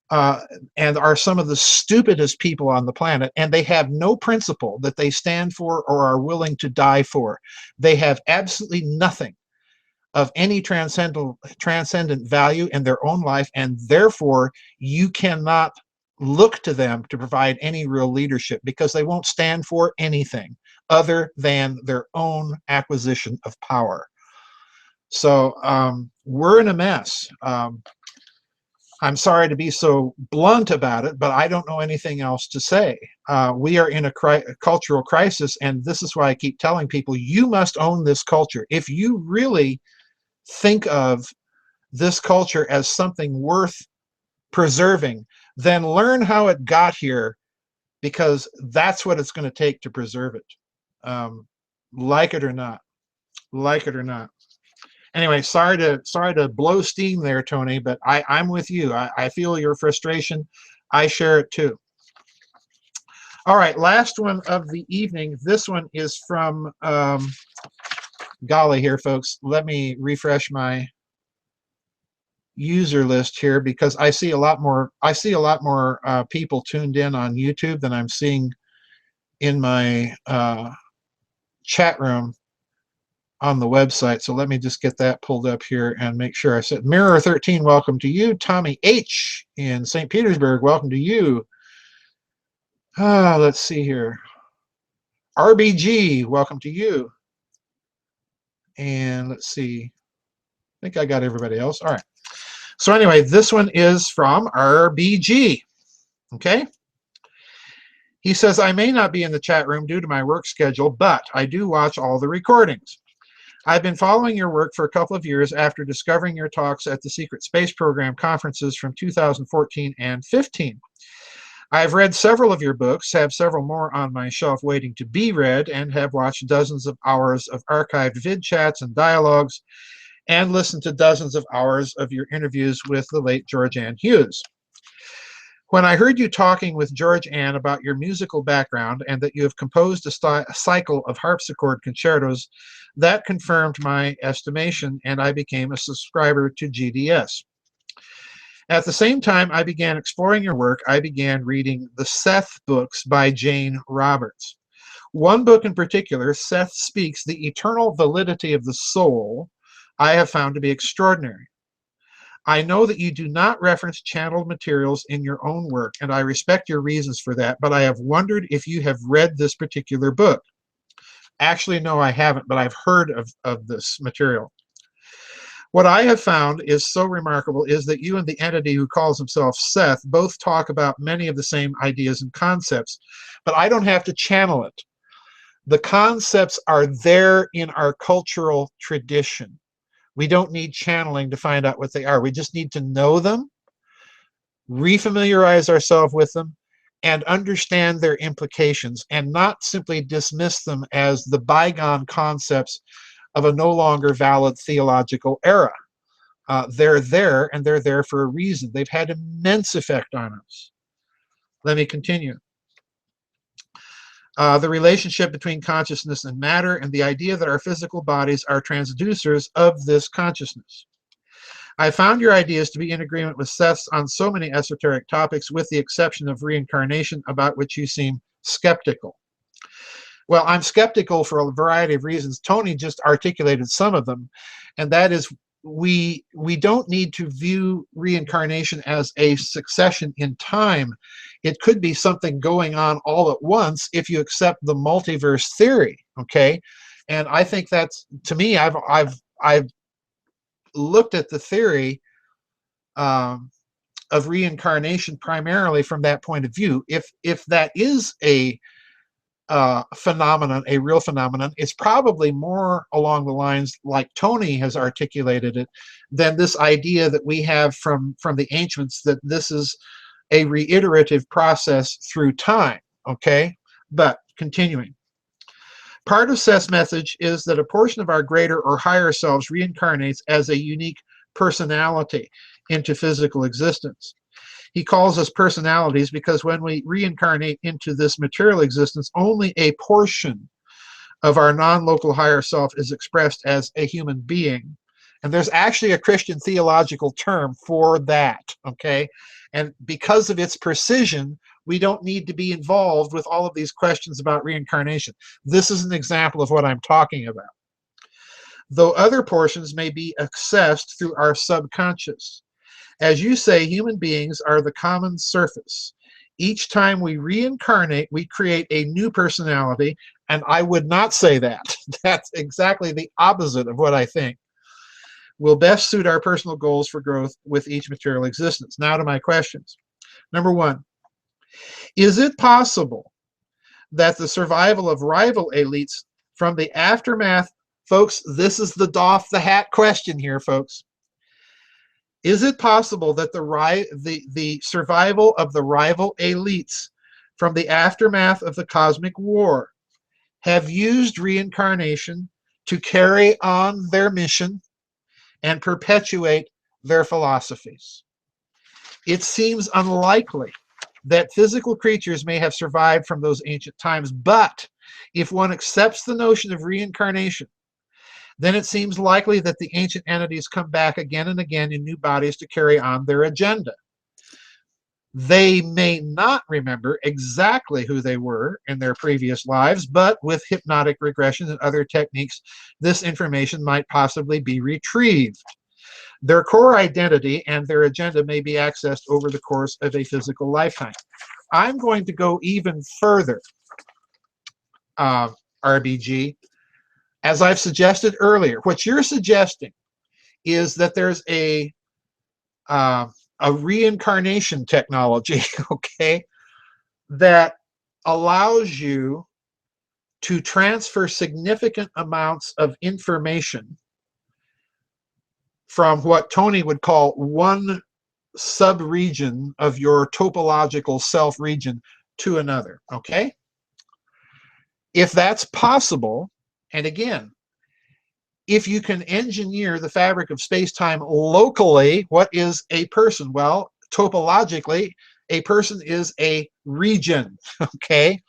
and are some of the stupidest people on the planet, and they have no principle that they stand for or are willing to die for. They have absolutely nothing of any transcendent value in their own life, and therefore you cannot look to them to provide any real leadership, because they won't stand for anything other than their own acquisition of power. So we're in a mess. I'm sorry to be so blunt about it, but I don't know anything else to say. We are in a cultural crisis, and this is why I keep telling people, you must own this culture. If you really think of this culture as something worth preserving, then learn how it got here, because that's what it's going to take to preserve it, like it or not. Like it or not. Anyway, sorry to blow steam there, Tony, but I'm with you. I feel your frustration. I share it too. All right, last one of the evening. This one is from, golly here, folks. Let me refresh my user list here, because I see a lot more people tuned in on YouTube than I'm seeing in my chat room. on the website. So let me just get that pulled up here and make sure I said Mirror 13, welcome to you. Tommy H in St. Petersburg, welcome to you. Let's see here. RBG, welcome to you. And let's see. I think I got everybody else. All right. So anyway, this one is from RBG. Okay. He says, I may not be in the chat room due to my work schedule, but I do watch all the recordings. I've been following your work for a couple of years after discovering your talks at the Secret Space Program conferences from 2014 and 15. I've read several of your books, have several more on my shelf waiting to be read, and have watched dozens of hours of archived vidchats and dialogues, and listened to dozens of hours of your interviews with the late George Ann Hughes. When I heard you talking with George Ann about your musical background and that you have composed a cycle of harpsichord concertos, that confirmed my estimation, and I became a subscriber to GDS. At the same time I began exploring your work, I began reading the Seth books by Jane Roberts. One book in particular, Seth Speaks, The Eternal Validity of the Soul, I have found to be extraordinary. I know that you do not reference channeled materials in your own work, and I respect your reasons for that, but I have wondered if you have read this particular book. Actually, no, I haven't, but I've heard of this material. What I have found is so remarkable is that you and the entity who calls himself Seth both talk about many of the same ideas and concepts, but I don't have to channel it. The concepts are there in our cultural tradition. We don't need channeling to find out what they are. We just need to know them, refamiliarize ourselves with them, and understand their implications, and not simply dismiss them as the bygone concepts of a no longer valid theological era. They're there, and they're there for a reason. They've had immense effect on us. Let me continue. The relationship between consciousness and matter, and the idea that our physical bodies are transducers of this consciousness. I found your ideas to be in agreement with Seth's on so many esoteric topics, with the exception of reincarnation, about which you seem skeptical. Well, I'm skeptical for a variety of reasons. Tony just articulated some of them, and that is we don't need to view reincarnation as a succession in time. It could be something going on all at once if you accept the multiverse theory, okay? And I think that's, to me, I've looked at the theory of reincarnation primarily from that point of view. If that is a phenomenon, a real phenomenon, it's probably more along the lines like Tony has articulated it than this idea that we have from the ancients that this is a reiterative process through time, okay? But continuing. Part of Seth's message is that a portion of our greater or higher selves reincarnates as a unique personality into physical existence. He calls us personalities because when we reincarnate into this material existence, only a portion of our non-local higher self is expressed as a human being. And there's actually a Christian theological term for that, okay? And because of its precision, we don't need to be involved with all of these questions about reincarnation. This is an example of what I'm talking about. Though other portions may be accessed through our subconscious. As you say, human beings are the common surface. Each time we reincarnate, we create a new personality, and I would not say that. That's exactly the opposite of what I think will best suit our personal goals for growth with each material existence. Now to my questions. Number one, is it possible that the survival of rival elites from the aftermath, folks, this is the doff the hat question here, folks. Is it possible that the survival of the rival elites from the aftermath of the cosmic war have used reincarnation to carry on their mission and perpetuate their philosophies? It seems unlikely that physical creatures may have survived from those ancient times, but if one accepts the notion of reincarnation, then it seems likely that the ancient entities come back again and again in new bodies to carry on their agenda. They may not remember exactly who they were in their previous lives, but with hypnotic regression and other techniques, this information might possibly be retrieved. Their core identity and their agenda may be accessed over the course of a physical lifetime. I'm going to go even further, RBG. As I've suggested earlier, what you're suggesting is that there's a reincarnation technology, okay, that allows you to transfer significant amounts of information from what Tony would call one sub-region of your topological self region to another, okay? If that's possible, and again, if you can engineer the fabric of space-time locally, what is a person? Well, topologically, a person is a region, okay?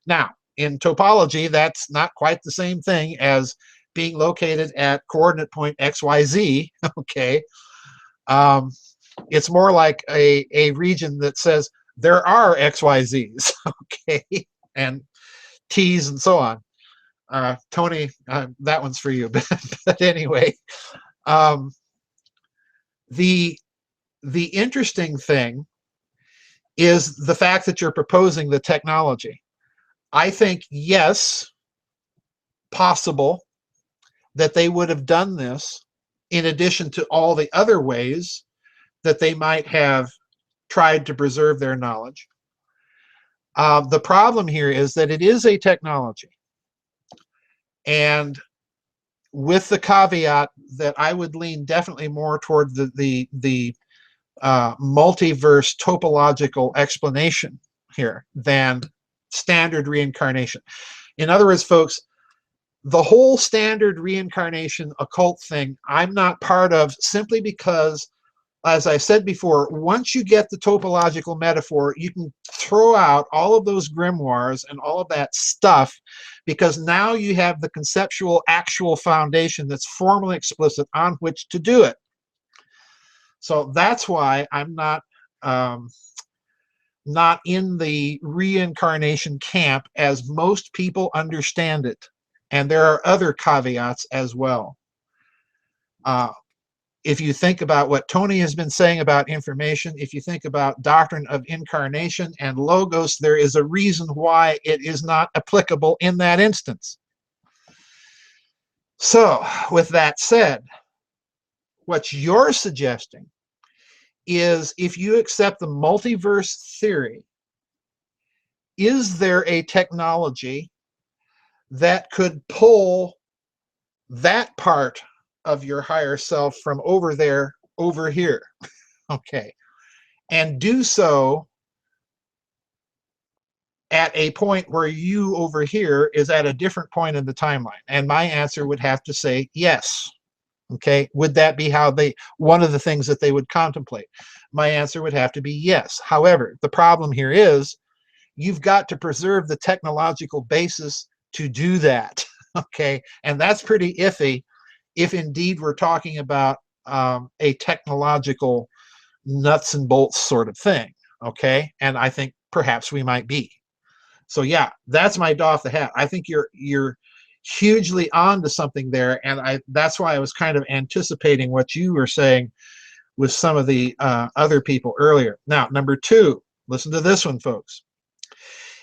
Now, in topology, that's not quite the same thing as being located at coordinate point XYZ, okay? It's more like a region that says there are XYZs, okay? And T's and so on. Tony, that one's for you. But anyway, the interesting thing is the fact that you're proposing the technology. I think, yes, possible that they would have done this in addition to all the other ways that they might have tried to preserve their knowledge. The problem here is that it is a technology. And with the caveat that I would lean definitely more toward the multiverse topological explanation here than standard reincarnation. In other words, folks, the whole standard reincarnation occult thing, I'm not part of simply because, as I said before, once you get the topological metaphor, you can throw out all of those grimoires and all of that stuff, because now you have the conceptual, actual foundation that's formally explicit on which to do it. So that's why I'm not in the reincarnation camp as most people understand it. And there are other caveats as well. If you think about what Tony has been saying about information, if you think about doctrine of incarnation and logos, there is a reason why it is not applicable in that instance. So, with that said, what you're suggesting is, if you accept the multiverse theory, is there a technology that could pull that part of your higher self from over there over here, okay, and do so at a point where you over here is at a different point in the timeline? And my answer would have to say yes. Okay, would that be how one of the things that they would contemplate? My answer would have to be yes. However, the problem here is you've got to preserve the technological basis to do that, okay? And that's pretty iffy if indeed we're talking about a technological nuts and bolts sort of thing, okay? And I think perhaps we might be. So yeah, that's my doff the hat. I think you're hugely on to something there, and that's why I was kind of anticipating what you were saying with some of the other people earlier. Now, number two, listen to this one, folks.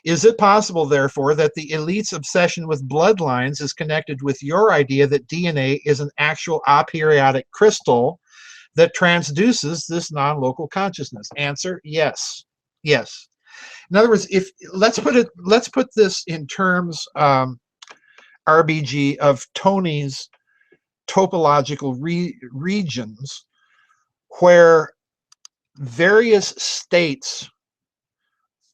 Is it possible, therefore, that the elite's obsession with bloodlines is connected with your idea that DNA is an actual aperiodic crystal that transduces this non-local consciousness? Answer: yes. Yes. In other words, let's put this in terms, RBG, of Tony's topological regions, where various states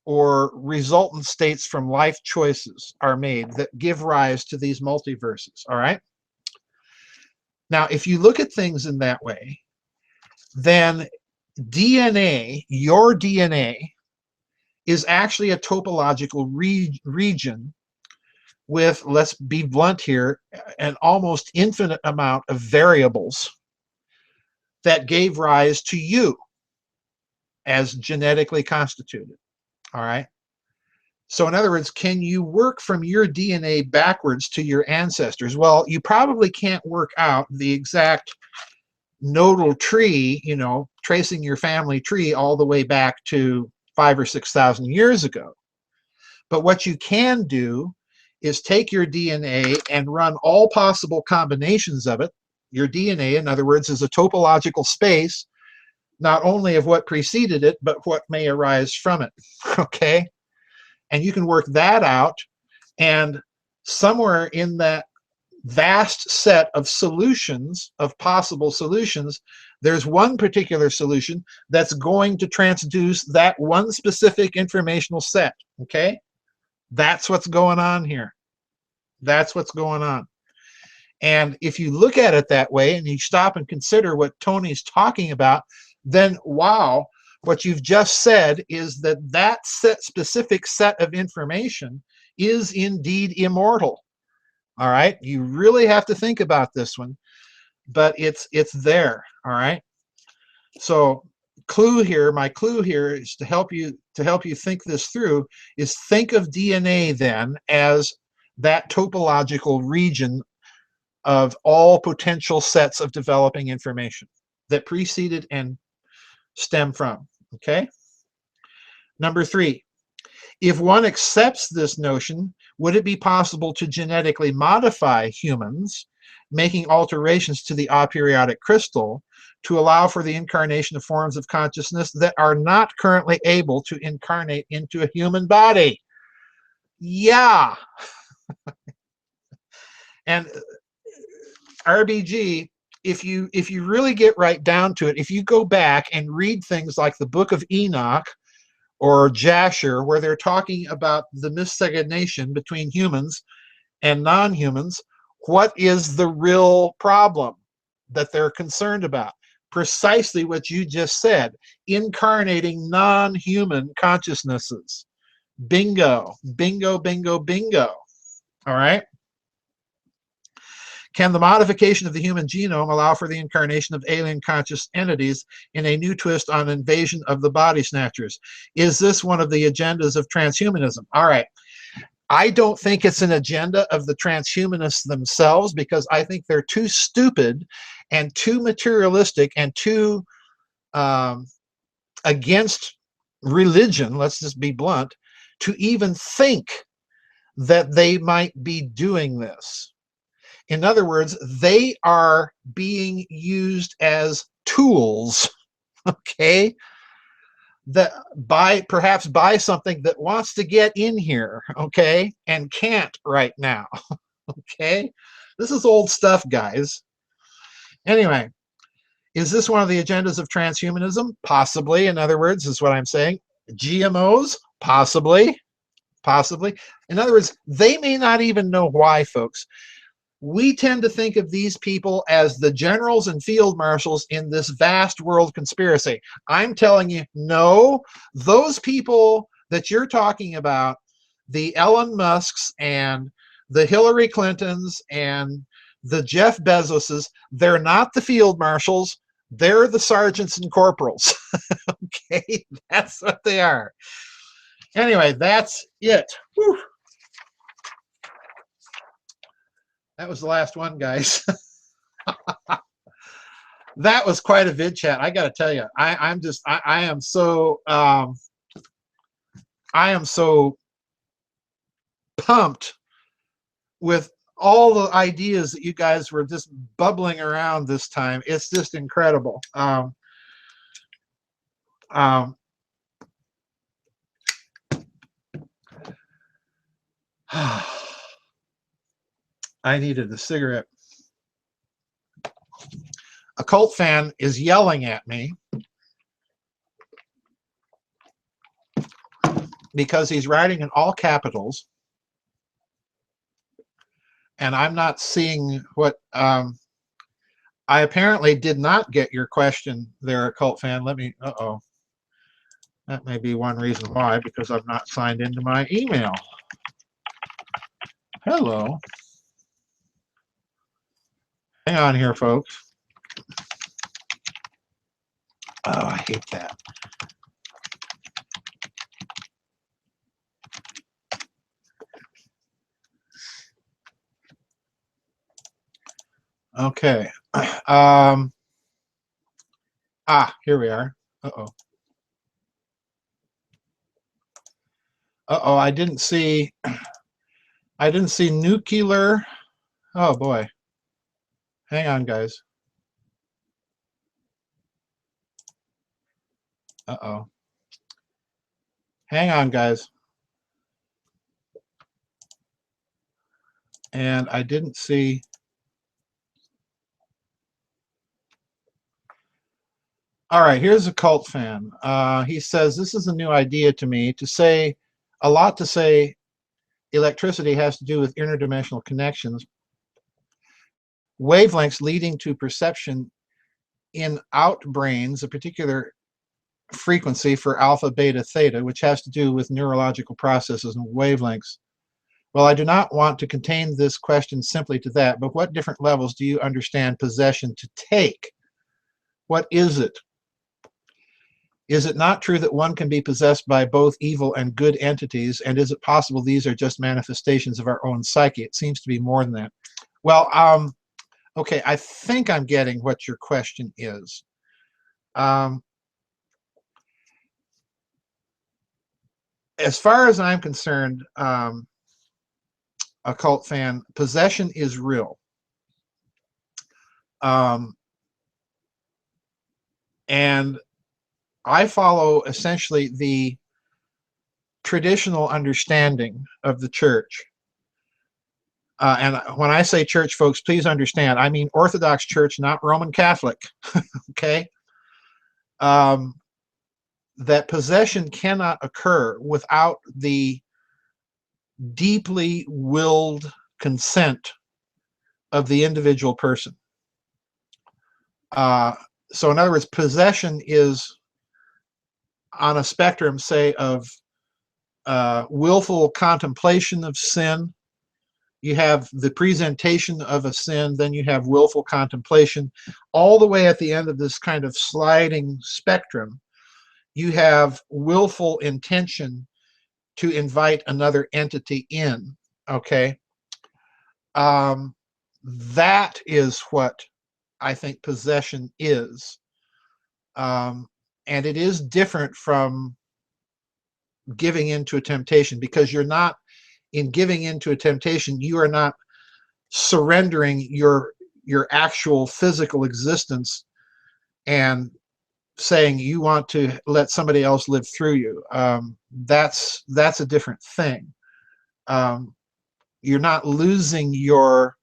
or resultant states from life choices are made that give rise to these multiverses, all right? Now, if you look at things in that way, then DNA, your DNA, is actually a topological region with, let's be blunt here, an almost infinite amount of variables that gave rise to you. as genetically constituted. All right. So in other words, can you work from your DNA backwards to your ancestors? Well, you probably can't work out the exact nodal tree, you know, tracing your family tree all the way back to 5,000 or 6,000 years ago. But what you can do is take your DNA and run all possible combinations of it. Your DNA, in other words, is a topological space, not only of what preceded it, but what may arise from it. Okay? And you can work that out, and somewhere in that vast set of solutions, of possible solutions, there's one particular solution that's going to transduce that one specific informational set. Okay? That's what's going on here. That's what's going on. And if you look at it that way and you stop and consider what Tony's talking about, then wow, what you've just said is that that specific set of information is indeed immortal. All right, you really have to think about this one, but it's there. All right. So my clue here is to help you think this through, is think of DNA then as that topological region of all potential sets of developing information that preceded and stem from. Okay. Number 3, if one accepts this notion, would it be possible to genetically modify humans, making alterations to the aperiodic crystal to allow for the incarnation of forms of consciousness that are not currently able to incarnate into a human body? Yeah. And RBG, if you really get right down to it, if you go back and read things like the Book of Enoch or Jasher, where they're talking about the miscegenation between humans and non-humans, what is the real problem that they're concerned about? Precisely what you just said, incarnating non-human consciousnesses. Bingo, bingo, bingo, bingo. All right. Can the modification of the human genome allow for the incarnation of alien conscious entities in a new twist on invasion of the body snatchers? Is this one of the agendas of transhumanism? All right. I don't think it's an agenda of the transhumanists themselves, because I think they're too stupid and too materialistic and too against religion, let's just be blunt, to even think that they might be doing this. In other words, they are being used as tools, okay, that perhaps by something that wants to get in here, okay, and can't right now, okay? This is old stuff, guys. Anyway, is this one of the agendas of transhumanism? Possibly. In other words, is what I'm saying. GMOs? Possibly. Possibly. In other words, they may not even know why, folks. We tend to think of these people as the generals and field marshals in this vast world conspiracy. I'm telling you, no, those people that you're talking about, the Elon Musks and the Hillary Clintons and the Jeff Bezoses, they're not the field marshals, they're the sergeants and corporals. Okay, that's what they are. Anyway, that's it. Whew. That was the last one, guys. That was quite a vid chat. I got to tell you, I am so pumped with all the ideas that you guys were just bubbling around this time. It's just incredible. I needed a cigarette. A cult fan is yelling at me because he's writing in all capitals, and I'm not seeing what I apparently did not get your question there, a cult fan. Let me, that may be one reason why, because I'm not signed into my email. Hello. Hang on here, folks. Oh, I hate that. Okay. Here we are. Uh-oh. Uh-oh, I didn't see nuclear. Oh boy. Hang on, guys. Uh-oh. Hang on, guys. And I didn't see. All right, here's a cult fan. He says, this is a new idea to me to say electricity has to do with interdimensional connections, wavelengths leading to perception in out brains, a particular frequency for alpha, beta, theta, which has to do with neurological processes and wavelengths. Well, I do not want to contain this question simply to that, but what different levels do you understand possession to take? What is it? Is it not true that one can be possessed by both evil and good entities? And is it possible these are just manifestations of our own psyche? It seems to be more than that. Well, okay, I think I'm getting what your question is. As far as I'm concerned, a cult fan, possession is real. And I follow essentially the traditional understanding of the church. And when I say church, folks, please understand, I mean Orthodox Church, not Roman Catholic, okay? That possession cannot occur without the deeply willed consent of the individual person. So in other words, possession is on a spectrum, say, of willful contemplation of sin. You have the presentation of a sin, then you have willful contemplation. All the way at the end of this kind of sliding spectrum, you have willful intention to invite another entity in, okay? That is what I think possession is. And it is different from giving into a temptation, because you're not, in giving into a temptation, you are not surrendering your actual physical existence and saying you want to let somebody else live through you. That's a different thing. You're not losing you're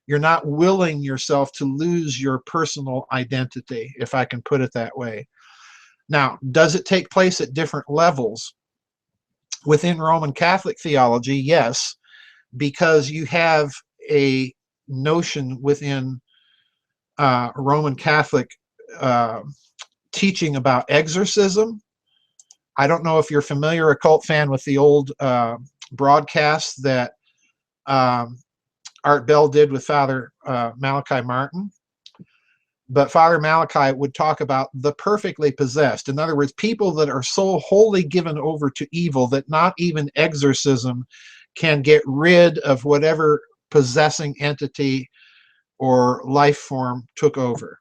not willing yourself to lose your personal identity, if I can put it that way. Now, does it take place at different levels? Within Roman Catholic theology, yes, because you have a notion within Roman Catholic teaching about exorcism. I don't know if you're familiar, a cult fan, with the old broadcasts that Art Bell did with Father Malachi Martin. But Father Malachi would talk about the perfectly possessed. In other words, people that are so wholly given over to evil that not even exorcism can get rid of whatever possessing entity or life form took over.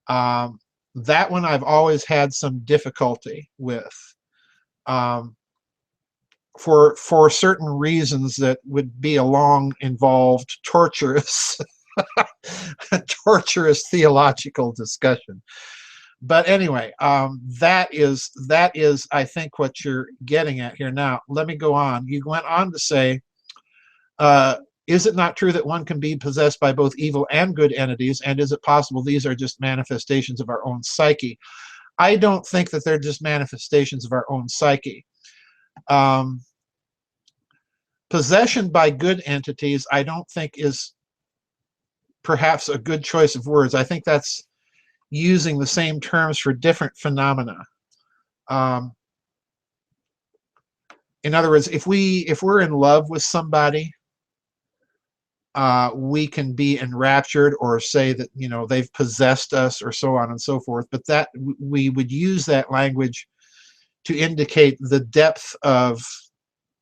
That one I've always had some difficulty with, for certain reasons that would be a long, involved, torturous torturous theological discussion. But anyway, that is I think what you're getting at here. Now let me go on. You went on to say, is it not true that one can be possessed by both evil and good entities, and is it possible these are just manifestations of our own psyche? I don't think that they're just manifestations of our own psyche. Possession by good entities, I don't think is perhaps a good choice of words. I think that's using the same terms for different phenomena. In other words, if we're in love with somebody, we can be enraptured or say that, you know, they've possessed us or so on and so forth. But that we would use that language to indicate the depth of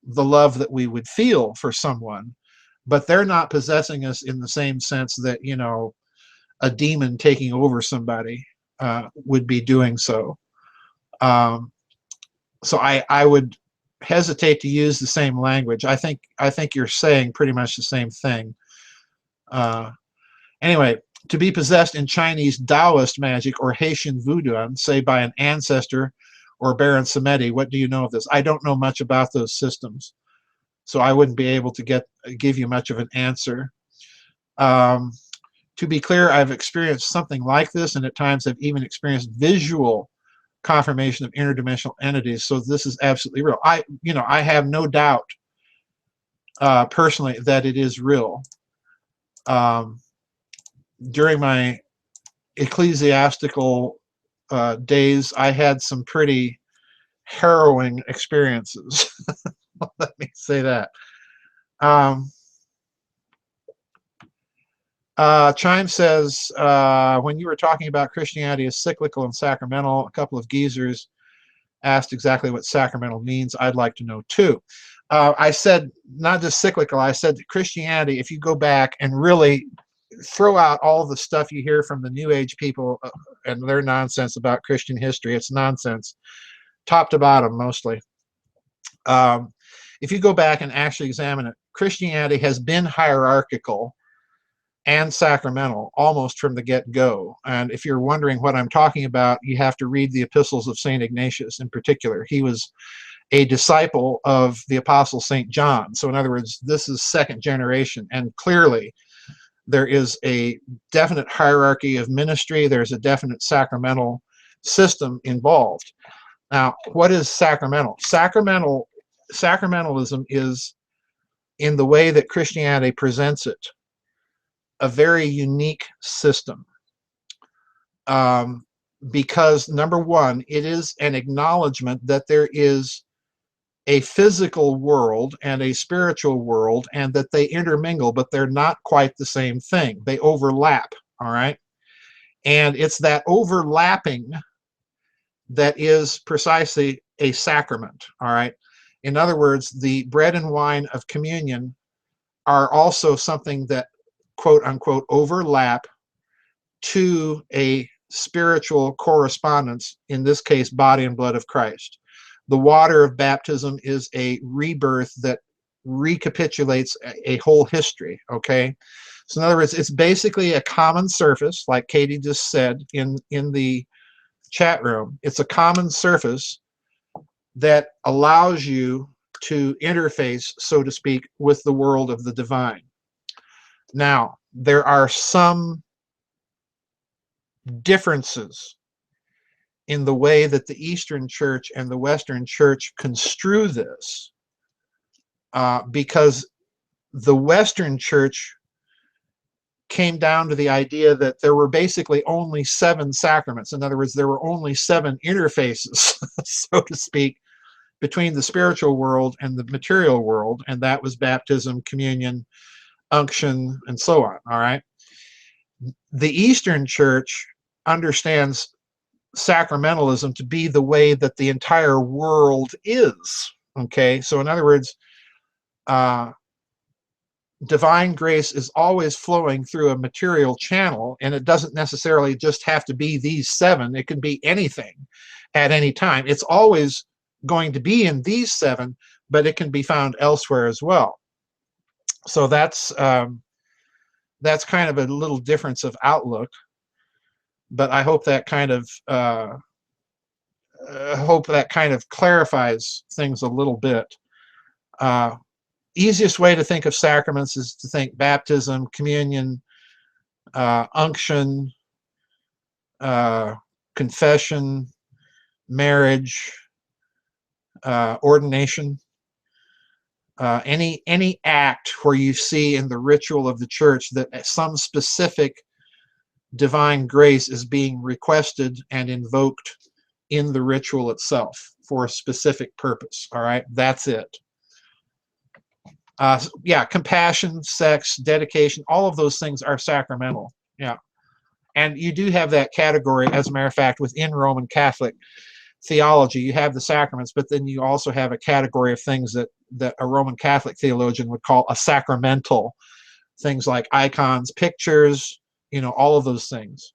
the love that we would feel for someone. but they're not possessing us in the same sense that, you know, a demon taking over somebody would be doing so. So I would hesitate to use the same language. I think you're saying pretty much the same thing. Anyway, to be possessed in Chinese Taoist magic or Haitian voodoo, say by an ancestor or Baron Samedi, what do you know of this? I don't know much about those systems, so I wouldn't be able to give you much of an answer. To be clear, I've experienced something like this, and at times I've even experienced visual confirmation of interdimensional entities. So this is absolutely real. I have no doubt personally that it is real. During my ecclesiastical days, I had some pretty harrowing experiences. Let me say that. Chime says, when you were talking about Christianity as cyclical and sacramental, a couple of geezers asked exactly what sacramental means. I'd like to know too. I said not just cyclical, I said that Christianity, if you go back and really throw out all the stuff you hear from the New Age people and their nonsense about Christian history, it's nonsense, top to bottom mostly. If you go back and actually examine it, Christianity has been hierarchical and sacramental almost from the get-go. And if you're wondering what I'm talking about, you have to read the epistles of St. Ignatius in particular. He was a disciple of the Apostle St. John. So in other words, this is second generation, and clearly there is a definite hierarchy of ministry. There's a definite sacramental system involved. Now, what is sacramental? Sacramentalism is, in the way that Christianity presents it, a very unique system. Because number one, it is an acknowledgement that there is a physical world and a spiritual world, and that they intermingle, but they're not quite the same thing. They overlap, all right? And it's that overlapping that is precisely a sacrament, all right? In other words, the bread and wine of communion are also something that, quote unquote, overlap to a spiritual correspondence, in this case, body and blood of Christ. The water of baptism is a rebirth that recapitulates a whole history, okay? So in other words, it's basically a common surface, like Katie just said in the chat room. It's a common surface that allows you to interface, so to speak, with the world of the divine. Now, there are some differences in the way that the Eastern Church and the Western Church construe this, because the Western Church came down to the idea that there were basically only 7 sacraments. In other words, there were only 7 interfaces, so to speak, between the spiritual world and the material world, and that was baptism, communion, unction, and so on, all right? The Eastern Church understands sacramentalism to be the way that the entire world is, okay? So in other words, divine grace is always flowing through a material channel, and it doesn't necessarily just have to be these 7. It can be anything at any time. It's always going to be in these 7, but it can be found elsewhere as well. So that's kind of a little difference of outlook, but I hope that kind of clarifies things a little bit. Easiest way to think of sacraments is to think baptism, communion, unction, confession, marriage, ordination. Any act where you see in the ritual of the church that some specific divine grace is being requested and invoked in the ritual itself for a specific purpose, all right? That's it. Yeah, compassion, sex, dedication, all of those things are sacramental, yeah. And you do have that category, as a matter of fact, within Roman Catholic. theology. You have the sacraments, but then you also have a category of things that a Roman Catholic theologian would call a sacramental. Things like icons, pictures, all of those things.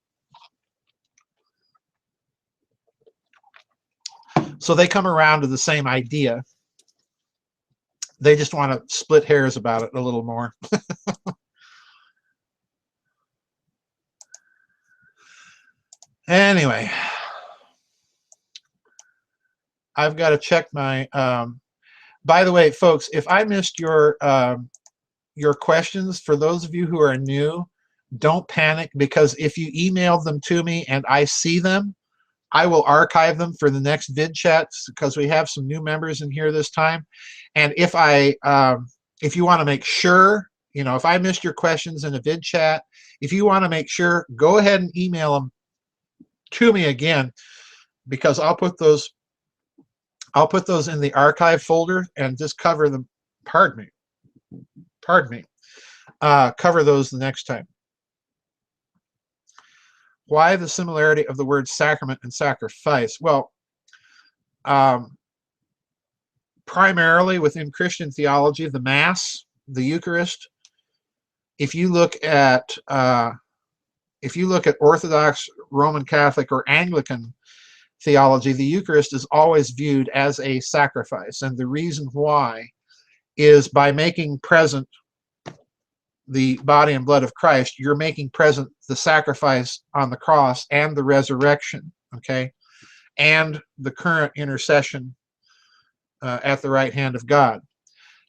So they come around to the same idea. They just want to split hairs about it a little more. Anyway, I've got to check my... by the way, folks, if I missed your questions, for those of you who are new, don't panic, because if you email them to me and I see them, I will archive them for the next vid chats, because we have some new members in here this time. And if you want to make sure, if I missed your questions in a vid chat, if you want to make sure, go ahead and email them to me again, because I'll put those in the archive folder and just cover them. Pardon me. Cover those the next time. Why the similarity of the words sacrament and sacrifice? Well, primarily within Christian theology, the Mass, the Eucharist. If you look at Orthodox, Roman Catholic, or Anglican theology, the Eucharist is always viewed as a sacrifice, and the reason why is by making present the body and blood of Christ, you're making present the sacrifice on the cross and the resurrection, okay, and the current intercession at the right hand of God.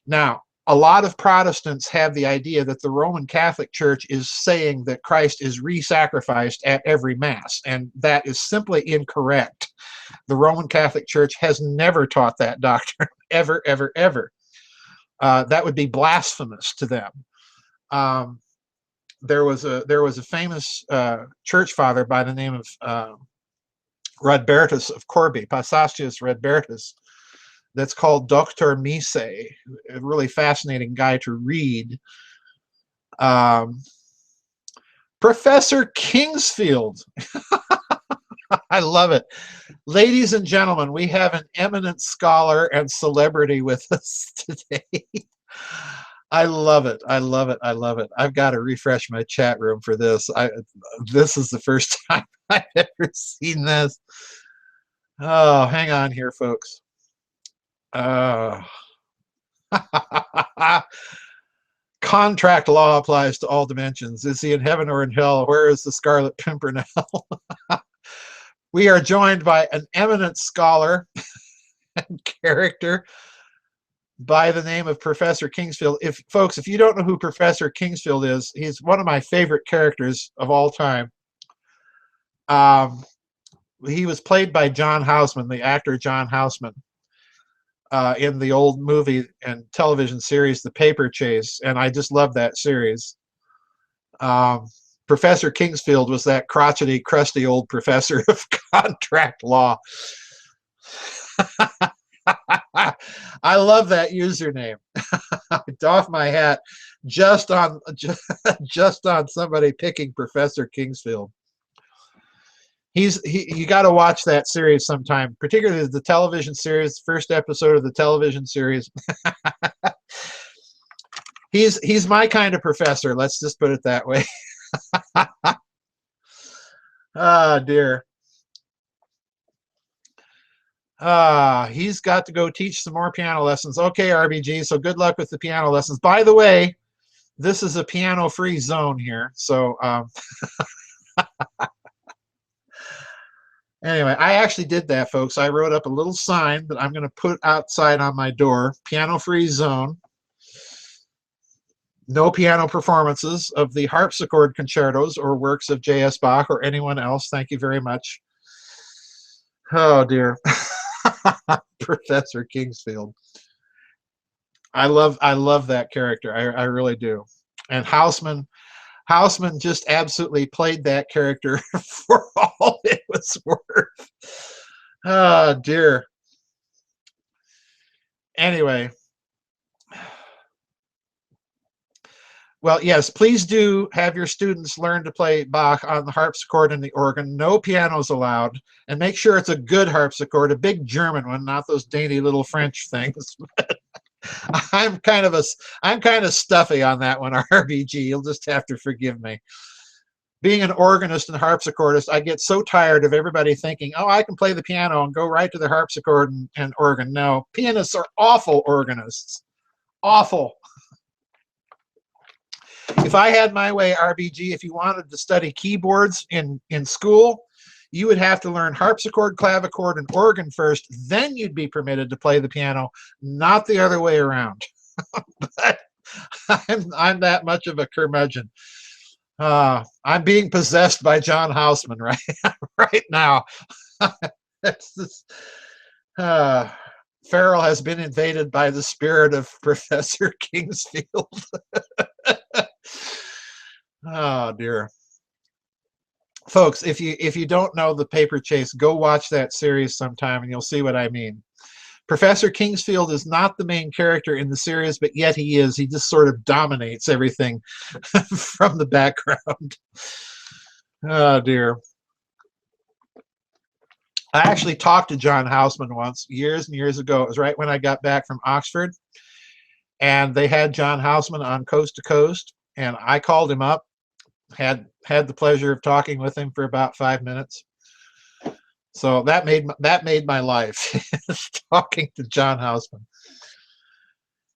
Now, a lot of Protestants have the idea that the Roman Catholic Church is saying that Christ is re-sacrificed at every Mass, and that is simply incorrect. The Roman Catholic Church has never taught that doctrine, ever, ever, ever. That would be blasphemous to them. There was a famous church father by the name of Radbertus of Corbie, Pasastius Radbertus, that's called Dr. Mise, a really fascinating guy to read. Professor Kingsfield. I love it. Ladies and gentlemen, we have an eminent scholar and celebrity with us today. I love it. I love it. I love it. I've got to refresh my chat room for this. This is the first time I've ever seen this. Oh, hang on here, folks. Contract law applies to all dimensions. Is he in heaven or in hell? Where is the Scarlet Pimpernel? We are joined by an eminent scholar and character by the name of Professor Kingsfield. Folks, if you don't know who Professor Kingsfield is, he's one of my favorite characters of all time. He was played by John Houseman, the actor John Houseman, in the old movie and television series, The Paper Chase, and I just love that series. Professor Kingsfield was that crotchety, crusty old professor of contract law. I love that username. I doff my hat just on somebody picking Professor Kingsfield. You got to watch that series sometime, particularly the television series, first episode of the television series. He's my kind of professor. Let's just put it that way. Ah, dear. He's got to go teach some more piano lessons. Okay, RBG, so good luck with the piano lessons. By the way, this is a piano-free zone here, so anyway, I actually did that, folks. I wrote up a little sign that I'm going to put outside on my door, piano-free zone. No piano performances of the harpsichord concertos or works of J.S. Bach or anyone else. Thank you very much. Oh, dear. Professor Kingsfield. I love that character. I really do. And Houseman just absolutely played that character for all it was worth. Oh, dear. Anyway. Well, yes, please do have your students learn to play Bach on the harpsichord and the organ. No pianos allowed, and make sure it's a good harpsichord, a big German one, not those dainty little French things. I'm kind of a, I'm kind of stuffy on that one, RBG. You'll just have to forgive me. Being an organist and harpsichordist, I get so tired of everybody thinking, oh, I can play the piano and go right to the harpsichord and organ. No, pianists are awful organists. Awful. If I had my way, RBG, if you wanted to study keyboards in school, you would have to learn harpsichord, clavichord, and organ first. Then you'd be permitted to play the piano, not the other way around. But I'm that much of a curmudgeon. I'm being possessed by John Houseman right now. It's this, Farrell has been invaded by the spirit of Professor Kingsfield. Oh dear. Folks, if you don't know The Paper Chase, go watch that series sometime and you'll see what I mean. Professor Kingsfield is not the main character in the series, but yet he is. He just sort of dominates everything from the background. Oh dear. I actually talked to John Houseman once, years and years ago. It was right when I got back from Oxford, and they had John Houseman on Coast to Coast, and I called him up, had the pleasure of talking with him for about 5 minutes. So that made my life, talking to John Houseman.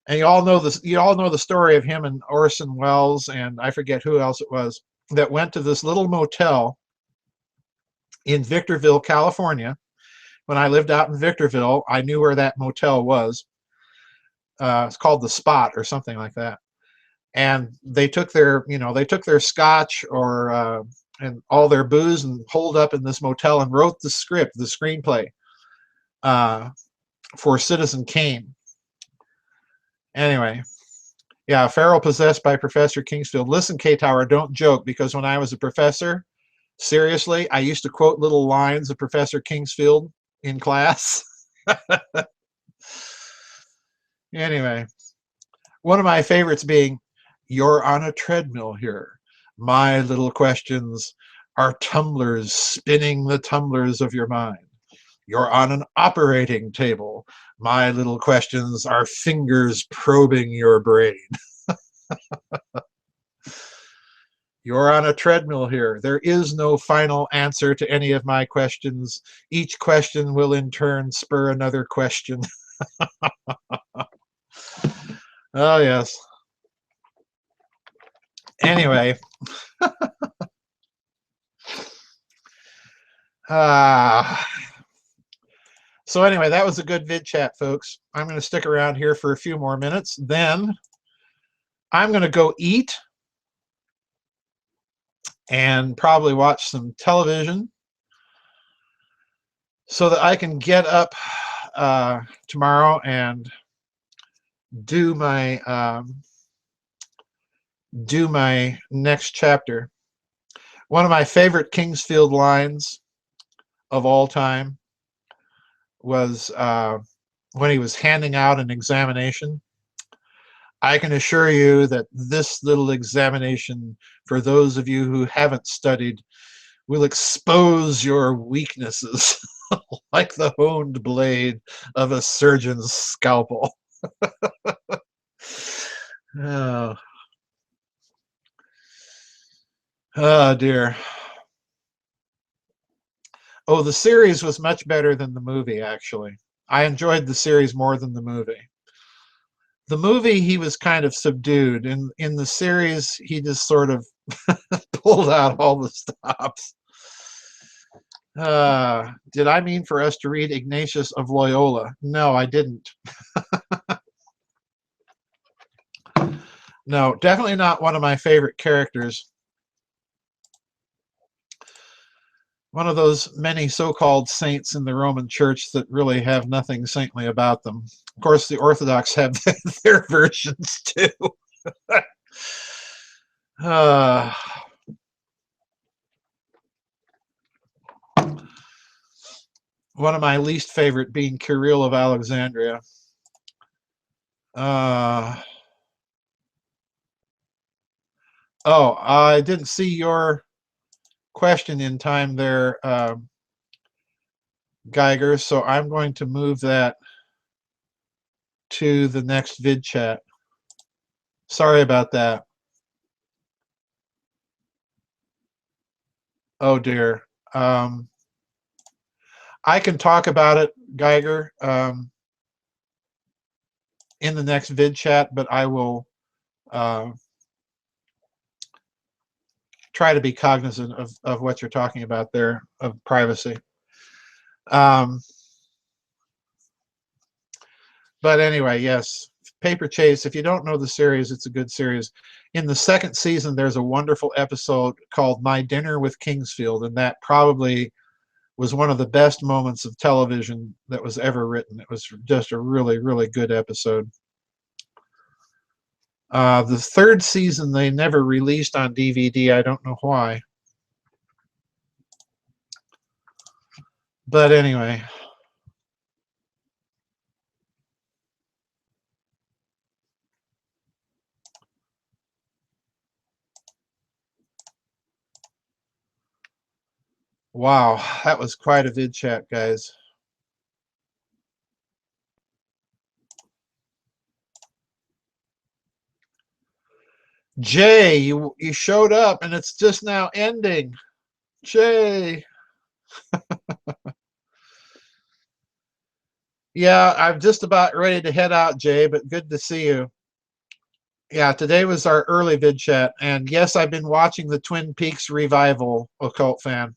And you all know this. You all know the story of him and Orson Welles, and I forget who else it was, that went to this little motel in Victorville, California. When I lived out in Victorville, I knew where that motel was. It's called the Spot or something like that. And they took their, they took their scotch or and all their booze and holed up in this motel and wrote the script, the screenplay for Citizen Kane. Anyway, yeah, Farrell possessed by Professor Kingsfield. Listen, K-Tower, don't joke, because when I was a professor, seriously, I used to quote little lines of Professor Kingsfield in class. Anyway, one of my favorites being, "You're on a treadmill here. My little questions are tumblers spinning the tumblers of your mind. You're on an operating table. My little questions are fingers probing your brain." You're on a treadmill here. There is no final answer to any of my questions. Each question will in turn spur another question. Oh, yes. Anyway. So anyway, that was a good vid chat, folks. I'm going to stick around here for a few more minutes. Then I'm going to go eat and probably watch some television so that I can get up tomorrow and do my next chapter. One of my favorite Kingsfield lines of all time was when he was handing out an examination. "I can assure you that this little examination, for those of you who haven't studied, will expose your weaknesses like the honed blade of a surgeon's scalpel." Oh. Oh dear. Oh, the series was much better than the movie, actually. I enjoyed the series more than the movie. The movie, he was kind of subdued. In the series, he just sort of pulled out all the stops. Did I mean for us to read Ignatius of Loyola? No, I didn't. No, definitely not one of my favorite characters. One of those many so-called saints in the Roman Church that really have nothing saintly about them. Of course, the Orthodox have their versions too. One of my least favorite being Kirill of Alexandria. Oh, I didn't see your question in time there, Geiger, so I'm going to move that to the next vid chat. Sorry about that. Oh dear. I can talk about it, Geiger, in the next vid chat, but I will try to be cognizant of what you're talking about there, of privacy. But anyway, yes, Paper Chase, if you don't know the series, it's a good series. In the second season, there's a wonderful episode called My Dinner with Kingsfield, and that probably was one of the best moments of television that was ever written. It was just a really, really good episode. The third season they never released on DVD. I don't know why. But anyway. Wow, that was quite a vid chat, guys. Jay, you showed up and it's just now ending. Jay. Yeah, I'm just about ready to head out, Jay, but good to see you. Yeah, today was our early vid chat, and yes, I've been watching the Twin Peaks revival, Occult Fan.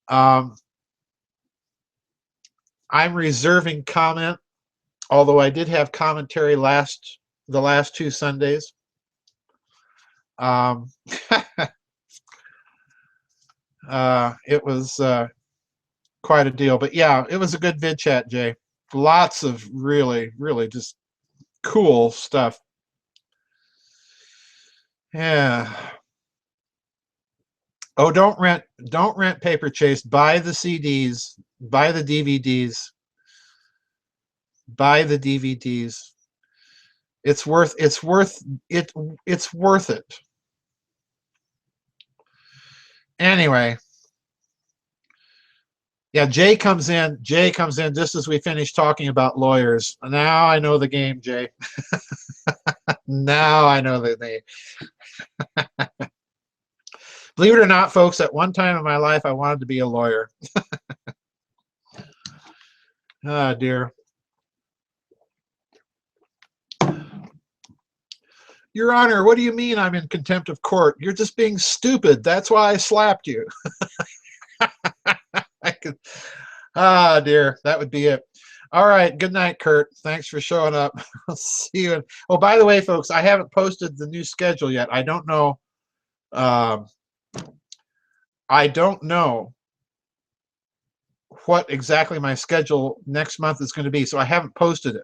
I'm reserving comment, although I did have commentary the last two Sundays. It was quite a deal, but yeah, it was a good vid chat, Jay. Lots of really, really just cool stuff. Yeah. Oh, don't rent Paper Chase. Buy the CDs, buy the DVDs, buy the DVDs. It's worth it. Anyway. Yeah, Jay comes in just as we finish talking about lawyers. Now I know the game, Jay. Now I know the name. Believe it or not, folks, at one time in my life, I wanted to be a lawyer. Oh, dear. Your Honor, what do you mean I'm in contempt of court? You're just being stupid. That's why I slapped you. Ah, dear. That would be it. All right. Good night, Kurt. Thanks for showing up. I'll see you. Oh, by the way, folks, I haven't posted the new schedule yet. I don't know. I don't know what exactly my schedule next month is going to be, so I haven't posted it.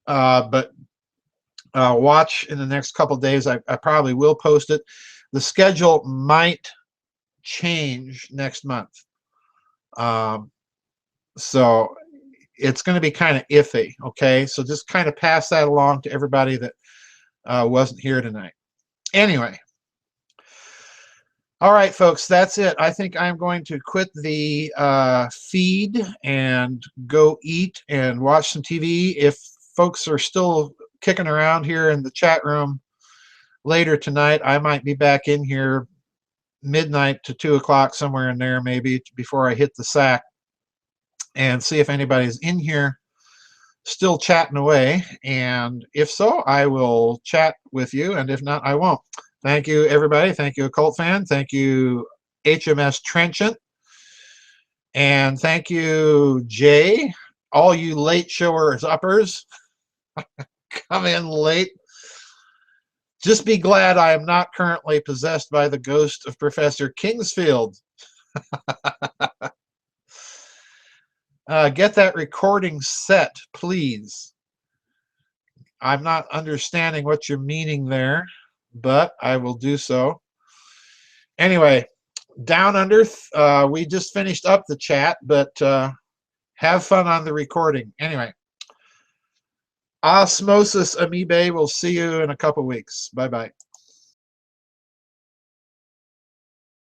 But watch in the next couple days. I probably will post it. The schedule might change next month. So it's going to be kind of iffy, okay? So just kind of pass that along to everybody that wasn't here tonight. Anyway. All right, folks, that's it. I think I'm going to quit the feed and go eat and watch some TV. If folks are still kicking around here in the chat room later tonight, I might be back in here midnight to 2 o'clock, somewhere in there maybe, before I hit the sack, and see if anybody's in here still chatting away. And if so, I will chat with you, and if not, I won't. Thank you, everybody. Thank you, Occult Fan. Thank you, HMS Trenchant. And thank you, Jay. All you late showers uppers. Come in late. Just be glad I am not currently possessed by the ghost of Professor Kingsfield. Get that recording set, please. I'm not understanding what you're meaning there, but I will do so. Anyway, Down Under, we just finished up the chat, but have fun on the recording. Anyway, Osmosis Amoebae, we'll see you in a couple weeks. Bye-bye.